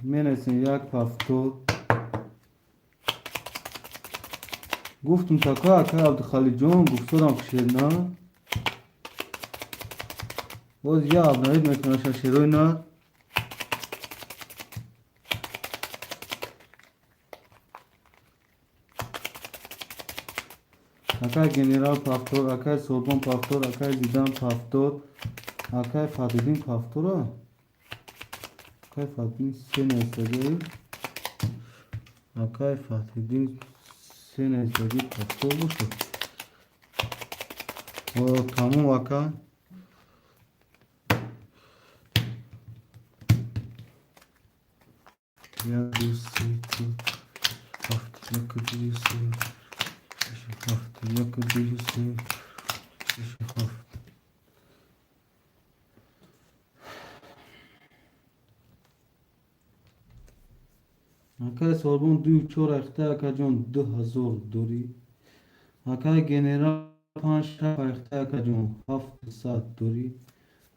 می نویسیم یک پافتور گفتم تاکا اکای عبدالخالی جون گفتم کشیر نه باز یا ابناید میکنه شروع نه اکای گنرال پافتور اکای سوربون پافتور اکای زیدان پافتور اکای فاتدین پافتور اکای فاتدین سه نیستگی اکای فاتدین سه نیستگی پافتور بوده و تمام اکای یا دوستی تو هفت یک دوستی هفت یک دوستی هفت اکای سوربون 2 اخته اکا جون 2000 دوری اکای گنرال 5 اخته اکا جون 700 دوری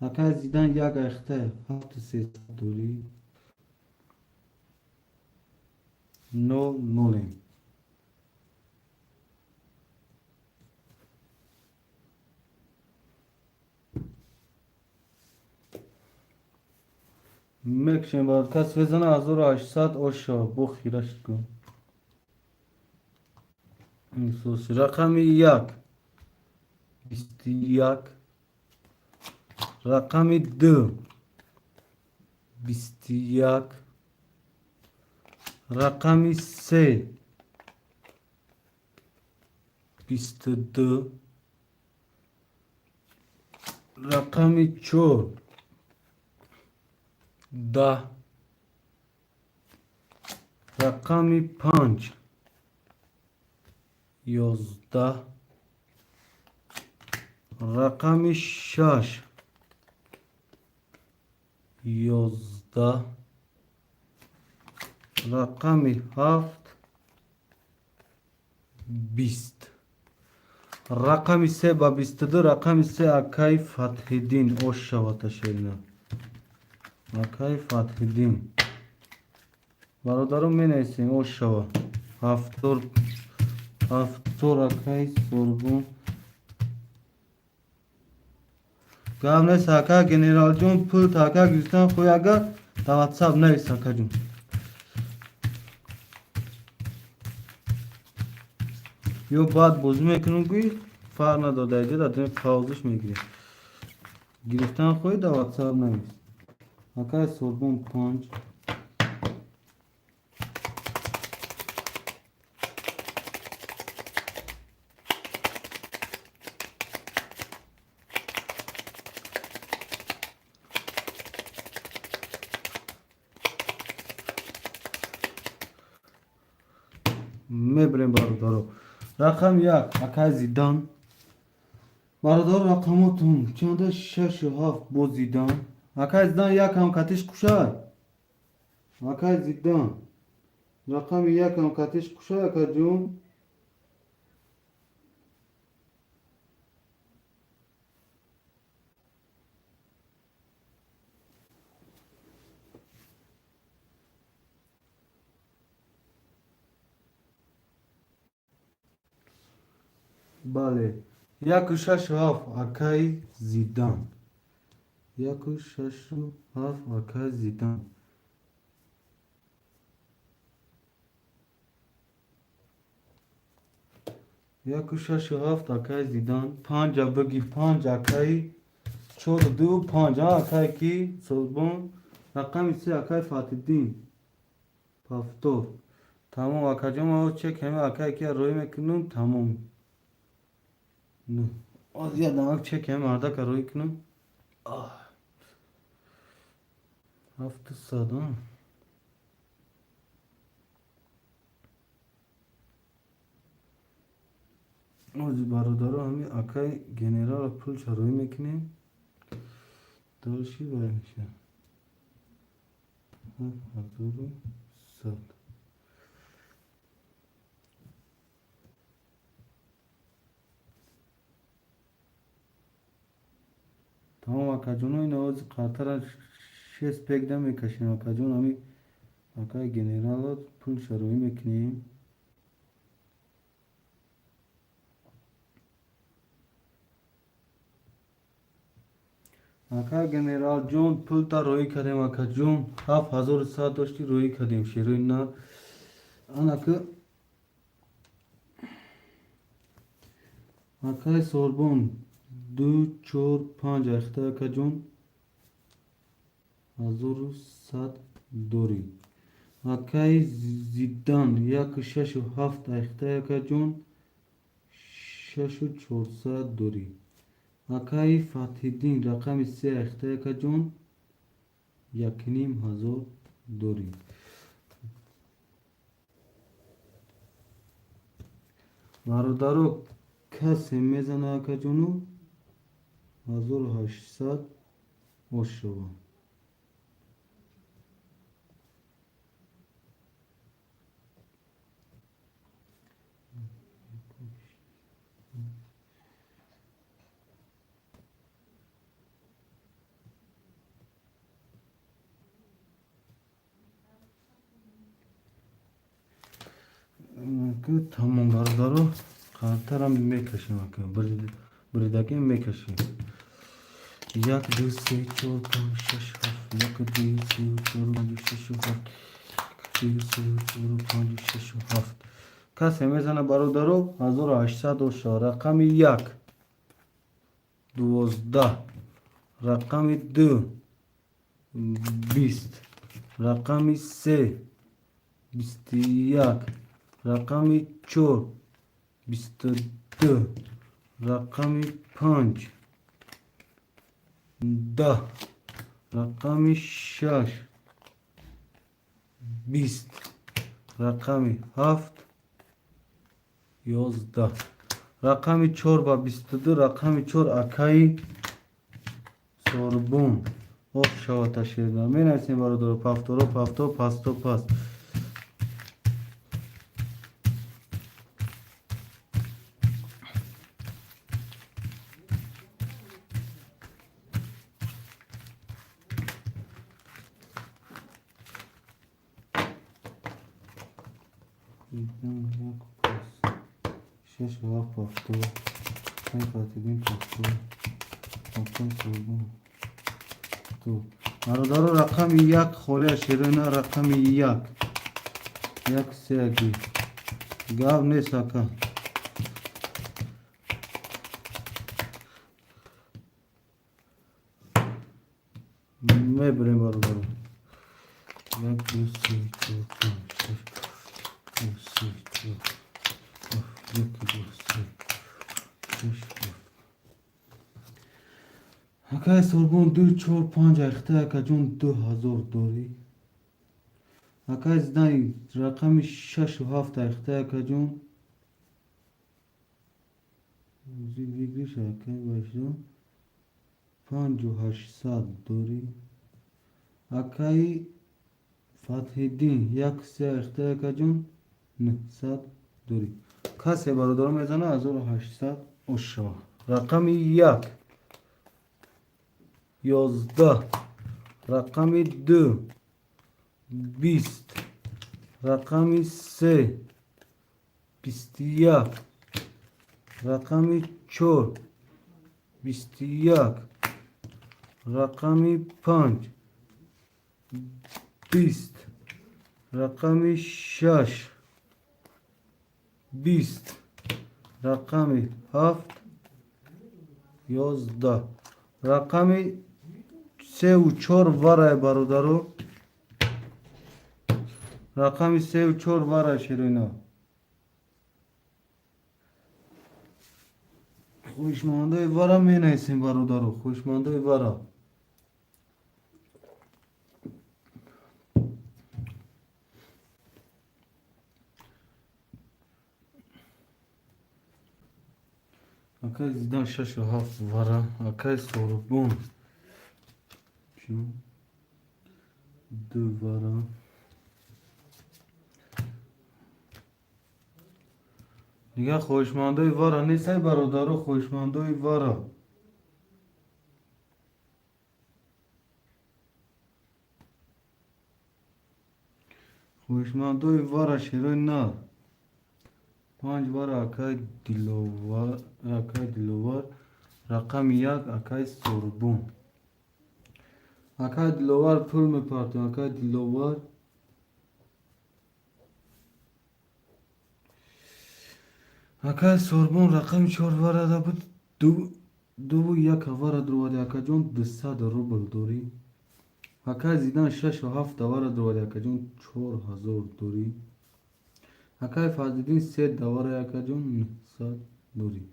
اکای زیدان 1 اخته 7300 دوری نو نولیم مکشن باید کس بزنه 1800 اوشا بو خیرش کن این سوسی رقم 1 21 رقم 2 21 رقم 3 22 رقم 4 10 رقم 5 11 رقم 6 11 رقم 7 20 رقم 3 با 22 رقم 3 اکای فتح دین او شوات شیرنا اکای فتح دین برادرم می نیسیم او شوا هفتور اکای سوربون گام نیست اکا گنرال جون پول تاکا گیستان خوی اگر تا واتساپ نیست اکا جون یو بعد بوز میکنم گوی فرق نداده ایجا دادیم پاوزش میگیری گرفتن خوی دا واتساپ نیست اکای سوربون 5 میبریم برادرو رقم 1 اکای زیدان برادر رقماتون چند؟ 6 و 7 با زیدان. اکای زیدان یک هم کتش کشای. اکای زیدان رقم یک هم کتش کشای اکا جون. بله، 1 و 6 و 7 اکای زیدان. 1 و 6 و 7 اکای زیدان. 1 و 6 و 7 اکای زیدان. 5 بگی 5 اکای 4 و 2 5 اکای کی سوربون. رقم 3 اکای فاتدین پافتور. تمام اکا جان ما چک همه اکای کی روی میکنم تمام. نه از یه دماغ چک همه مرده که روی کنم. 700 ها. از برادر همین اکای گنرال پول روی میکنیم. دلشی باید میشه 7,100. تمام اکا جون این از قطر 6 پیک دم میکشیم اکا جون همین اکای گنرال پول روی میکنیم. اکا گنرال جون پول تا روی کردیم اکا جون 7,100 داشتی روی کردیم شیروی نه آن اکای سوربون 2 4 5 اخته اکا جون 1,100 دوری. اکای زیدان 1 و 6 و 7 اخته اکا جون 6,400 دوری. اکای فتحالدین رقم 3 اخته اکا جون 1,500 دوری. برادرو کسی میزنه اکا جونو 1,800 شما. که تمام برادرو قطر هم میکشیم که بریدگی میکشیم. 1 2 3 4 5 6 7 1 2 3 4 5 6 7 2 3 4 5 6 7 کسی میزنه برادرو 1,800 شو. رقم 1 12 رقم 2 20 رقم 3 21 رقم 4 22 رقم 5 10 رقم 6 20 رقم 7 11 رقم 4 با 22 رقم 4 اکای سوربون اوف شو تشکیل دارم می نویسیم برادر پافتورو پافتو پاستو پاست. شش و هفت پافتو 5 فاتحین پافتو 7 سوربون تو برادر رقم 1 خوره شیرینه رقم 1 1 3 اگی گاو نیست اکا میبریم برادر 1 2 3 4 5 6 2 3 4 1 2 3 6 اکای سوربون 2 4 5 اخته اکا جون 2,000 دوری. اکای زیدان رقم 6 و 7 اخته اکا جون زیگری شکل باشد 5800 دوری اکای فتح‌الدین یک سه اختیار کجون 900 دوری کسی برادر میزنه 1800 اوشا رقم یک 11 رقم دو 20 رقم سه 21 رقم چهار 21 رقم 5 20 رقم 6 20 رقم 7 11 رقم 3 و 4 ورای برادرو رقم 3 و 4 ورای شیرینا خوشمانده ورا می نیستیم برادرو خوشمانده ورا اکای زیدان 6 و 7 ورا اکای سوربون دو ورا دیگه خوشمانده ورا نیست ای برادرو خوشمانده ورا خوشمانده ورا شیروی نه 5 ورا اکای دیلوور رقم 1 اکای سوربون اکای دیلوور پول میپرتم اکای دیلوور اکای سوربون رقم 4 ورا دا بود دو یک ورا درواده اکا جون 200 روبل دوری اکای زیدان 6 و 7 ورا درواده اکا جون 4000 دوری اکای فازدین 3 دوره اکا جون 900 دوری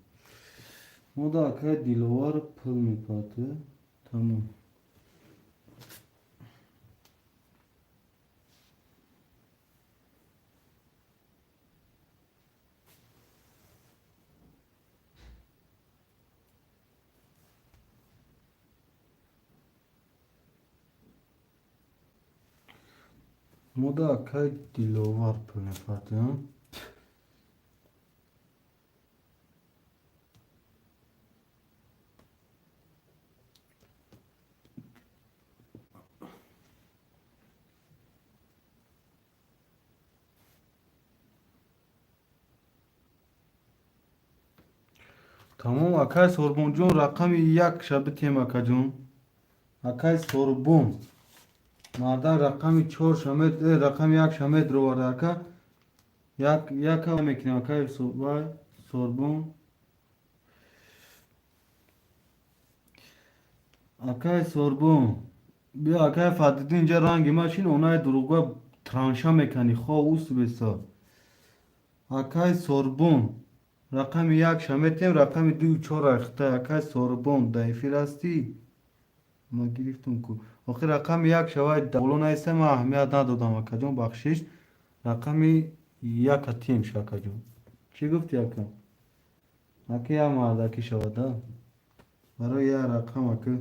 مودا اکای دیلوار پل میپاته تمام مودا اکای دیلوار پل میپاته تمام اکای سوربون جون رقم 1 شبتیم اکا جون اکای سوربون مردان رقم 4 شمید رقم 1 شمید رو ورده اکا یک میکنیم اکای سوربون اکای سوربون بیا اکای فاتدین اینجا رنگی ماشین اونای دروگا ترانشا میکنی خواه اوست بسا اکای سوربون رقم 1 شمید رقم 2 و 4 اخته اکای سوربون دایفی راستی ما گرفتم کو آخر رقم 1 شواید دولو نیسته ما اهمیت ندادم اکا جون بخشش رقم 1 تیم شاکا جون چی گفتی اکا اکی هم مرد اکی شواده برای یه رقم اکا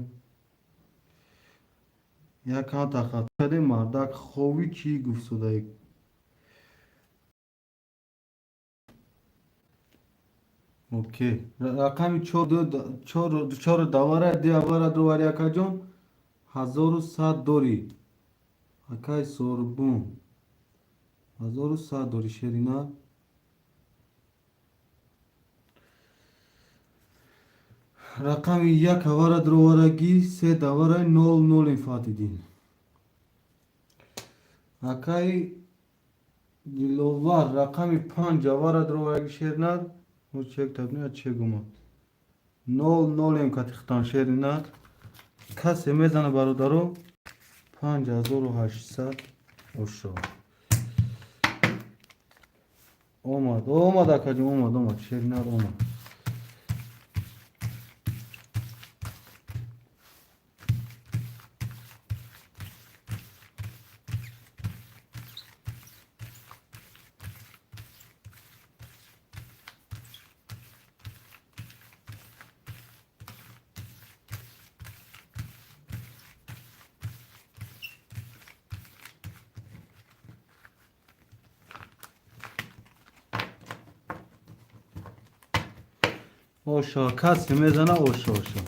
یک کان تخط شده مردک خوبی چی گفت صدای اوکی رقم 4 دواره دیواره دواری اکا جون 1100 دوری اکای سوربون 1100 دوری شیرینا رقم 1 هواره دروارگی 3 دواره 00 انفاتیدین اکای دیلوور رقم 5 هواره دروارگی شیرینار و چک تبنیه چه گومد 00 انکاتیختان شیرینار کسی میزنه برادرو 5800 اوشو اومد اکا جون اومد شیرینار اومد اوشا کسی میزنه اوشا اوشا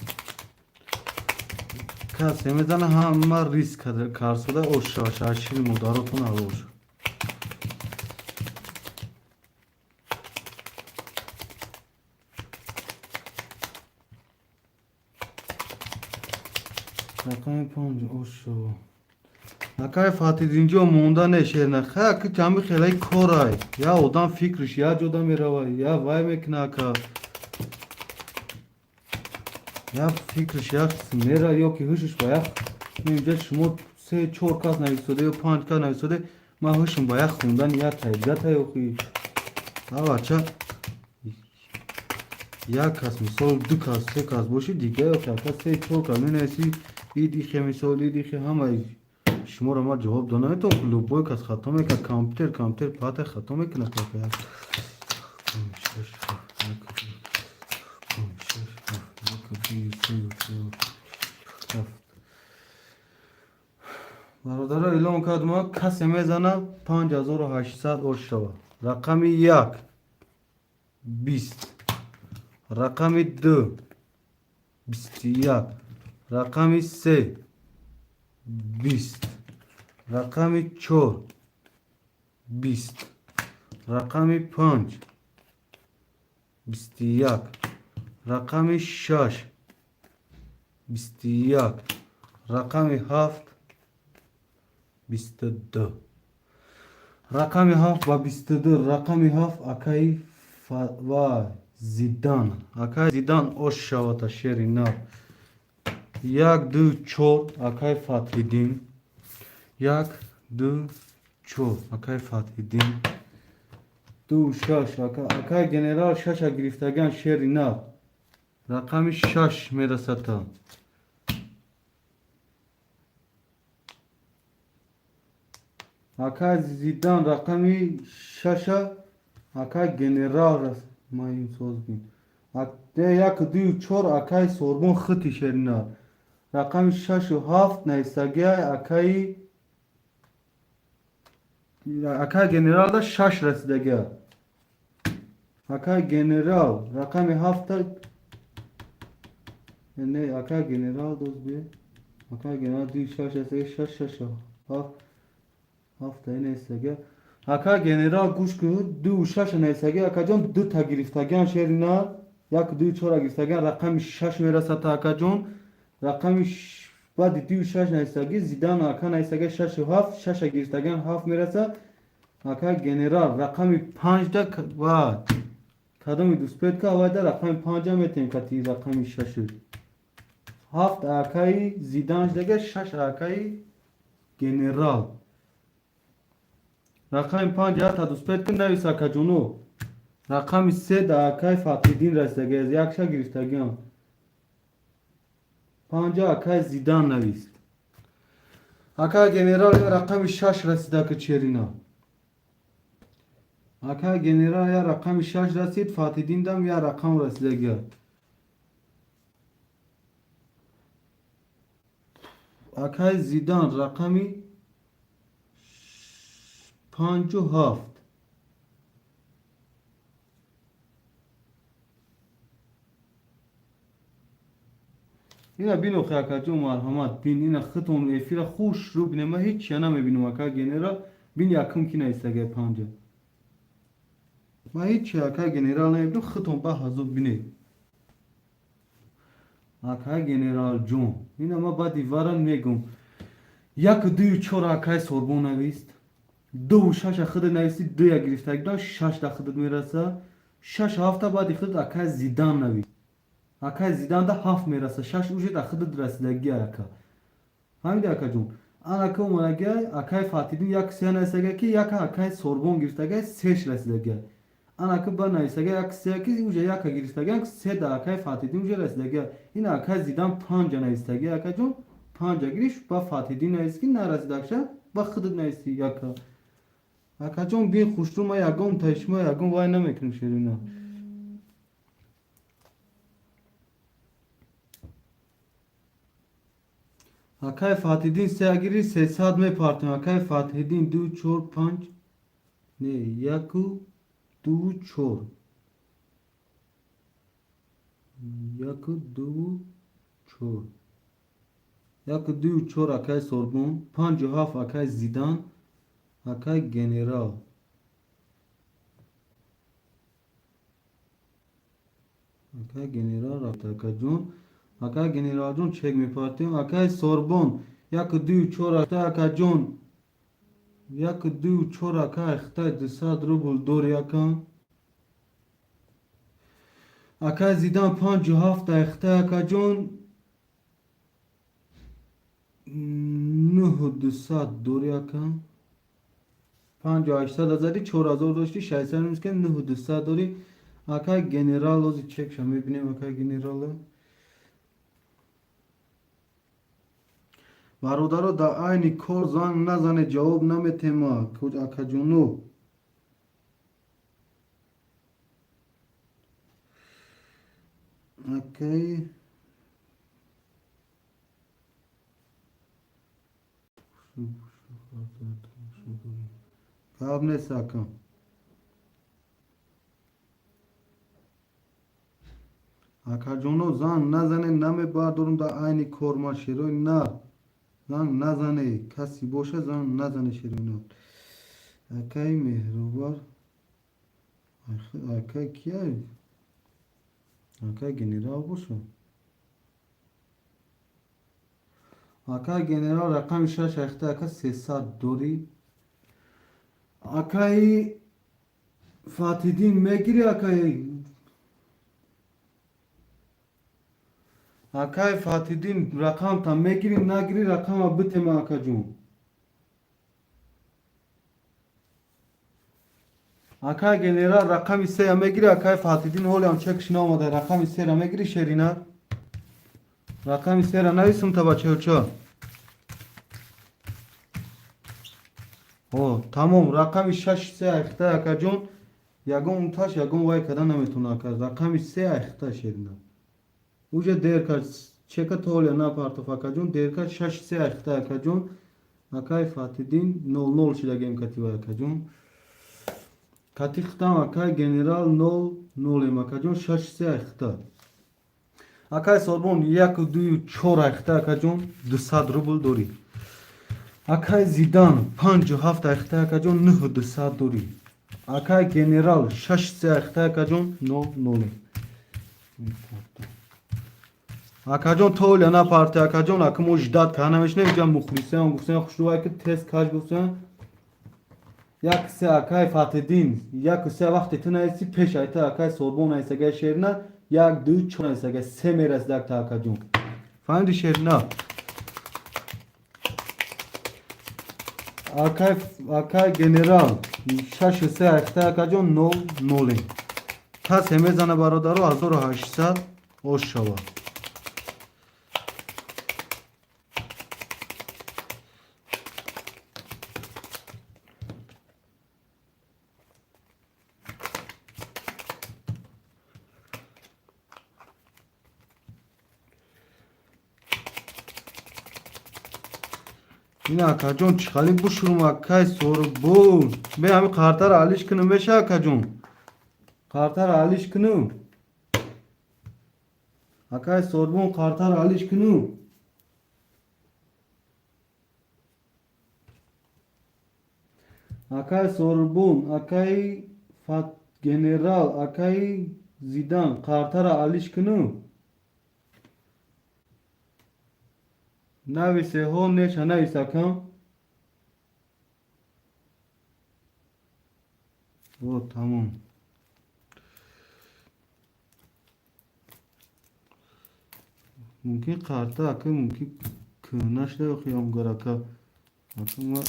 کسی میزنه همه ریسک کار شده اوشا اوشا اشیل مدارتون اوشا رقم 5 اوشا Akay Fatih deyince o monda ne şeyine ki cami xelay koray ya odan fikriş ya jodan merava ya vay meknaka ya fikriş ya mera yok ki hışış baya mevcut şumot se çor kas na istode panç kas na istode ma hışım baya xundan ya tay yok ki hava ça ya kas mi sol du kas se kas boşu dige yok ya kas se çor kas ne esi idi xemi sol idi xe hamay شما را ما جواب دانه تو لوبوی کس ختم میکنه کامپیوتر پات ختم میکنه که برادر اعلام کرد ما کسی میزنه 5800 اوشوا رقم 1 20 رقم 2 21 رقم 3 20 رقم 4 20 رقم 5 21 رقم 6 21 رقم 7 22 رقم 7 و 22 رقم 7 اکای و زیدان اوش شواتا شیری ناب یک دو چور اکای فاتحیدین یک دو چور اکای فاتحیدین دو شش اکای جنرال شش گرفتگان شیری ناب رقم 6 میرسه تا اکای زیدان رقم 6 اکای جنرال رس ما این سوز بین یک دو چور اکای سوربون خطی شیری ناب رقم 6 و 7 نیستگی اکای جنرال دا 6 رسیدگی اکای جنرال رقم 7 نه اکای جنرال دوست بی اکای جنرال 2 6 رسیدگی 6 6 7 نیستگی اکای جنرال گوش که 2 6 نیستگی اکای جان دو تا گرفتگیان شیری ناب یک دو چور گرفتگیان رقم 6 میرسه تا اکای جان رقم بعد 2 6 نیستگی زیدان اکا نیستگی 6 و 7 6 گرفتگان 7 میرسه اکا جنرال رقم 5 ده بعد کدام دوست پید که آواده رقم 5 میتیم که رقم 6 7 اکای زیدان دیگه 6 اکای جنرال رقم 5 تا دوست پید که نویسه که جونو رقم 3 ده اکای فاتحیدین رسیدگی یک شا گرفتگان 5 اکای زیدان نویست اکای جنرال رقم 6 رسیده که چیرینا اکای جنرال یا رقم 6 رسید فاتحیدین دم یا رقم رسیدگی اکای زیدان رقمی 5 و 7 اینا بینو خیلی جو مرحمت بین اینا خطون ایفیل خوش رو بینه ما هیچ یا نمیبینم اکا جنرال بین یکم کی نیستگه 5 ما هیچ اکا جنرال نمیبینم خطون با حضور بینه اکا جنرال جون اینا ما با دیواران میگم یک دو چور اکای سوربون نویست دو شش خود نویستی دو یک گرفتگی دا 6 تا خود میرسه 6 هفته بعد خود اکای زیدان نویست اکای زیدان دا 7 میرسه 6 اوجه دا خود رسیدگی اکا همین اکا جون آن اکا اومدگی اکای فاتحیدین یک سه نویسگی که یک اکای سوربون گرفتگی 3 رسیدگی آن اکا با نویسگی یک سه که اوجه یک گرفتگی 3 دا اکای فاتحیدین اوجه رسیدگی این اکای زیدان 5 نویسگی اکا جون 5 گریش با فاتحیدین نویسگی نرسیدگی با خود نویستی یکا اکا جون بین خوش رو ما یکم تشما یکم وای نمیکنم شیرینا اکای فاتحیدین سه اگری 300 می پارتیم اکای فاتحیدین 2 4 5 نه 1 2 4 یک دو چهار یک دو چهار اکای سوربون 57 اکای زیدان اکای گنرال اکای گنرال رفت اکای جون اکای گنرال جون چک میپارتیم اکای سوربون یک دو چهار اکای جون یک دو چهار اکای اختای 200 روبل دور یکم اکای زیدان 57 اختای اکای جون 9200 دور یکم 5800 ازدی 4000 داشتی 600 میسکن 9200 دوری اکای گنرال روزی چک شما میبینیم اکای گنرال برادرها در عین کار زنگ نزنه جواب نمیتیم کجا اکا جونو اکای کاب نیست اکا اکا جونو زنگ نزنه نمی بردارم در عین کار ما شیروی نه زنگ نزنه کسی باشه زنگ نزنه شیروی اکای مهروبار اکای کیه اکای گنرال باشه اکای گنرال رقم 6 اخته اکای 300 دوری اکای فاتیدین میگیری اکای فاتیدین رقم تا میگیری نگیری رقم بتیم اکا جون اکای گنرال رقم 3 میگیری اکای فاتیدین هولی هم چکش نامده رقم 3 را میگیری شرینر رقم 3 را نویسم تا بچه چه تمام رقم 6 3 اخته اکا جون یگون تاش یگون وای کدن نمیتونه اکا رقم 3 اخته شرینر اوجه دیر کرد چکه تولی نا پارتوف اکا جون دیر کرد 6 3 اخته اکا جون اکای فاتیدین 0 0 شدگیم کتیوه اکا جون کتی ختم اکای گنرال 0 0 اکا جون 6 3 اخته اکای سوربون 1 2 4 اخته اکا جون 200 روبل دوری اکای زیدان 57 اخته اکا جون 9200 دوری اکای گنرال 6 3 اخته اکا جون 0 0 اکا جون تولی نا پارتی اکا جون اکا مجدد که هنمش نمیجم مخلیسه هم گفتن خوشروهای که تست کاش گفتن یک سه اکای فاتدین یک سه وقتی تو نیستی پیش ایتا اکای سوربون ایساگه شیرنا یک دو چون ایساگه سه میرس دک تا اکا جون فهمیدی شیرنا اکای گنرال 6 3 اخته اکا جون 0 0 پس همه زنه برادرو 1800 اوش شود این اکا جون چخالی بشورم اکای سوربون به همین قارتر علیش کنم بشه اکا جون قارتر علیش کنم اکای سوربون قارتر علیش کنم اکای سوربون اکای گنرال اکای زیدان قارتر علیش کنم نویسه ها نشه نویسه کم تمام ممکن قارتا اکا ممکن که نشده خیام گر اکا ما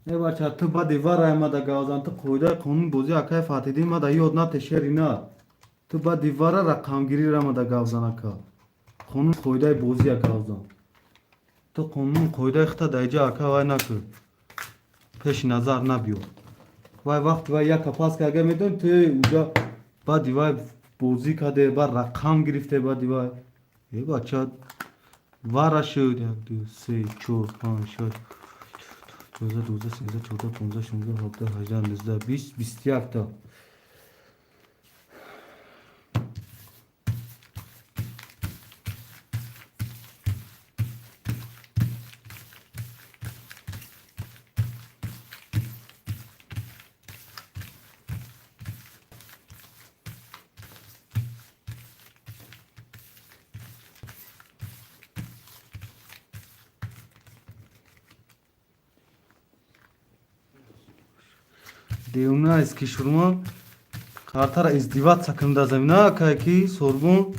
ای بچه تو با دیوار رای ما دا گازان تو قویده قانون بوزی اکای فاتیدی ما دا یاد نه تشیری نه تو با دیوار رقمگیری را ما دا گازان اکا قانون قویده بوزی گازان تو قانون قویده اختا دایجا اکا وای نکو پیش نظر نبیو وای وقت وای یک پاس که اگه میدون تو اونجا با دیوار بوزی کده با رقم گرفته با دیوار ای بچه وارا شد 1 2 3 4 5 6 12 13 14 15 16 17 18 19 20 21 تا دیونا اسکی شورما کارتر ازدیوات سکنده زمینه که کی سوربون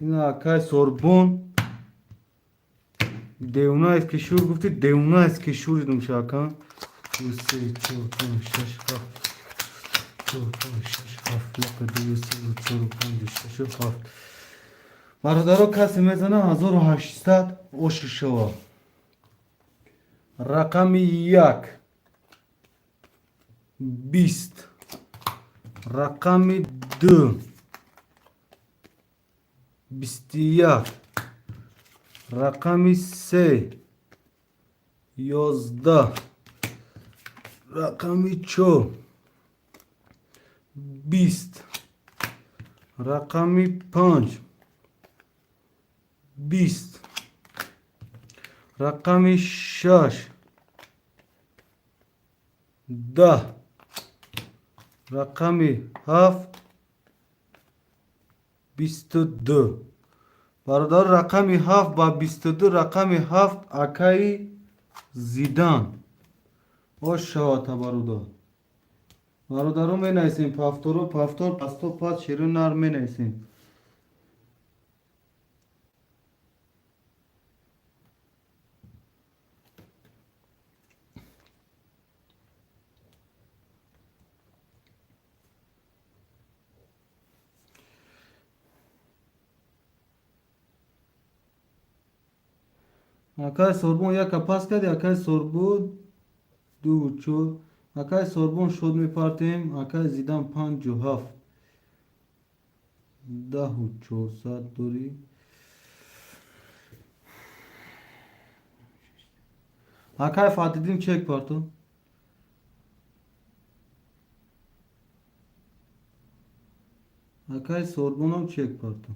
این اکای سوربون دیونا اسکی شور گفتی دیونا اسکی شور دم شاکان 2 3 4 5 6 7 4 5 6 7 2 3 4 5 6 7 برادرو کسی میزنه 1800 اوش شوا رقم 1 20 رقم 2 21 رقم 3 11 رقم 4 20 رقم 5 20 رقم 6 10 رقم 7 22 برادر رقم 7 با 22 رقم 7 اکای زیدان او شواتا برادرو می نیسیم پافتورو پافتور پستو پاس شیرون نار می نیسیم اکای سوربون یک پاس کردی اکای سوربون 2 4 اکای سوربون شد می پارتیم اکای زیدان 5 و 7 10 و 400 دوری اکای فاتیدین چک پارتو اکای سوربون هم چک پارتو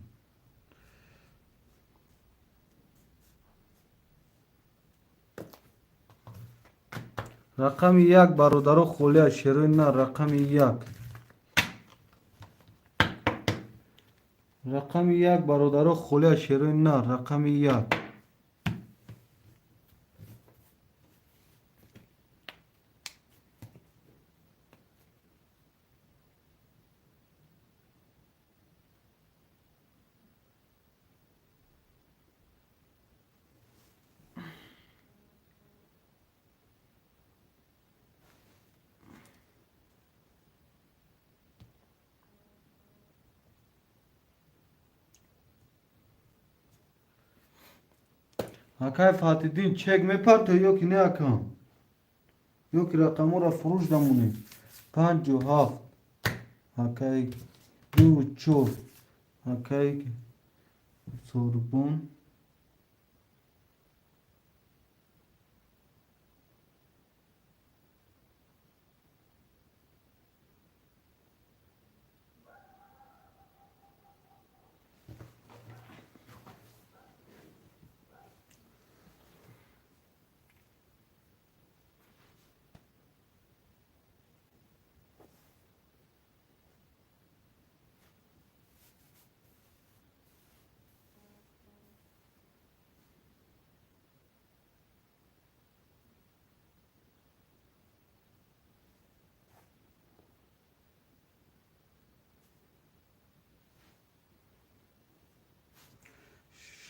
رقم 1 برادرو خوله شیرین نه رقم 1 رقم 1 برادرو خوله شیرین نه رقم 1 اکای فاتیدین چک میپرتو یو که نه اکام یو که رقمو را فروش دمونه 5 و 7 اکای 2 و 4 Akay Sorbon.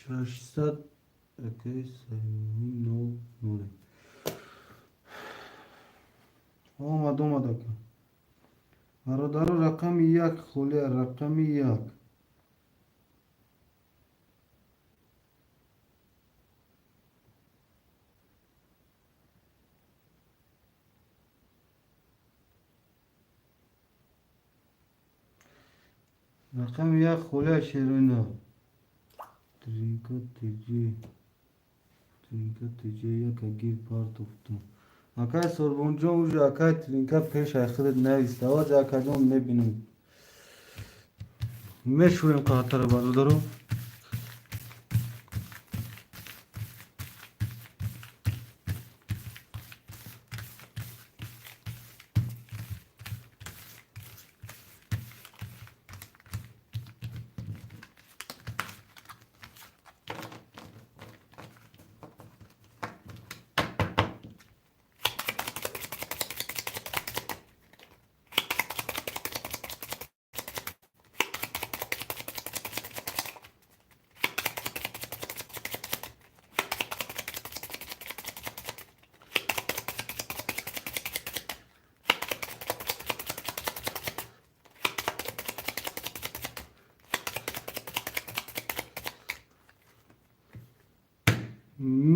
ششصد. اوکی سیمون نوره. اومد اکا. برادر رقم یک خوله رقم یک. رقم یک خوله شیرینه. ترینکا تیجی یک گیر پارت افتون. اکای سربون جان اوج اکای ترینکا پیش خودت نیست. آواز اکای جان میبینم. میشوریم قاطر برادرو.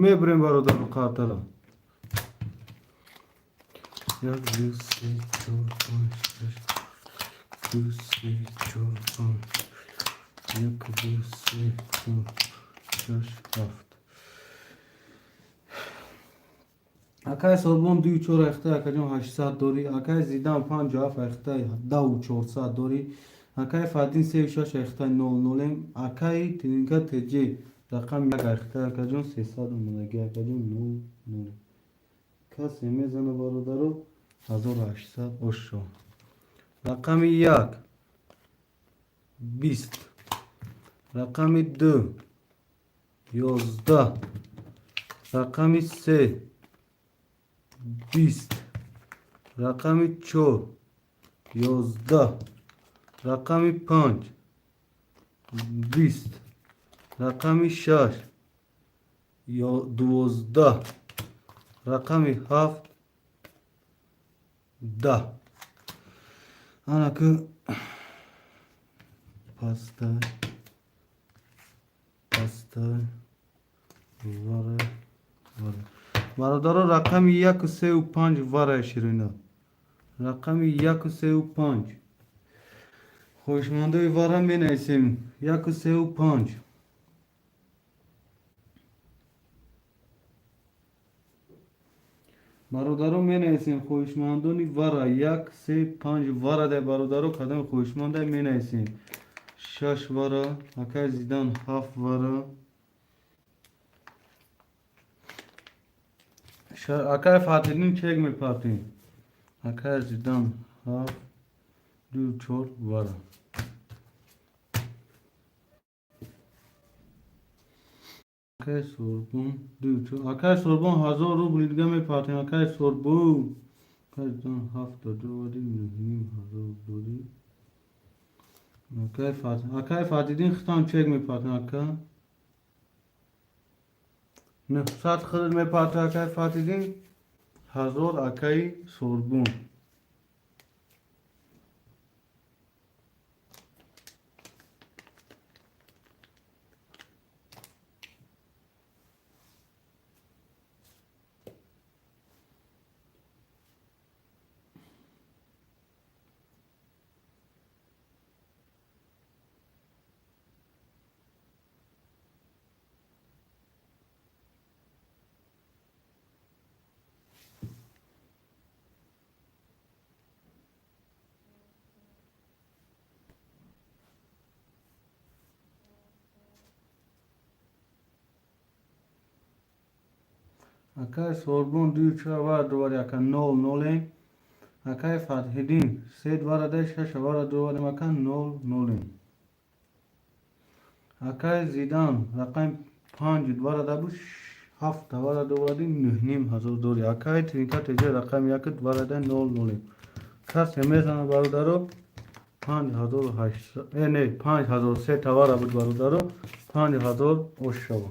میبریم برادر قاطر. یک دو سه چهار پنج شش. دو سه چهار پنج. یک دو سه چهار شش هفت. اکای سربون دوی چور اخته اکای جان 800 دوری. اکای زیدان 57 اخته 2400 دوری. اکای فادین 36 اخته 00. اکای ترینکا تجی رقم یک اخته اکای جان 300 منگی اکای جان 00. کسی میزنه برادرو 1800 اوشو. رقم یک 20. رقم دو 11. رقم سه 20. رقم چهار 11. رقم 5 20. رقم 6 یا 12. رقم 7 10. انا که پاستا واره برادر رقم 1 و 3 و 5 واره شیرینه. رقم 1 و 3 و 5 خوشمانده واره می نویسیم. 1 و 3 و 5 برادرو می نویسیم. خوشمندونی واره 1 3 5 واره ده برادرو کدام خوشمانده می نویسیم. 6 واره اکای زیدان 7 واره. اکای فاتحین چک می پاتیم. اکای زیدان 7 2 4 واره. اکای سوربون 2 4 اکای سوربون 1000 روبل دیگه می پاتیم. اکای سوربون اکای زیدان 7 2 واری نیم 1000 دوری. اکای فاتحین ختم چک می پاتیم. اکای نه ساعت خرد می پاتیم. اکای فاتحین 1000 اکای سوربون. Akay sorbon diyor çava duvar yakan nol nolin. Akay Fathedin sed varada şaşa vara duvar makan nol nolin. Akay Zidane rakam 5 varada bu hafta varada duvarın nühnim hazır dori. Akay trinkatece rakam yakıt varada nol nolin. Kas hemezana barudaro 5008 ne 5003 var abud barudaro 5000 oşşava.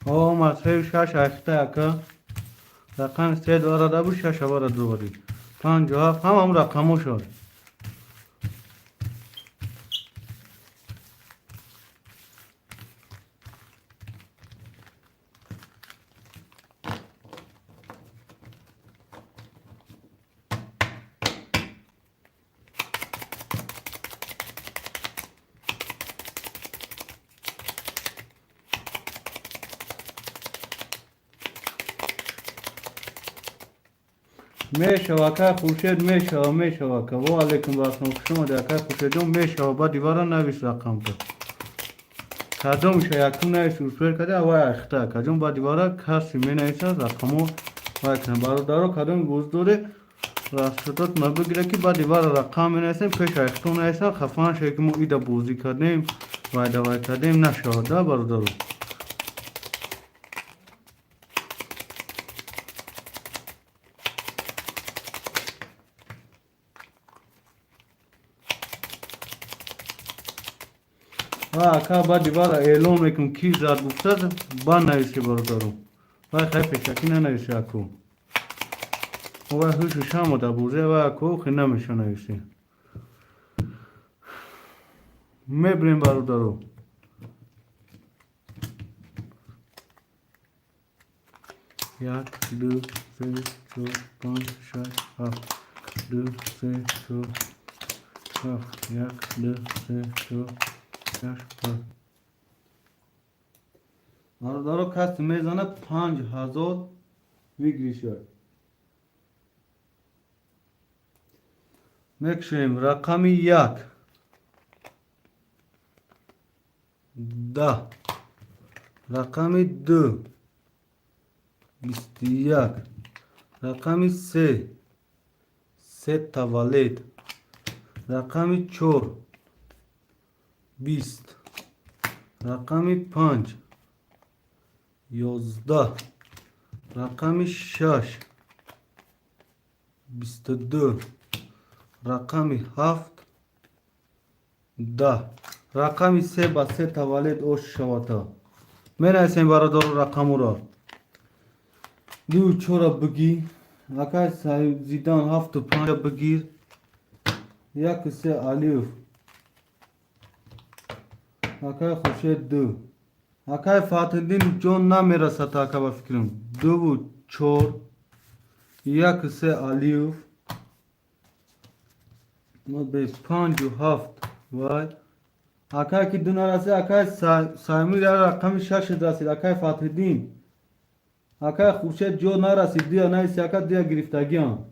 O masraf şaş ayakta yaka rakam sed varada bu şaşa varada duvari. 50 hamam rakamı şor. میشوا که خورشید میشوا که و علیکم باسم شما در که خورشیدون میشوا با دیوارا نویس رقم تو کدوم یکم نویس روسپر کده و اختا کدوم با دیوارا کسی می نویسه رقمو و کنه برادرو کدوم گوزدوره راستوت مبگیره که با دیوار رقم می نویسیم پیش اختون نویسه خفان شکمو ایده بوزی کردیم و ایده کردیم نشاده برادرو که با دیوار اعلام میکنم کی زاد گفته با نویسی برادرم و خیلی شکی ننویسی اکو و هوش شام دا بوزه و اکو خیلی نمیشه نویسی میبریم برادرم یک دو سه چهار پنج شش هفت دو سه چهار هفت یک دو سه چهار برادرو کسی میزنه 5000 ویگری شد میکشیم رقمی 1 10 رقمی 2 21 رقمی 3 تولد رقمی 4 20 رقمی 5 11 رقمی 6 22 رقمی 7 10 رقمی 3 با 3 تولد اوش شواتا می نویسیم برادر رقم را دو چورا بگی اکای زیدان 7 و 5 بگیر یک 3 الیف اکای خورشید 2 اکای فاتحدین جون نمیرسه تا که بفکرم 2 و 4 یک 3 الیف به 5 و 7 وای اکای که دو نرسه اکای سایمی رقم 6 رسید اکای فاتحدین اکای خورشید جو نرسید دیا نیست اکای دیا گرفتگیان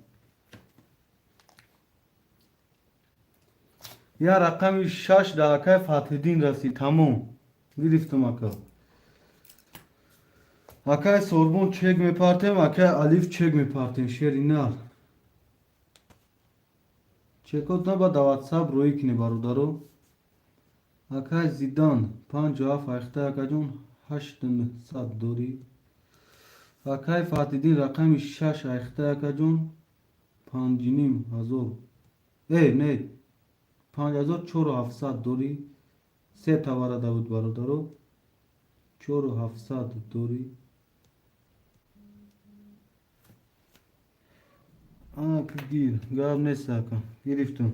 یا رقم 6 در اکای فاتحدین رسید تمام گرفتم اکای سوربون چک میپارتیم اکای الیف چک میپارتیم شیرینار چکوت نبا دا واتساپ روی کنی برادرو اکای زیدان 57 اخته اکای جون 800 دوری اکای فاتحدین رقم 6 اخته اکای جون 5000 نه 5400 دوری 3 تا بود برادرو 4700 دوری که گیر گاب نیست اکا گرفتم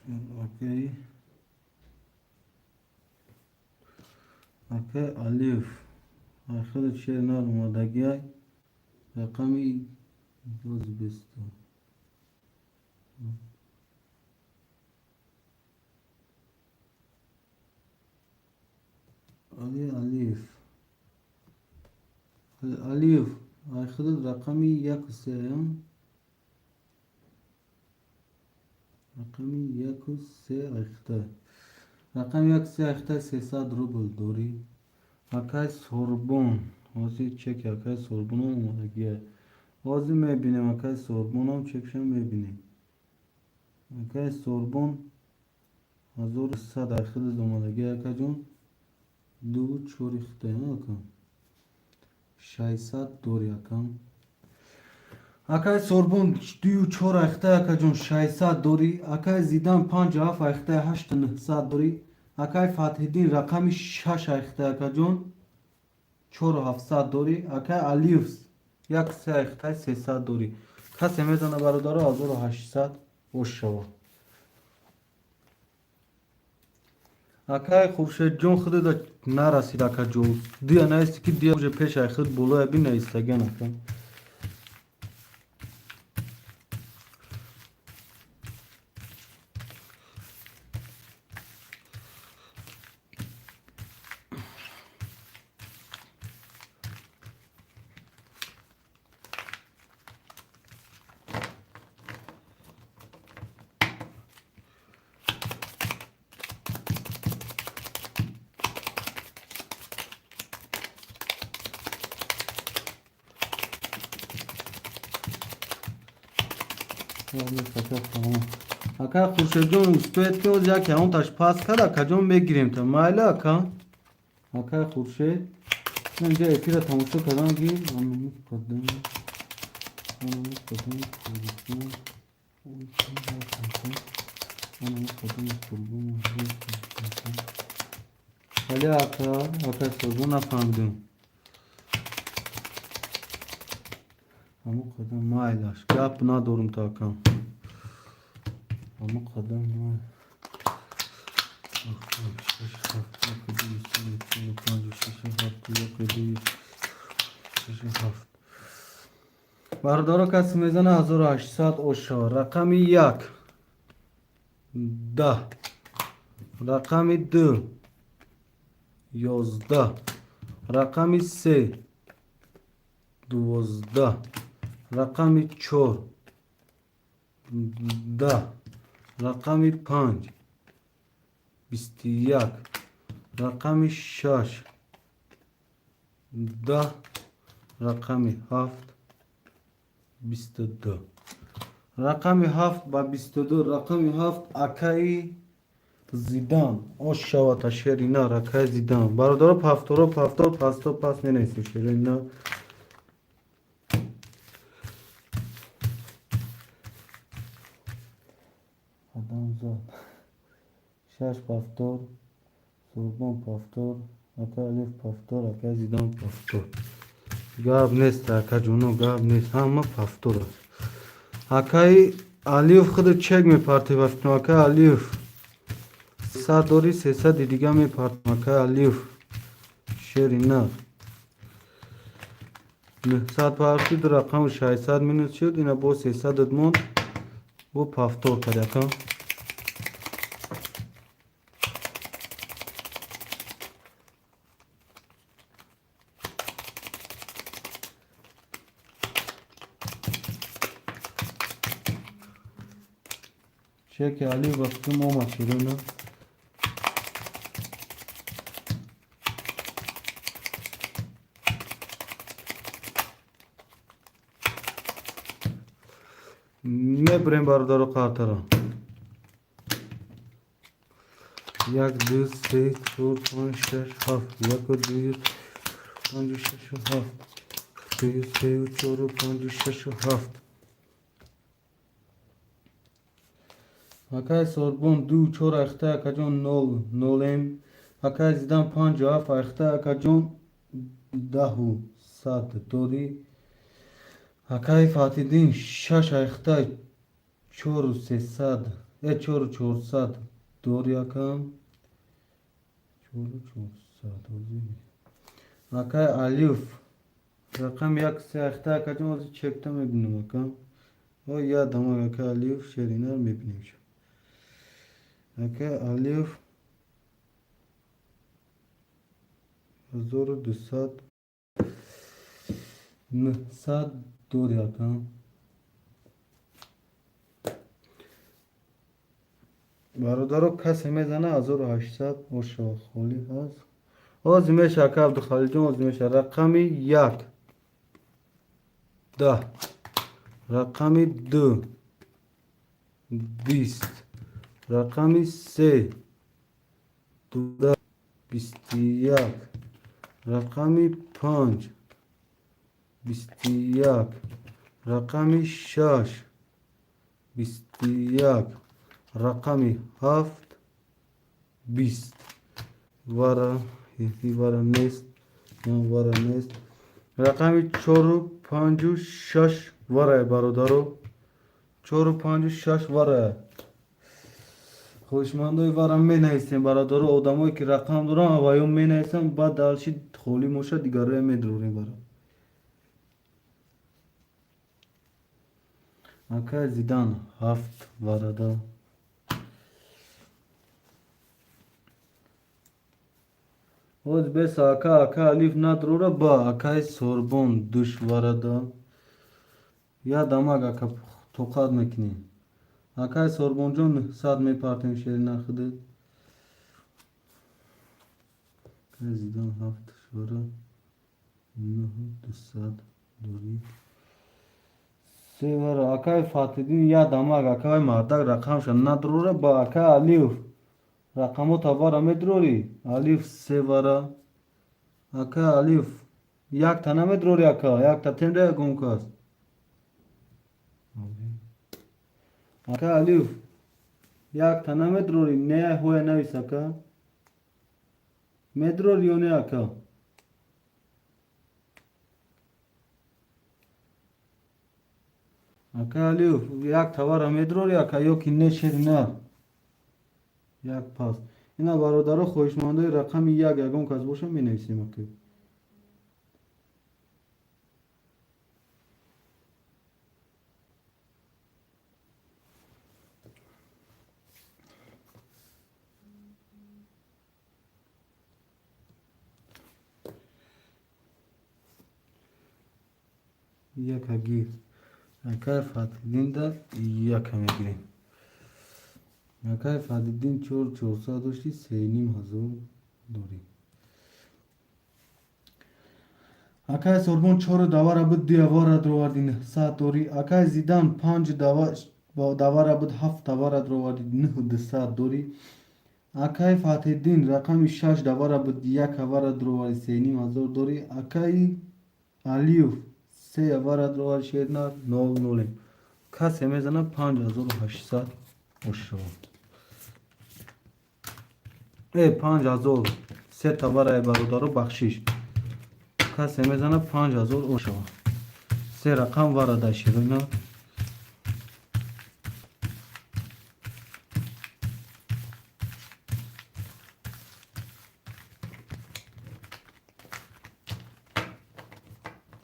اوکی اوکی الیف آخر چه نار اومدگی های رقمی Özbekistan. Ali Aliyev. Aliyev. Arkadaş rakami yakısı ya. Rakami yakısı arkadaş. Rakami yakısı arkadaş 300 ruble dori. Akay Sorbon. Ozi çek akay Sorbon'a mı giye? Ozi mebine akay Sorbon'a çekşem mebine. Akay Sorbon. Hazır sad arkadaş domada giye akacın. Du çorikte ya akam. 600 dori akam. Akay Sorbon du çor akta akacın 600 dori. Akay Zidan 5 af akta 800 dori. Akay Fathiddin rakami 6 akta akacın 4700 dori. Akay Aliyev یک سه اختای 300 دوری کسی میزنه برادر 1800 اوشوا اکای خورشید جون خود دا نرسید اکا جو دیا نیستی که دیا بوجه پیش ای خود بولو بی نیستگن اکا اکا خورشید جون استوید که او جا که اون تاش پاس کرد اکا جون بگیریم تا مایلا اکا اکا خورشید من جا اپی را تماشا کردم گیر آنمو قدم ولی اکا سربون نفهمدیم همو قدم مایلاش گپ ندارم تا کم همو قدم مایل بردارو کسی میزنه 1800 اوشا رقمی 1 10 رقمی 2 11 رقمی 3 12 رقمی 4 10 رقمی 5 21 رقمی 6 10 رقمی 7 22 رقمی 7 با 22 رقمی 7 اکای زیدان او شوات شیرینا رکای زیدان برادر پافتورو پاستو پاس می نیست شیرینا آدم زاد 6 پافتور سوربون پافتور اکای الیف پافتور اکای زیدان پافتور گاب نیست اکا جونو گاب نیست همه پافتور است اکای الیف خود چک می پارتی بافتن اکای الیف 300 دوری 300 دیگه می پارتی اکای الیف شیرینا 900 پارتی در رقم 600 مینوس شد اینا با 300 دمون و پافتور کرده اکا چک علی وقتی ما مشیرونه میبریم بردارو قاطرا 1 2 3 4 5 6 7 1 2 5 6 7 2 3 4 5 6 7 اکای سوربون دو چور اخته اکا جون 0 نولیم اکای زیدان 5 اف اخته اکا جون 10 100 دوری اکای فاتیدین 6 اخته 4 300 4 400 دوری اکا 4 400 اکای الیف رقم یک ساخته کجا از چکتا میبینم اکا و یادم اکا الف شیرینه رو میبینیم شو اکا الف 1200 900 دور اکا برادرو کسی میزنه 1800 و شو خالی هست از میشه اکا عبدالخالی جان از میشه رقم یک 10 رقم 2 20 رقم 3 12 21 رقم 5 21 رقم 6 21 رقم 7 20 وارا یکی وارا نیست وارا نیست رقم 4 و 5 و 6 وارا برادرو 4 و 5 و 6 وارا خوشمندای وارم می نویسیم برادرو آدمایی که رقم دارن اوایون می نویسیم بعد دلشی خولی موشه دیگره می دروریم برا اکا زیدان 7 واردا اوز بس اکا الیف ندروره با اکای سوربون دوش واردا یادم اکا توقات میکنیم اکای سوربون جون صد می پارتیم شیر نخده اکای زیدان 7 شوره 9 200 دوری سه وارا اکای فاتدین یادم اکای مردک رقمش ندروره با اکا الیف رقمو تا وارا میدروری الیف سه وارا اکا الیف یک تا نمیدروری اکا یک تا تنده گم کس اکا الیف یک تا نمیدروری نه هوی نویس اکا میدروری یا نه اکا اکا الیف یک تا وارا میدروری اکا یو که نشیر نه یک پاس اینا برادرها خوشمانده رقم یک یگم کس باشه می نویسیم اکا یک گیر اکای فاتدین در یک میگیریم اکای فاتدین 400 داشتی 3500 داری اکای سوربون 4 دواره بود 2 واره درواردین 100 دوری اکای زیدان 5 دواره بود 7 دواره درواردین 900 دوری اکای فاتدین رقم 6 دواره بود 1 واره درواردین 3500 دوری اکای الیف 3 واره درواردین شیرنار 9 کسی میزنه 5800 اشو 5000 سه تا برای برادرو بخشش کسی میزنه 5000 اشو سه رقم وارد شیرینه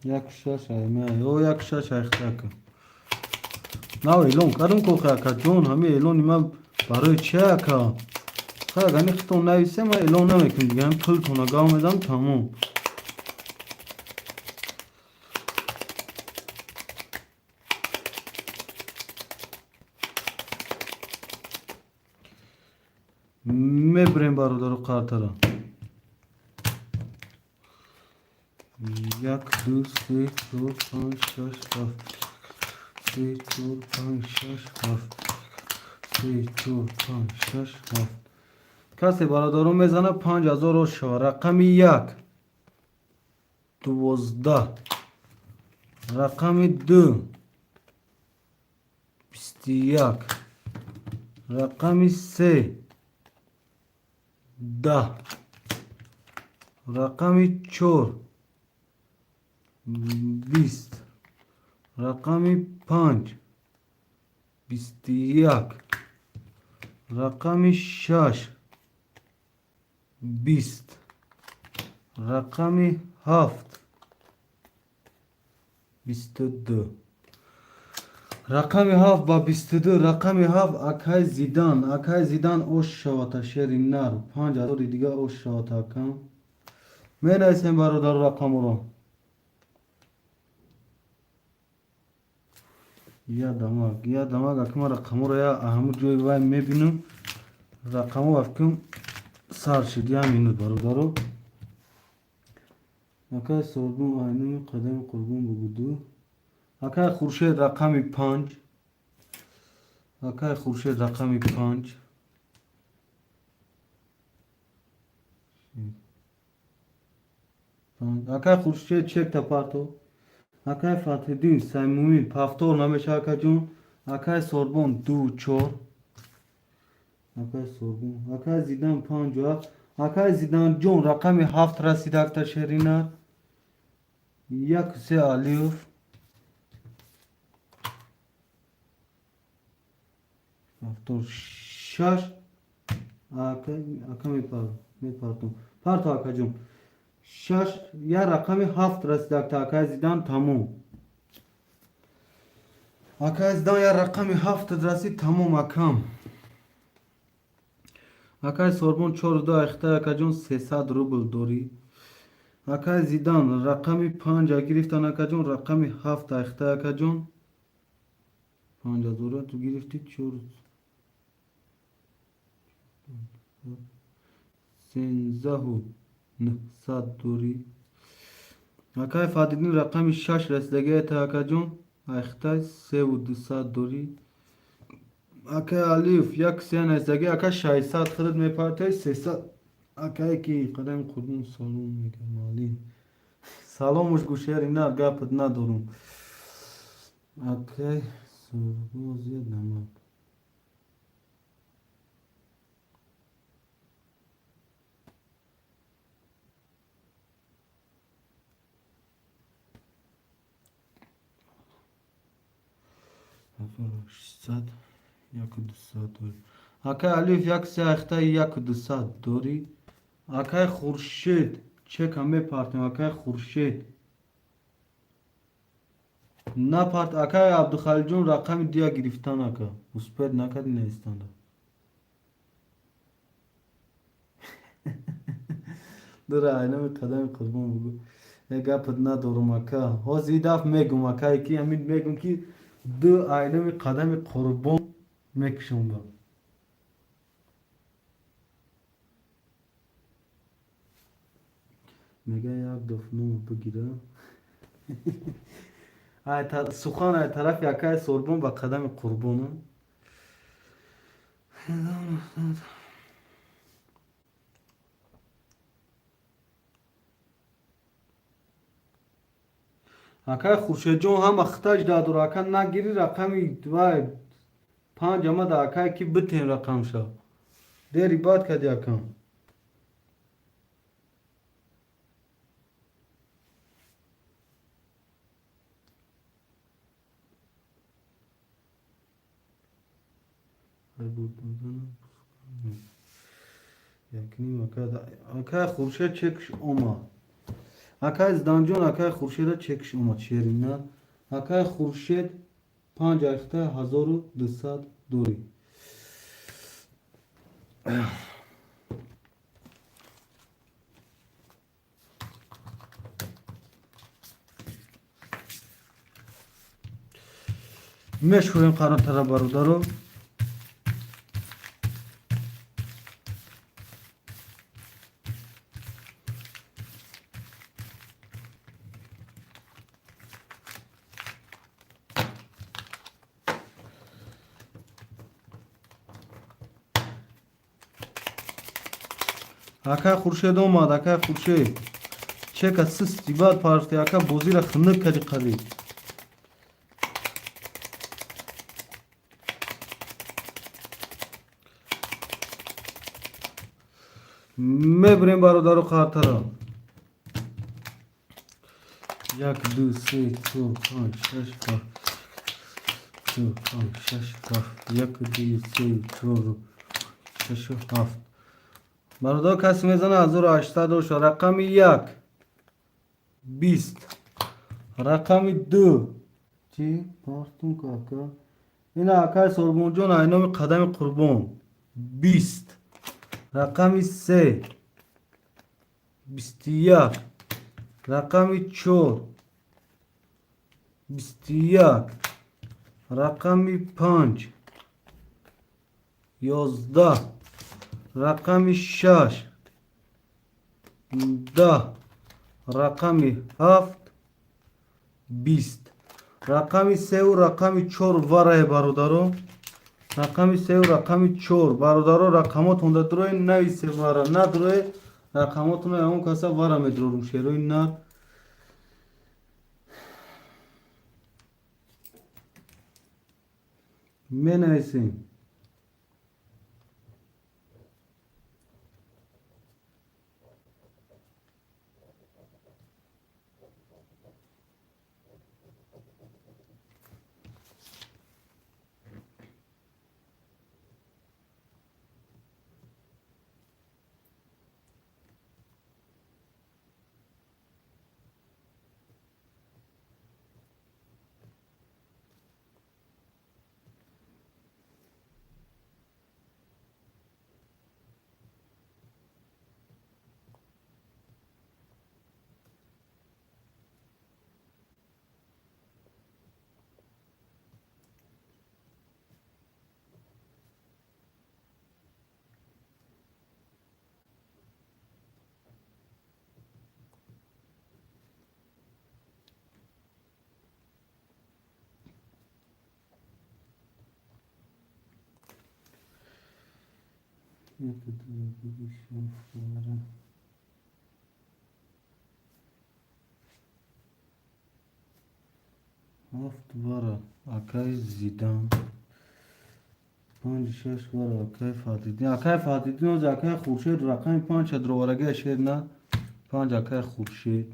یک شش ایمه او یک شش اختک نه ایلون کدوم کوخه که جون همه ایلون من برای چه که خیلی گنی خطون نویسه من ایلون نمیکنم دیگه هم پل تونگاه میدم تموم میبریم برادر قطره 1 2 3 4 5 6 7 3 4 5 6 7 3 4 5 6 7 کسی برادرو میزنه 5000 شو رقم 1 12 رقم 2 21 رقم 3 10 رقم 4 20 رقم 5 21 رقم 6 20 رقم 7 22. رقم 7 با 22. رقم 7 اکای زیدان. اکای زیدان اوش شواتا شری نار 5000 دیگه اوش شواتا کم. می نویسیم برادر رقم رو. یا دماغ اکما رقم رو یا اهم جوی وای میبینم رقم رو افکم سال شد یا مینود برادر. اکای سرگون آینه قدم قربون بگودو. اکای خورشید رقم 5. اکای خورشید رقم 5. اکای خورشید چک تا پارتو. اکای فاتحدین سیمومین پافتور نمیشه اکای جون. اکای سوربون 2 4. اکای سوربون. اکای زیدان 5. اکای زیدان جون رقم 7 رسید اکتا شرینار. یک سه آلیوف. پافتور 6. اکای میپارتون. پارتو اکای جون. 6 یا رقم 7 رسید اکتا اکای زیدان تموم. اکای زیدان یا رقم 7 رسید تموم اکام. اکای سوربون 4 اختا اکای جون 300 روبل دوری. اکای زیدان رقم 5 گرفتن اکای جون رقم 7 اختا اکای جون 5000 تو گرفتی 4 900 دوری. اکای فاتحدین رقم 6 رسیدگی تا اکای جون اختا 3200 دوری. اکای الیف یک سه رسیدگی اکای 600 خرد میپارتای 300. اکای کی قدم قربون سالون میگه مالی سلامش گوشیاری نه گپت ندارم. اکای سرگون زیاد نمک. صد یک دوصد دوری. اکای الیف یک سه اختا یک دوصد دوری. اکای خورشید چک هم میپارتیم اکای خورشید نپارت. اکای عبدالخالق جون رقم دیا گرفتن اکا اسپید نکردی نیستند. داره اینه می قدم قربون بگو یک گپت ندارم اکا ها زیداف میگم اکای کی همین میگم که دو اینه می قدم قربون میکشم با میگه یک دفنو بگیره. سخان ای طرف یکای سوربون با قدم قربونه. اکای خورشید جون هم اختاج دادر اکا نگیری رقمی دوای 5 آمد اکای کی بتین رقم شا دیری باد کدی اکام. اکای خورشید چکش اومد. اکای زدانجون اکای خورشید چکش اومد شیرینه. اکای خورشید 5 اخته 1200 دوری. مشکوریم قرار تر برادرو. اکای خورشید اومد اکای خورشید چک از سستی بعد پارتی اکای بوزی را خنک کردی قریب. میبریم برادرو خاطر. 1 2 3 4 5 6 7 2 5 6 7 1 2 3 4 6 7 برادر کسی میزنه 1800 رقم 1 20. رقم دو چی؟ پاختون کاکا این آقای سربون جان اینام قدم قربان 20. رقم سه 21. رقم چهار 21. رقم 5 11. رقم 6 10. رقم 7 20. رقم سه و رقم چهار وره برادران رقم سه و رقم چهار برادران رقماتون در دروی نویسه وره ندروی رقماتون همون کسا وره میدرورم شیروی نه می نویسیم هفت وره اکای زیدان 5 6 وره اکای فاتیدین اکای فاتیدین از اکای خورشید رقم 5 دروارگه شیر نه 5 اکای خورشید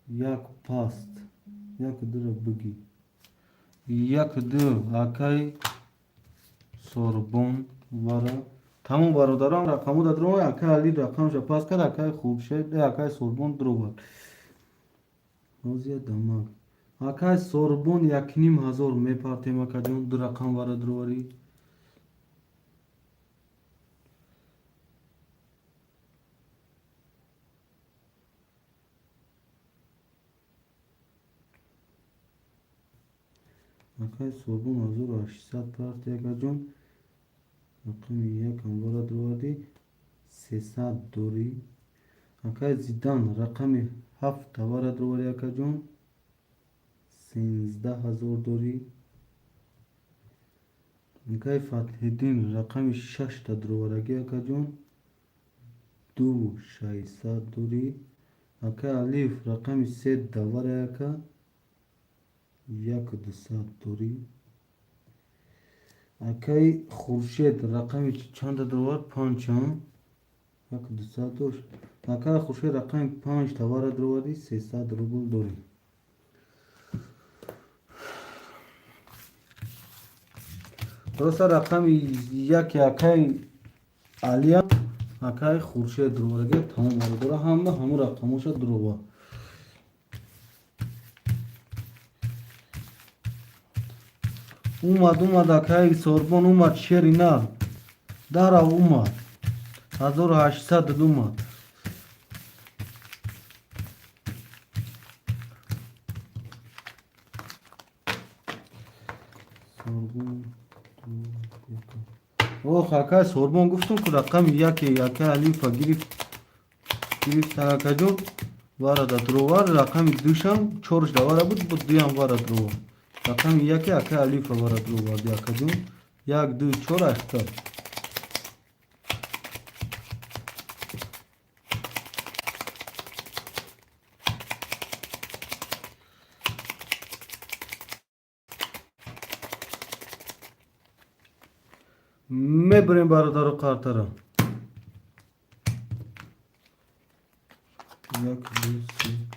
یک پاست یک دو بگی یک دو اکای سوربون وره تمام برادران رقمو در درو اکای علی رقمش پاس کرد اکای خورشید اکای سوربون درو روزی دماغ اکای سوربون 1,500 میپرتیم اکا جون دو رقم وره درواری اکای سوربون 1800 پرت اکا جون رقم یک هم وره درواری 300 دوری اکای زیدان رقم 7 وره درواری اکا جون 13000 دوری اکای فتحالدین رقم 6 تا دروارگی اکا جون 2600 دوری اکای علیف رقم 3 دوره اکا 1200 دوری اکای خورشید رقم چند دروار 5 هم 1200 دوش اکای خورشید رقم 5 تواره درواری 300 روبل دوری درست رقم یک اکای علیه اکای خورشید دروارگی تمام داره همه رقموش دروار اومد اکای سوربون اومد شیری نه داره اومد 1800 اومد سوربون اوه اکای سوربون گفتم که رقم یکی علیفا گرفت اکا جون واره در دروار رقم دوشم چورش دواره بود دویم واره دروار رقم یکی اکای علیفا واره دروار دی اکا جون 1 2 4 80 میبریم برادر قارتره 1 2 3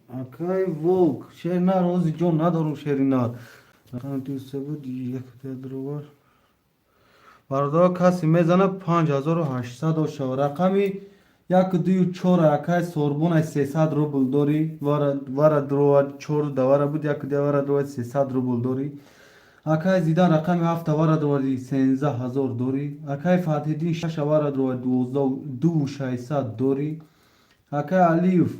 اکای وولک شیر نار روزی جون ندارم شیری نار رقم 200 بود. یک درور برادر کسی میزنه 5800 رقمی یک دوی چور اکای سوربون 300 روبل داری وارا درو چور دواره بود یک دواره درو 300 روبل داری اکای زیدان رقمی 7 وارا دوری 13000 داری اکای فاتحدین 6 وارا درو 2600 داری اکای علیوف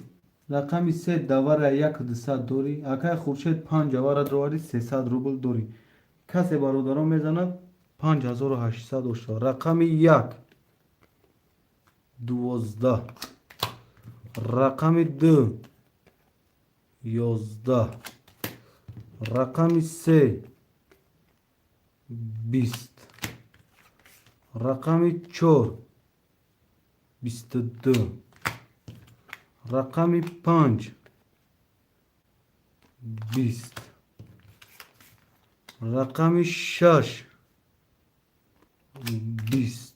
رقمی 3 دواره 1200 داری اکای خورشید 5 وارا دوری 300 روبل داری کسی برادران میزنه 5800 رقم یک 12 رقم دو 11 رقم سه 20 رقم چهار 22 رقم 5 20 رقم 6 20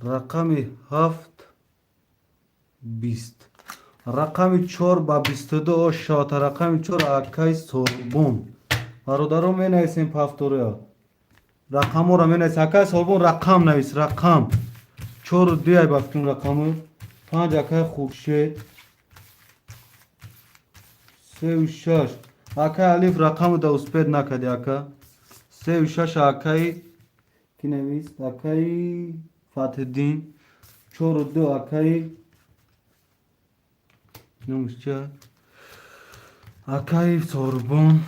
رقم 7 20 رقم 4 با 22 شات رقم 4 اکای سوربون برادران می نویسیم پافتوریا رقم را می نویسیم اکای سوربون رقم نویس رقم 4 دیای بافتیم رقم 5 اکای خورشید 3 و 6 اکای علیف رقم دا اسپید نکدی اکا 3 و 6 اکای کی نویس اکای فتح الدین 4 و 2 اکای نوشته اکای سوربون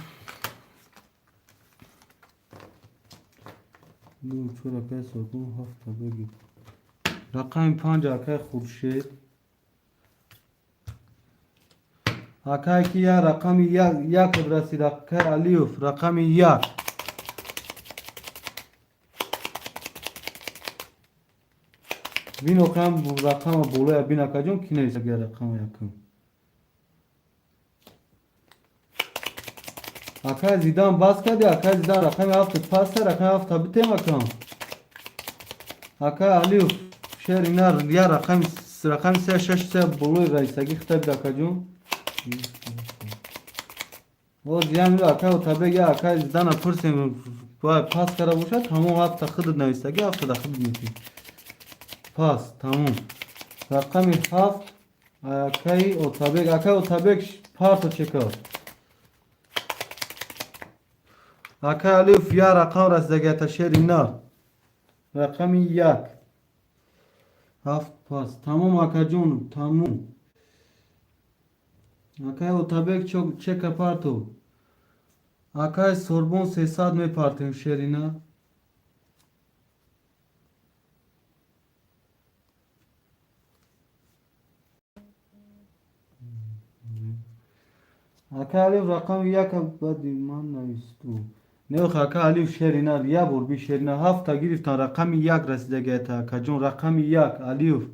2 4 اکای سوربون 7 بگی رقم 5 اکای خورشید اکای کیا رقم یک رسید اکای علیوف رقم یک بین رقم بولای بین اکا جون کی نویسه گه رقم یکم اکای زیدان باز کردی اکای زیدان رقم هفت پس رقم هفت بیتیم اکام اکای علیوف شهر اینا یا رقم 363 بولای رئیسگی خطاب دکا جون و زیان اکای و طبیع یا اکای زیدان پرسیم باید پاس کرده باشد تمام هفت خود نویسگی هفت داخل میتیم پاس تموم رقم هفت اکای اوتابک پارتو چکار اکای علیف یا رقم رسیدگی تشیر اینا رقم یک هفت پاس تموم اکا جون تموم اکای اوتابک چکر پارتو اکای سوربون 300 می پارتیم شیر اینا اکای علیف رقم یک بدی من نویستو نه اکای علیف شیرینا یا بی شیرینا هفت تا گرفتن رقم یک رسیدگی تا اکا جون رقم یک علیف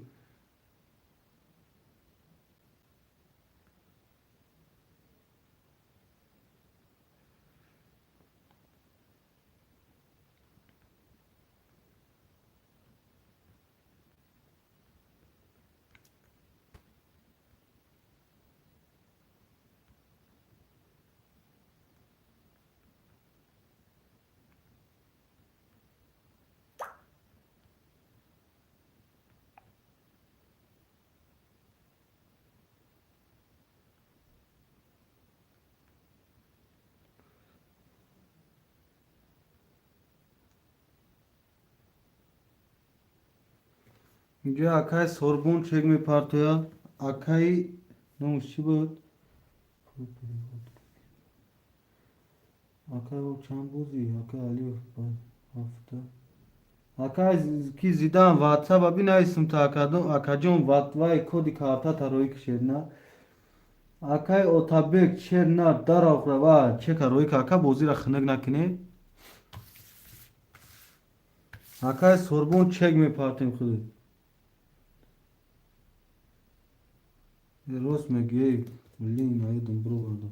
اینجا اکای سوربون چک می پارتویا اکای نوش چی بود اکای با چند بودی اکای علیف هفته اکای کی زیدان واتساپ بی نویسم تا اکا جون وای کودی کارتا تا روی کشید نه اکای اوتابک چر نه در آفروا چه روی که اکا بوزی را خنگ نکنه اکای سوربون چک می پارتیم خود روز میگی لین ایدم برو برو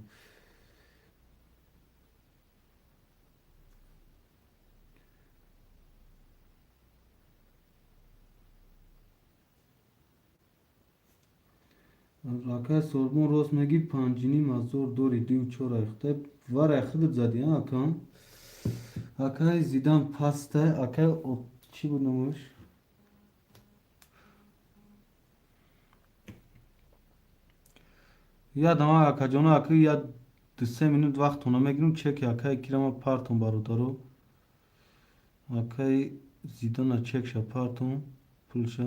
Akay sorbon rost megi pancini mazor dori div çora işte var axıdı zadi ha kan. Akay zidan pasta akay o çi bunamış. Ya dama akacona akı ya 3 minut vaqt ona megnum çek akay kirama parton barudaro. Akay zidana çek şa parton pulşa.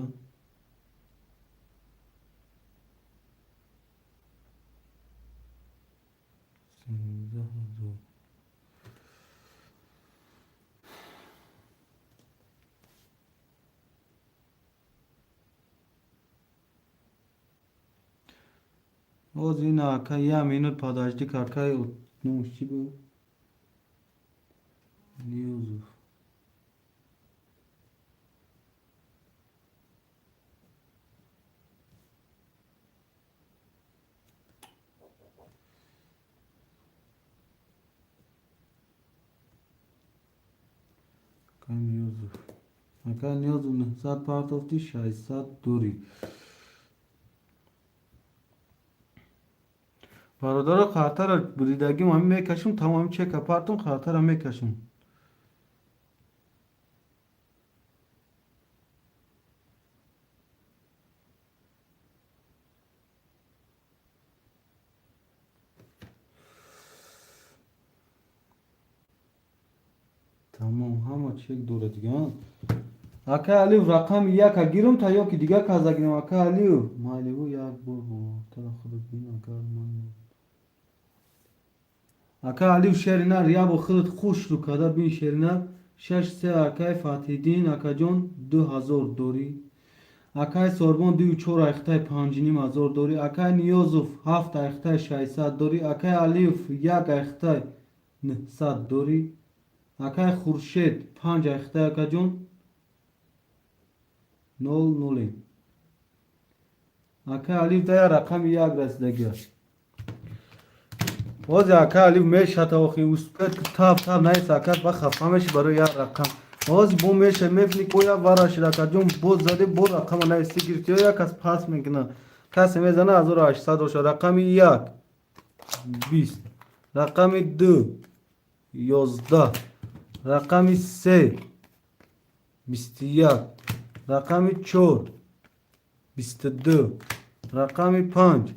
O zina akay ya minut padajdik akay nuşçi bu. Niyozuf. Akay niyozuf. Akay niyozuf ne? Saat part of the şay saat duri. Barodaro kartara bridagi mami mekaşım tamam çek apartım kartara mekaşım. Tamam hama çek dure digan. Aka Ali rakam ya ka girum ta yok diga kaza girum aka Ali. Mali bu ya bu. Tara khudu bin aka man. Aka Ali şerina riya bu khud khush lu kada bin şerina şeş se aka Fatih'din aka jon 2000 dori. Aka sorbon 2 ayxtay pancini mazor dori. Aka Niyozov 7 ayxtay 600 dori. Aka Ali 1 ayxtay 900 dori. Aka Khurshid 5 ayxtay aka jon 00. Aka Ali daya rakam yak rasdagi. Oz aka Ali mesh hata oxi uspet tab nais aka ba khafamsh baro ya rakam. Oz bu mesh mefni koya varash aka jon boz zade bo rakam nais girtiyo ya kas pas mekna. Kas mezana 1800 osh rakam yak 20. Rakam 2 11. Rakam 3 21. Rakam 4 22. Rakam 5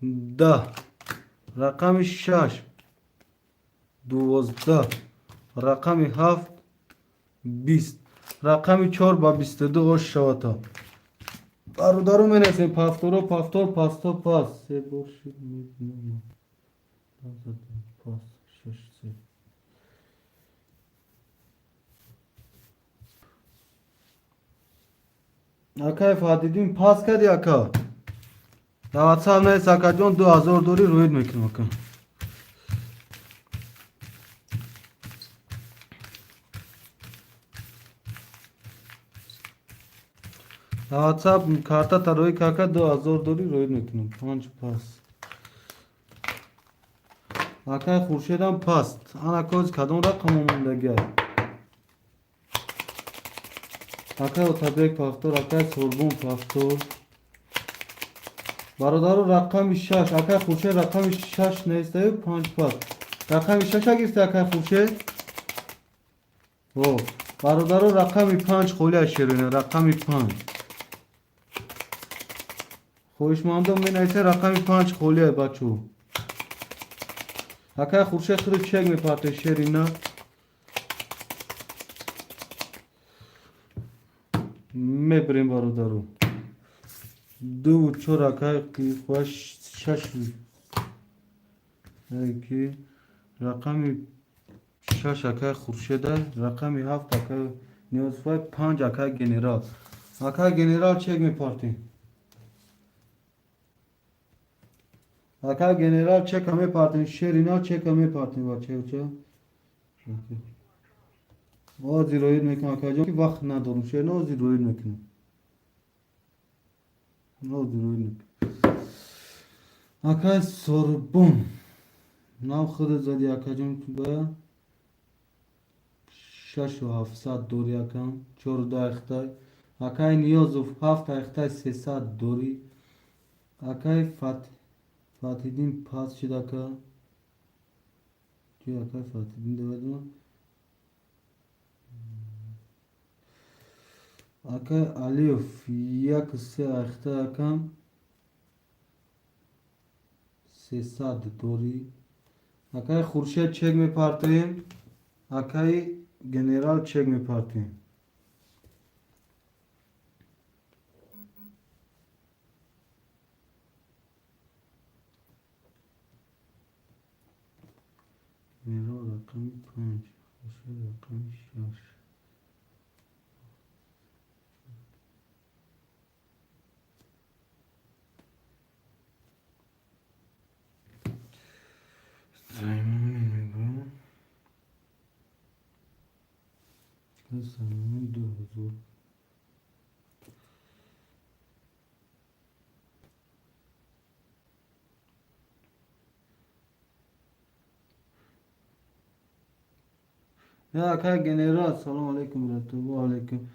10. Rakam 6 12. Rakam 7 20. Rakam 4 ba 22 osh shavata. Barudaro menesin paftoro paftor pasto pas. Se borshid midnuma. Pas şaşse. Aka Fatih'din pas kadi aka. WhatsApp ne sakajon 2000 dori roid mekin aka. WhatsApp karta taroy kaka 2000 dori roid mekin. 5 pas. Aka Khurshedam past. Ana koz kadon rakam mundagi. Aka Otabek paftor aka sorbon paftor. Barodaro rakam 6 aka Khurshid rakam 6 neyse 5 pas. Rakam 6 girse aka Khurshid. O. Barodaro rakam 5 kholi şerine rakam 5. Xo'ishmandom men aytsa rakam 5 kholi bacho. Aka Khurshid khud chek meparte şerina. Mebrim barodaro. 2 aka ki xoş şaş. Ki rakam 6 aka Khurshida rakam 7 aka Niyozfay 5 aka general. Aka general çek meparte. Aka general çek ame partin şerina çek ame partin var çevçe. O ziroid mekan aka jon ki vaqt nadorum şerina o ziroid mekan. O ziroid mekan. Aka sorbon. Nav khud zadi aka jon ba 6700 dori aka 14 ayxtay. Aka Niyozov 7 ayxtay 300 dori. Akay Fatih'in pas çi daka. Ki Akay Fatih'in demedim. Akay Aliyev yak se akhta akam sesad dori. Akay Khurshid çek mi partiyim. Akay General çek mi partiyim. General rakam 5. Khurshid rakam 6. Zaman 2 Ya Akay General Selamun Aleyküm Ve Aleyküm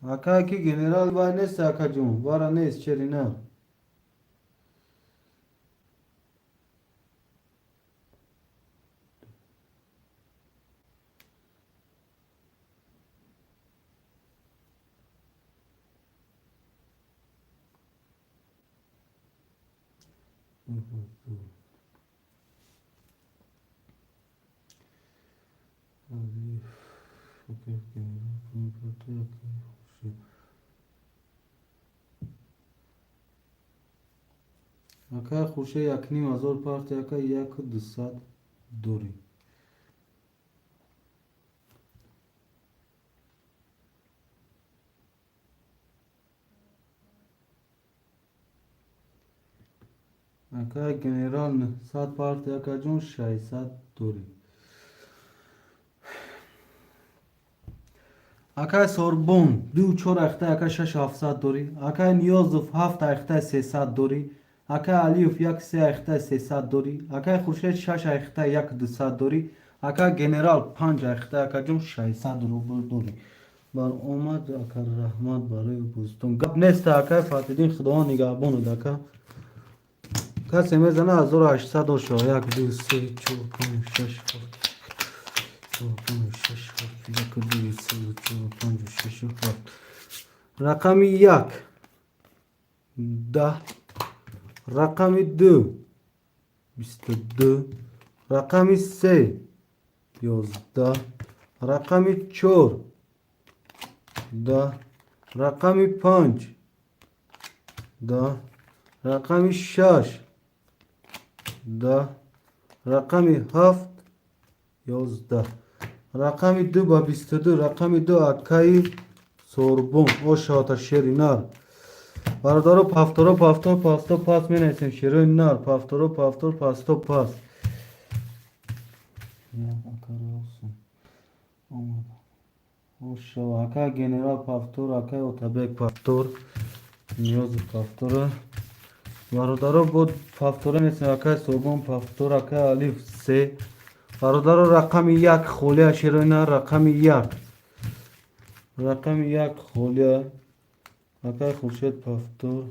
Akay ki General var ne sakacım var ne içerine. Akay Khurshid yakni mazor parti akay yak disad dori. Akay General sad parti akacun 600 dori. Akay Sorbon 2-4 akhta akay 6-700 dori. Akay Niyozov 7 akhta 300 dori. Akay Aliyev yak 3 akhta 300 dori. Akay Khurshid 6 akhta yak 200 dori. Akay General 5 akhta akacun 600 rubl dori. Bar omad akar rahmat baray buztun. Gap nesta akay Fatih'in Xudoan nigahbon daka. Kase mezana 1800 şo yak 2 3 4 5 6 Rakami yak da rakami 2 22 rakami 3 11 rakami 4 da rakami 5 da rakami 6 da rakami 7 11 rakami 2 ba 22 rakami 2 Akay Sorbon o şata şerinar Bardaro paftoro pasto pas menesim şerinar paftoro pasto pas ya akar olsun olmadı o şo Akay General paftor Akay Otabek paftor Niyoz paftora Bardaro bod paftora menesim Akay Sorbon paftor Akay Aliyev se Bardaro rakami 1 خولیا شیرینه rakami 1 خولیا Akay Khurshid paftor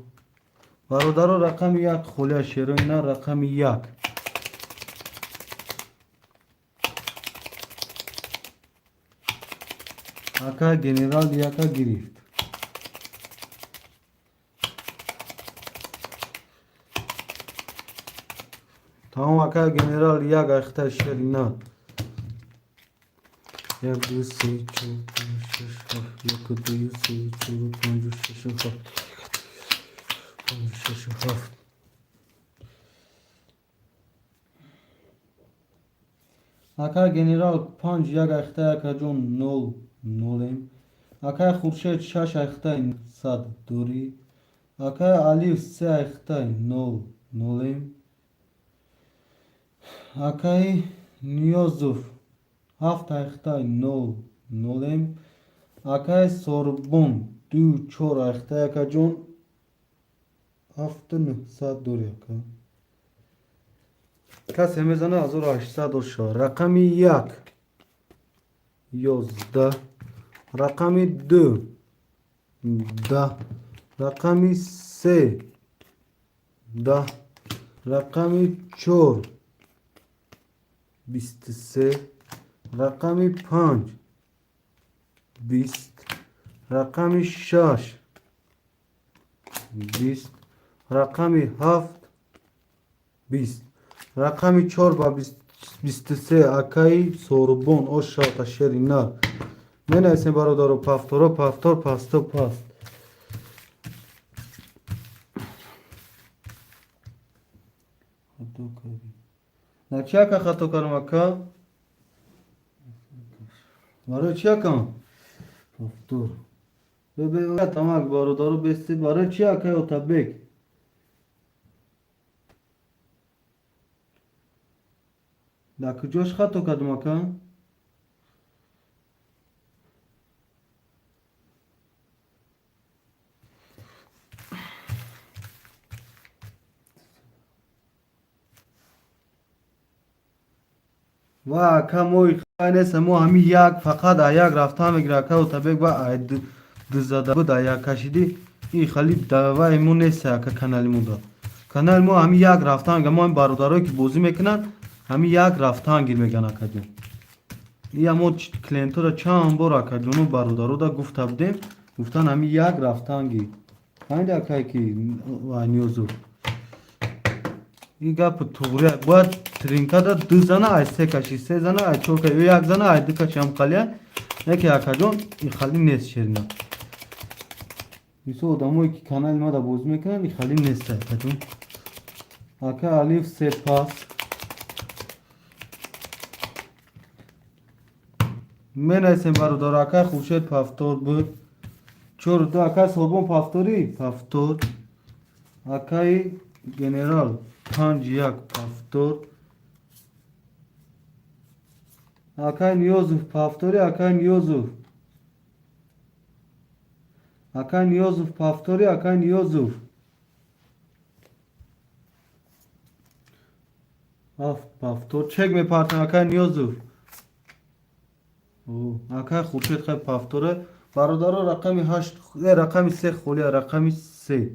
Bardaro rakami 1 خولیا شیرینه rakami 1 Akay General yaka girift Tamam Akay General yak akhta şerina yak 2 3 4 5 6 yak 2 3 4 5 6 7 Akay General 5 yak akhta yakacun 0 0 Akay Khurshid 6 akhta 100 dori Akay Aliyev 3 akhta 0 0 Akay Niyozov 7 akhta 0 0 Akay Sorbon 2-4 akhta yakacun 700 dori akay Kase mezana 1800 şo rakami 1 11 rakami 2 10 رقم 3 10. رقم 4 23. رقم 5 20. رقم 6 20. رقم 7 20. رقم 4 با 23 اکای سوربون او شاق شرینا من اسم برادر پافتورو پافتور پاستو پاست نه چیا که خطا کنم اکا برای چیا کنم پافتور ببین تمام برادر بستی برای چیا که او تبک در کجاش خطا کردم اکا و کموی خانه ما همی یک فقط یک رفتم میگره که و تبک و دزده بود یک کشیدی این خالی دوای مون نیست که کانال مون داد کانال ما همی یک رفتن ما این برادرایی که بازی میکنن همی یک رفتن گیر میگن کدوم این همون کلینتو را چند بار کدوم برادرو دا گفته بودیم گفتن همی یک رفتن گیر همین اکایی که نیوزو این گپ توغریه باید ترینکا دا دو زنه ای سه کشی سه زنه ای چور کشی یک زنه ای دو کشی هم خالیه یکی اکا این خالی نیست شیرنا میسو آدمایی که کانال ما دا باز میکنن این خالی نیست کدوم اکا الیف سه پاس من اسم برادر اکا خوشت پافتور بود چور دو اکا سوربون پافتوری پافتور اکای گنرال 5 1 پافتور اکای نیوزوف پافتوری اکای نیوزوف اکای نیوزوف پافتوری اکای نیوزوف پافتور چک میپرتن اکای نیوزوف اکای خورشید خیلی پافتوره برادر رقمی 8 رقمی 3 خولی رقمی 3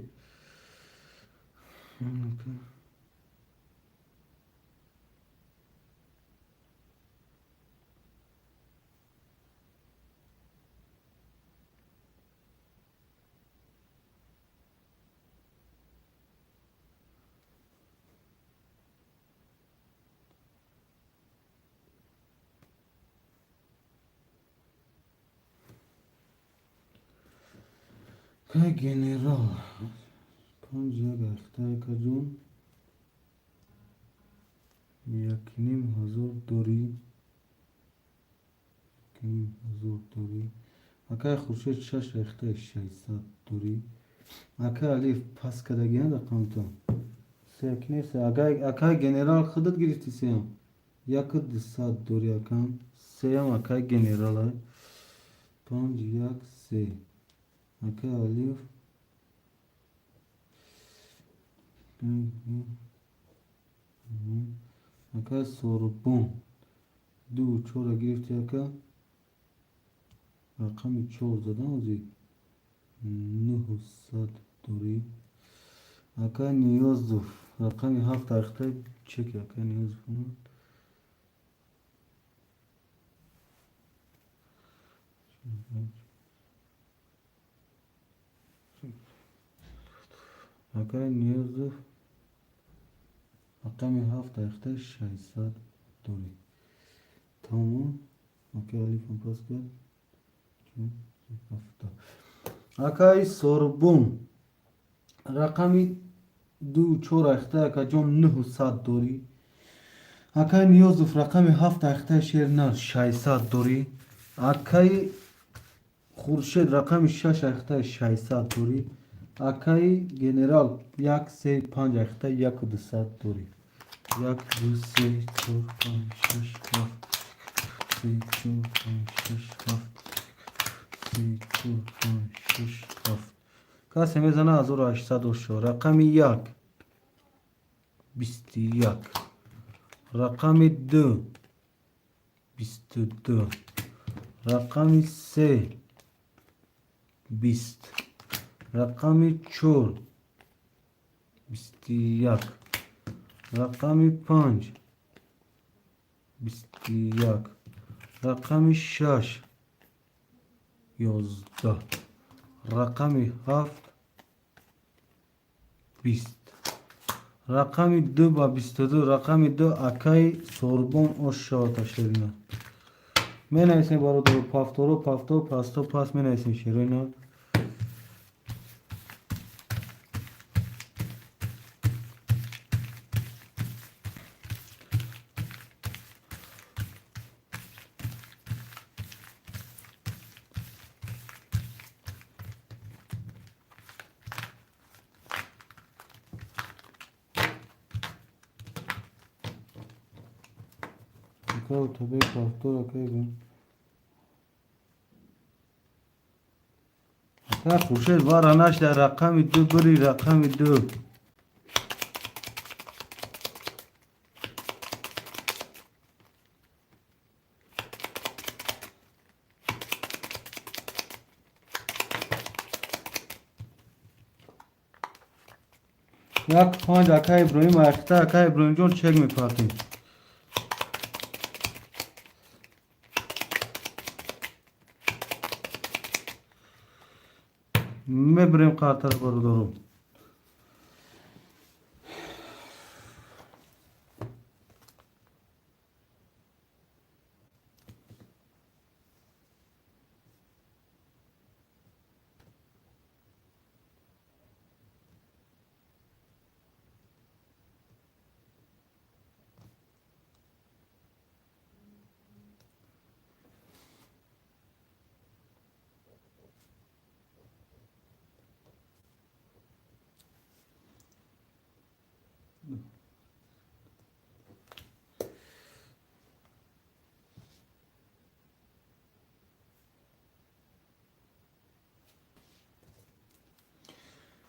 که گنرال 5 1 اختای کجون 1,500 دوری 1,500 دوری اکای خورشید 6 اختای 600 دوری اکای الیف پس کدگیان رقم تو سیک نیست اکای گنرال خودت گرفتی سیم 1,200 دوری اکام سیم اکای گنرال های 5 1 3 اکای الیف اکای سوربون 2 4 گرفتی اکا رقمی 4 زدن وزی 900 دوری اکای نیوزوف رقمی 7 اختای چکی اکای نیوزوف اکای نیوزوف رقمی 7 اختای 600 دوری تمام اکای الیف هم پاس کرد اکای سوربون رقمی 2 4 اختای اکا جون 900 دوری اکای نیوزوف رقمی 7 اختای شیرنار 600 دوری اکای خورشید رقمی 6 اختای 600 دوری اکای گنرال 1 3 5 اختای 1,200 دوری 1 2 3 4 5 6 7 3 4 5 6 7 3 4 5 6 7 کسی میزنه 1800 شو رقمی 1 21 رقمی 2 22 رقمی 3 20 رقم 4 21 رقم 5 21 رقم 6 11 رقم 7 20 رقم 2 با 22 رقم 2 اکای سوربون اشاتا شیرینا می نویسیم برادر پافتورو پافتو پاستو پاس می نویسیم شیرینا اکای توبه پافتور اکای بین اکای خوشید وارانش در رقم 2 بری رقم 2 یک 5 اکای ابراهیم اخته اکای ابراهیم جون چک میپاکیم میبریم قطر برادرم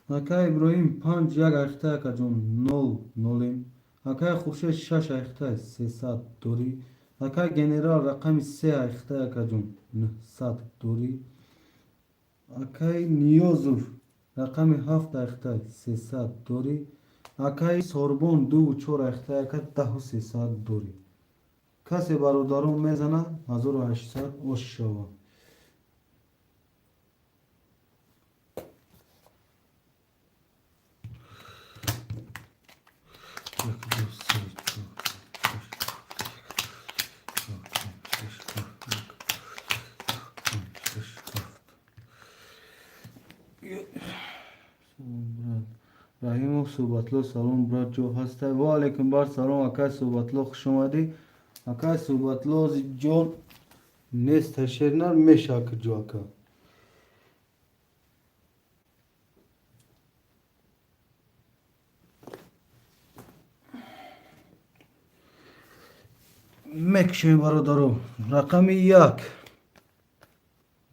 اکای ابراهیم 5 یک اخته اکا جون 0 نولیم اکای خورشید 6 اخته 300 دوری اکای گنرال رقم 3 اخته اکا جون 900 دوری اکای نیوزوف رقم 7 اخته 300 دوری اکای سوربون 2 و 4 اخته اکا 10 و 300 دوری کسی برادرم میزنه 1800 اوش شوا رحیم و صحبتلو سلام برات جو هسته و علیکم بر سلام اکای صحبتلو خوش اومدی اکای صحبتلو جون نیست شیرنر میشه که جو اکا مکشیم برادرو رقم 1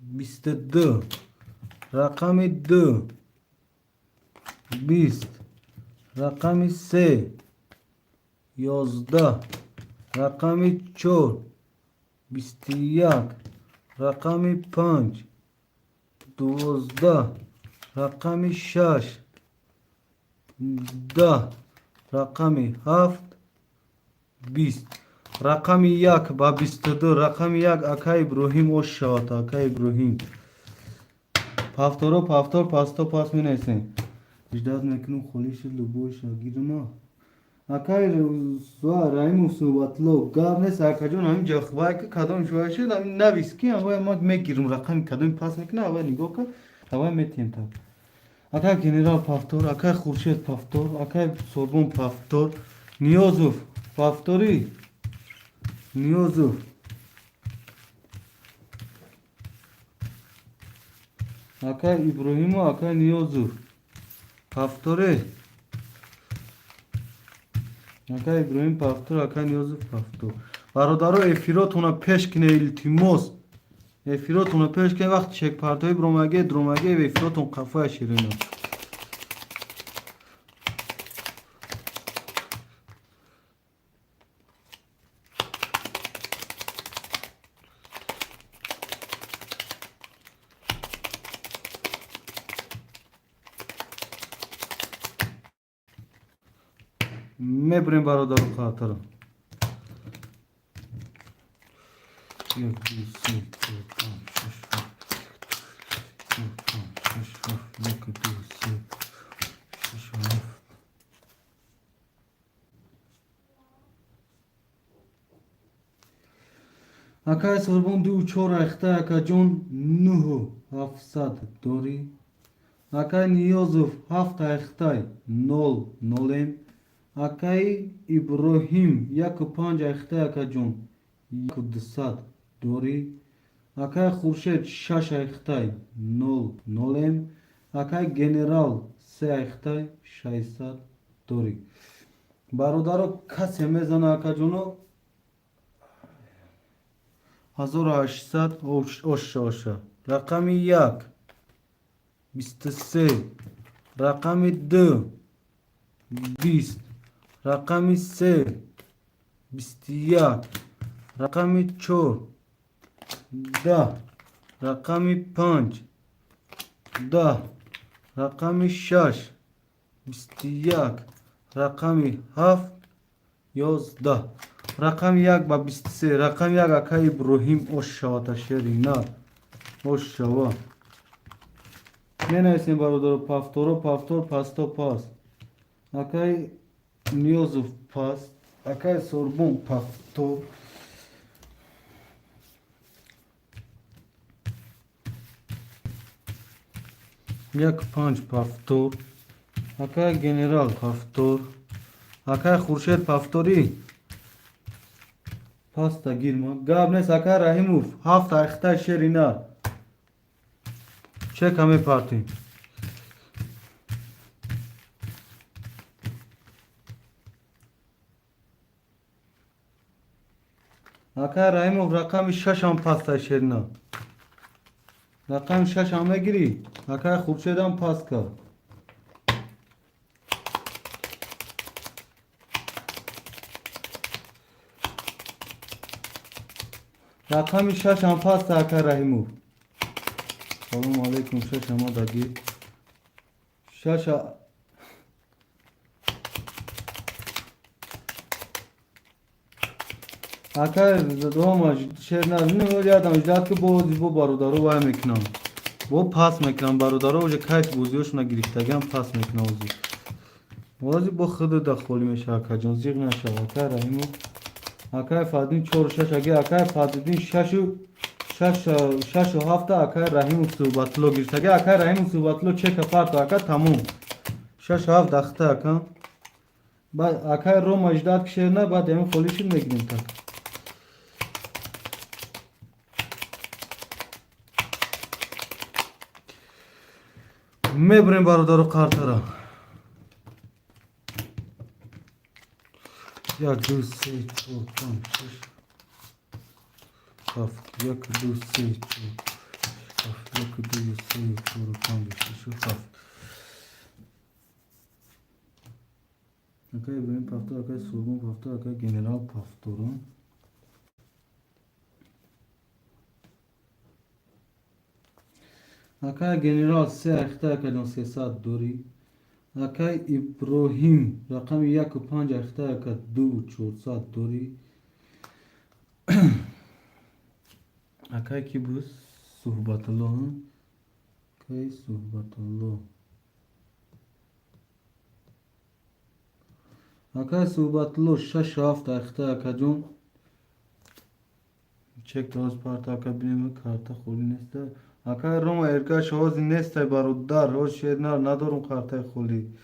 22 رقم 2 20 رقم 3 11 رقم 4 21 رقم 5 12 رقم 6 10 رقم 7 20 رقم 1 با 22 رقم 1 اکای ابراهیم اوش شوات اکای ابراهیم پافتورو پافتور پاستو پاس می نیسیم اجداد میکنم خولیش لبوی شاگیر ما اکای سوا رایم و صحبتلو گاب نیست اکا جون همین جاخبای که کدام شوی شد همین نویس که همه ما میگیرم رقم کدام پاس میکنه همه نگاه کن همه میتیم تا اکای گنرال پافتور اکای خورشید پافتور اکای سوربون پافتور نیوزوف پافتوری نیوزوف اکای ابراهیم و اکای نیوزوف پافتوره اکای ابراهیم پافتور اکای نیوزوف پافتور برادرو افیراتونا پیش کنه التیموس افیراتونا پیش کنه وقت چک پرتوی برومگه درومگه و افیراتون قفای شیرینو میبریم برادر خاطر. یک دو سه چهار پنج شش هفت یک دو سه شش هفت. اکای سربون دو چهار اخته اکا جون نه هفتصد داری. اکای نیازوف هفت اخته نول نولم. اکای ابراهیم یک پنج اخته اکا جون یک دوصد داری. اکای خورشید شش اخته نول نولم. اکای گنرال سه اخته 600 داری. برادر کسی میزنه اکا جونو 1800 اوشه. رقم یک 23. رقم دو 20. رقم سه 21. رقم چهار 10. رقم پنج 10. رقم شش 21. رقم هفت 11. رقم یک با 23. رقم یک اکای ابراهیم اوش شوات شیری نه اوش شوا می نویسیم برادر پافتورو پافتور پاستا پاس. اکای نیوزو پاس. اکای سوربون پافتور. یک پنج پافتور. اکای گنرال پافتور. اکای خورشید پافتوری پاستا گیرما گاب نیست. اکای رحیموف هفت اخته شیری نه چه کمی پارتیم. اکای رحیموف رقم شش هم پاستا شیری نه رقم شش هم میگیری. اکای خورشید هم پاس کرد. رقم شش هم پاس اکای رحیموف. سلام علیکم. شش هم دادی شش اکای دوم شیر نه یادم اجداد که بازی بو برادرو وای میکنم بو پاس میکنم برادرو وجه کایت بوزیوش نگریفتگم پاس میکنم بازی بو خود دخولی میشه. اکا جان زیغ نشه. اکای رحیمو اکای فادین چور شش اگه اکای فادین شش و هفته اکای رحیمو صحبتلو گرفتگه. اکای رحیمو صحبتلو چه کپارت اکا تموم شش و هفت دخته اکا بعد اکای روم اجداد که شیر نه بعد همین خولیشون میگیریم تا میبریم برادر قارترا. یک دو سه چهار پنج شش هفت یک دو سه چهار هفت یک دو سه چهار پنج شش هفت. اکای ابراهیم پافتور اکای سوربون پافتور اکای گنرال پافتورون. اکای گنرال سه اخته اکای جان 300 دوری. اکای ابراهیم رقم یک و پنج اخته اکای 2400 دوری. اکای کی بود صحبت الله اکای صحبت الله اکای صحبت الله شش و هفت اخته اکای جون چک تاز پارت اکای بینیم کارتا خولی نیسته. اکای روم ارگاش هوزی نیسته برادر هوز شیر ندارم کارتا خولی.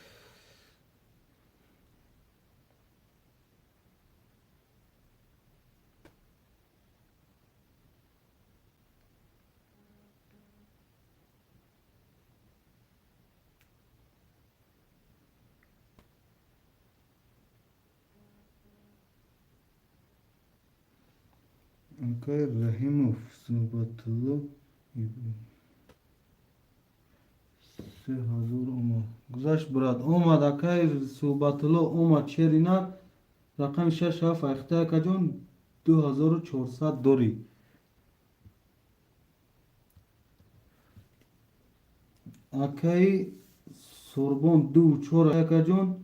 اکای رحیموف صحبت الله 3000 اومد گذاشت براد اومد. اکای صحبت الله اومد چیری نه رقم شش هفت اخته اکا جون 2400 دوری. اکای سوربون دو چور اکا جون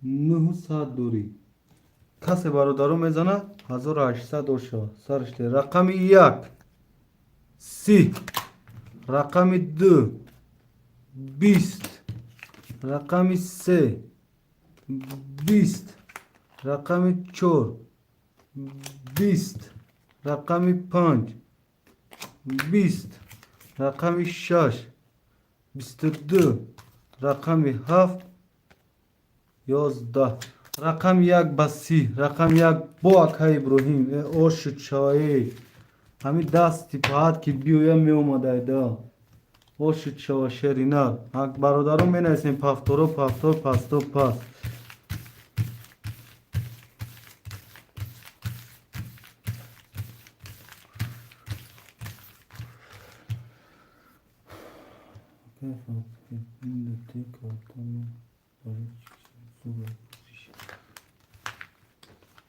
900 دوری. کسی برادرو میزنه 1800 شد. سرشته رقم یک 30. رقم دو 20. رقم سه 20. رقم چهار 20. رقم پنج 20. رقم شش 22. رقم هفت 11. رقم یک بسی. رقم یک با اکای ابراهیم اوش چای همین دستی پاهد که بیویا می اومده ایده اوش چای شرینر برادرم می نویسیم پفتورو پفتور پستو پس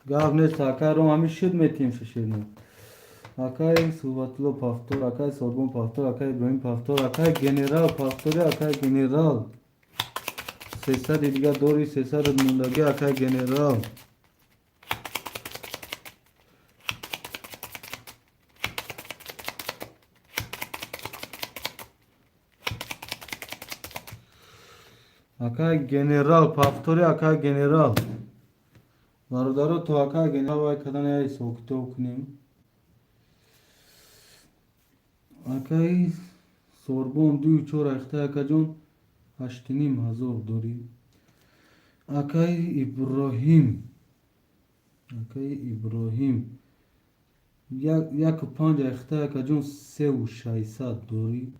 گاو نیست اکای رو همین شد میتیم ششرینر اکای صوباتلو پفتور اکای سوربون پفتور اکای ابراهیم پفتور اکای گنرال پفتوری اکای گنرال 300 دیگه دوری 300 موندگی اکای گنرال اکای گنرال پفتوری اکای گنرال برادرو تو اکای گنرال وای کدن یای سوکتو کنیم اکای سوربون دوی چور اخته اکا جون 8500 دوری اکای ابراهیم یک و پنج اخته اکا جون 3600 دوری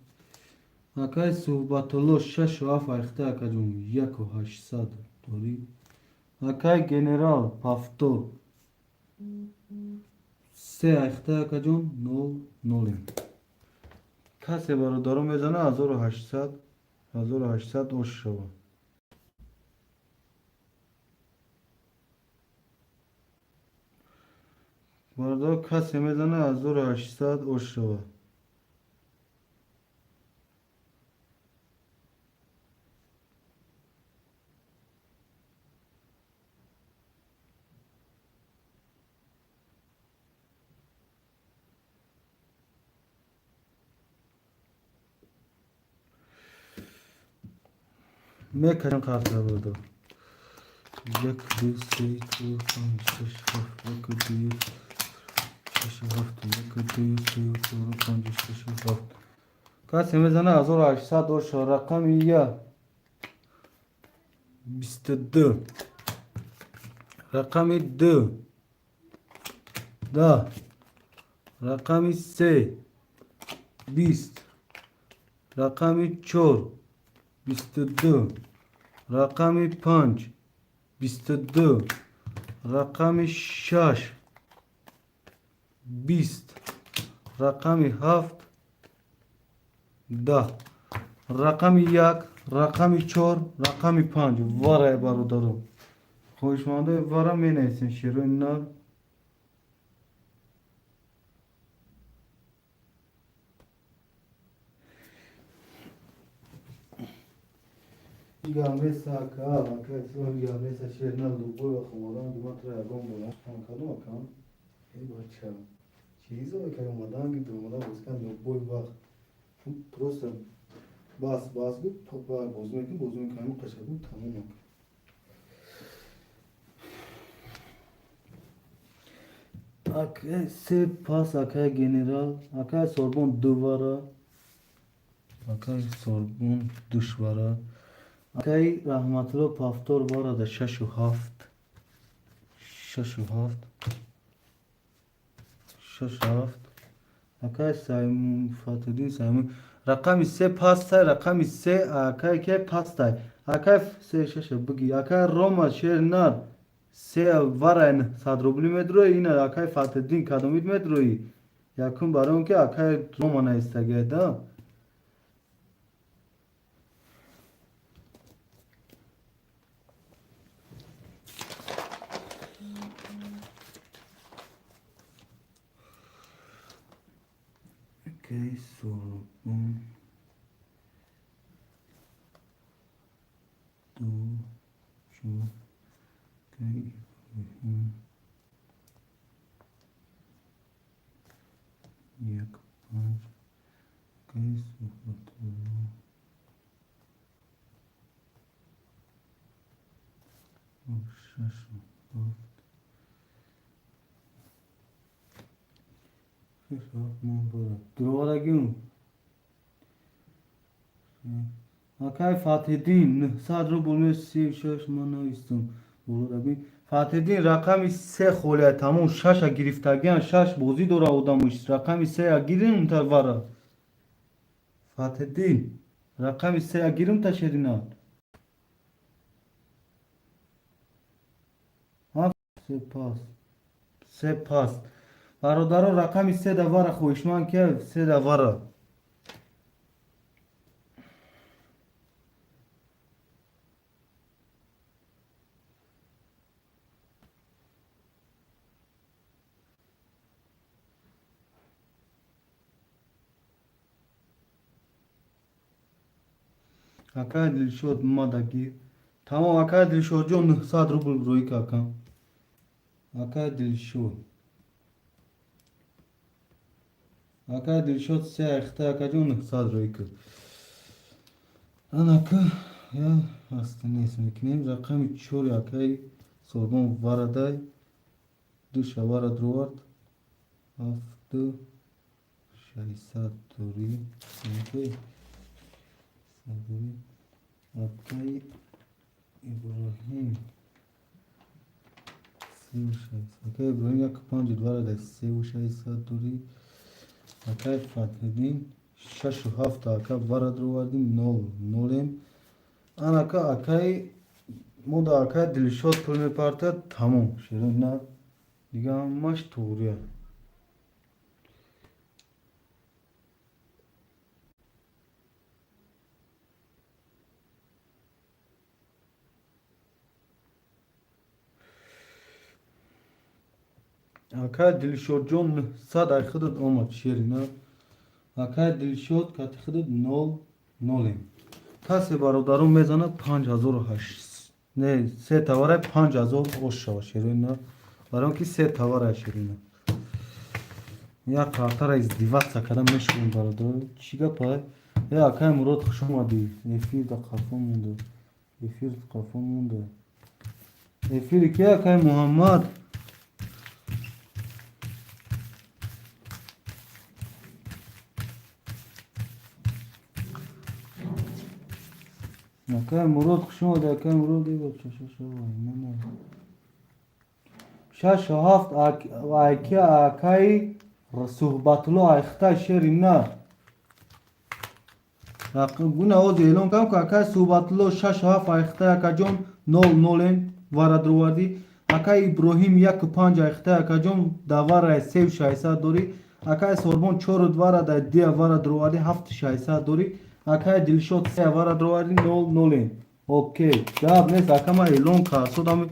اکای صحبتالو 6 و 7 اخته اکا جون 1800 دوری اکای گنرال پفتور 3 اخته اکا جون 0 کسی برادرو میزنه 1800 اوش شود برادر کسی میزنه 1800 اوش شود میکنم کارت رو برادر 1 2 3 4 5 6 7 1 2 6 7 1 2 3 4 5 6 7 کسی میزنه 1800 اوش شود رقم 22 رقم 2 10 رقم 3 20 رقم 4 22 رقم 5 22 رقم 6 20 رقم 7 10 رقم 1 رقم 4 رقم 5 واره برادرم خوشمانده واره می نیستین شیرین نار Gamle saka, akay so gamle sa şerna lubu khamadan dumat ra agom bola. Kadu makam. Ey bacha. Çizo kay madan ki dumada uskan lubu bak. Просто bas bu topa bozun kanı kaşabu tamam. Akay se pas akay general akay sorbon duvara akay sorbon duşvara اکای رحمتلو پافتور بارد 6 و 7 6 و 7 6 7 اکای سایمون فاتدین سایمون رقم 3 پاستای رقم 3 اکای که پاستای اکای 3 6 بگی اکای روما شیر نار 3 ورن 100 روبلی متروی این اکای فاتدین کدومید متروی یکم برام که اکای روما نیستگه دا Okay, sorbon du şu Drovaragim. Akay Fatih'in sadro bulmuş şaş manavistun. Drovaragim. Fatih'in rakam ise khole tamam şaşa giriftagiyan şaş bozi dora odamış. Rakam ise ya girin ta vara. Fatih'in rakam ise ya girim ta şerina. Ha sepas. Sepas. Barodaro rakam ise de vara khoishman ke se de vara. Akay Dilşod madaki. Tamam Akay Dilşod John sadro bul roy kaka. Akay Dilşod. Akay Dilşod se ikhta akajun sadro ik. Anaka ya aslında ismi kinem rakam çor akay sorgun varaday du şavara drovat haftu şaysat duri okay saduri akay İbrahim sev şaysat akay İbrahim ya kapancı varaday sev şaysat duri akay Fatih'in şaşı hafta akay vara drovadim nolem anaka akay moda akay dilşot pulme parta tamam şirin na diga maş tuğruya akay dilşot john sad ay khıdıt olmak şirin na akay dilşot kat khıdıt nolem کسی برادرم میزنه 5008 نه سه تواره 5000 اوش شوا شیرین برای اون که سه تواره شیرین یا کارتر از دیوات سکرم میشون برادر چیگه پای یا اکای مراد خوش اومدی افیر دا قفا مونده افیر قفا مونده افیر که اکای محمد اکای مراد خوش اومده اکای مراد ای بچه شش نه شش هفت اکی اکای صحبتلو ایختا شیرین نه گونه او دیلون کم که اکای صحبتلو شش هفت ایختا اکا جون نولن وارد روادی اکای ابراهیم یک پنج ایختا اکا جون دواره سیو شایسته دوری اکای سوربون چور دواره دا دی وارد روادی هفت شایسته دوری اکای دلشود سه وارد روادی نولن اوکی جواب نیست اکا ایلون که سودم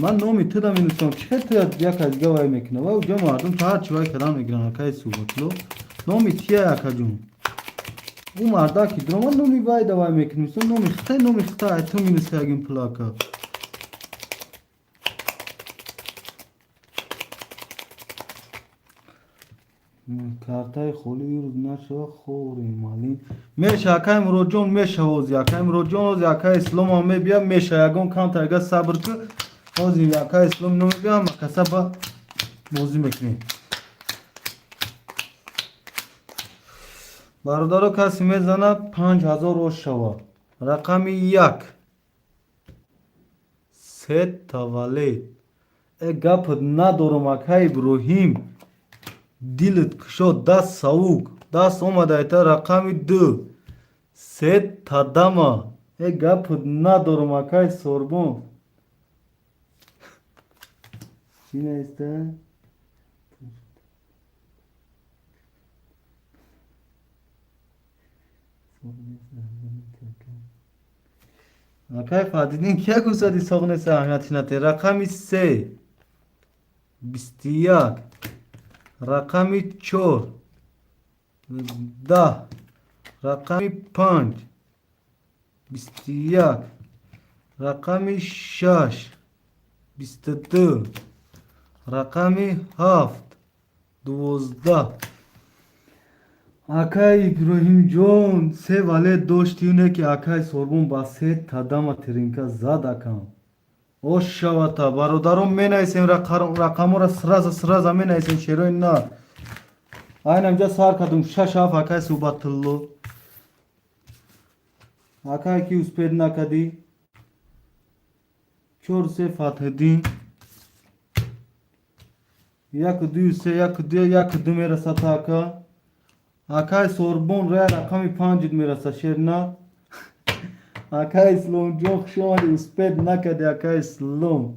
من نومی تدا می نوشتم چه تدا یک از گواه میکنه و جا مردم تا هر چیوهای کلام میگرن اکای صحبتلو نومی تیه اکا جون او مردا که درو من نومی وای دوای میکنم نومی خطا ایتو می نسه اگیم پلاکا کارتای خولی یورد نشو خوری مالی میشه اکای مروجون میشه هوزی اکای مروجون هوزی اکای اسلام همه بیا میشه اگون کام تا اگه صبر که هوزی اکای اسلام نومی بیا مکسا با موزی میکنی برادرو کسی میزنه 5000 روش شوا رقم یک سه تولید ای گپت ندارم اکای ابراهیم دیلت کشو دست سوگ دست اومده ایتا رقم دو سه تدما ای گپت ندارم اکای سوربون چی نیسته؟ اکای فادیدین کیا گوزدی ساغنه سه احمدی نته رقمی سه 21 رقمی 4 10 رقمی 5 21 رقمی 6 22 رقمی 7 12 اکای ابراهیم جون سه ولی داشتیونه که اکای سوربون با سه تدام ترینکا زد اکام о шавата бародаром менайсем рақамора сраза менайсем шерои на айнамҷа сар кардум шашаф акай субатулло акай ки успед накади чор се фатҳиддин як ду се як ду мерасад ака акай сорбон ра рақами 5 мерасад шерна акай исломҷон хушомади успед накади акай ислом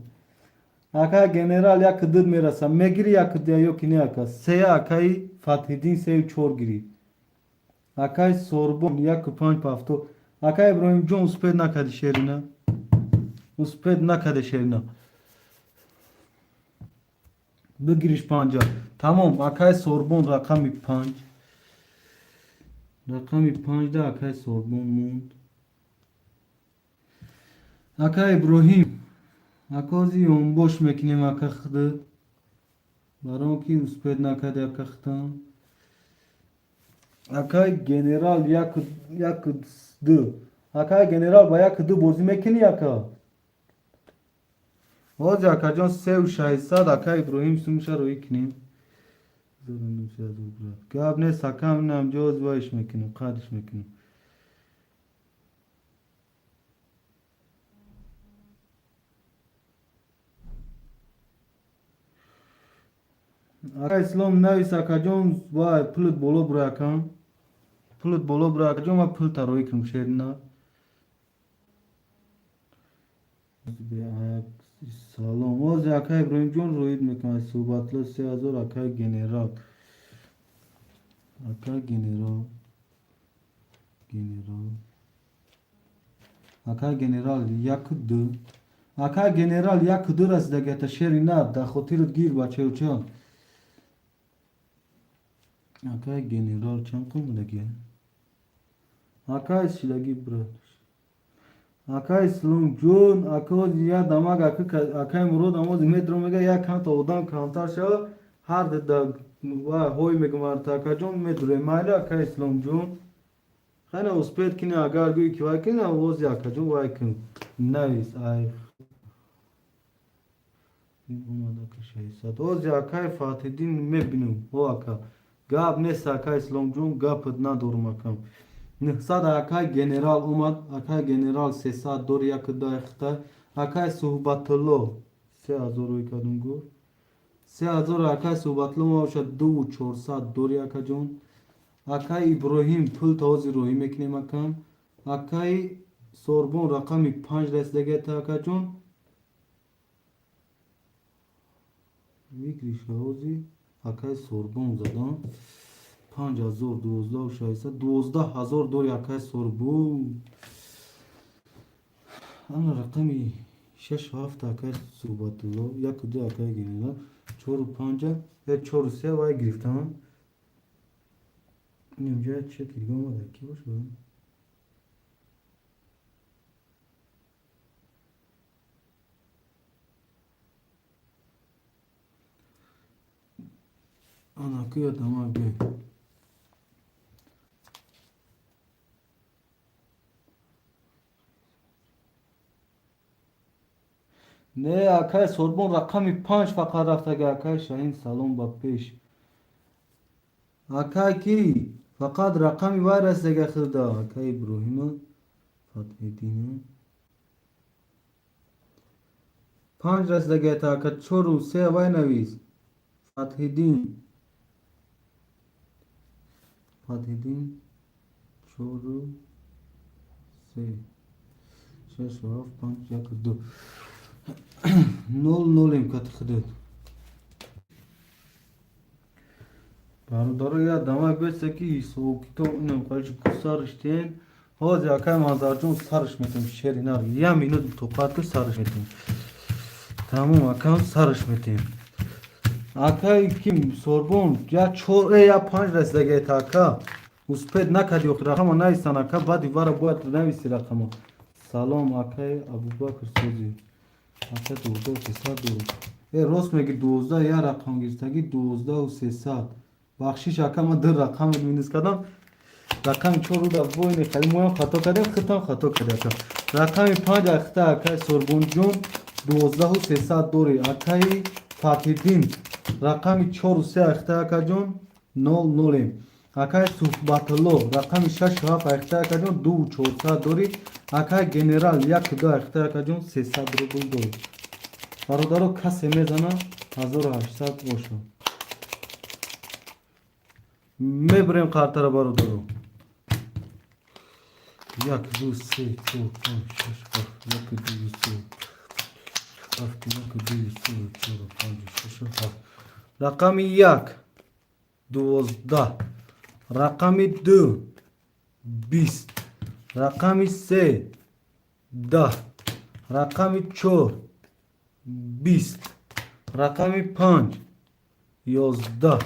акай генерал як дуд мераса мегири як ду ёкини ака сея акай фатҳиддин сею чор гири акай сорбон як 5 пафто акай иброҳимҷон успед накади шерина успед накади шерина бигириш 5 тамом акай сорбон рақами 5 да акай сорбон монд акай иброҳим акози онбош мекунем ака худа барон ки успед накади ака худам акай генерал як ду акай генерал ба як ду бозӣ мекунӣ ака ҳози акаҷон 3600 акай иброҳим сумша рӯӣ кунем гап нест акам намҷо вайш мекунем қадиш мекунем акай ислом навис акаҷон вай пулут боло бура акам пулут боло бура акаҷон ва пулта рӯӣ кунем шерина салом ҳози акай иброҳимҷон рӯид мекунад суҳбатло 3000 акай генерал акай генерал як ду акай генерал як ду расидагиата шери на да хотират гир бачаючон акай генерал чанд қомадагия акай шидаги брат акай исломҷон акози я дамаг акай мурод амози медро мега як камта одам камтар шава ҳар да ҳой мегумарта акаҷон медуре майли акай исломҷон хайна успед кини агар гӯи ки вай кини овози акаҷон вай кин навис ай ози акай фатҳиддин мебинам о ака гап нест акай исломҷон гапат надорум акам 900 акай генерал омад акай генерал 300 дори як дахта акай суҳбатулло 3000 рӯи кардум гуфт 3000 акай суҳбатулло мабошад 2400 дори акаҷон акай иброҳим пул този рӯӣ мекунем акам акай сорбон рақами 5 расидагиата акаҷон викришаози акай сорбон задам 12600 дори акай сорбон ана рақами 67 акай суҳбатулло 1 акай генерал 45 43 вай гирифтам инҷа чӣ кирга омада ки бошад ана ки адама бе не акай сорбон рақами 5 фақат рафтага акай шаҳин салом ба пеш акай ки фақат рақами вай расидага хӯрда акай иброҳима фатҳиддина 5 расидагиата ака 4 3 вай навис фатҳиддин 4 3 6 7 5 1 2 0 имкати худод бародаро я дамак беста ки ҳисобу китоб инам қалчи сарштен ҳози акай мазарҷон сарш метем шеринар я минут тоқату сарш метем тамом акам сарш метем акай ки сорбон я 4 я 5 расидагиата ака успед накади рақама нависан ака баъди вара бояд нависи рақама салом акай абубакр сози акай 12300 рост меги 12 я рақам гирифтаги 12300 бахшиш ака ма ду рақам минус кардам рақами 4 да воини хали моям хато кардем хитам хато карда ака рақами 5 ахта акай сорбонҷон 12300 دوری اکای فاتیدین رقم 43 اخته اکجون 00 اکای صحبتلو رقم 67 اخته اکجون 2400 دوری اکای گنرال 12 اخته اکجون 300 روبل دوری برادرو کسی میزنه 1800 باشه میبریم قرطه رو برادرو 1 2 3 4 5 6 7 1 2 3 7 1 2 3 4 5 6 7 رقم 1 12 رقم 2 20 رقم 3 10 رقم 4 20 رقم 5 11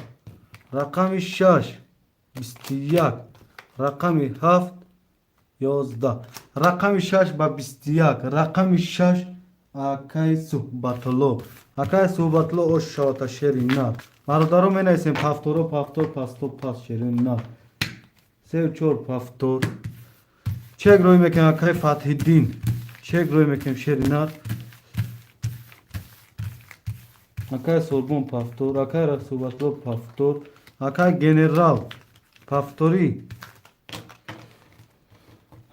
رقم 6 21 رقم 7 11 رقم 6 با 21 رقم 6 اکای صحبتلو اکای صحبتلو او شاتا شیرین برادرو می نیسیم پفتورو پفتور پستو پس شیرین 3 4 پفتور چک روی میکنم اکای فتح الدین چک روی میکنم شیرین اکای سوربون پفتور اکای صحبتلو پفتور اکای گنرال پفتوری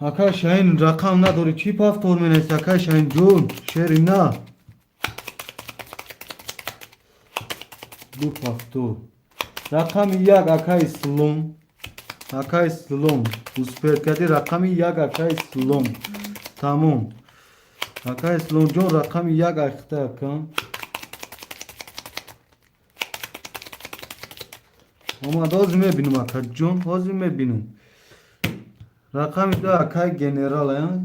اکای شاین رقم نداری چی پفتور می نیست اکای شاین جون شیرین دو پفتور رقم 1 اکای سلوم اکای سلوم اسپرد کردی رقم 1 اکای سلوم تموم اکای سلوم جون رقم 1 اخته اکن اما دوز میبینم اکا جون دوز میبینم رقم 2 اکای گنرال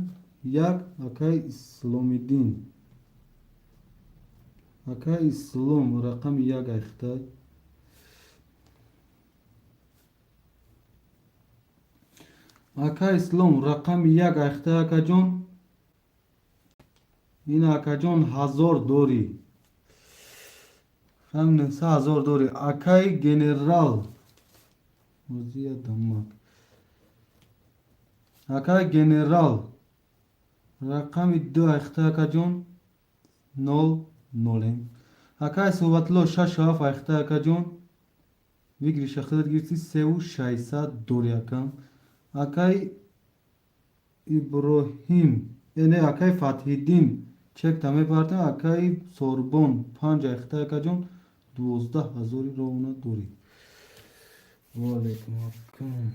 1 اکای اسلامیدین اکای اسلام رقم 1 اخته اکای اسلام رقم 1 اخته اکا جون این اکا جون 1000 دوری همین 3000 دوری اکای گنرال موزی دمک اکای گنرال رقم 2 اخته اکا جون 0 0 اکای صحبتلو 67 اخته اکا جون ویگری شخصت گیرتی 3600 دوری اکم اکای ابراهیم یعنی اکای فتح الدین چک تمه پارتم اکای سوربون 5 اخته اکا جون 12000 رونا دوری وعلیکم السلام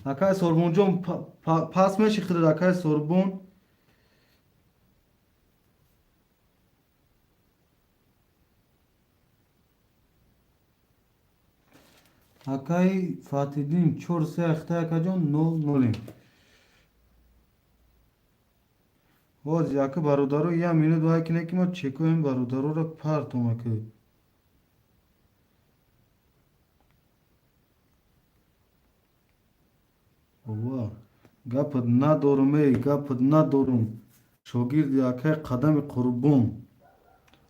اکای سوربون جون پاس میشه خیلی اکای سوربون اکای فاتیدین 4 3 اخته اکا جون 0 0 باز یکی برادرو یا مینه دوهای کنه که ما چکو این برادرو را پرتم اکه بابا گپت ندارم گپت ندارم شاگرد اکای قدم قربون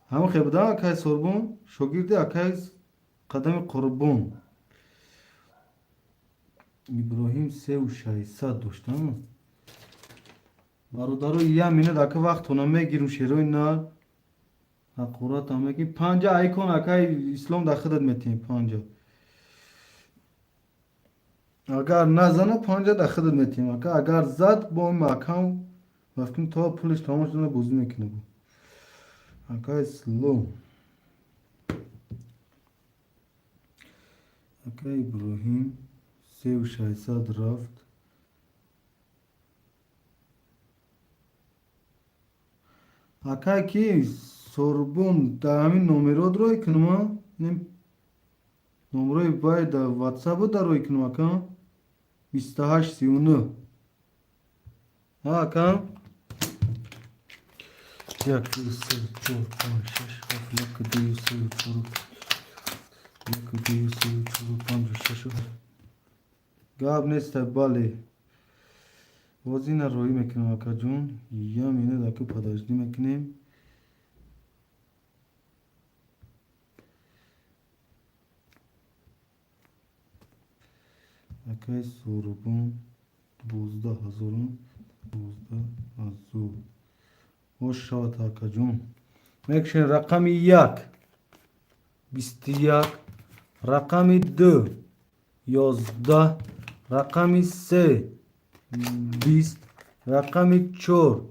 همه خیبده اکای سربون شاگرد اکای قدم قربون ابراهیم 3600 داشتم برادرو یا مینه دکه وقت هنم میگیرم شیروی نه حقورات هم میگی 5 ایکون اکای اسلام در خودت میتیم 5 اگر نزنه 5 در خودت میتیم اگر زد با این مکان وقتی تا پولش تمام شده بوزی میکنه بود اکای اسلام اکای ابراهیم 3600 رفت اکای کی سوربون در همین نومرات روی کنم نمره باید در واتساپ در روی کنم اکا 28 39 ها اکا 1 2 3 4 5 6 7 1 2 3 4 1 2 3 4 5 6 گاب نیست بالی وزی نه روی میکنم اکا جون یا مینه دکو پداشتی میکنیم Akay sorbun 12,000 12,000 hoş şavat akacun mekşen rakami yak 21 rakami 2 11 rakami 3 20 rakami 4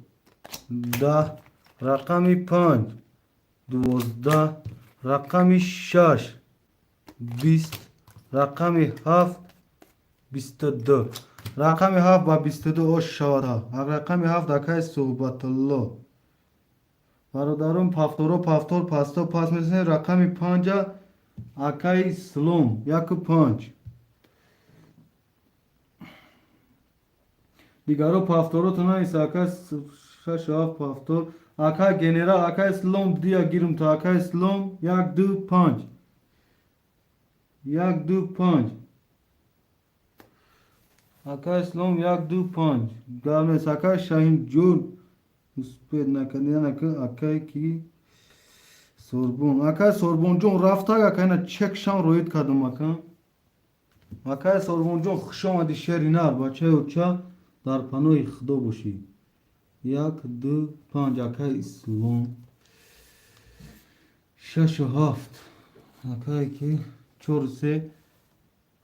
10 rakami 5 12 rakami 6 20 rakami 7 22 rakami 7 و 22 hoş şavada rakami 7 akay sohbatullah برادران پافتورو پافتور پاستا پاس میزنه رقمی 5 akay slom یک 5 دیگرو پافتورو تنایس akay 6 پافتور akay genera akay slom دیا گیرم تا akay slom یک 2 5 یک 2 5 akay slom یک 2 5 گالمس akay شاهین جون usped nakandiana که akay ki sorbun akay sorbunjon rafta akayna çek şan royit kadım akam akay sorbunjon khshom adi sherinar bache uça dar panoy khdo boshi yak 2 5 akay islom 6 7 akay ki 4 se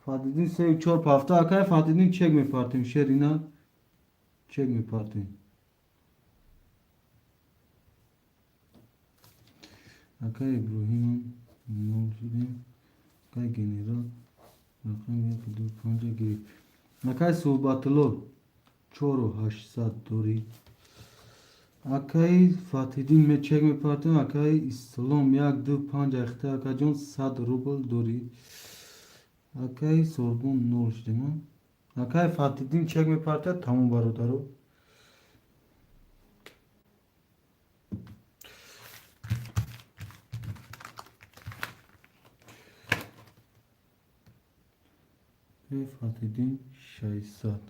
fadidin se 4 hafta akay fadidin çek mi partim sherinar çek mi partim akay İbrahim'in Nolcu'nun akay general rakam yapıdır panca gibi akay sohbatullah çoro 800 dori akay Fatih'in me çek me partim akay İslam yak 2 panca ikhte akajon 100 rubl dori akay sorbun Nolcu'nun akay Fatih'in çek me partim tamam barodaro Fatih'in Şahisat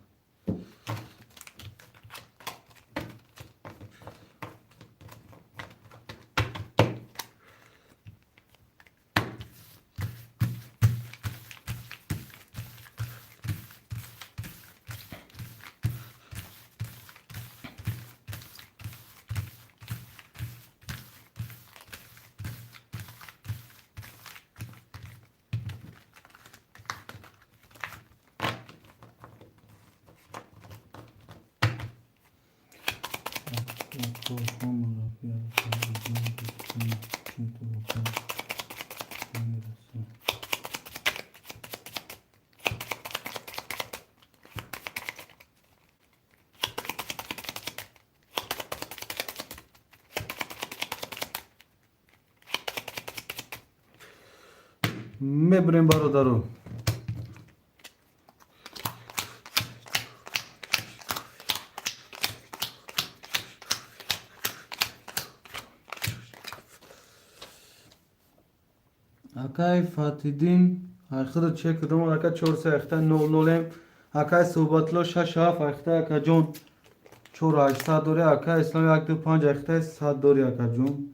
Mebrem barodaro akay Fatih'in arkada çek adam akay 4 اختا 00 akay sohbatlo 6 اختا akajon 4 8 dore akay İslam yak 2 5 اختا 7 dore akajon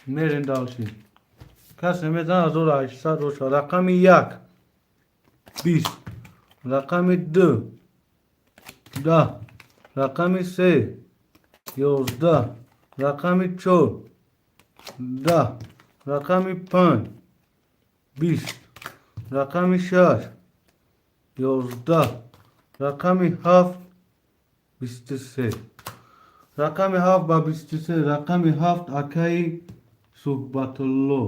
merin dalshi kase mezan azor 8 rosh rakami 1 20 rakami 2 10 rakami 3 11 rakami 4 10 rakami 5 20 rakami 6 11 rakami 7 23 rakami 7 ba 23 rakami 7 akay sohbatullah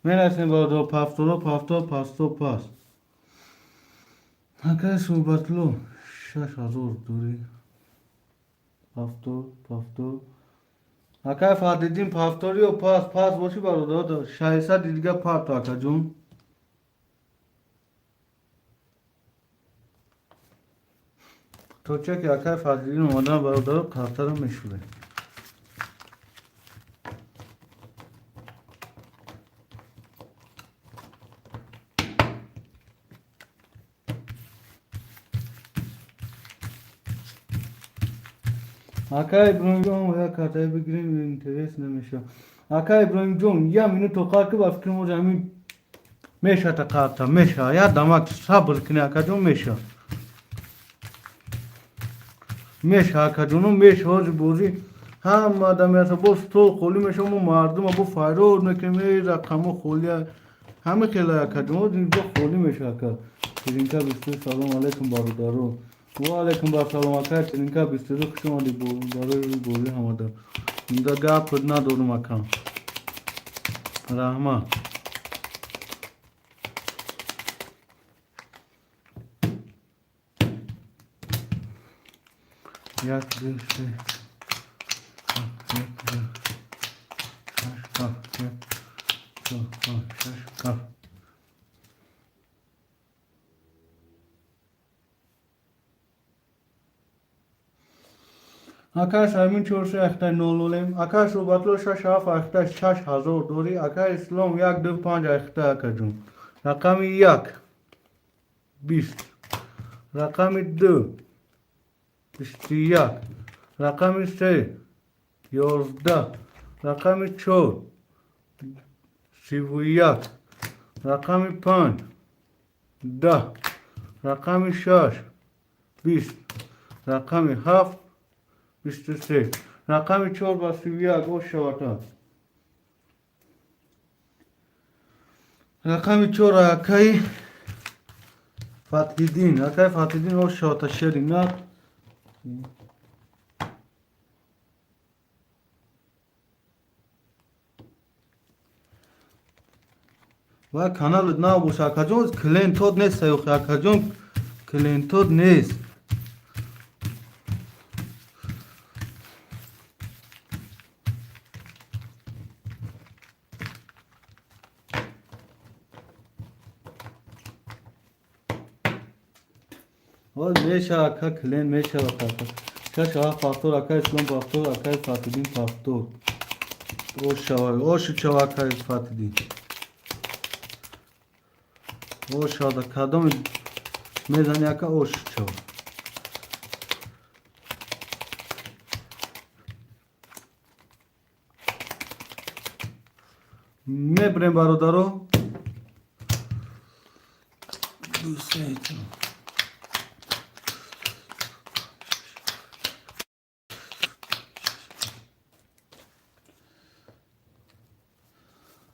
menasen bodo paftoro pafto pasto pas akay sohbatullah 6000 dori pafto akay Fatih'in paftoriyo pas boşu barodo şahisa dilga parto akajun تو چه که akay Fatih'in اومدن برادر کارترم مشوره akay İbrahim Can ya kartayı bigireyim interes nemiشه akay İbrahim Can ya minut tokar ki ba fikrim o zaman میشه تقاطع میشه یا دمک صبر کنی اکا جون میشه اکا جونو میشه حاج بوزی هم آدم است باز تو خولی میشه مو مردم ابو فایرو نکنی رقمو خولی همه خیلی اکا جون اینجا خولی میشه اکا ترینکا بسته سلام علیکم بارودارو و علیکم بر سلام اکا ترینکا بسته رو خوش اومدی بارودارو بولی همه اینجا گپ ندارم اکا رحمه یک دو سه یک دو شش هفت یک دو شش هفت اکا سایمین چورسه اختر نولولیم اکا صوبتلو شش هفت اختر 6000 دوری اکا اسلام یک دو پنج اختر اکا جون رقم یک 20 رقم دو 21 رقم سه 11 رقم چهار 31 رقم 5 10 رقم 6 20 رقم 7 23 رقم 4 با 31 او شواتا رقم 4 اکای فتحیدین اکای فتحیدین او شواتا شری نه و کانال نه باشه اکا جون کلینتود نیست اکا جون کلینتود نیست و میشه اکا کلین میشه اکا شش هفت فاکتور اکا اسلام فاکتور اکا فتحیدین فاکتور او شوار او شو اکا فتحیدین او شاده کدام میزنی اکا او شو میبریم برادرو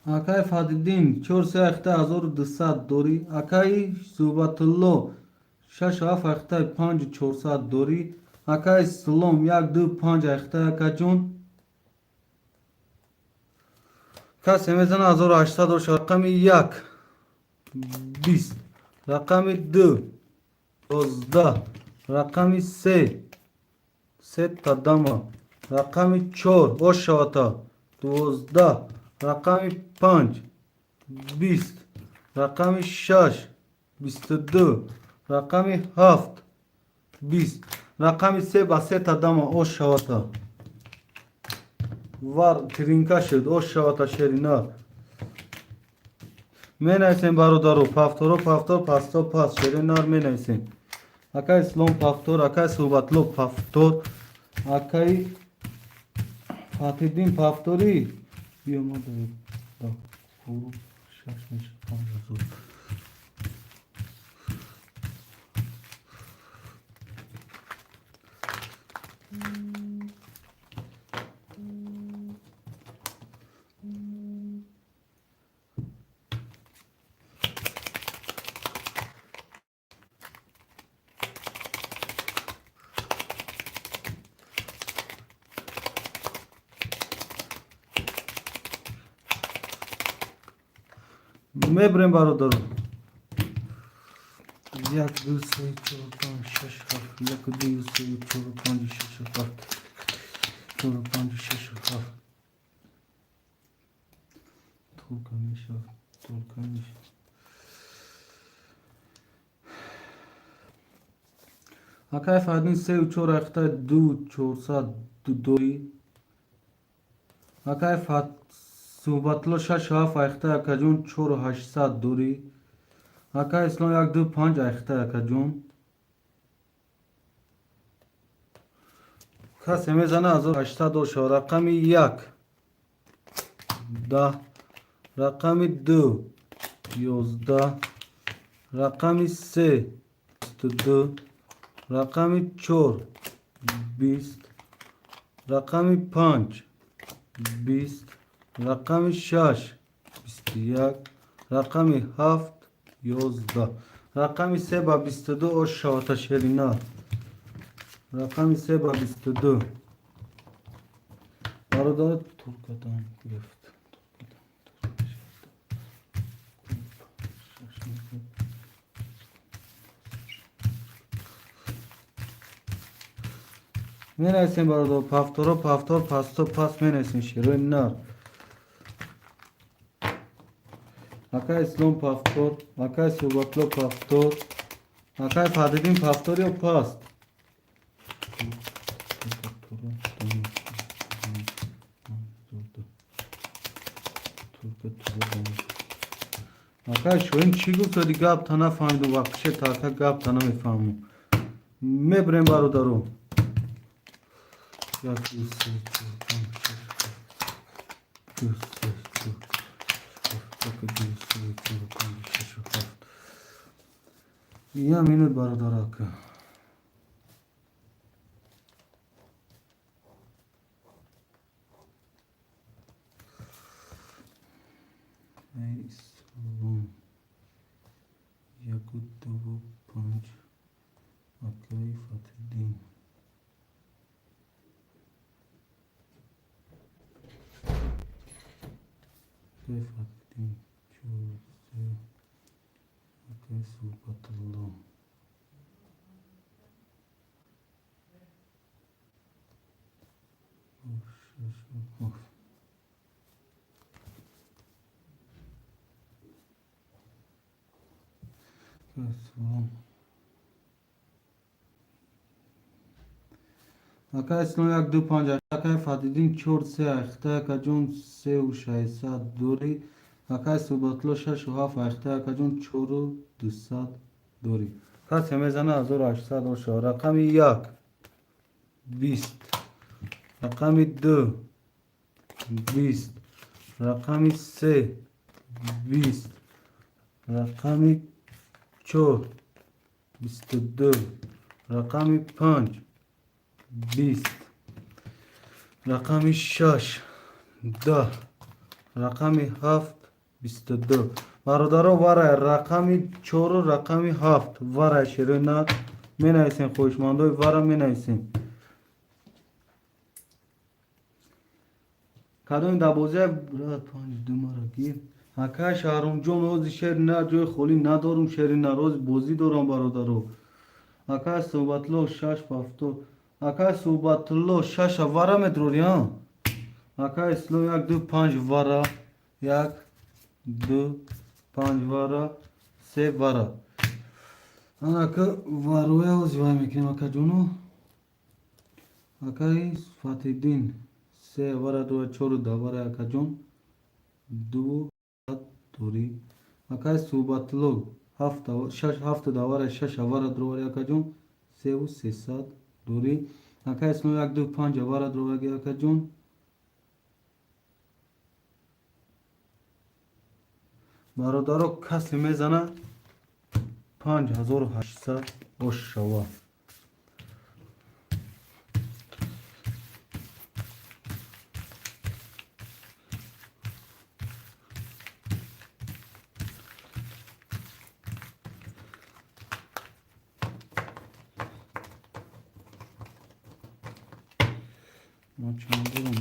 اکای فادیدین 4200 دوری اکای صوبتالله 67 اختای 5400 دوری اکای سلام 125 اختای اکا جون کسی میزنه 1800 و رقم 1 20 رقم 2 12 رقم 3 تا دما رقم 4 او شاتا 12 رقم 5 20 رقم 6 22 رقم 7 20 رقم 3 با 3 تا دما او شاتا وار ترینکا شد او شاتا شرینا می نویسیم برادرو پافتورو پافتور پاستا پاس شرینار می نویسیم اکای اسلام پافتور اکای صوبتلو پافتور اکای فاتحدین پافتوری بیا ما دا کورو شش میشه 5000 میبریم برادرو 1 2 3 4 5 6 7 1 2 3 4 5 6 7 4 5 6 7 طول کمیشه اکای فادین 3 و 4 اختای 2 400 دوری اکای فات صوبتلو 6 7 اختای اکا جون 4 و 800 دوری اکای اسلام 1 2 5 اختای اکا جون کسی میزنه 1800 و شو رقم 1 10 رقم 2 11 رقم 3 22 رقم 4 20 رقم 5 20 رقم 6 21 رقم 7 11 رقم 3 با 22 و شاوتا شرینا رقم 3 با 22 برادر ترکتان گرفت می نویسیم برادر پفتورا پفتور پستو پس می نویسیم شیروی نار اکای اسلام پفتور اکای سوباتلو پفتور اکای فادیدین پفتور یا پست اکای شوین چی گفت دی گاب تا نفهمید و وقتشه تا اکا گاب تا نمیفهمو میبریم برادرو یک دو سه چهار پنج شش هفت یه مینوت برادر اکا یک دو پنج اکای فتدین اکای فتدین چور سه اکای صحبت الله شش هفت اکای اسلام یک دو پنج اکای فتیدین چور سه اخته اکا جون سه و شایصد دوری اکای صوباتلو شش و هفت اخته اکا جون چور و دوصد دوری کسی میزنه 1800 و شا رقم یک 20 رقم دو 20 رقم سه 20 رقم 4 22 رقم 5 20 رقم 6 10 رقم 7 22 برادرها ورای رقم 4 و رقم 7 ورای شیرین می نویسیم خوشمندای ورا می نویسیم کدوم دوازه براد 5 دو مرا گیر اکای شهرام جون روز شهر نه جای خالی ندارم شهری نه روز بازی دارم برادرو اکای صحبتلو 6 پفتو اکای صحبتلو 6 ورا مدروری ها اکای اسلام 1 2 5 ورا 1 2 5 ورا 3 ورا اکا وروی اوز وای میکنیم اکا جونو اکای فتیدین 3 ورا 2 4 2 ورا اکا جون 2 دوری اکای صحبتلو 7 6 7 دوره 6 ورا دروری اکا جون 3 و 300 دوری اکای اسلام 1 2 5 ورا دروری اکا جون برادرو کسی میزنه 5800 و شوا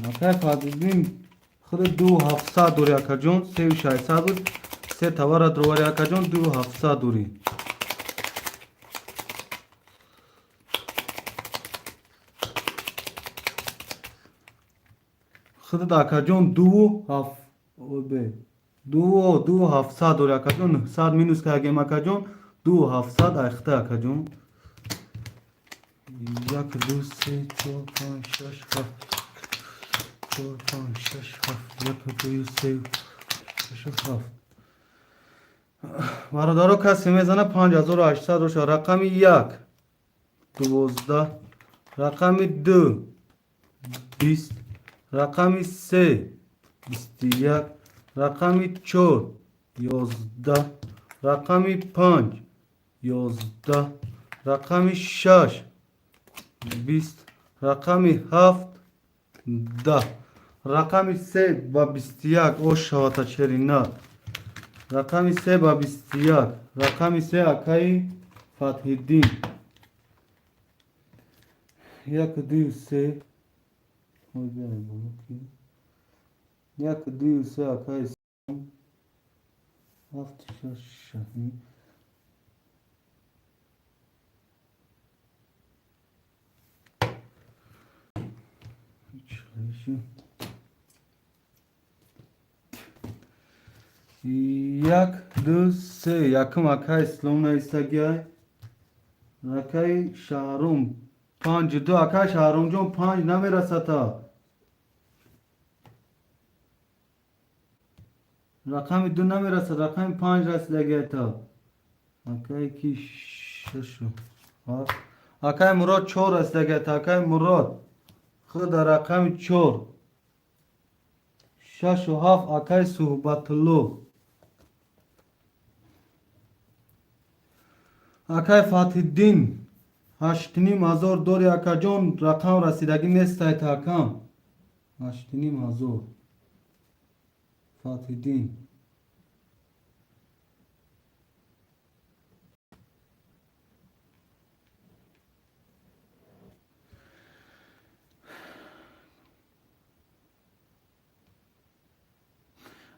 اکای فادیدین خود 2700 دوری اکا جون 3600 بود 3 توارا درواری اکا جون 2700 دوری خود اکا جون 2700 دوری اکا جون 100 مینوس که اگه اکا جون 2700 اخته اکا جون 1 2 3 4 5 6 7 4 5 6 7 1 2 3 6 7 برادرها کسی میزنه 5800 روش رقم 1 12 رقم 2 20 رقم 3 21 رقم 4 یازده. رقم 5 11. رقم 6 20. رقم 7 10. رقم 3 و 21 او شواتا چرینات. رقم 3 و 21. رقم 3 اکای فتح الدین. 1 2 3 1 2 3 اکای 7 6 شهی. یک دو سه یکم اکای اسلام نیستگی اکای شهرم 5 2 اکای شهرم جون 5 نمیرسه تا رقم 2 نمیرسه رقم 5 رسیدگی تا اکای کی 6 اکای مراد 4 رسیدگی تا اکای مراد خود رقم 4 6 و 7 اکای صحبت لو اکای فتح الدین 8,500 دوری اکا جون رقم رسیدگی نیست تا کم 8,500 فتح الدین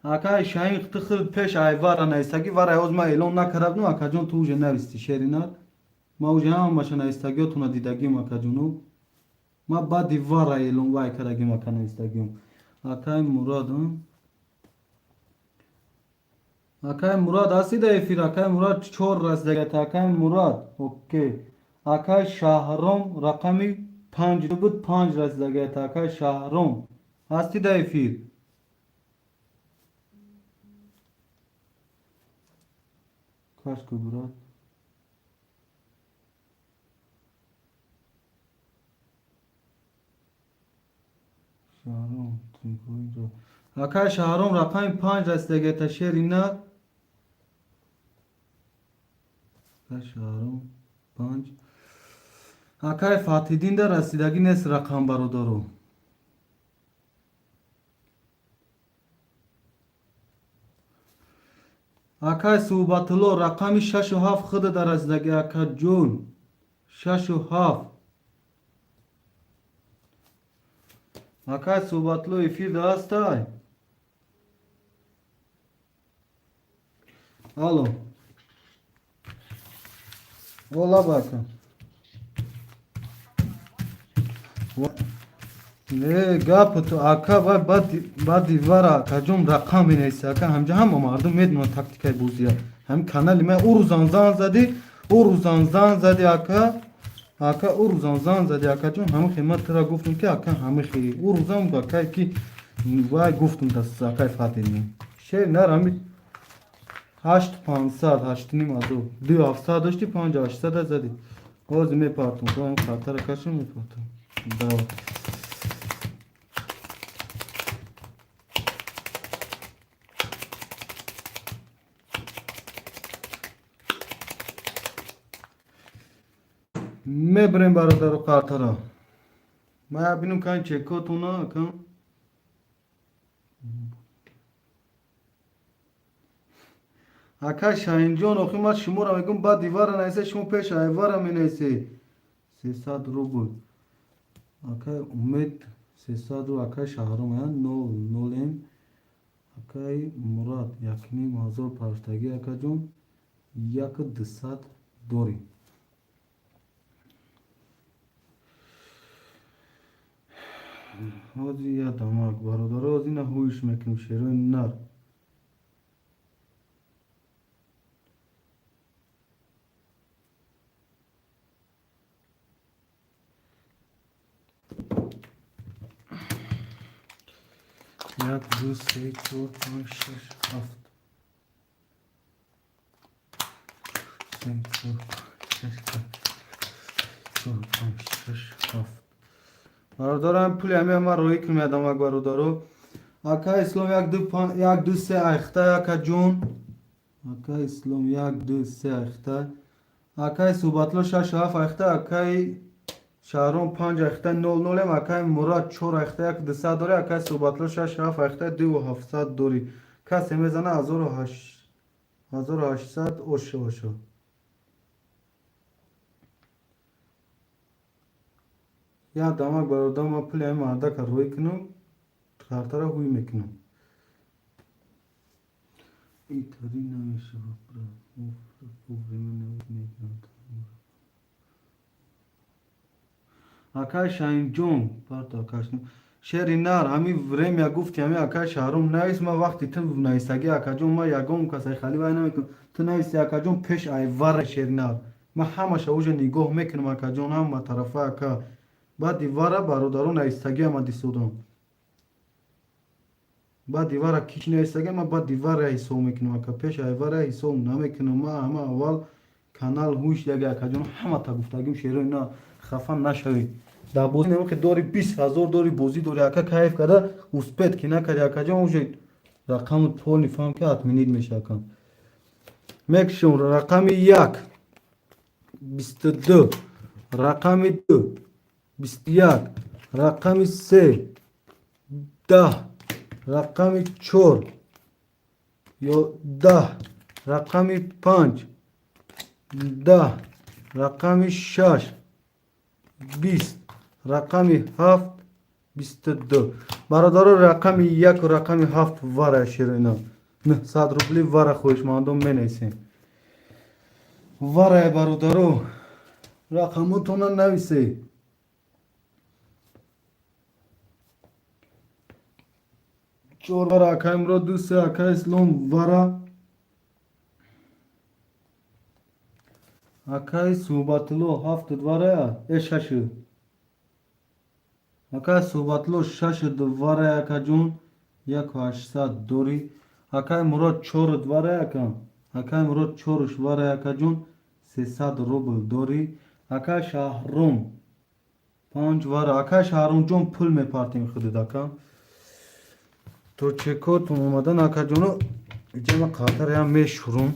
اکای شاین تخل پیش ایوارا نیستگی وارا از ما اعلان نکردم اکا جون تو اوجه نویستی شیرینات ما اوجه هم ماشا نیستگی تو ندیدگیم اکا جونو ما بعد وارا اعلان وای کردگیم اکا نیستگیم اکای مراد اکای مراد هستی ده فیر اکای مراد 4 رسیدگی تا اکای مراد اوکی اکای شهرام رقمی 5 بود 5 رسیدگی تا اکای شهرام هستی ده فیر کاش که براد شهرام تنگوی را اکای شهرام رقم 5 رسیدگی تا شیری نه اکای شهرام 5 اکای فتح الدین در رسیدگی نیست رقم برادارو اکای صحبت لو رقم 6 و 7 خود در رسیدگی اکا جون 6 و 7 اکای صحبت لو افیر دست های الو اولا بکن نه گپ تو اکا بعد دیوار اکا جون رقم نیست اکا همجا هم مردم میدونن تاکتیکای بوزیه هم کانال ما او روزان زان زدی اکا او روزان زان زدی اکا جون همه خدمت را گفتم که اکا همه خیلی او روزان اکا کی وای گفتم دست اکا فاطمی شیر نر همین 8500 8,500 2700 داشتی 5800 زدی باز میپارتم تو هم خاطر کشم میپارتم داو میبریم برادر و قاطرا ما ببینم که این چکاتونا کن اکا شاین جان آخی ما شما را میگم بعد دیوار نیسته شما پیش ایوار می نیسته 300 روبل اکا امید 300 رو اکا شهرام هست نولیم اکای مراد 1,500 پاشتگی اکا جون 1,200 دوری هازی یا دماغ برادر از این هویش میکنیم شیروی نر یک دو سه چهار پنج شش هفت سه چهار شش چهار پنج شش هفت برادرم پولی همه روی کنم دماغ برادرو اکا اسلام یک دو سه اخته اکا جون Акай Ислом 1 2 3 ахта. Акай Субатло 6 7 ахта. Акай Шаҳром 5 ахта 00 ем. Акай Мурод 4 ахта 1 200 доре. Акай Субатло 6 7 ахта 2700 дори. Касе мезана 1800 ошо. Я дамак бародама пули ама адака рӯй кунам. Картара ҳуй мекунам. Итари намеша бра. Акай Шаҳимҷон парта акашну. Шери нар ҳами время гуфти ҳами акай Шаҳром навис ма вақти ту нависаги акаҷон ма ягон касаи хали вай намекунам. Ту нависи акаҷон пеш айвара шери нар. Ма ҳамаша уже нигоҳ мекунам акаҷон ҳама тарафа ака. Баъди вара бародарон нависаги амади судам. Баъди вара киш нависаги ма баъди вара ҳисоб мекунам ака. Пеш айвара ҳисоб намекунам. Ма ҳама аввал канал ҳуш яги акаҷон ҳама та гуфтагим шерои на хафа нашавед. Дар бозӣ намехе дори 20,000 дори бозӣ дори ака кайф карда успет ки накарди акаҷон уже рақами полни фаҳм ки атминид меша ака. Мекшум рақами 1 22 рақами 2 21 рақами 3 10 рақами 4 ё 10 рақами 5 10 рақами 6 20 рақами 7 22 бародаро рақами 1 ва рақами 7 вара ширина 900 рубли вара хоҳишмандон менависем. Вара бародаро рақамотона нависе. Чор вара акаимро дусе акай Ислом вара. Акай Субатло 7 вара шашу. Акай Субатло 6 вара акаҷон 1800 дори. Акай Мурод 4 вара ака. Акай Мурод 4 вара акаҷон 300 рубл дори. Акай Шаҳром 5 вара. Акай Шаҳромҷон пул мепартем худуд ака. То чекот омадан акаҷоно ҷама қатарям мешурум.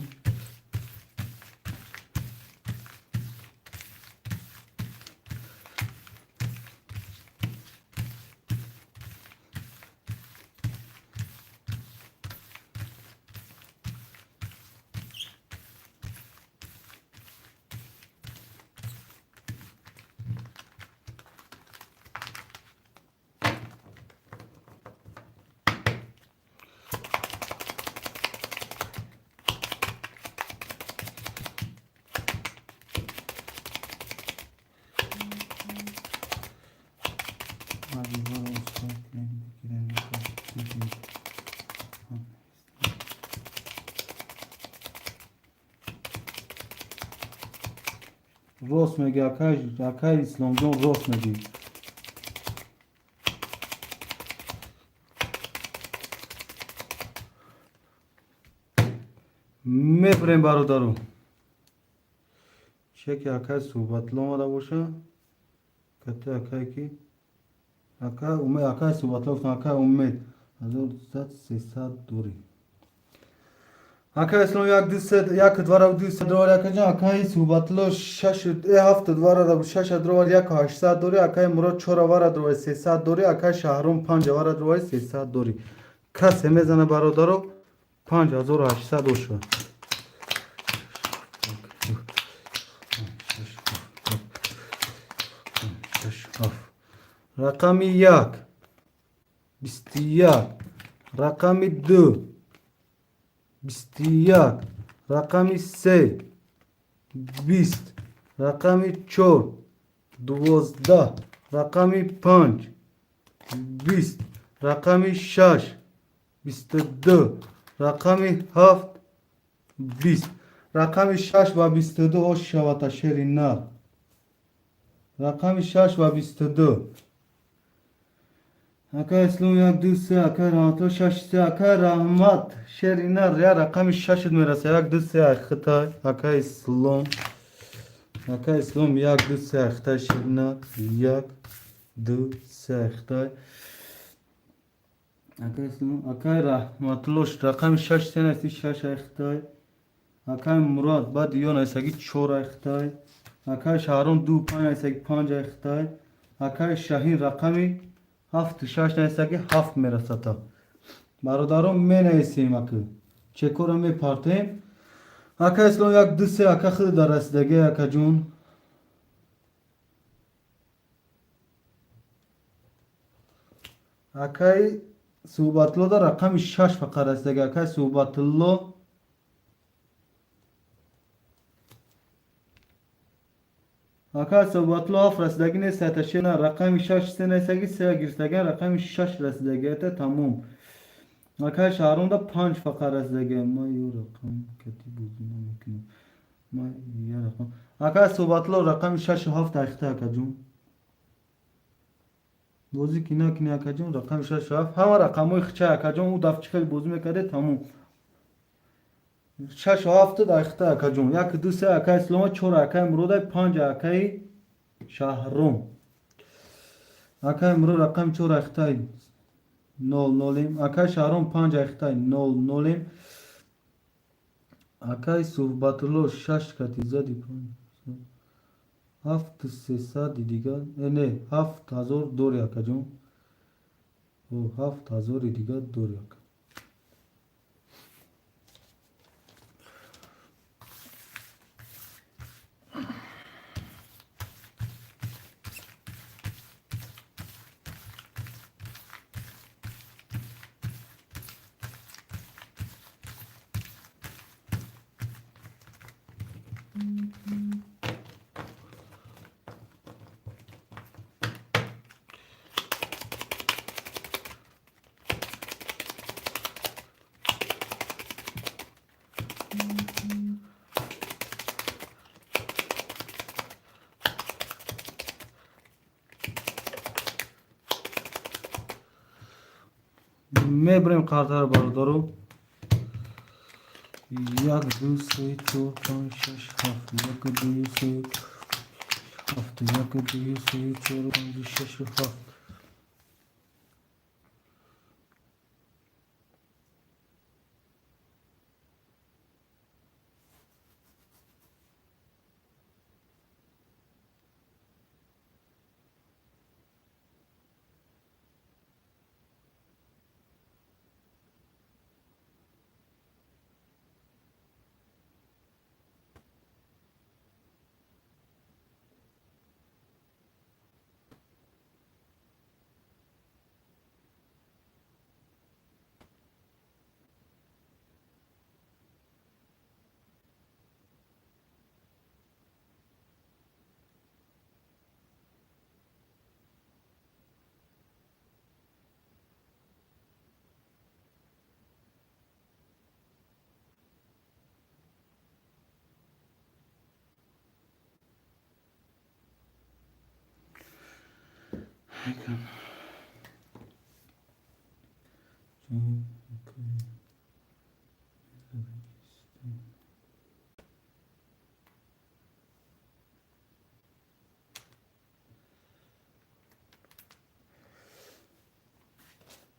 Рост меги акай Исломҷон рост меги. Мебурем бародаро. Чеки акай Субатло омада боша. Кате акай ки акай Субатло гуфтам акай Умед 1300 дори. Акай Ислом 1 2 200 доллар акаҷон. Акай Субатло 7 вара 6 доллар 1800 дори. Акай Мурод 4 вара 300 дори. Акай Шаҳром 5 вара 300 дори. Касе мезана бародаро 5800 ошо. Рақами 1 21 рақами 2 21 рақами 3 20 рақами 4 12 рақами 5 20 рақами 6 22 рақами 7 20 рақами 6 ва 22 ош шавата шери нар. Рақами 6 ва 22 акай Ислом 1 2 3 акай Раҳматло 6 3 акай Раҳмат шери нар я рақами 6 мераса 1 2 3 ахитай акай Ислом 1 2 3 ахитай шери нар 1 2 3 ахитай акай Ислом акай Раҳматло рақами 6 3 6 ахитай Акай Мурод баъд ё найсаги 4 айхтай. Акай Шаҳром 25 найсаги 5 айхтай. Акай Шаҳин рақами 76 найсаги 7 мерасата. Бародарон менависем ака. Чекора мепартем. Ака ислом як дусе ака худ дар расидаги акаҷон. Акай Суҳбатулло дар рақами 6 фақат расидаги. Акай Суҳбатулло Акай Суҳбатулло 7 расидаги нест аташена рақами 6 се найсаги 3 гирсаги рақами 6 расидаги ата тамом. Акай Шаҳром да 5 фақат расидаги. Ма ё рақам кати бозӣ намекунам. Ма я рақам. Акай Суҳбатулло рақами 67 айхта акаҷон. бозӣ ки накуни акаҷон рақами 67 ҳама рақамҳои хича акаҷон ӯ дафчи хеле бозӣ мекарде тамом. 67 айхта акаҷон. 1 2 3 акай Ислома 4 акай Мурода 5 акай Шаҳром. Акай Мурод рақами 4 айхтай 00 акай Шаҳром 5 айхтай 00 акай Суҳбатулло 6 кати зади 7300 дигар не 7000 дори акаҷон. 7000 дигар дори ака. мебарем қартаро бародаро 1 2 3 4 5 6 7 1 2 3 7 1 2 3 4 5 6 7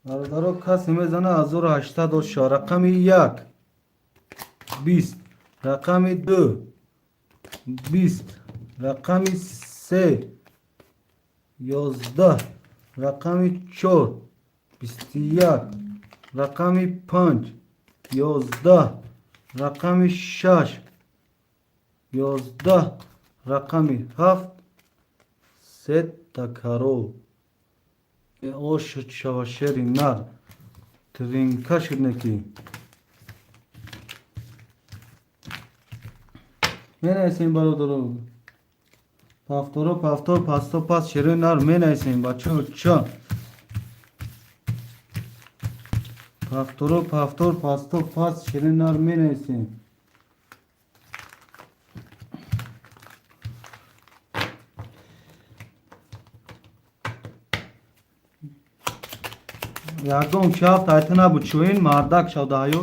бародаро касе мезана 1084 рақами 1 20 рақами 2 20 рақами 3 11 рақами 4 21 рақами 5 11 рақами 6 11 рақами 7 се такарол ошуд шава шери нар тринка шуд неки менависем бародаро пафторо пафтор пасто пас шери нар менависем бачаҳо ча пафторо пафтор пасто пас шери нар менависем ягон шафт айта набуд шоин мардак шавдаҳаё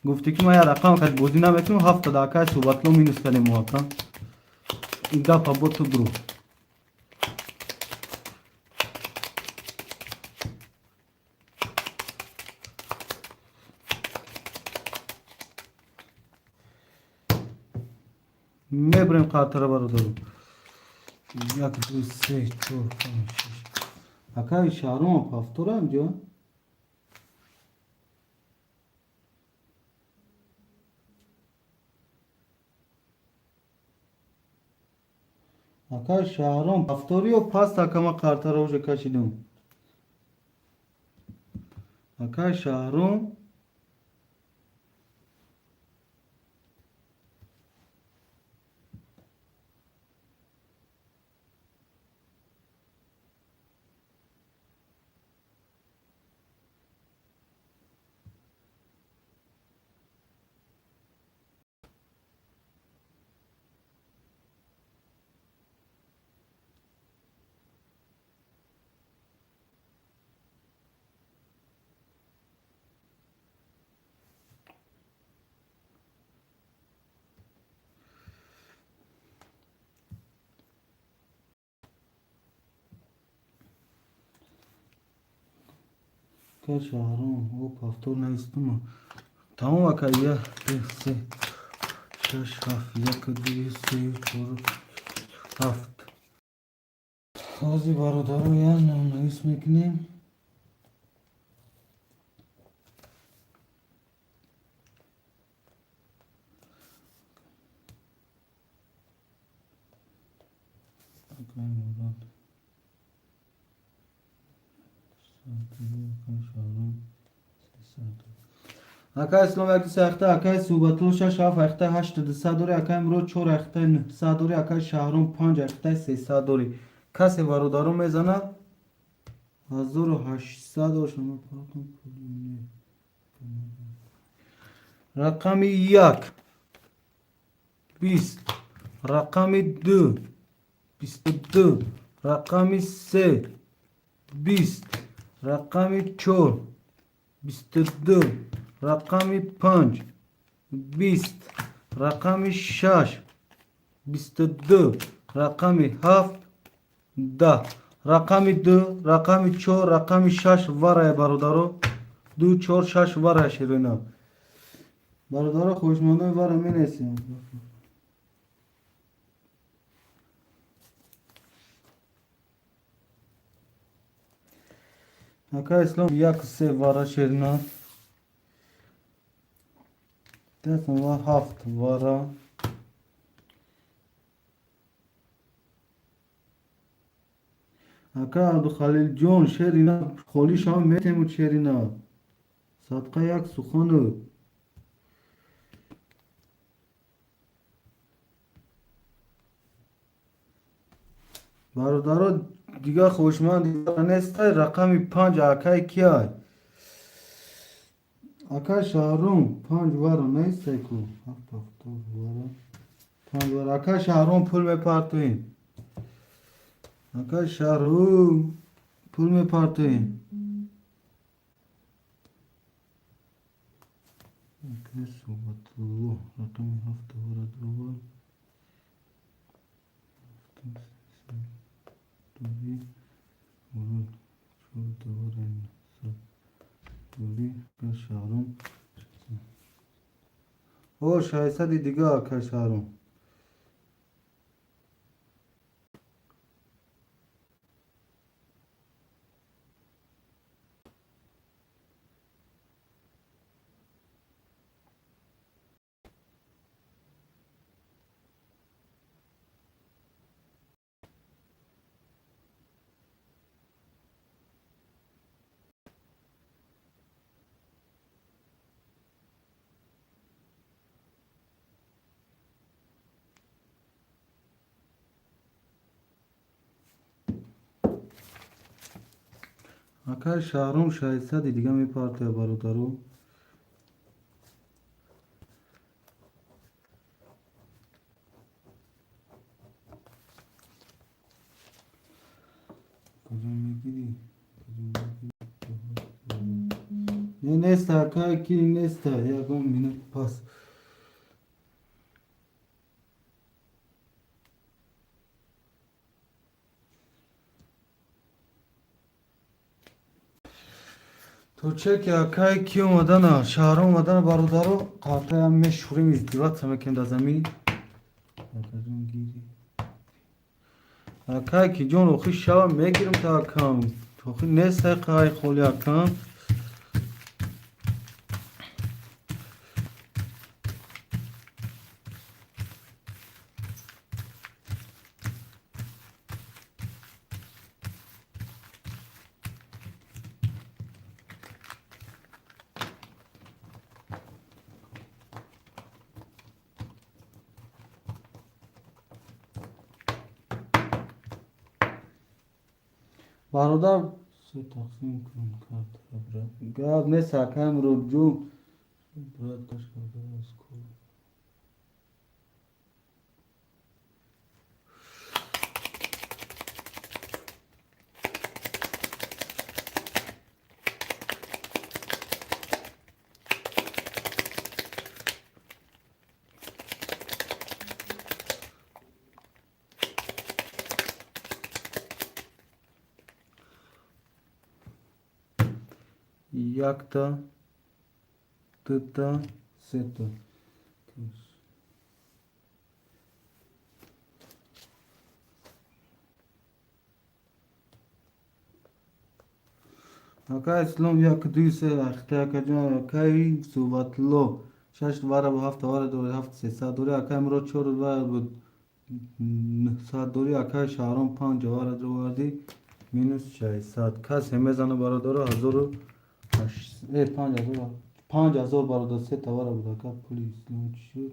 гуфти ки ман я рақам кад бозӣ наметунам 7 дакаи Суҳбатулло минус кардем муака ин гапа бо ту бурӯ میبریم قطره برادرم. 1 2 3 4 5 6 اکای شهرام پافتوره اینجا. اکای شهرام پافتوری و پاس تکما قطره روش کشیدم. اکای شهرام اکای شهرام او پافتور نیستم. تمام اکای 1 2 3 6 7 1 2 3 4 7 بازی برادرو یا نویس میکنیم. اکای اسلام یک سخته اکای صوبتلو 6 7 اخته 8 200 دوری اکای امرو 4 اخته 900 دوری اکای شهرام 5 اخته 300 دوری. کسی برادرو میزنه 1800 شما پاکم پولی. رقم 1 20 رقم 2 22 رقم 3 20 رقم 4 22 رقم 5 20 رقم 6 22 رقم 7 10 رقم 2 رقم 4 رقم 6 ورای برادرو 2 4 6 ورای شیرینا برادرو خوشمانده ورای می نیستیم. اکای اسلام 1 3 ورای شیرینا دستم و 7 ورای اکای عبدالخلیل جان شیرینا خالی شما میتیم شیرینا صدقه 1 سخنو برادرو دیگه خوشمند نیست. رقم 5 اکای کیای اکای شهرام 5 ورا نیست کو 7 ورا 5 ورا اکای شهرام پول میپرتوین. اکای شهرام پول میپرتوین. اکای صوبتلو رقم 7 ورا 2 ورا دوری ورود شروع دوباره دوری که شهرام او 600 دیگه که شهرام اکای شهرام 600 دیگه میپرته برادرو کجا میگیری نه نیست اکای کی نیست یکم مینوت پاس تو چه که اکای کی اومدن شهرام اومدن برادرو قطعه هم میشوریم ازدیوات سمکن در زمین جون گیری اکای کی جون اوخی شوا میگیرم تا کم اوخی نیست قای خولی کم برادر سه تقسیم کن کرد گاب نیست کم رو جون برات کش کرده از کل یک تا دو تا سه تا اکای اسلام یک دوی سه اخته اکا جان اکای صوبت لو شش واره با هفت واره دوری هفت سه ساعت دوری اکای مرا چور واره بود ساعت دوری اکای شهرام پنج واره دوردی مینوس 600 کس همه زنه برادر 1800 5000 برادر سه تواره بود اکا پول اسلام چی شد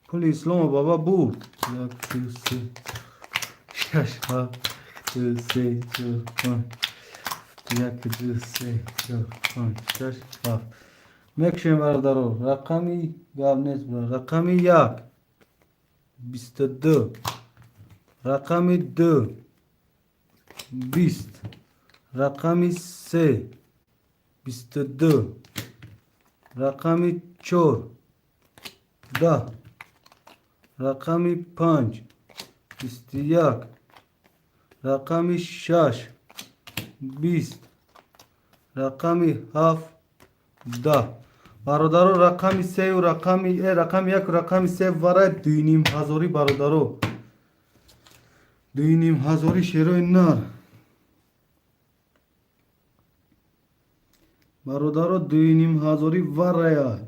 پول اسلام بابا بود یک دو سه شش هفت دو سه چهار پنج یک دو سه چهار پنج شش هفت میکشیم برادر رقمی گاب نیست برادر رقمی یک 22 رقمی دو 20 رقمی سه 22 رقمی چهار 10 رقمی 5 21 رقمی 6 20 رقمی 7 10 برادرو رقمی 3 و رقمی رقم 1 و رقمی 3 واره 2500 برادرو 2500 شیروی نر برادرو 2500 واره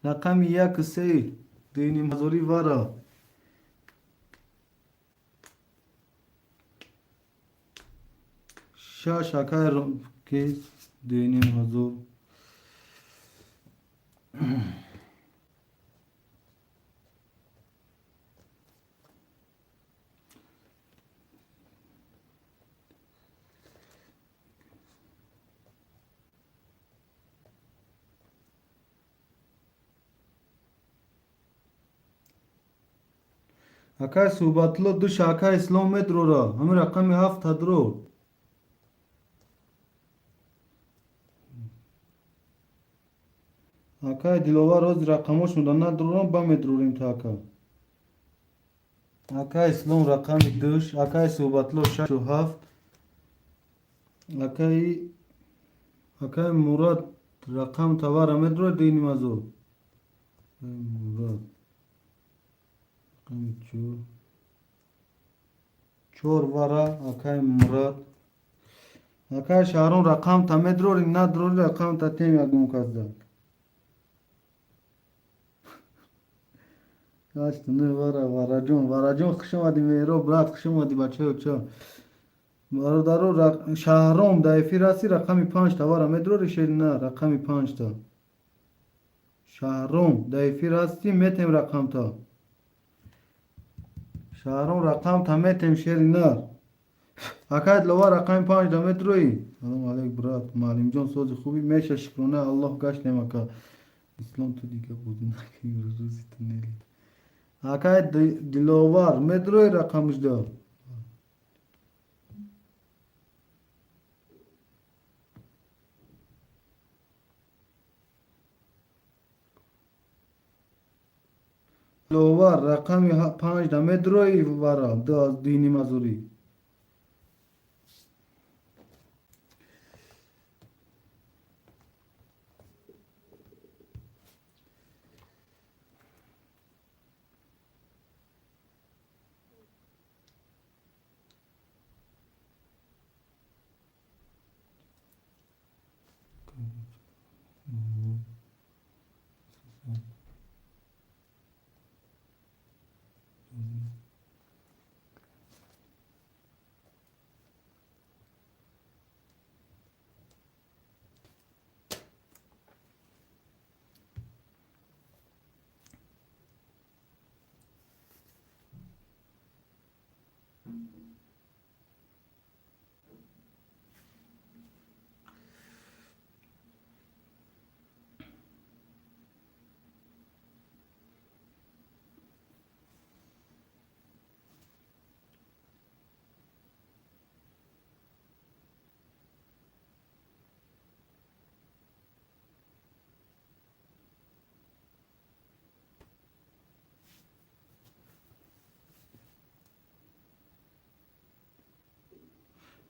رقم 1 3 2500 واره شش اکای که 2500 اکای صوبتلو دو شاکای اسلام مترو را همین رقم 7 هدرو اکای دلوار روز رقمش مدن ندرورم با متروریم تا اکای اسلام رقم 2 اکای صوبتلو 6 و 7 اکای مراد رقم توار مترو دینی مزو مراد رقم 4 وارا اکای مراد اکای شهرون رقم تا مترو ندروری رقم تا تیم یادم کازده هشت نه وارا جون خوش اومدی میرو برات خوش اومدی بچه و چه برادرو شهرام دایفی راسی رقمی 5 تا وارا مترو ریشه نه رقمی 5 تا شهرام دایفی راستی متم رقم تا شهرام رقم تا متم شیر نه اکاد لوا رقم 5 تا متروی سلام علیک برات معلم جان سوز خوبی میشه شکرونه الله گشت نمکا اسلام تو دیگه بودن که روزی تو نیلی اکاد دلوار متروی رقمش دار دلوار رقمی 5 تا متروی وارا دو دینی مزوری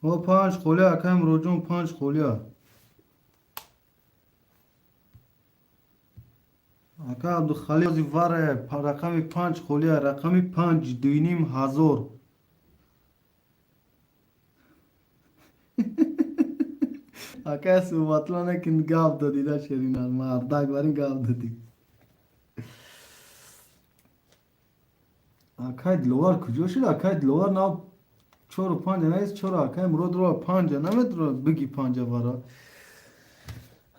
او 5 خولیا کم روجون 5 خولیا اکا عبدالخلیق زیواره رقم 5 خولیا رقم 5 2,500 اکا صحبتلا نکن گاب دادی دا شیرین مردک برین گاب دادی اکا دلوار کجا شد اکا دلوار ناو 4 و 5 نیست چرا اکا مراد رو 5 نمید رو بگی 5 وارا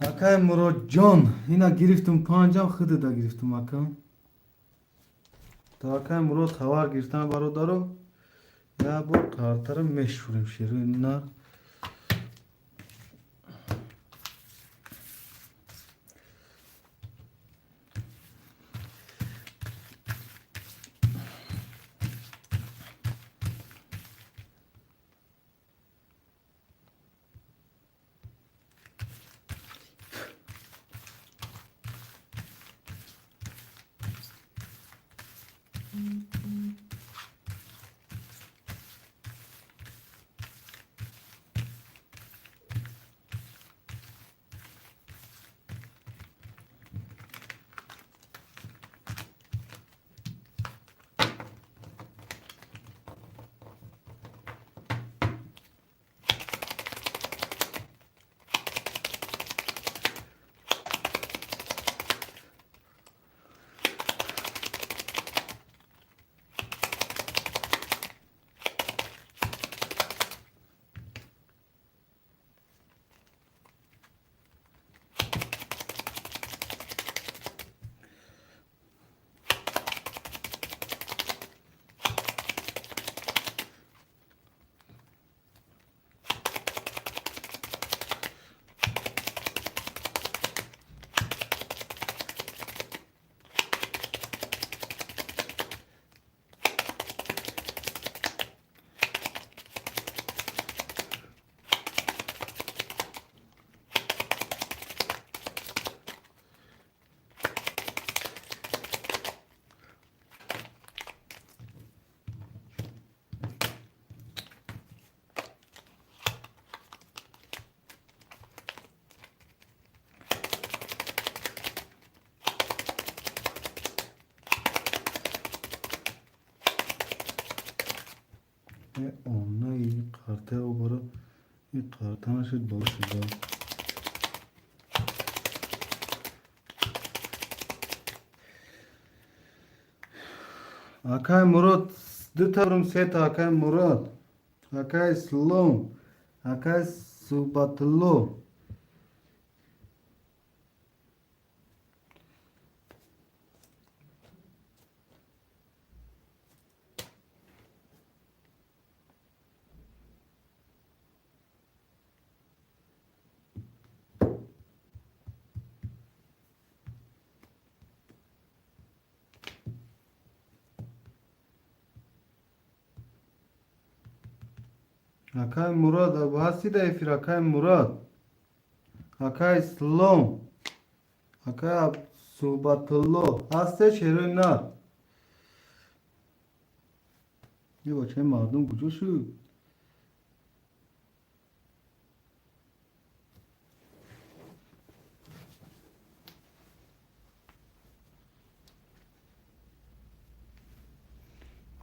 اکا مراد جان اینا گرفتم 5 خود دا گرفتم اکا تا اکا مراد خوار گرفتن برو دارو یا با کارتر مشوریم شیرین نه نه این کارته او برو این کارته نشد بالا شد اکای مراد دو تا برم سه تا اکای مراد اکای سلام اکای صحبتلو اکای مراد ابو هستی دا افیر اکای مراد اکای سلام اکای صحبتلو هستش هروی نه یه بچه مردم کجا شد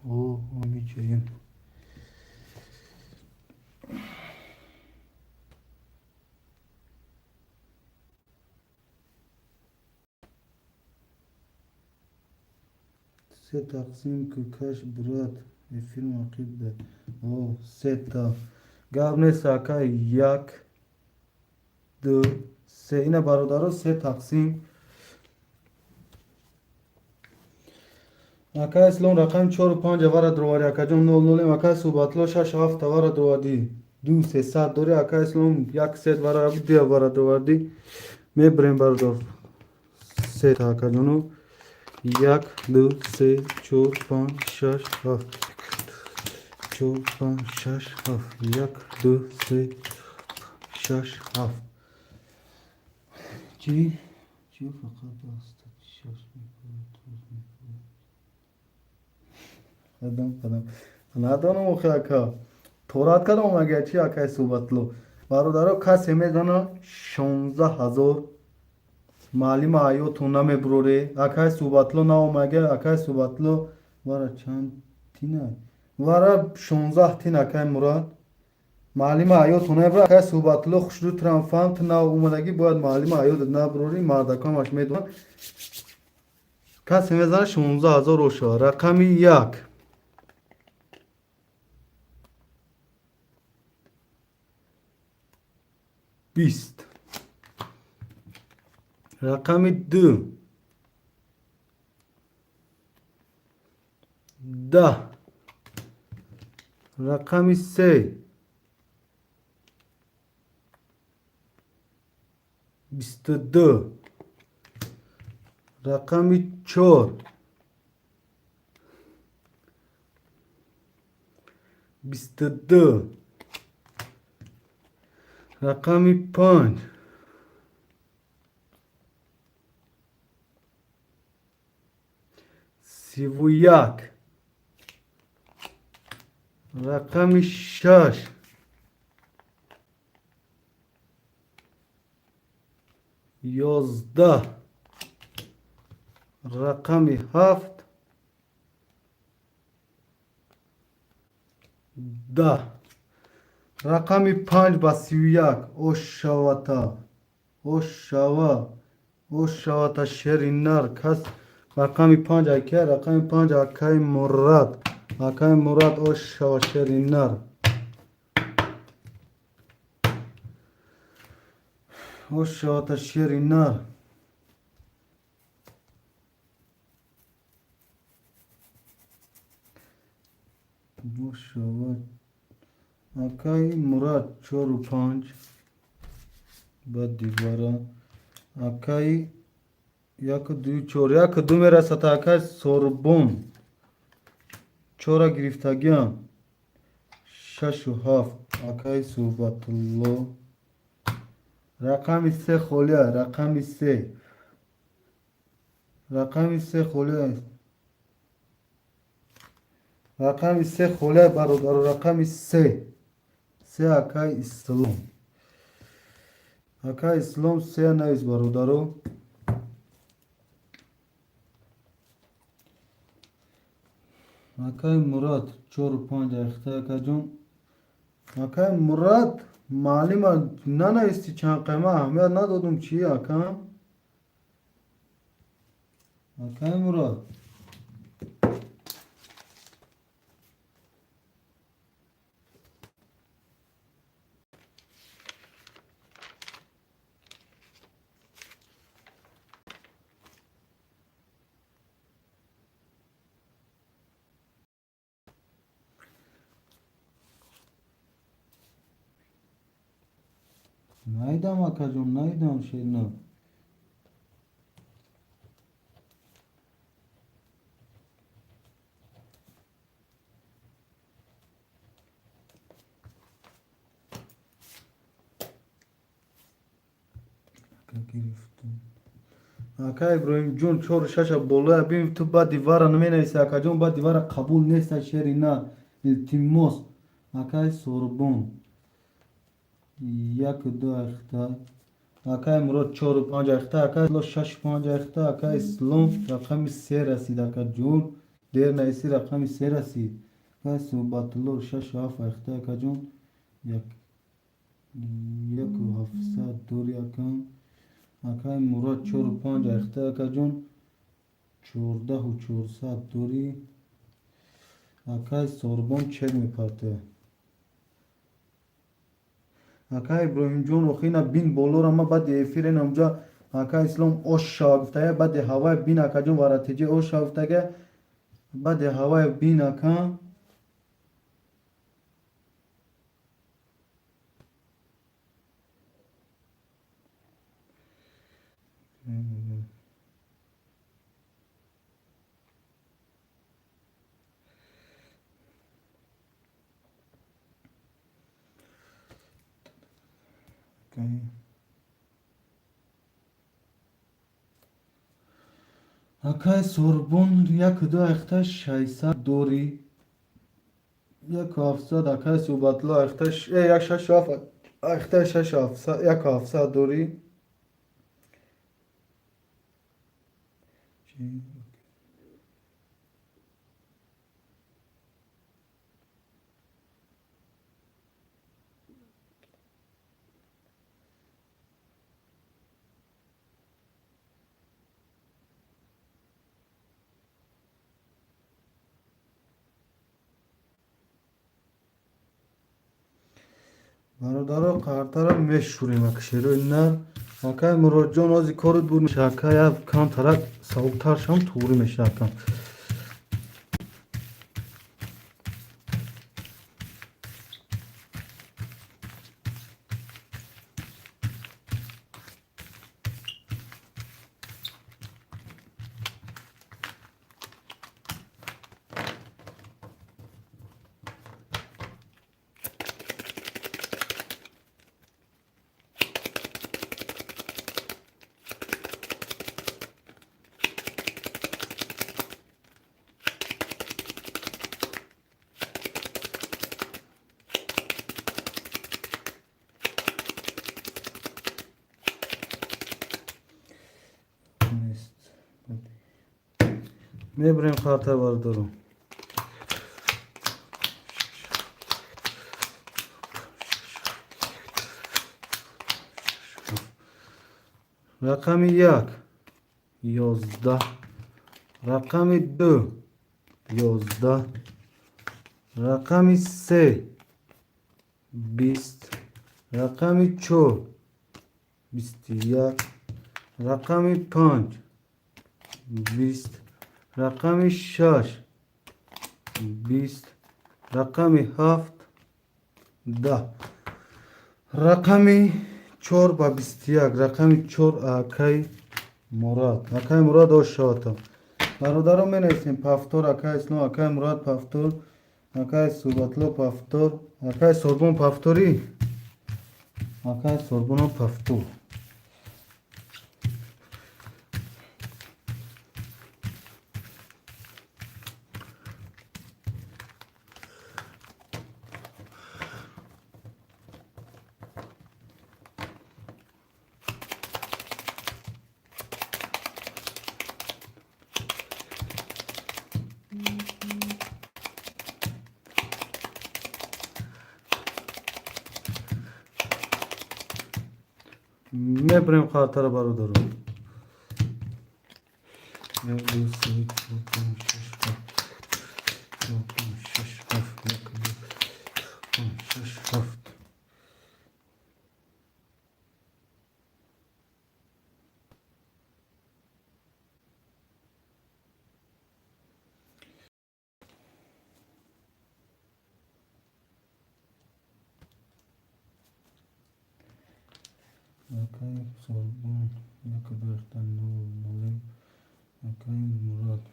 اوه میچهیم سه تقسیم که کاش برات فیلم عقیب ده اوه سه تا گاب نیست اکای یک دو سه اینه برادرها سه تقسیم اکای اسلام رقم 4 و 5 وارا درواری اکا جون 00 اکای صحبتلو 6 7 وارا درواری 2 300 دوری اکای اسلام یک ست وارا دی وارا درواری میبریم بردار سه تا اکا جونو 1 2 3 4 5 6 7 4 5 6 7 1 2 3 6 7 چی فقط است 6 قدم ندانم اخی اکا торат кардам мага чи акай суҳбатло бародаро касе медона 16000 маълима ҳаёту намебуроре акай суҳбатло наомага акай суҳбатло вара чанд тина вара 16 тин акай мурод маълима ҳаёту намебуро акай суҳбатло хушрӯтрам фамт на омадаги бояд маълима ҳаёту набурори мардакамаш медонад касе мезана 16000 оша рақами 1 20 рақами 2 10 рақами 3 22 рақами 4 22 рақами 5 31 рақами 6 11 рақами 7 10 рақами 5 ба 31 ошавата ошавата шери нар кас рақами 5 акай рақами 5 акай мурад ошава шери нар ошавата шери нар ошава акай мурад 4 و 5 ба дивара акай 1 2 4 1 2 мерасад акай сорбон 4 гирифтагиам 6 و 7 акай суҳбатулло рақами 3 холия рақами 3 холия рақами 3 холия бародаро рақами 3 акай ислом акай ислом 3 навис бародаро акай мурод 4 و 5 дахта акаҷон акай мурод маълима нанависти чанд қайма аҳамият надодум чи акам акай мурод наидам акаҷон наидам шерна акай иброҳимҷон 4 6 болоя бибин ту ба дивара наменависи акаҷон ба дивара қабул неста шери на илтимос акай сорбон 1 2 ахта акай мурод 4 و 5 ахта акай 6 و 5 ахта акай ислом рақами 3 расид акаҷон дер нависи рақами 3 расид акай суҳбатулло 6 و 7 ахта акаҷон 1 و 700 дори акам акай мурод 4 و 5 ахта акаҷон 14 و 400 дори акай сорбон чек мепарте акай иброҳимҷон охина бин болора ма баъди эфир намҷа акай ислом ошава гуфтага баъди ҳавай бин акаҷон ва натиҷаи ошава гуфтага баъди ҳавай бин акам акай сорбон 1 2 ахта 600 дори یک 700 اکای صوباتلو اختش یک شش آف اختش شش 700 یک 700 دوری برادر قهرتر میشوریم اکشیرو نه اکای مراد جان از کارت بود میشه اکای کم ترک سوکتر شم توری میشه کم نیست میبریم قهرتر برادرم رقم یک 11 رقم دو 11 رقم سه 20 رقم چهار 21 رقم 5 20 رقم 6 20 رقم 7 10 رقم 4 با 21 رقم 4 اکای مراد آشاتم برادرم می نیستیم پفتور اکای اسلام اکای مراد پفتور اکای صوباتلو پفتور اکای سربون پفتوری اکای سربون پفتور میبریم خاطر برادرم یک دو سه چهار پنج شش هفت یک دو پنج شش هفت اکای سربون یک دو اختن نولیم اکای مراد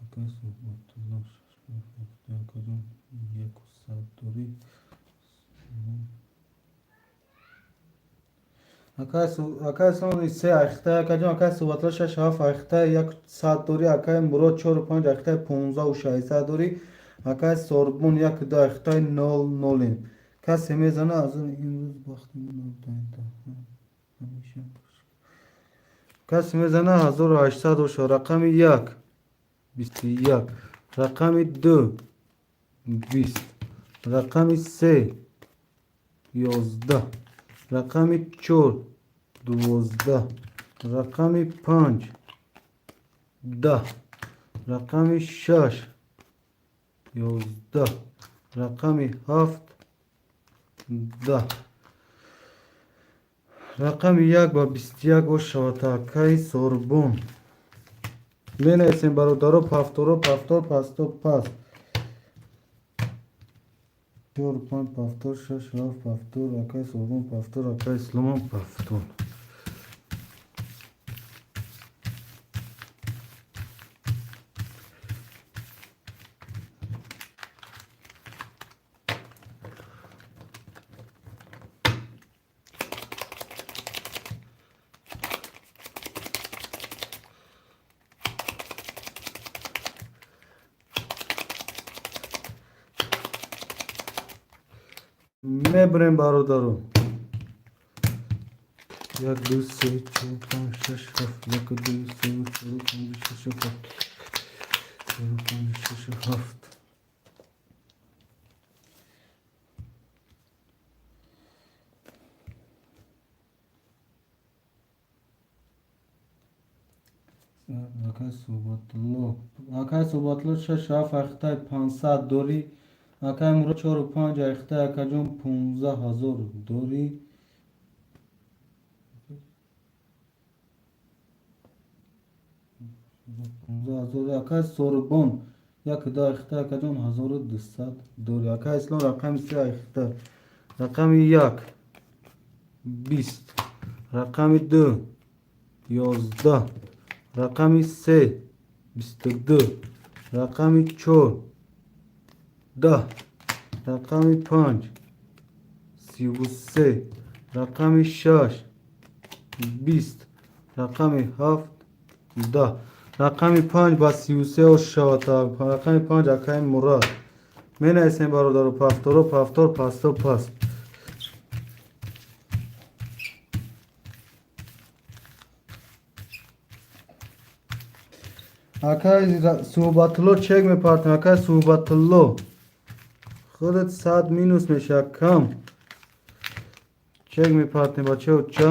اکای صوباتلو کدوم یک و صد دوری اکای سون سه اخته اکای اکای صوباتلو شش هفت اخته یک صد دوری اکای مراد چهار و پنج اخته 15 و 600 دوری اکای سربون یک دو اخته نول نولیم کسی میزنه از این روز باختی همیشه کسی میزنه 1800 و شو رقم یک 21 رقم دو 20 رقم سه 11 رقم چهار 12 رقم 5 10 رقم 6 11 رقم 7 10 رقم یک با 21 و شاتاکای سربون می نیسیم برادرو پفتورو پفتور پستو پس 4 5 پفتور 6 7 پفتور اکای سربون پفتور اکای اسلام پفتور میبریم برادرو. یک دو سه چهار پنج شش هفت. یک دو سه چهار پنج شش هفت. چهار پنج شش هفت. Акай суботло шаш ҳафт ахтаи 500 дорӣ. Акай муро 4 و 5 ахтаи акаҷон 15000 дорӣ. 15000 акай сорбон 1 ахтаи акаҷон 1200 дорӣ. Акай ислом рақами 3 ахта. Рақами 1 20. Рақами 2 11. Рақами 3 22. Рақами 4 10. Рақами 5 33. Рақами 6 20. Рақами 7 10. Рақами 5 ба 33 ош шавад. Рақами 5 акай Мурод. менависем бародару пафторо пафтор пасто паст. акай суҳбатулло чек мепартем. акай суҳбатулло худат 100 минус мешавад кам. чек мепартем бачаҳо ча.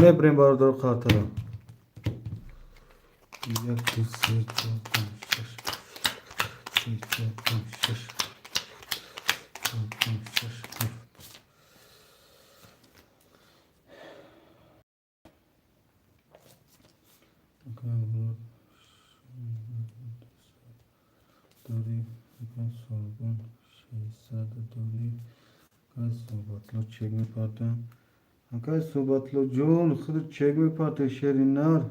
мебрем бародару қартара. 1 2 3 4 5 6 7 8 9 10 داری akay sorgun 600 داری. akay suhbatlo çek mepartem. akay suhbatlo jon خودت çek meparte şerinar.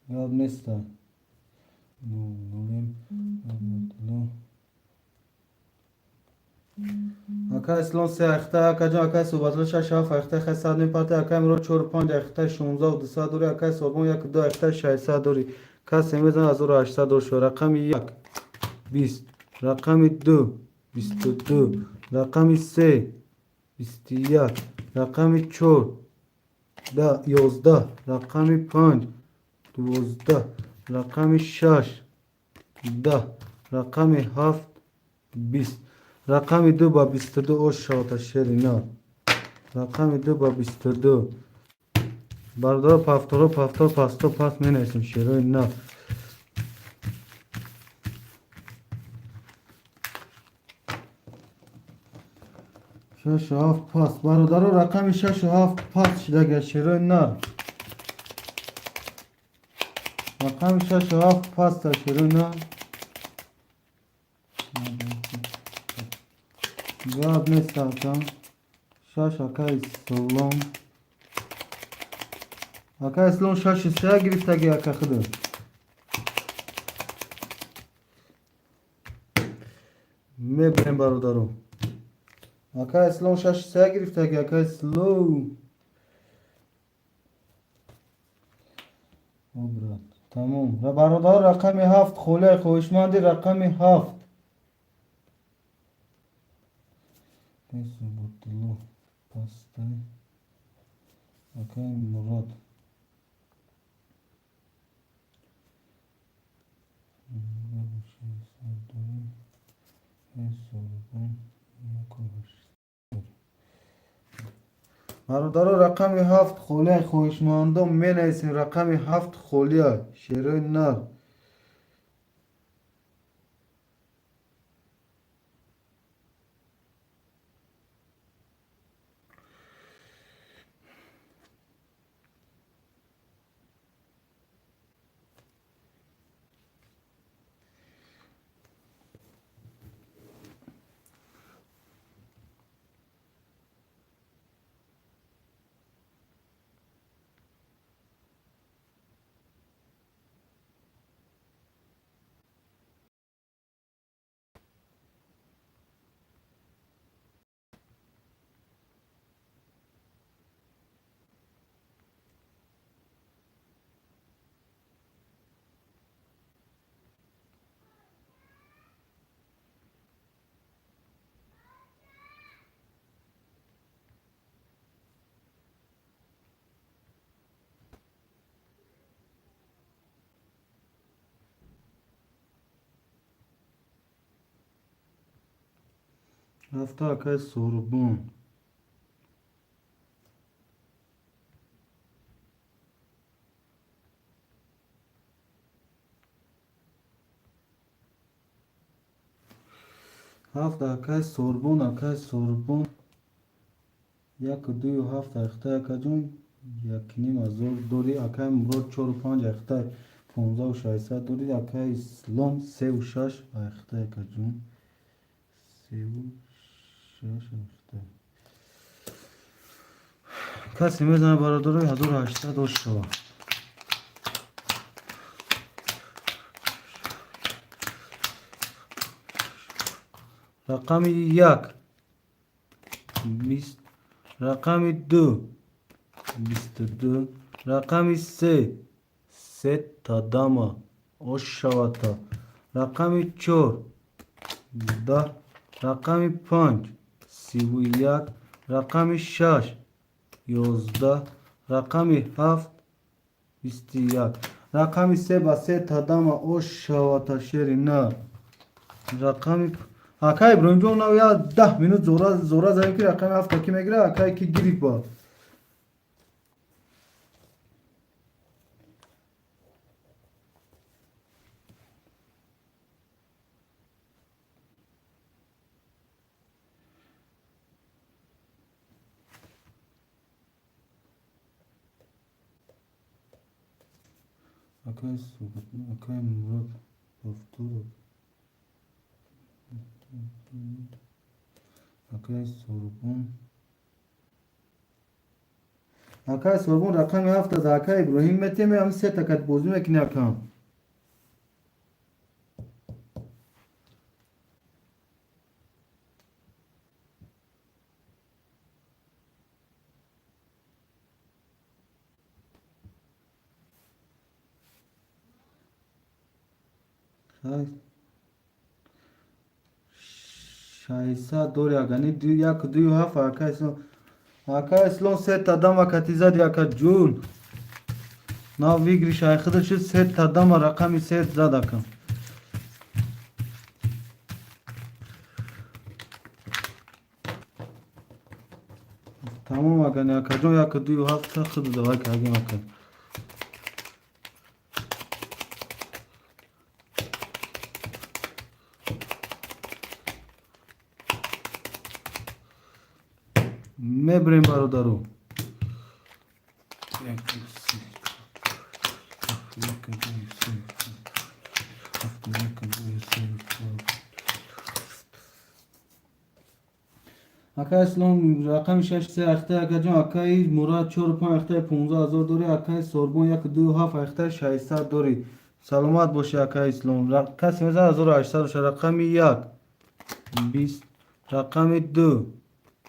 Gab nesta. Nolim. акай ислом 3 ахта акаҷон акай суҳбатло 6 7 ахта хай 100 мепарте. акай муро 4 5 ахта 16200 дорӣ. акай сорбон 1 2 ахта 600 дорӣ. касе мезан 1800 дор шуд. рақами 1 20. рақами 2 22. рақами 3 21. рақами 4 11. рақами 5 12. рақами 6 10. рақами 7 20. рақами 2 ба 22 ош шавад шерина. рақами 2 ба 22. бародаро пафторо пафтор пасто паст менависем шерои на. шашу ҳафт паст. бародаро рақами 6 7 паст шидага шерои на. рақами 6 7 паст шерои на. гап нестакам. шаш акай солом. акай ислом 63 гирифтаги ака худу. мебарем бародаро. акай ислом 63 гирифтаги акай ислом. обрат тамом. бародаро рақами 7 холияи хоҳишманди рақами 7. суботло пастай акай Мурод. бародаро рақами 7 холияи хоҳишмандон менависем. рақами 7 холия шерои нар. هفته اکای سوربون. هفته اکای سوربون اکای سوربون. یک و دوی و هفت اخته اکا جون. یک نیم از دوری اکای مراد 4 و 5 اخته 15 و 600 دوری اکای اسلام 3 و 6 اخته اکا جون. 3 و 6 اخته. کسی میزنه برادرای 1800 و شوا. رقم 1 20. رقم 2 22. رقم 3 3 تا داما اوشواتا. رقم 4 10. رقم 5 31. رقم 6 11. رقم 7 21. رقم 3 با 3 تا داما اوشواتا شیری نه. رقم اکای برونجون نو یا 10 minut زورا زنیم که رقم 7 کی میگیره اکای کی گیری با. اکای صحبت اکای مراد گفتور. اکای سوربون. اکای سوربون رقم 7 از اکای ابراهیم میتیم هم 3 تکت بوزی میکنی اکام. شایسته دوری اگانی یک دوی و هفت اکای اسلام 3 تا دام کتی زد اکا جون. نا ویگری شایخده شد 3 تا دام رقمی 3 زد اکام. تمام اگانی اکا جون یک دوی و هفت خود دوای که اگیم اکا. میبریم برادرو. اکای اسلام رقم 6 3 اخته اکا جون. اکای مراد 4 و 5 اخته 15000 دوری. اکای سوربون 1 2 7 اخته 600 دوری. سلامت باشی اکای اسلام. کسی میزنه 1800 رقم 1 20. رقم 2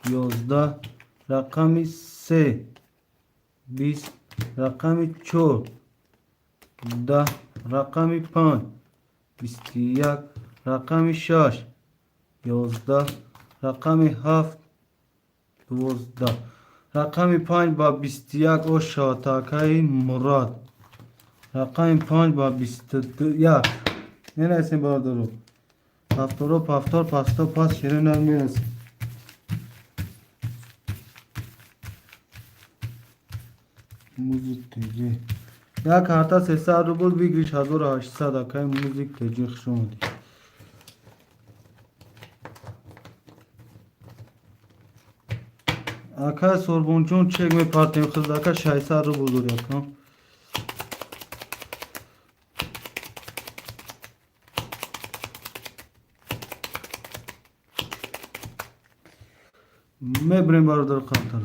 11. رقم 3 20. رقم 4 10. رقم 5 21. رقم 6 11. رقم 7 12. رقم 5 با 21 او شاتاکای مراد. رقم 5 با 22 میرسیم برادرو. هفتارو پفتار پستا پس شیرین هم میرسیم. موزیک تیجی یک کارتا 300 روبل بگیریش 1800 اکای موزیک تیجی خشوندی. اکای سوربون چون چک می پارتیم خود اکای 600 روبل دوری اکا. میبریم برادر قطر.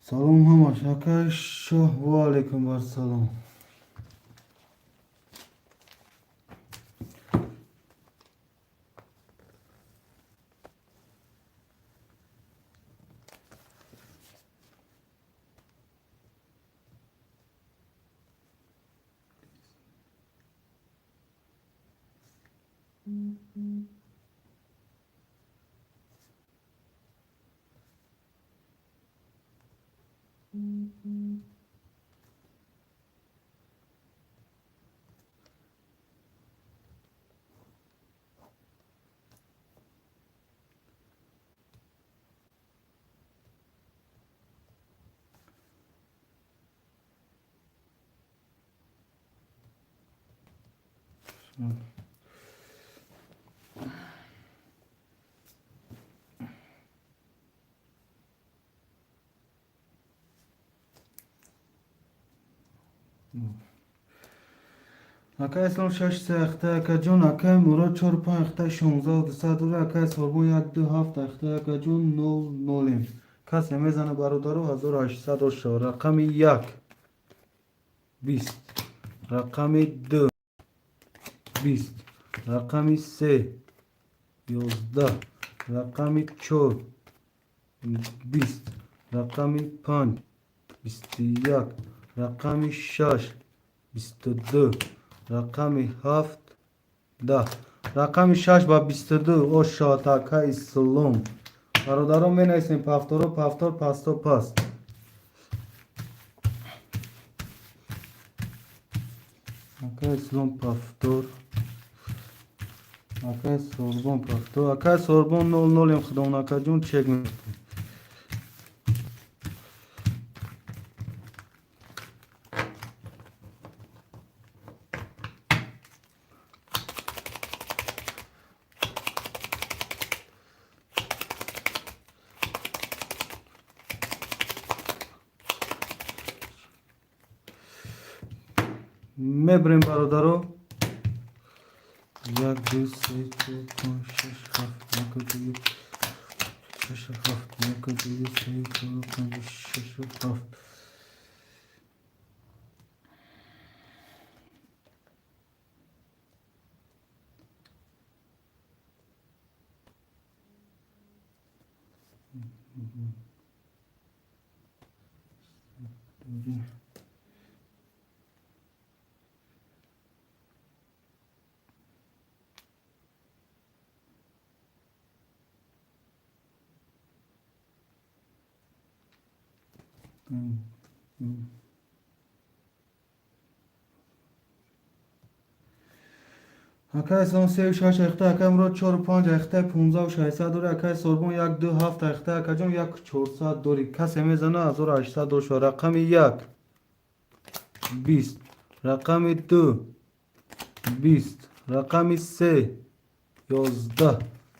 سلام هماش اکای شاه و علیکم بر سلام. اکای اسلام 6 3 اخته اکا جون اکای مراد 4 5 اخته 16 و 200 اکای سربون 1 2 7 اخته اکا جون 0 0 کسی میزنه برادرو 1800 شو رقم 1 20 رقم 2 20 رقم 3 11 رقم 4 20 رقم 5 21 رقم 6 22 رقم 7 10 رقم 6 با 22 او شاتاکای سلوم برادران می نویسیم پفتارو پفتار پستو پست اکای سلوم پفتار اکای سوربون پفتار اکای سوربون 00 یم خداون اکا جون چک می میبریم برادرو 1 2 3 4 5 6 7 1 2 6 7 1 2 3 4 5 6 7 اکای سون 3 و 6 اخته اکای مراد 4 و 5 اخته 15 و 600 دوری اکای سوربون 1 2 7 اخته اکای جون 1 400 دوری کسی میزنه 1800 شو رقم 1 20 رقم 2 20 رقم 3 11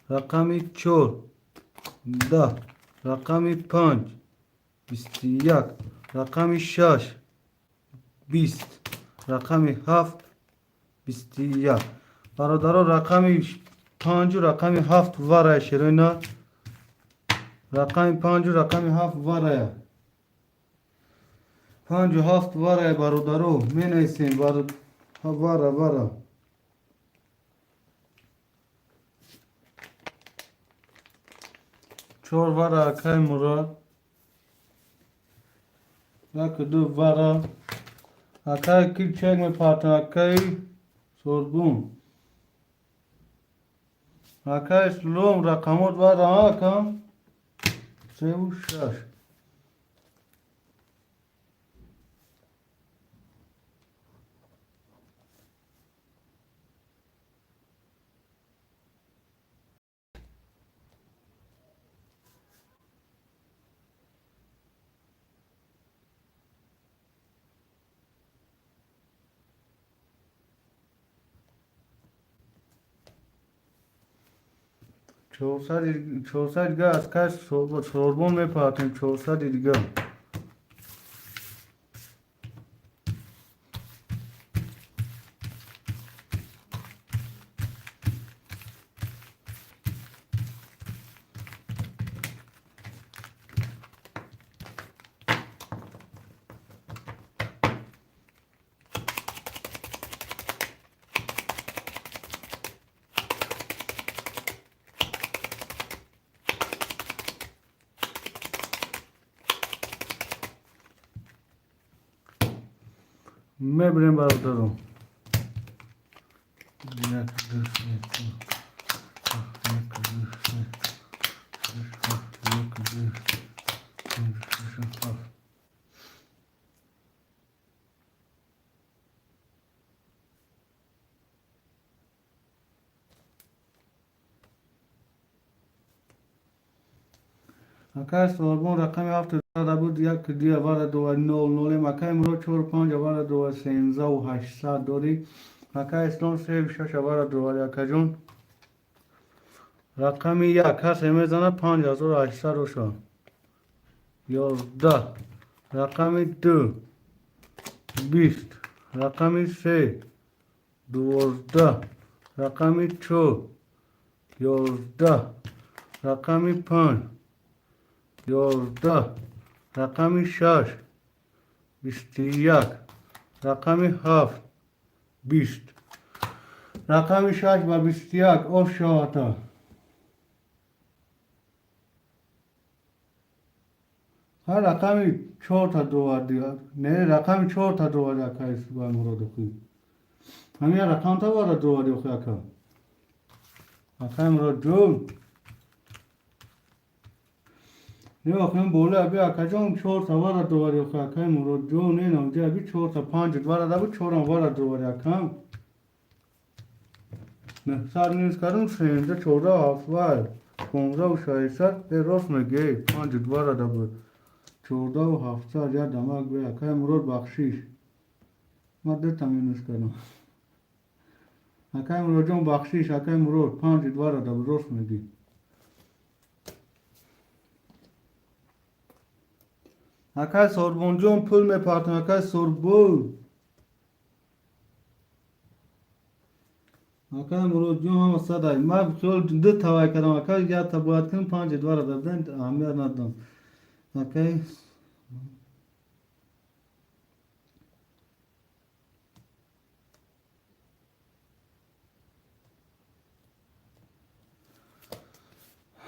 رقم 4 10 رقم 5 21 رقم 6 20 رقم 7 21 برادران رقم 5 و رقم 7 وره شیرینا رقم 5 و رقم 7 وره 5 و 7 وره برادرو می نیسیم وره 4 وره اکای مراد 1 2 وره اکای کی چک می پاتن اکای سوربون اکای سلوم رقمات وره اکا 3 و 6 400 دیگه از کش سوربون میپاتیم 400 دیگه میبریم برادرم 1 2 3 4 1 2 3 1 2 اکای سوربون رقم 7 بود 1 2 وارد 2 0 0 اکای مراد 4 5 وارد 2 13 و 800 دوری اکا اسلام سه شش بار دوباره اکا جون رقم یک کسی میزنه 5800 روشن 11 رقم دو 20 رقم سه 12 رقم چهار 11 رقم 5 11 رقم 6 21 رقم 7 20 رقم 6 و 21 آف شاتا هر رقمی 4 تا دوبار دیگه نه رقم 4 تا دوباره که است با مراد خوی همین رقم تا بار دوباره خوی اکا اکا مراد جون نه اکا بوله ابی اکا جون 4 تا بار دوباره خوی اکا مراد جون نه نمجه ابی 4 تا 5 دوباره دابو 4 بار دوباره اکا نه سر نیز کردم 13 14 17 15 و 16 به راست میگه 5 دوباره دابو 14 و 700 یا دماغ به اکای مراد بخشیش ماده تامینش کردم اکای مراد جان بخشیش اکای مراد 5 دوباره دابو راست میگی اکای سربون جان پول میپاتم اکای سربون اکای مراد جان هم صدای من خیلی دو توای کردم اکای یا تا باید کنم 5 دوباره دادن اهمیت ندادم اکای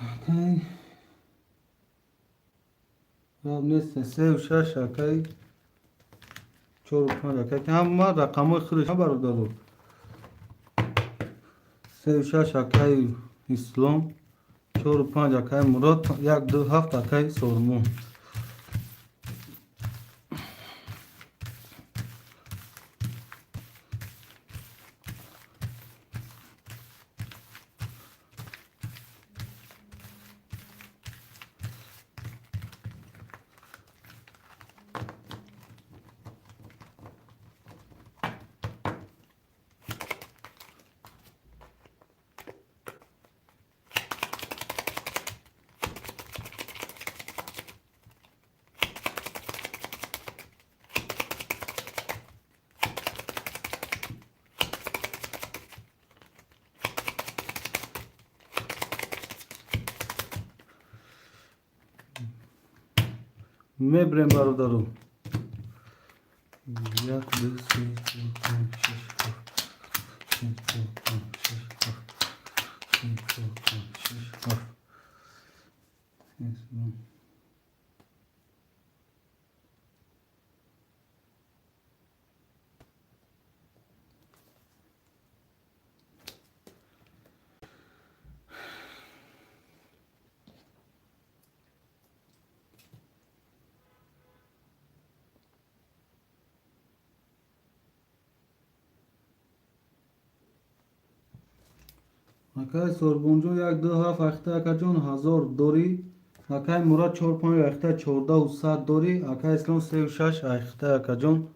اکای راب نیست 3 و 6 اکای 4 و 5 اکای که هم ما رقم خودش هم برادر 3 و 6 اکای اسلام 4 و 5 اکای مراد 1 2 7 اکای سرمون میبریم برادرو 1 2 3 4 5 6 7 8 9 10 11 12 13 14 15 16 17 اکای سربونجو 1 2 7 اخته اکا جون 1000 دوری اکای مراد 4 5 اخته 14 و 100 دوری اکای اسلام 3 و 6 اخته اکا جون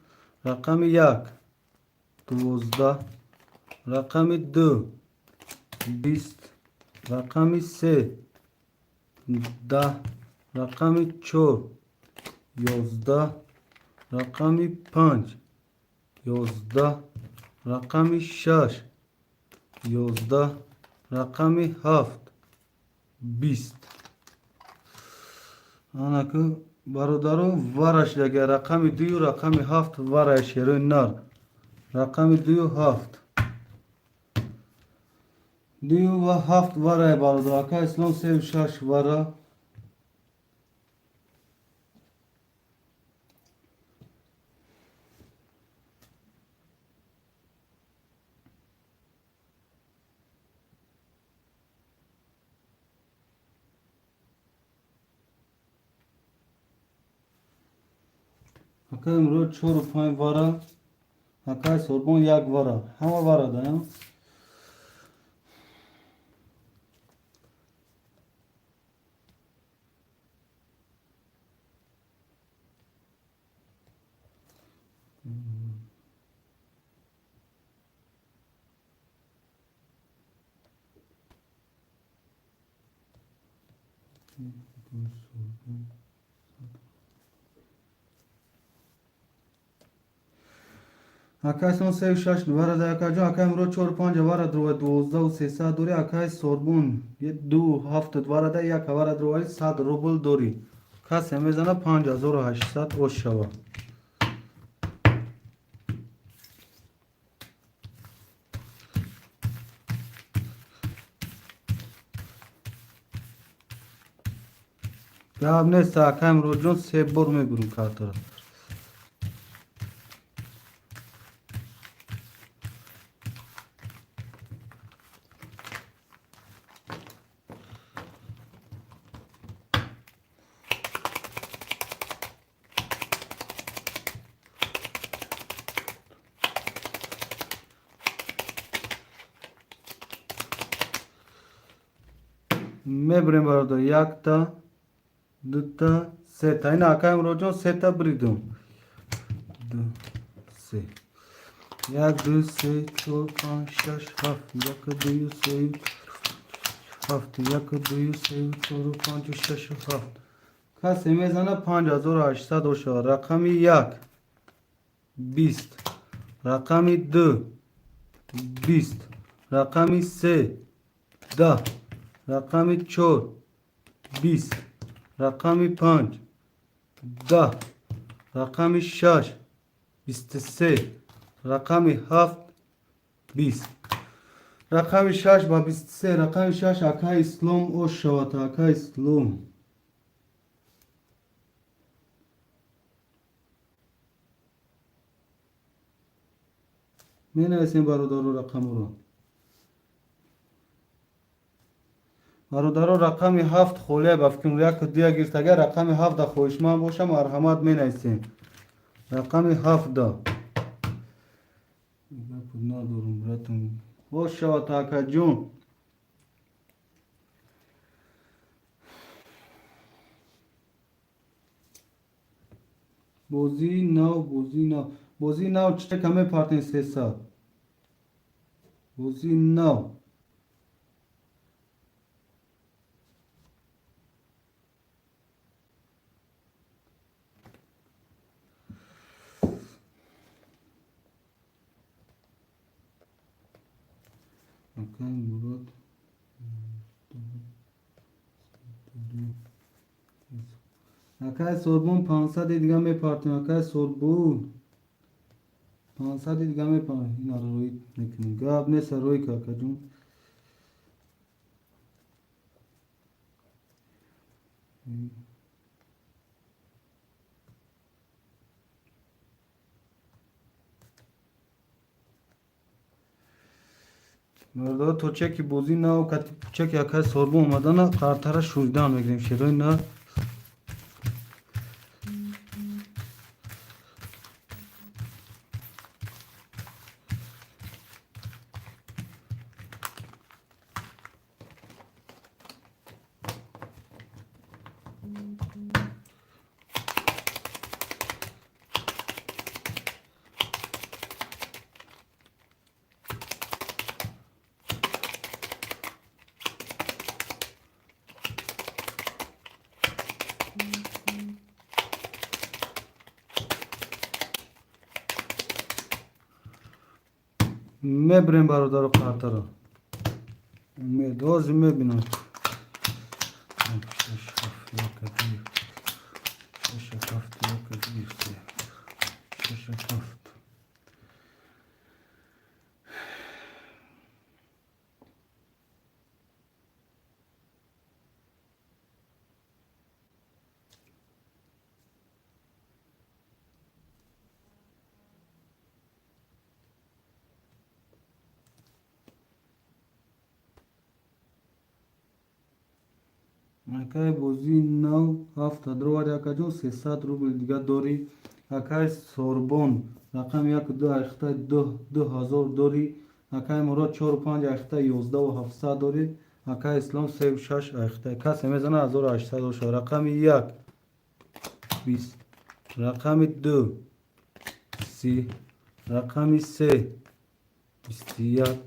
رقم 1 12 رقم 2 20 رقم 3 10 رقم 4 11 رقم 5 11 رقم 6 11 رقم 7 20 آنکو برادرو ورش دیگه رقم 2 رقم 7 ورش روی نار رقم 2 7 2 و 7 ورای برادر اکا اسلام 3 و 6 ورا اکا امروز 4 و 5 ورا اکا سربون 1 ورا همه ورا دارم Акай сон 36 вара да яка ҷо акай муро 45 вара дро 12 و 300 дори акай сорбун 270 вара да як вара дро 100 рубл дори касе мезана 5800 ош шава гап нест акай муро ҷон се бор мебурим картара мебурем бародар якта дута сета ина акай муро ҷон сета буридум 2 3 1 2 3 4 5 6 7 1 2 3 7 1 2 3 4 5 6 7 касе мезана 5800 оша рақами 1 20 рақами 2 20 рақами 3 10 рақами 4 20 рақами 5 10 рақами 6 23 рақами 7 20 рақами 6 ба 23 рақами 6 акай ислом ош шавад акай ислом менависем бародаро рақамро бародаро рақами 7 холия ба фикрм як дия гирт агар рақами 7 да хоҳишманд бошам марҳамат менависем рақами 7 да надорум братум ош шавад акаҷон бозии нав чӣ каме партен 300 бозии нав акай мурод акай сорбун 500 дига мепартем акай сорбун 500 дига мепартем инаро роӣ мекунем гап неста роӣ какаҷон бародаро то чеки бозӣ нав кати чеки акай сорбун омадана қартара шуридан мегирем шерои на мебурем бародаро қартаро ҳозир мебинам акай бозии нав 7 дровари акаҷон 300 рубл дига дори акай сорбон рақами 1 2 ахта 2000 дори акай мурод 45 ахта 11 700 дори акай ислом 36 ахта касе мезана 1800 оша рақами 1 20 рақами 2 30 рақами 3 21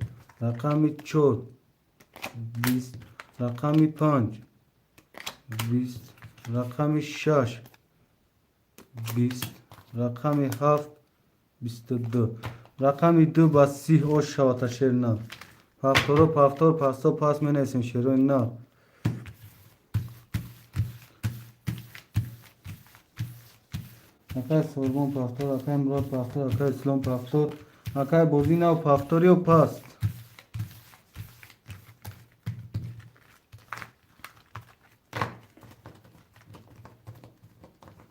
рақами 4 20 рақами 5 20 رقم 6 20 رقم 7 22 رقم 2 با 30 او شوات شیرنا پافتورو پافتور پاستو پاس می نیسیم شیرون نه اکای سوربون پافتور اکای مراد پافتور اکای اسلام پافتور اکای بودینا و پافتوری و پاست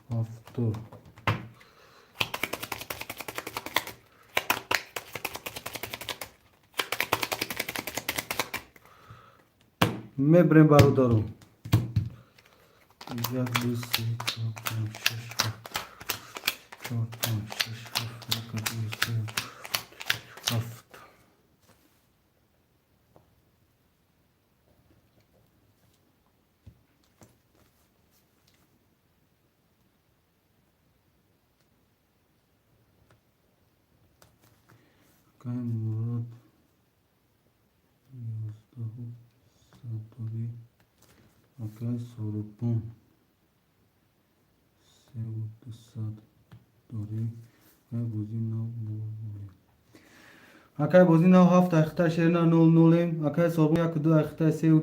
پافتور میبریم برادرو 1 2 3 4 5 6 4 5 6 7 اکای مراد 11 ساتوری اکای سوربون 3 و 2 ساتوری اکای بودینا اکای بودینا 7 اختا شیرنا 0 0 اکای سوربون 1 2 اختا 3 و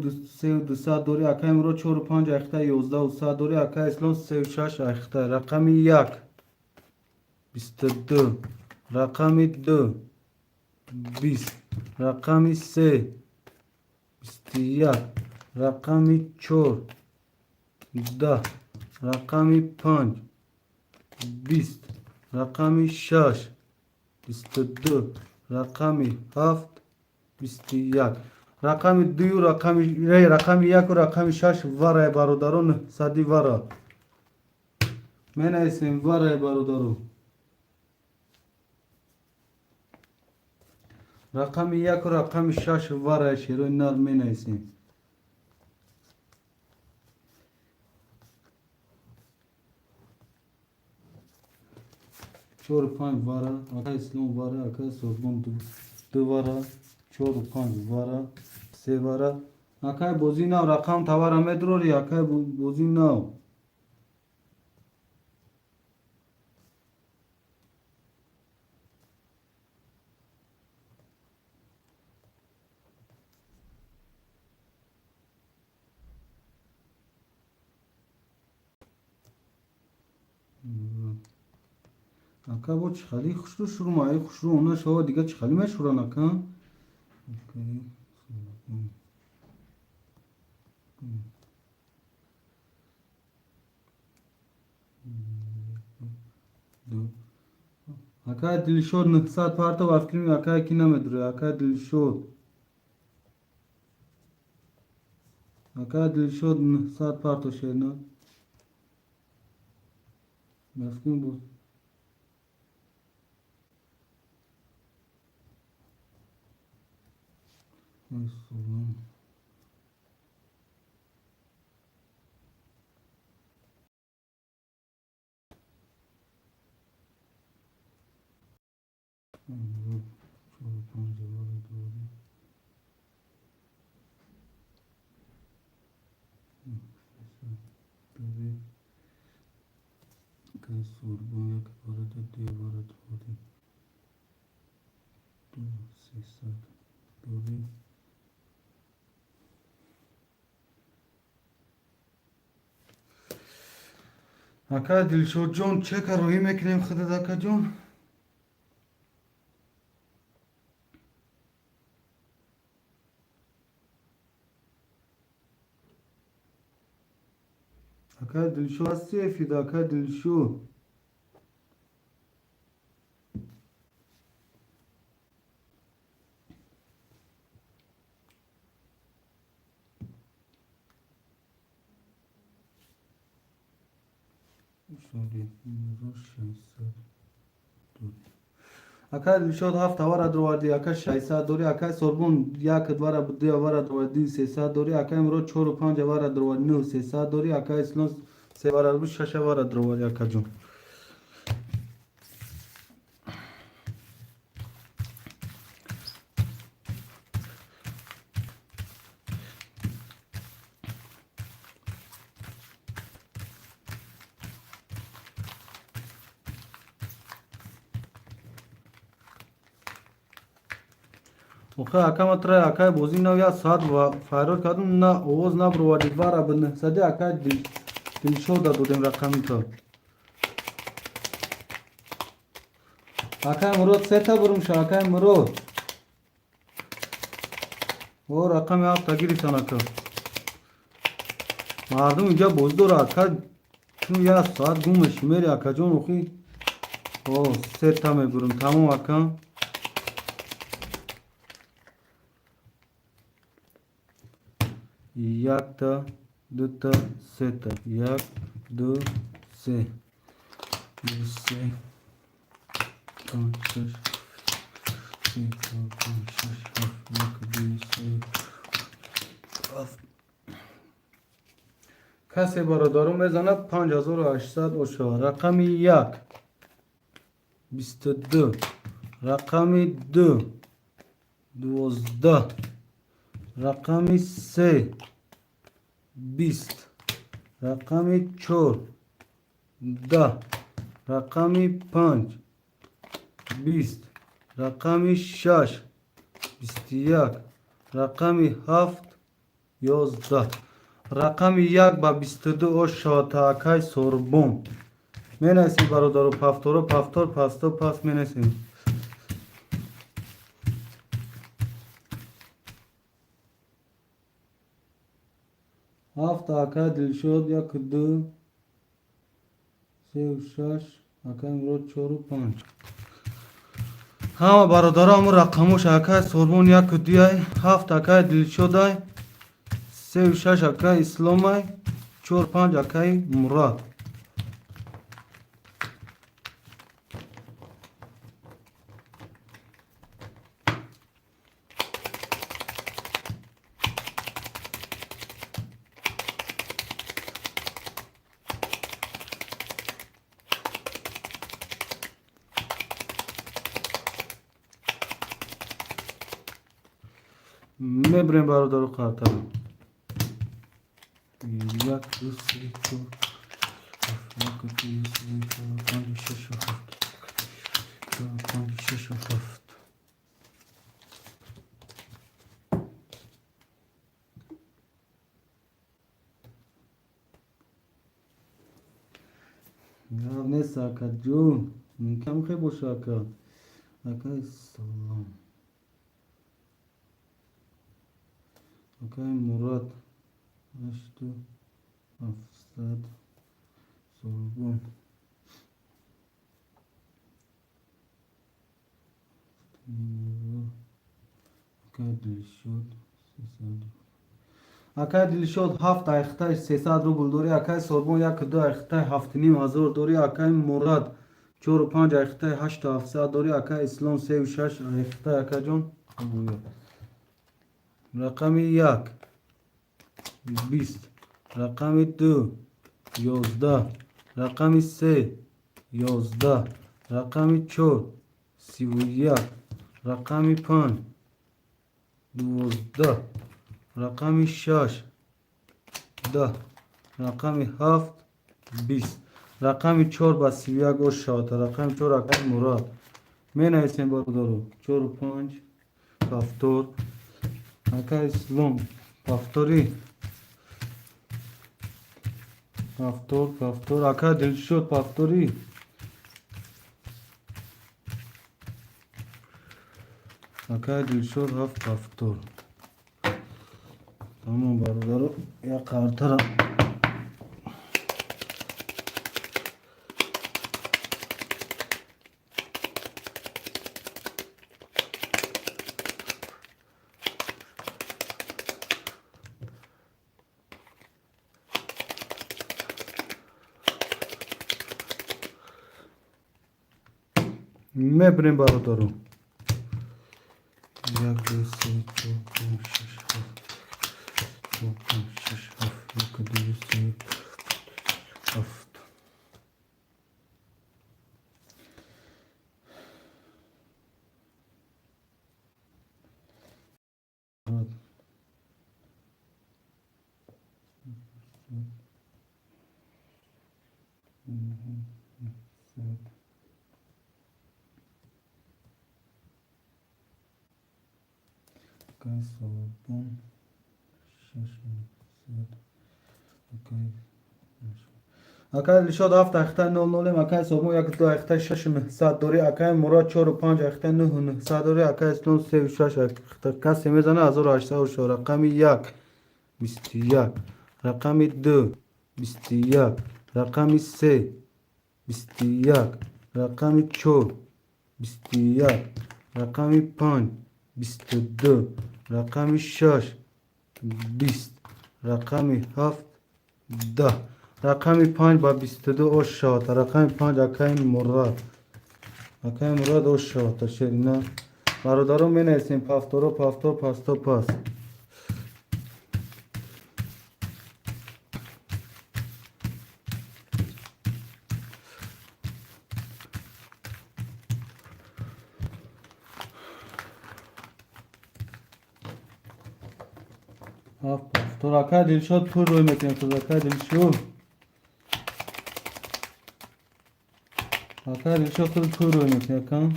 2 ساتوری اکای مراد 4 و 5 اختا 11 و ساتوری اکای اسلام 3 و 6 اختا رقم 1 22 رقم 2 20 رقم 3 21 رقم 4 10 رقم 5 20 رقم 6 22 رقم 7 21 رقم 2 رقم 1 و رقم 6 وره برادران صدی وره می نویسیم وره برادران رقم 1 و رقم 6 وره شیرون نال می نویسیم 4 و 5 واره اکای اسلام واره اکای سوربون 2 واره 4 و 5 واره 3 واره اکای بوزی نو رقم تواره میدروری اکای بوزی نو اکا با چخالی خوش رو شروع مایی خوش رو اونا شوا دیگه چخالی مشورن اکا اکا دلشود 900 پارتا وفکرمی اکا کی نمیدره اکا دلشود 900 پارتا شیرنا وفکرمی بود سلام سوربون یک وارد دی وارد بودی 300 دوری اکا دلشود جون چه کروهی میکنیم خودت اکا جون اکا دلشود هستی فیدا اکا دلشود اکا دلشود 7 وارد دروردی اکا 600 دوری اکا سوربون 1 وارد 2 وارد دروردی 300 دوری اکا امرو 4 و 5 وارد دروردی 9 300 دوری اکا اسلام 3 وارد 6 وارد دروردی اکا جون اوخه اکا متره اکا بوزی نو یا ساعت و فایرور کردم نه اوز نبرو و دیدوار بنده سده اکا دل شو دادم رقمی تو اکا مرود سه تا برم شو اکا مرود او رقم هفت تگیری سن اکا مردم اینجا بزدور اکا چون یا ساعت گومش میری اکا جون اوخی او سه تا میبرم تمام اکا یک تا دو تا سه تا یک دو سه دو سه پنج شش سه چهار پنج شش هفت یک دو سه هفت کسی برادرم بزند 5800 اوشا رقم یک 22 رقم دو 12 رقم سه 20 رقم چهار 10 رقم 5 20 رقم 6 21 رقم 7 11 رقم 1 با 22 او شاتاکای سوربون می نسی برادر پفتورو پفتور پستو پس می نسیم هفت اکای دل شد یک دو سه و شش اکای مرود چهار و پنج همه برادر همون رقموش اکای سوربون یک و دیای هفت اکای دل شد سه و شش اکای اسلام ای چهار پنج اکای مراد میبریم برادر قطر یک دو سه چهار یک دو سه چهار پنج شش و هفت چهار پنج شش و هفت یا نیست اکا جون کم خیلی باشه اکا اکا سلام اکا مراد هشت و هفتصد سوربون اکا دل شد 300 اکای دل شد هفت اختای 300 روبل دوری اکای سوربون یک دو اختای هفت نیم هزار دوری اکای مراد 4 و 5 اختای 8 و 700 دوری اکای اسلام 3 و 6 اختای اکا جون رقم یک 20 رقم دو 11 رقم سه 11 رقم 4 31 رقم 5 12 رقم 6 10 رقم 7 20 رقم 4 با 31 و شات رقم 4 اکای مراد می نویسیم برادرو 4 و 5 پفتور اکای اسلام پفتوری پفتور اکای دل شد پفتوری اکای دل شد هفت پفتور تمام برادرو یا کارتر میبریم برادرو یک دو سه چهار پنج شش هفت چهار پنج شش هفت یک دو سه هفت صابون شش صد اکای اکای لشاد هفت اخته نول نولیم اکای صابون یک دو اخته شش صد دوری اکای مراد چهار و پنج اخته نه صد دوری اکای اسلام سه و شش اخته کسی میزنه 1800 رقم یک 21 رقم دو 21 رقم سه 21 رقم چهار 21 رقم پنج 22 رقم شش 20 رقم هفت 10 رقم پنج با 22 او شد رقم پنج اکای مراد او شد شرینا برادرم می نویسیم پافتورو پافتور پاستو پاس تو اکای دلشاد پول روی میکنیم تو اکای دلشاد خود پول روی میکنیم کن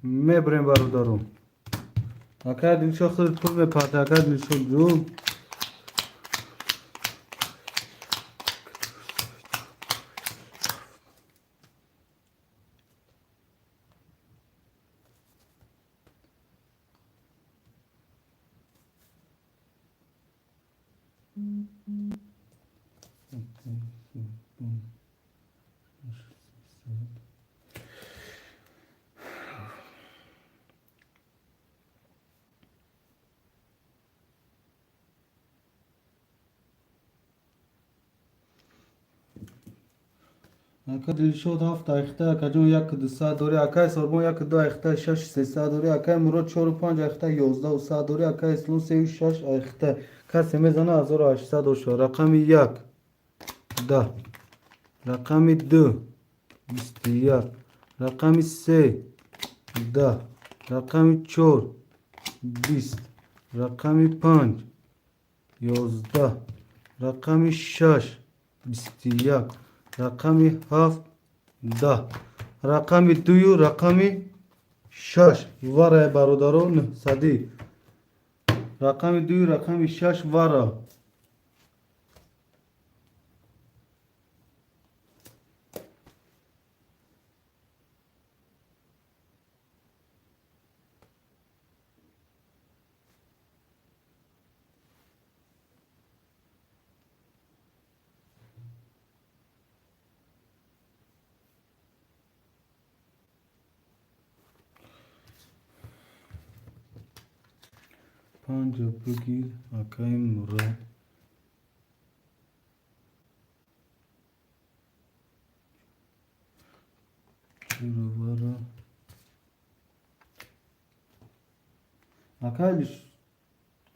میبریم برادرم اکای دلشاد خود پول میپرده اکای دلشاد جو اکای دلشاد هفت اخته اکای جون یک دو سه دوری اکای سربون یک دو اخته شش سه سه دوری اکای مراد چهار و پنج اخته 11 و سه دوری اکای اسلام سه و شش اخته کسی میزنه 1800 شد رقم یک 10 رقم دو 21 رقم سه 10 رقم چهار 20 رقم پنج 11 رقم شش 21 رقم هفت 10 رقم دوی رقم شش وره برادران صدی رقم دوی رقم شش وره پنج بگیر اکای مراد چرا وره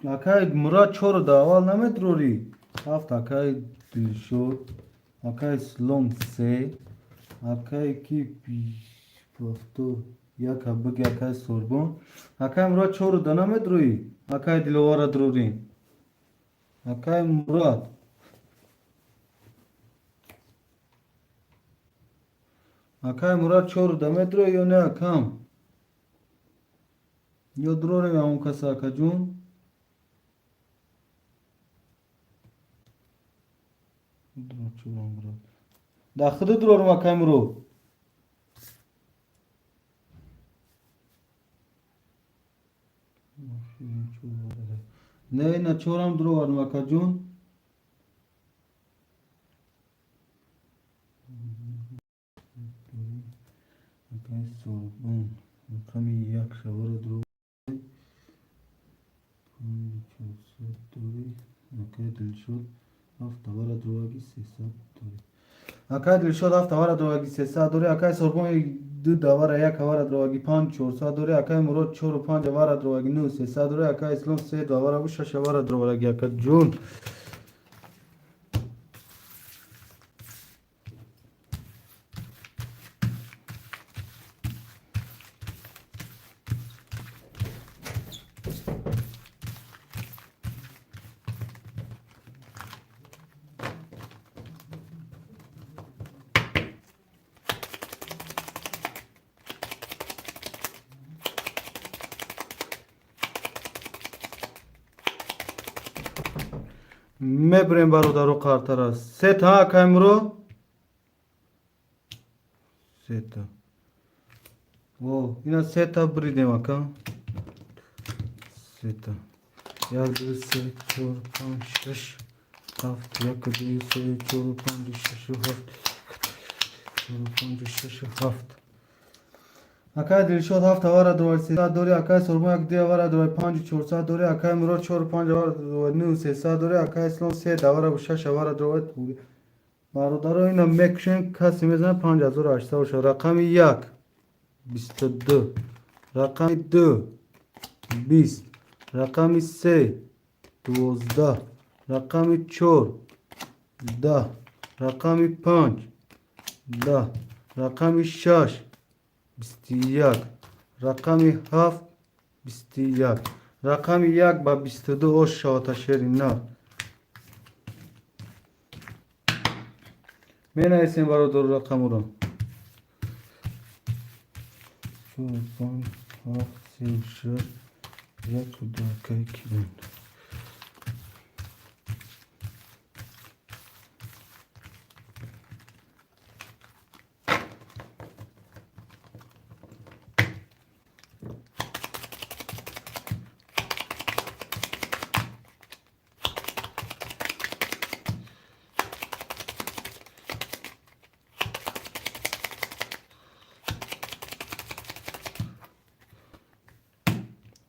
اکای مراد چهار ده اول نمیدروری هفت اکای دلشد اکای اسلام سه اکای کی پیش پافتور یک بگی اکای سربون اکای مراد چهار ده نمیدروی اکای دلوار دروری اکای مراد چهار ده میدروی یا نه کم یا دروری همون کسا اکا جون داخل درور ما کامرو نه چورم درور ما کجون اکای سربون رقم یک شوار درو دوری اکای دلشد هفت وار درواگی 300 دوری اکای دلشد هفت وار درواگی 300 دوری اکای سربون دو دوار یک وار درواگی 5400 دوری اکای مراد 4 و 5 وار درواگی 9 300 دوری اکای اسلام 3 دوار و 6 وار درواگی اکای جون میبریم برادر و قرطره. سه تا کمرو. سه تا. او اینا سه تا بریدیم اکا. سه تا. یک دو سه چهار پنج شش هفت. یک دو سه چهار پنج شش هفت. چهار پنج شش هفت. اکای دلشاد هفت واره دوای 300 دوری. اکای سرما یک دی واره دوای 5 400 دوری. اکای مراد 4 5 واره دوای 9 300 دوری. اکای اسلام 3 دواره و 6 واره دوای توری. برادر اینا میکشن کسی میزنه 5800 شد. رقم 1 22. رقم 2 20. رقم 3 12. رقم 4 10. رقم 5 10. رقم 6 21. رقم 7 21. رقم 1 با 22 شاتا شیرین نه می نویسیم برادر رقم رو 4 5 7 3 6 یک دو که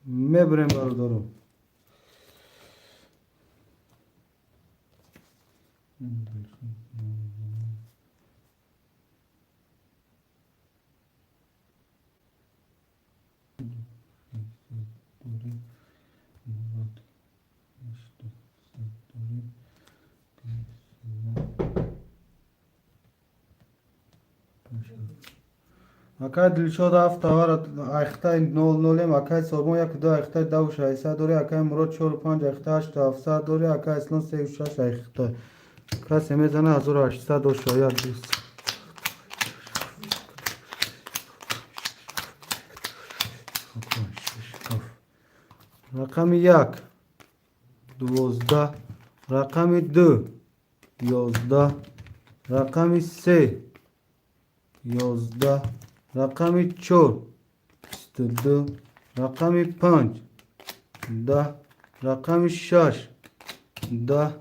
میبریم برادر اکای دلشاد هفت واره اخته 00 اکای سرما یک دو اخته 2 600 دوری. اکای مراد 4 5 اخته 8 700 دوری. اکای اسلام 3 6 اخته کسی میزنه 1800 و شاید 200. رقم 1 12. رقم 2 11. رقم 3 11. رقم 4 22. رقم 5 10. رقم 6 10.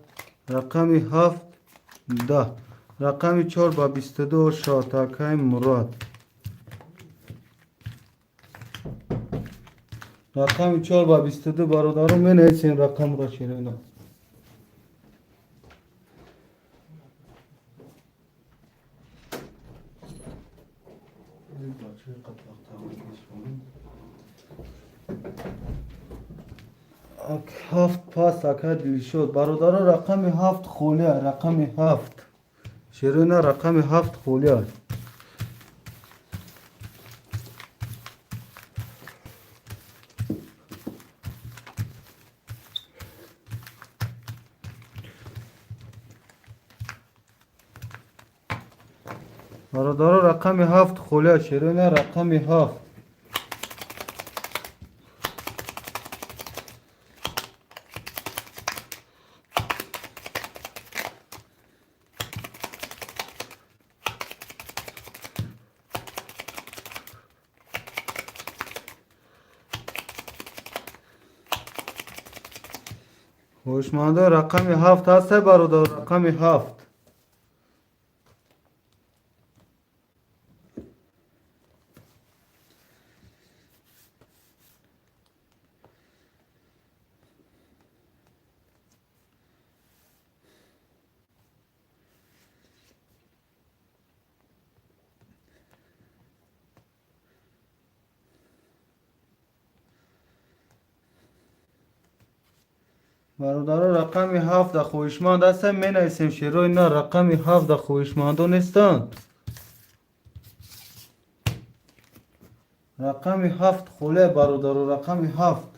رقم 7 10. رقم 4 با 22 شاتاکای مراد. رقم 4 با 22 برادرم می نویسیم رقم را شیرین هفت پاس اکا دلی شد برادر رقم 7 خولیه. رقم 7 شیرین رقم 7 خولیه. برادر رقم 7 خولیه. شیرین رقم 7 هوشمنده رقم 7 هست برادر رقم 7. برادر رقم 7 خویشمند هستن می نویسیم شیروی نه رقم 7 خویشمندو نیستن. رقم 7 خوله برادر رقم 7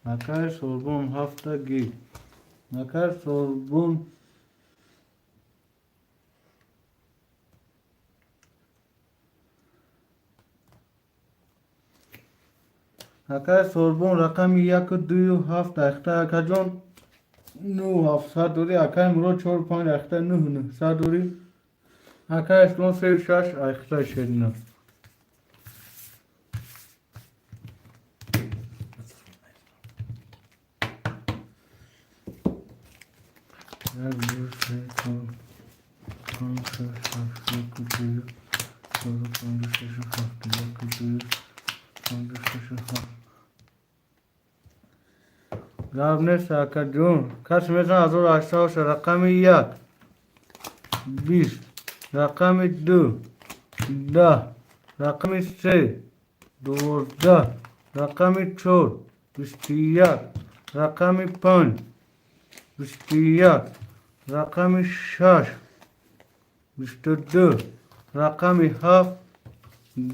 نکر شربون 7 گی نکر شربون اکای سوربون رقمی یک و دوی و هفت اخته اکا جان نو هفت سر دوری اکای مرو چور پانج اخته نه نه سر دوری اکای اسلام سه شش اخته شد نه یک دو سه چهار پنج شش هفت یک و دوی چهار پنج شش هفت یک و دوی پنج شش هفت جواب نیست اکا جون کس میزن 1800 رقم یک 20 رقم دو 10 رقم سه 12 رقم چهار 21 رقم پنج 21 رقم شش 22 رقم هفت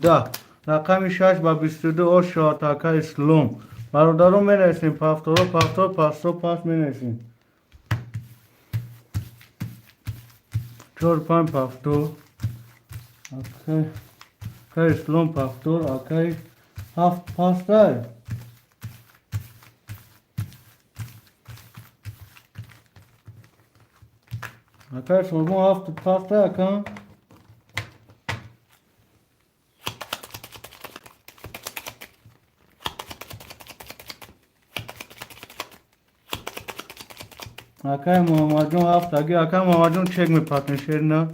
10 رقم شش با 22 او شاتاکا اسلام برادران می نویسیم پفتو پس می نویسیم 4 5 پفتو اوکی که اسلام پفتور اوکی هفت پاسته اوکی سلمان هفت پاسته اکن اکای محمد جون هفت اگه اکای محمد جون چک میپاتن شیر نه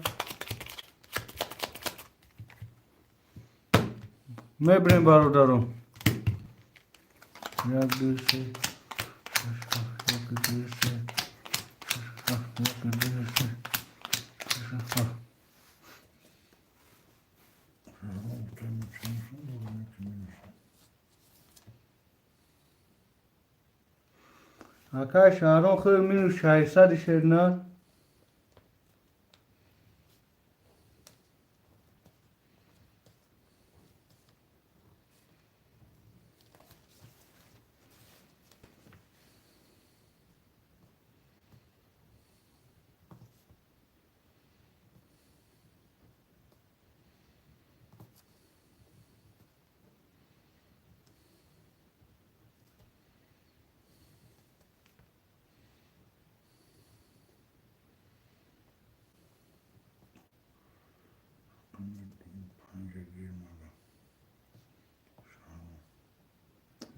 میبریم برادرم یک دو سه یک دو سه یک دو سه اکای شهران خیلی مینو 600 شیر نه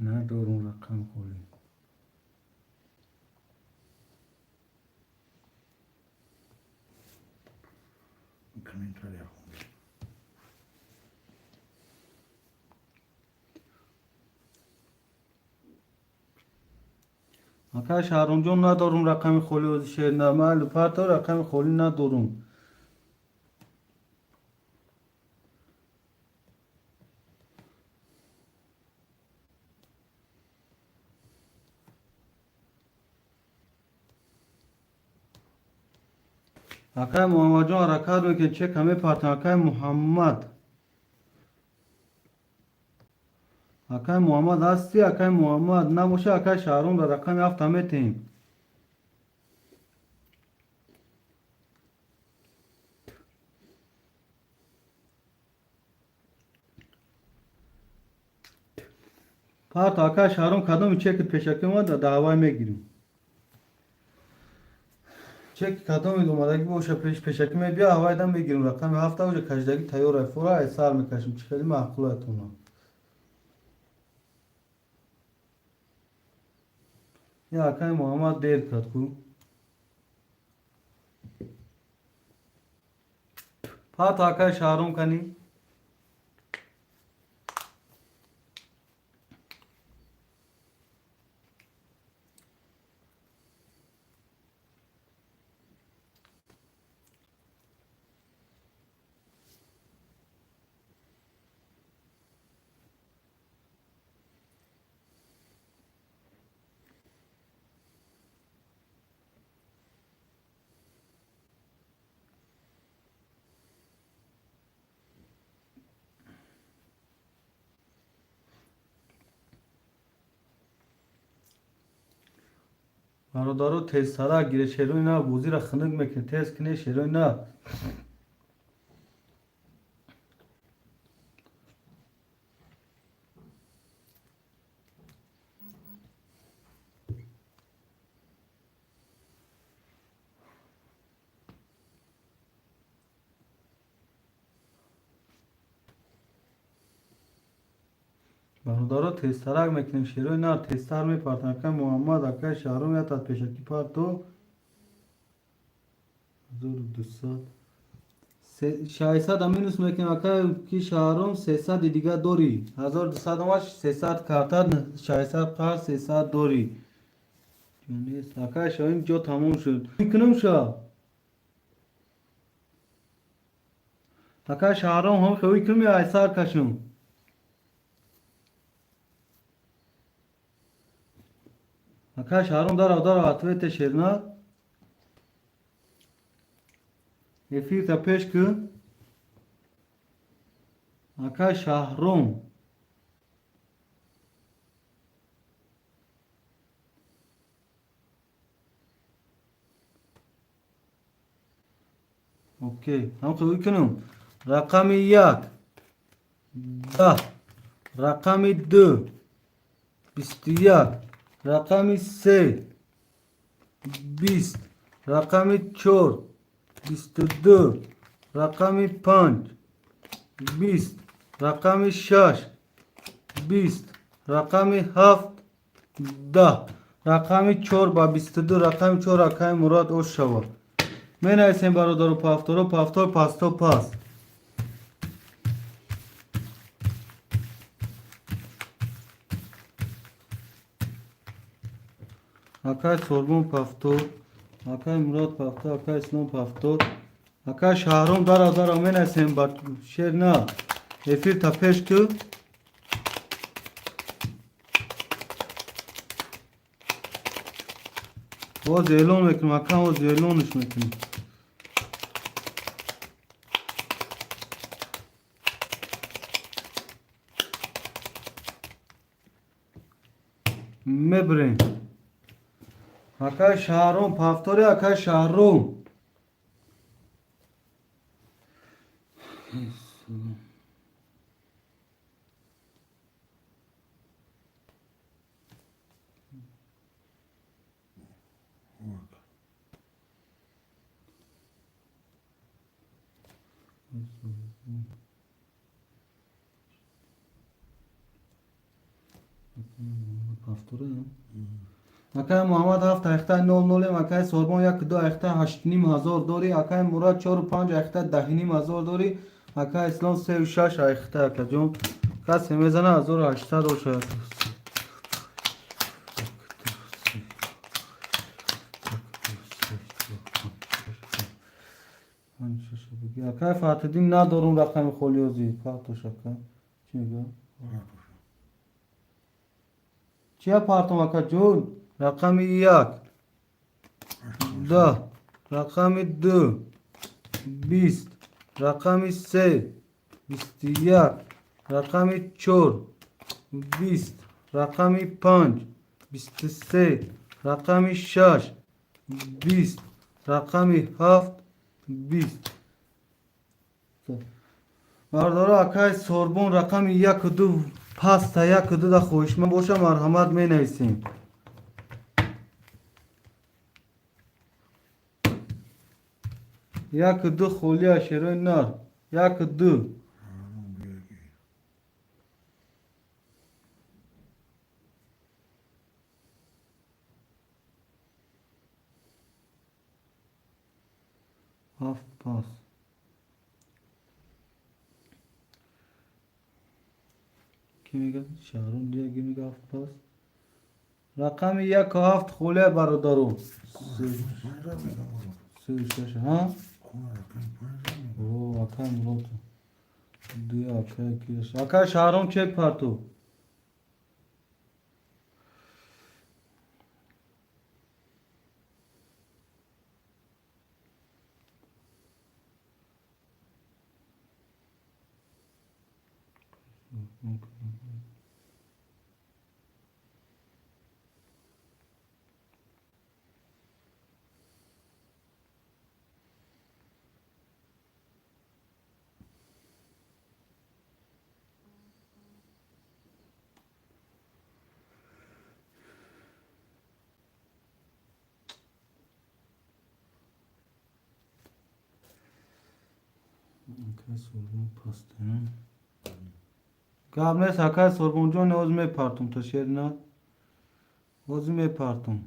نه دارون رقم خوری اکای شهران جون ندارم رقم خولی و شیر نه من لپارتا رقم خولی ندارم اکای محمد جون حرکت میکن چک همه پارتن اکای محمد هستی اکای محمد نباشه اکای شهرون را رقم هفت همه تیم پارت اکای شهرون کدوم چک پیشکی ما در هوای میگیریم چک کدوم اومدگی باشه پیشکی می بیا هوای دم میگیریم رقم هفت اوجه کشدگی تیار فورا ای سر میکشیم چکلی معقولتونه یا اکای محمد دیر کرد کو پارت اکای شهرون کنی برادرو تیز سرک گیره شیروی نه بوزی را خنک میکنه تیز کنه شیروی نه برادرها تسترک میکنیم شیروی نار تستر میپرتن اکای محمد اکای شهرام یا تات پیشکی پرتو 1200 600 امینوس میکنیم اکای کی شهرام 300 دیگه دوری 1200 همش 300 کارتاد 600 قرض 300 دوری نیست اکای شایم جو تموم شد میکنم شا اکای شهرام هم خوی کمی ایسار کشم اکای شهرام داره اتویت شیرنا افیر تا پیش که اکای شهرام اوکی هم خوی کنم رقم 1 10 رقم 2 21 رقم 3 20 رقم 4 22 رقم 5 20 رقم 6 20 رقم 7 10 رقم 4 با 22 رقم 4 اکای مراد او شوا می نویسیم برادر پافتورو پافتور پاستو پاس اکای سوربون پافتور اکای مراد پافتور اکای اسلام پافتور اکای شهرام داره می نویسیم بر شیر نه افیر تا پیش که باز اعلان میکنم اکای باز اعلانش میکنم میبریم اکای شهرام پافتوری اکای شهرام پافتوری اکای محمد 7 اخته 00 اکای سوربون 1 2 اخته 8 نیم هزار دوری اکای مراد 4 5 اخته 10 نیم هزار دوری اکای اسلام 3 و 6 اخته اکا جون کسی میزنه 1800 و شاید اکای فاتدین ندارم رقم خولیوزی پارتوش اکا چی میگه چیه پارتوم اکا جون رقم 1 10 رقم 2 20 رقم 3 21 رقم 4 20 رقم 5 23 رقم 6 20 رقم 7 20 بردارا اکای سوربون رقم 1 2 پاستا 1 2 دا خوشمن باشه مرحمت می نویسیم یک دو خولیا شیروی نار یک دو هفت پاس کی میگه شهرون دیگه میگه هفت پاس رقم 1 و 7 خوله برادرو 36 ها او اکای مراد دی اکای کیش اکای شهرون چک پرتو اکای سوربون پاسته Gavne sakay sorbonjon oz me partum to şerina. Oz me partum.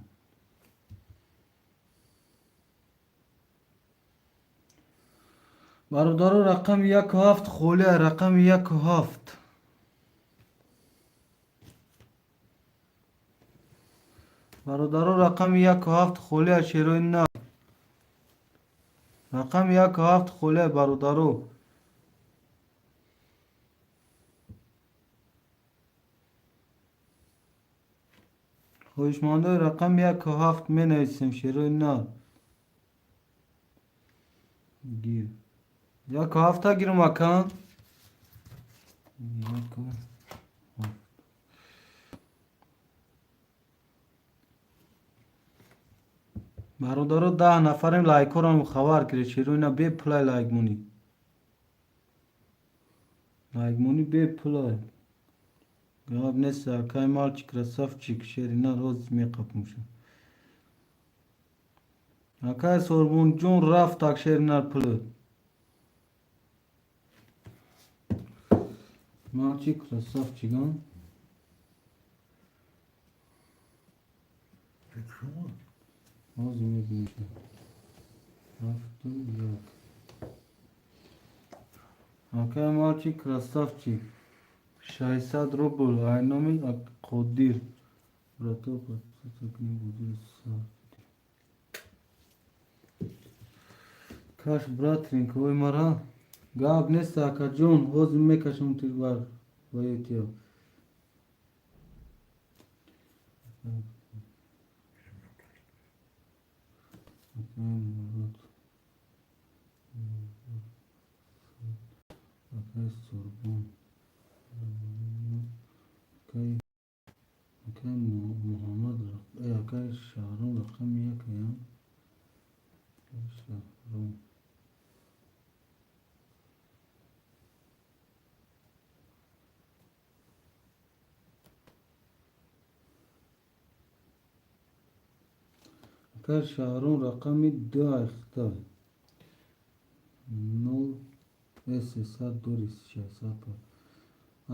برادر رقم 1 و 7 خوله رقم 1 و 7 برادر رقم 1 و 7 خوله شیروی نه رقم 1 و 7 خوله برادرو خوشمانده رقم 1 و 7 می نویسیم شیروی نه گیر 1 و 7 تا گیرم اکن 1 و 7 برادرو 10 نفریم لایک رو خبر کرد شیروی نه بی پلای لایک مونی بی پلای گاب نسا کای مالچی красавчик شیرینا روز می قپمشم اکای سوربون جون رفت تاک شیرینا پلو مالچی красавчик ها روز می بینشم رفتو یک اکای مالچی красавчик 600 روبل aynamı kodir Brato takını budur kaş bratrin koy mara gab ne saka John hoz me kaşım tirvar vayetiyor Akay sorbon Akay Muhammed Akay Şahrun rakam 1 ya Şahrun Akay Şahrun rakam 2 aykta 0 300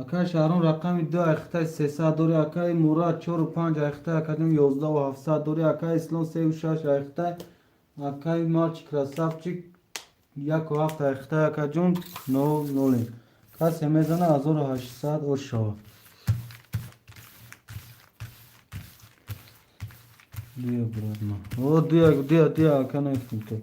Akay Şahrun rakam 2 aykta 300 Akay Murat 4 5 aykta Akadem 11 و 700 Akay İslam 3 aykta Akay Març красавчик 1 و 7 aykta Akay John 0 Kas hemezana 1800 o şava Diyor bırakma. O diyor akana ektimte.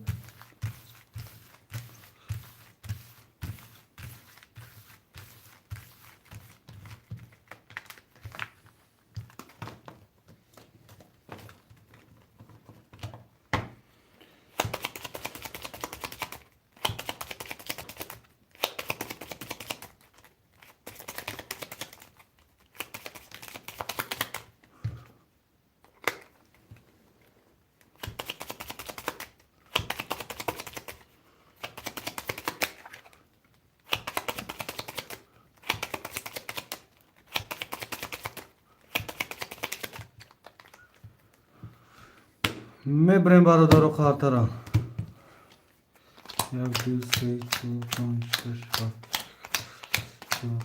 Mebrem برادر خاطرم 1 2 3 4 5 6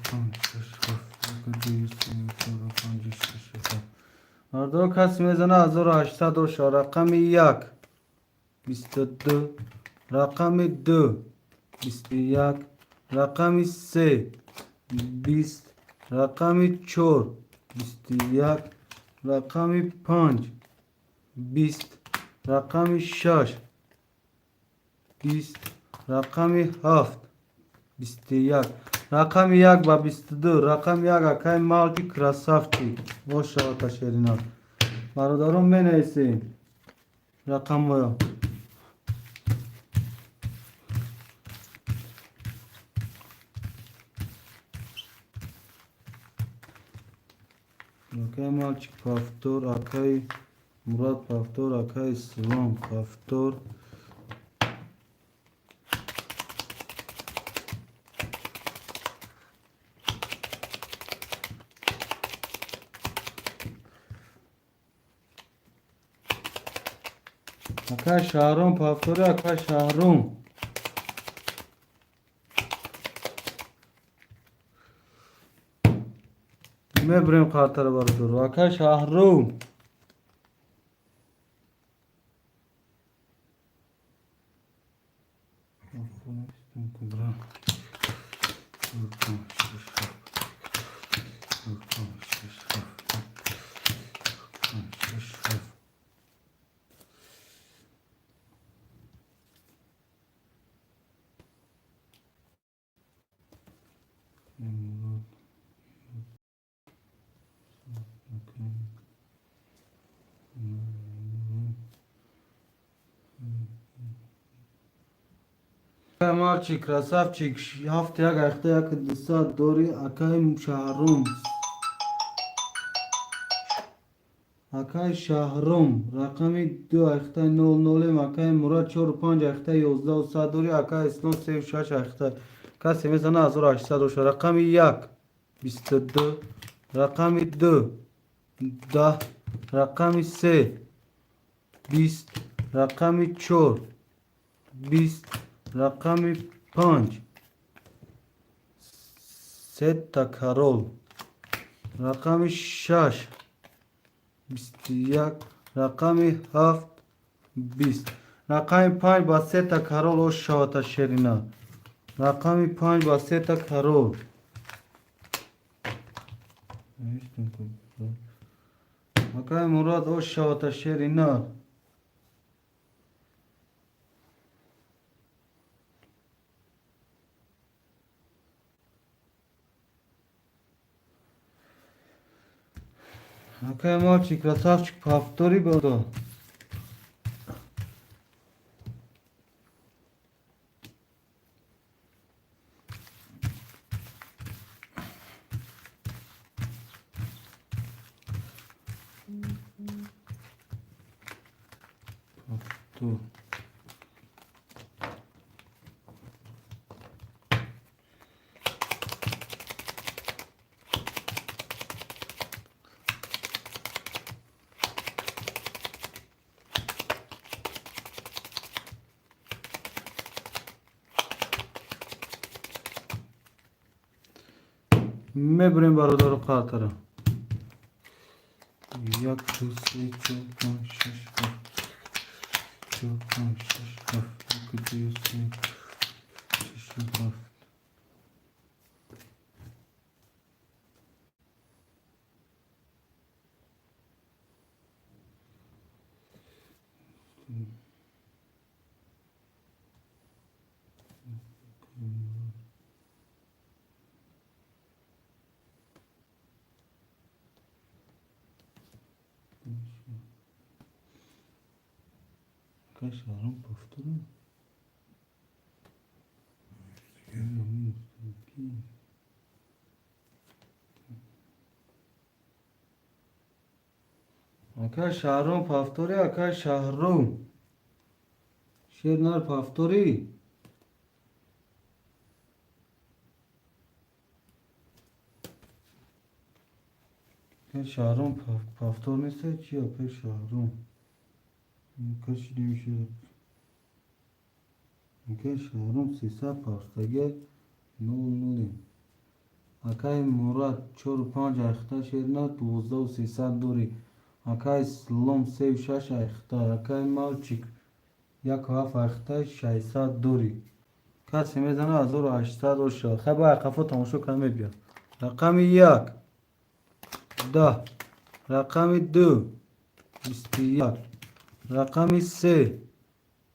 7 برادر کسی میزنه 1800 شو رقم 1 22 رقم 2 21 رقم 3 20 رقم 4 21 رقم 5 20 رقم 6 20 رقم 7 21 رقم 1 و 22 رقم 1 akay malki красавчик boş şavata şerina برادرم بنویسین رقم یا akay malki paftor akay Murat paftor akay Svam paftor akay Şahrun paftoru akay Şahrun میبریم خاطر برادر اکای شهروم مالچی красавчик هفت یک اخته یک دسات دوری اکای شهروم اکای شهروم رقمی 2 اخته 00 اکای مراد 45 اخته 11 و 100 دوری اکای اسلام 36 اخته کسی میزنه 1800 رقمی 1 22 رقمی 2 10 رقمی 3 20 رقمی 4 20 رقمی 5 سه تکرار رقمی 6 21 رقمی 7 20 رقمی 5 با 3 تکرار و شاوت شیرینا رقمی 5 با 3 تکرار اکای مراد او شاوت شیرینا اکای мальчик красавчик повтори года повтор میبریم برادر خاطره 1 2 3 4 5 6 7 4 5 6 7 1 2 3 6 7 اکای شهروم повтори اکای شهروم повтори اکای شهروم شیر نار повтори اکای شهروم повтор نیسته چی اکای شهروم کاش نمیشه اکای شهروم 300 پاستگه 00 اکای مراد 45 اخته شیرنا 12 و 300 دوری اکای سلام 36 اخته اکای مالچیک 17 اخته 600 دوری کسی میزنه 1800 و شد خب باید قفا تماشا کنه بیا رقمی 1 10 رقمی 2 21 رقمی 3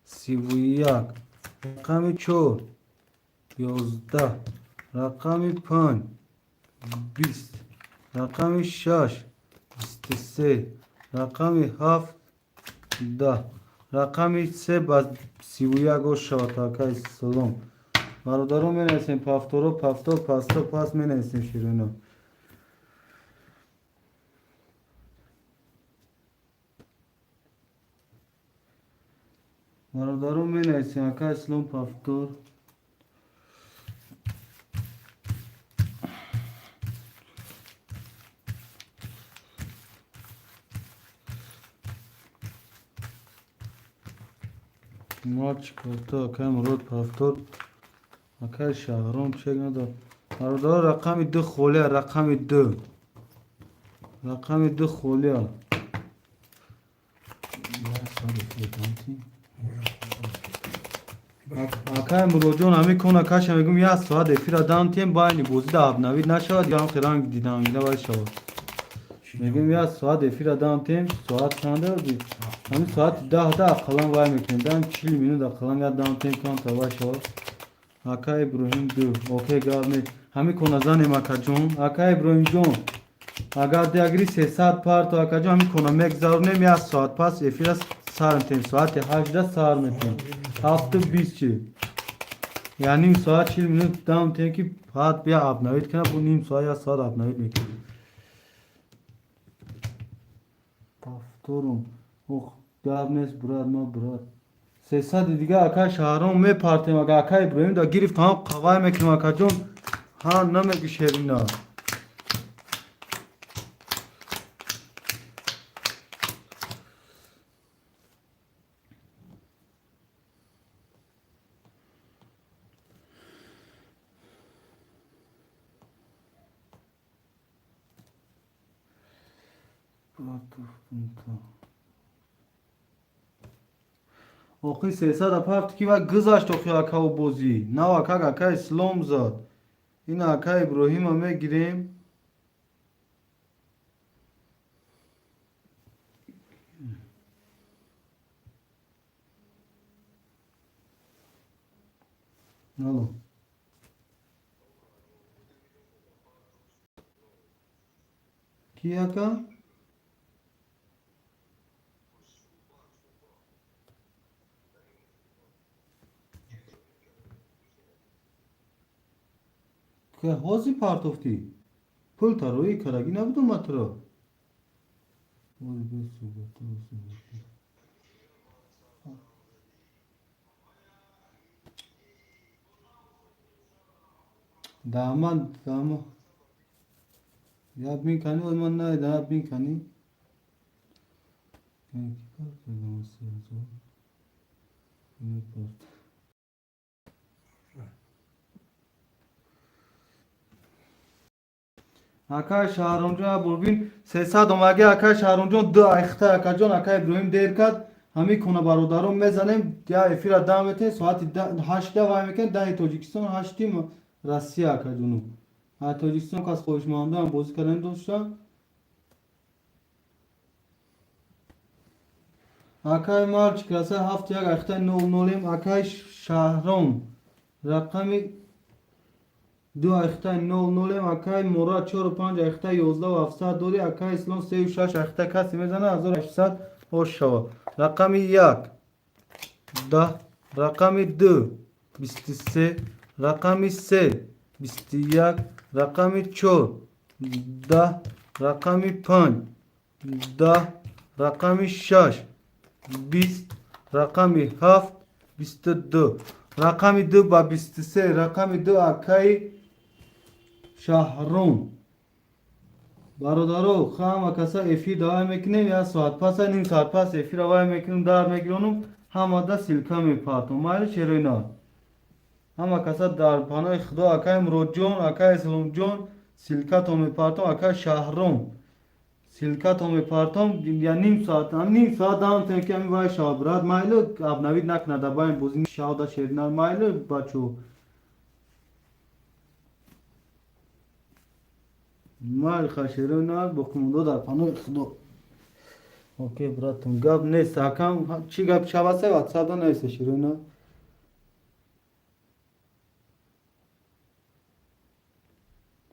31 رقمی 4 11 رقمی 5 20 رقمی 6 23 رقمی 7 10 رقمی 3 با 31 و شاتاکای سلام برادران می نویسیم پافتورو پافتور پاستور پاس می نویسیم شیرینو برادران می نویسیم اکای سلام پافتور ماچ کرتا اکای مراد پافتور اکای شهرام چک ندار برادر رقمی 2 خوله رقمی 2 رقم 2 خولیا. اکای مروجون همی کنه کاش میگم یا ساعت افیر دان تیم با اینی بوزی دا اب نوید نشود یا هم خیران دیدم اینا باید شود میگم یا ساعت افیر دان تیم ساعت چنده بودی همین ساعت 10 اقلان وای میکنیم دارم 40 مینوت اقلان یا دان تیم کن تا باید شود اکای ابراهیم دو اوکی گرمی همی کنه زنیم اکا جون اکای ابراهیم جون اگر دیگری 300 پارت اکا جون همی کنه مگذارونیم یا ساعت پس افیر سار میتیم ساعت 18 سار میتیم 7:20 چی یعنی نیم ساعت 40 مینوت دام تیم که بعد بیا آب نوید کنه بو نیم ساعت یا ساعت آب نوید میکنه پافتورم اوه داب نیست براد ما براد 300 دیگه اکا شهرام می پارتیم اگه اکا ابراهیم دا گرفت هم قوای میکنیم اکا جون ها نمیگی شیرینا اوقی 300 اپارت کی و گذاشت اوقی اکا و بوزی نه اکا اکا اسلام زاد این اکا ابراهیم هم میگیریم نالو کی اکا که هازی پارتوفتی پول تا روی کرگی نبودم مطرح دامان یاد میکنی و من نه یاد میکنی اکا شهرام جون بوربین 300 اومگه اکا شهرام جون دو اخته اکا جون اکا ابراهیم دیر کرد همی کنه برادرم میزنیم یا افیر دامته ساعت 8 وای میکن 10 تاجیکستان 8 روسیه اکا جونو ها تاجیکستان کاس خوش مانده هم بازی کردن دوستا اکای مارچ کلاسه 7 یک اخته 00 اکای شهرام رقمی 2 اخته 00 اکای مراد 45 اخته 11 و 700 دوری اکای اسلام 36 اخته کسی میزنه 1800 hoş şava. Rakami 1 10 rakami 2 23 rakami 3 21 rakami 4 10 rakami 5 10 rakami 6 20 rakami 7 22 rakami 2 با 23 rakami 2 اکای شهرون برادرو خام کسا افی دوای میکنیم یا ساعت پس نیم ساعت پس افی دوای میکنیم در میگیرونم همه دا سیلکا میپارتم مایل چروی نه همه کسا در پانای خدا اکای مرود جون اکای اسلام جون سیلکا تو میپارتم اکای شهرون سیلکا تو میپارتم یا نیم ساعت دارم تنکی که همی باید شابراد مایل اب نوید نکنه دا باید بوزین شاودا شیرینار مایل بچو مال خشیرونار بکموندو در پانوی خدا اوکی براتون گاب نیست اکم چی گاب شباسه واتساب دا نیست شیرونار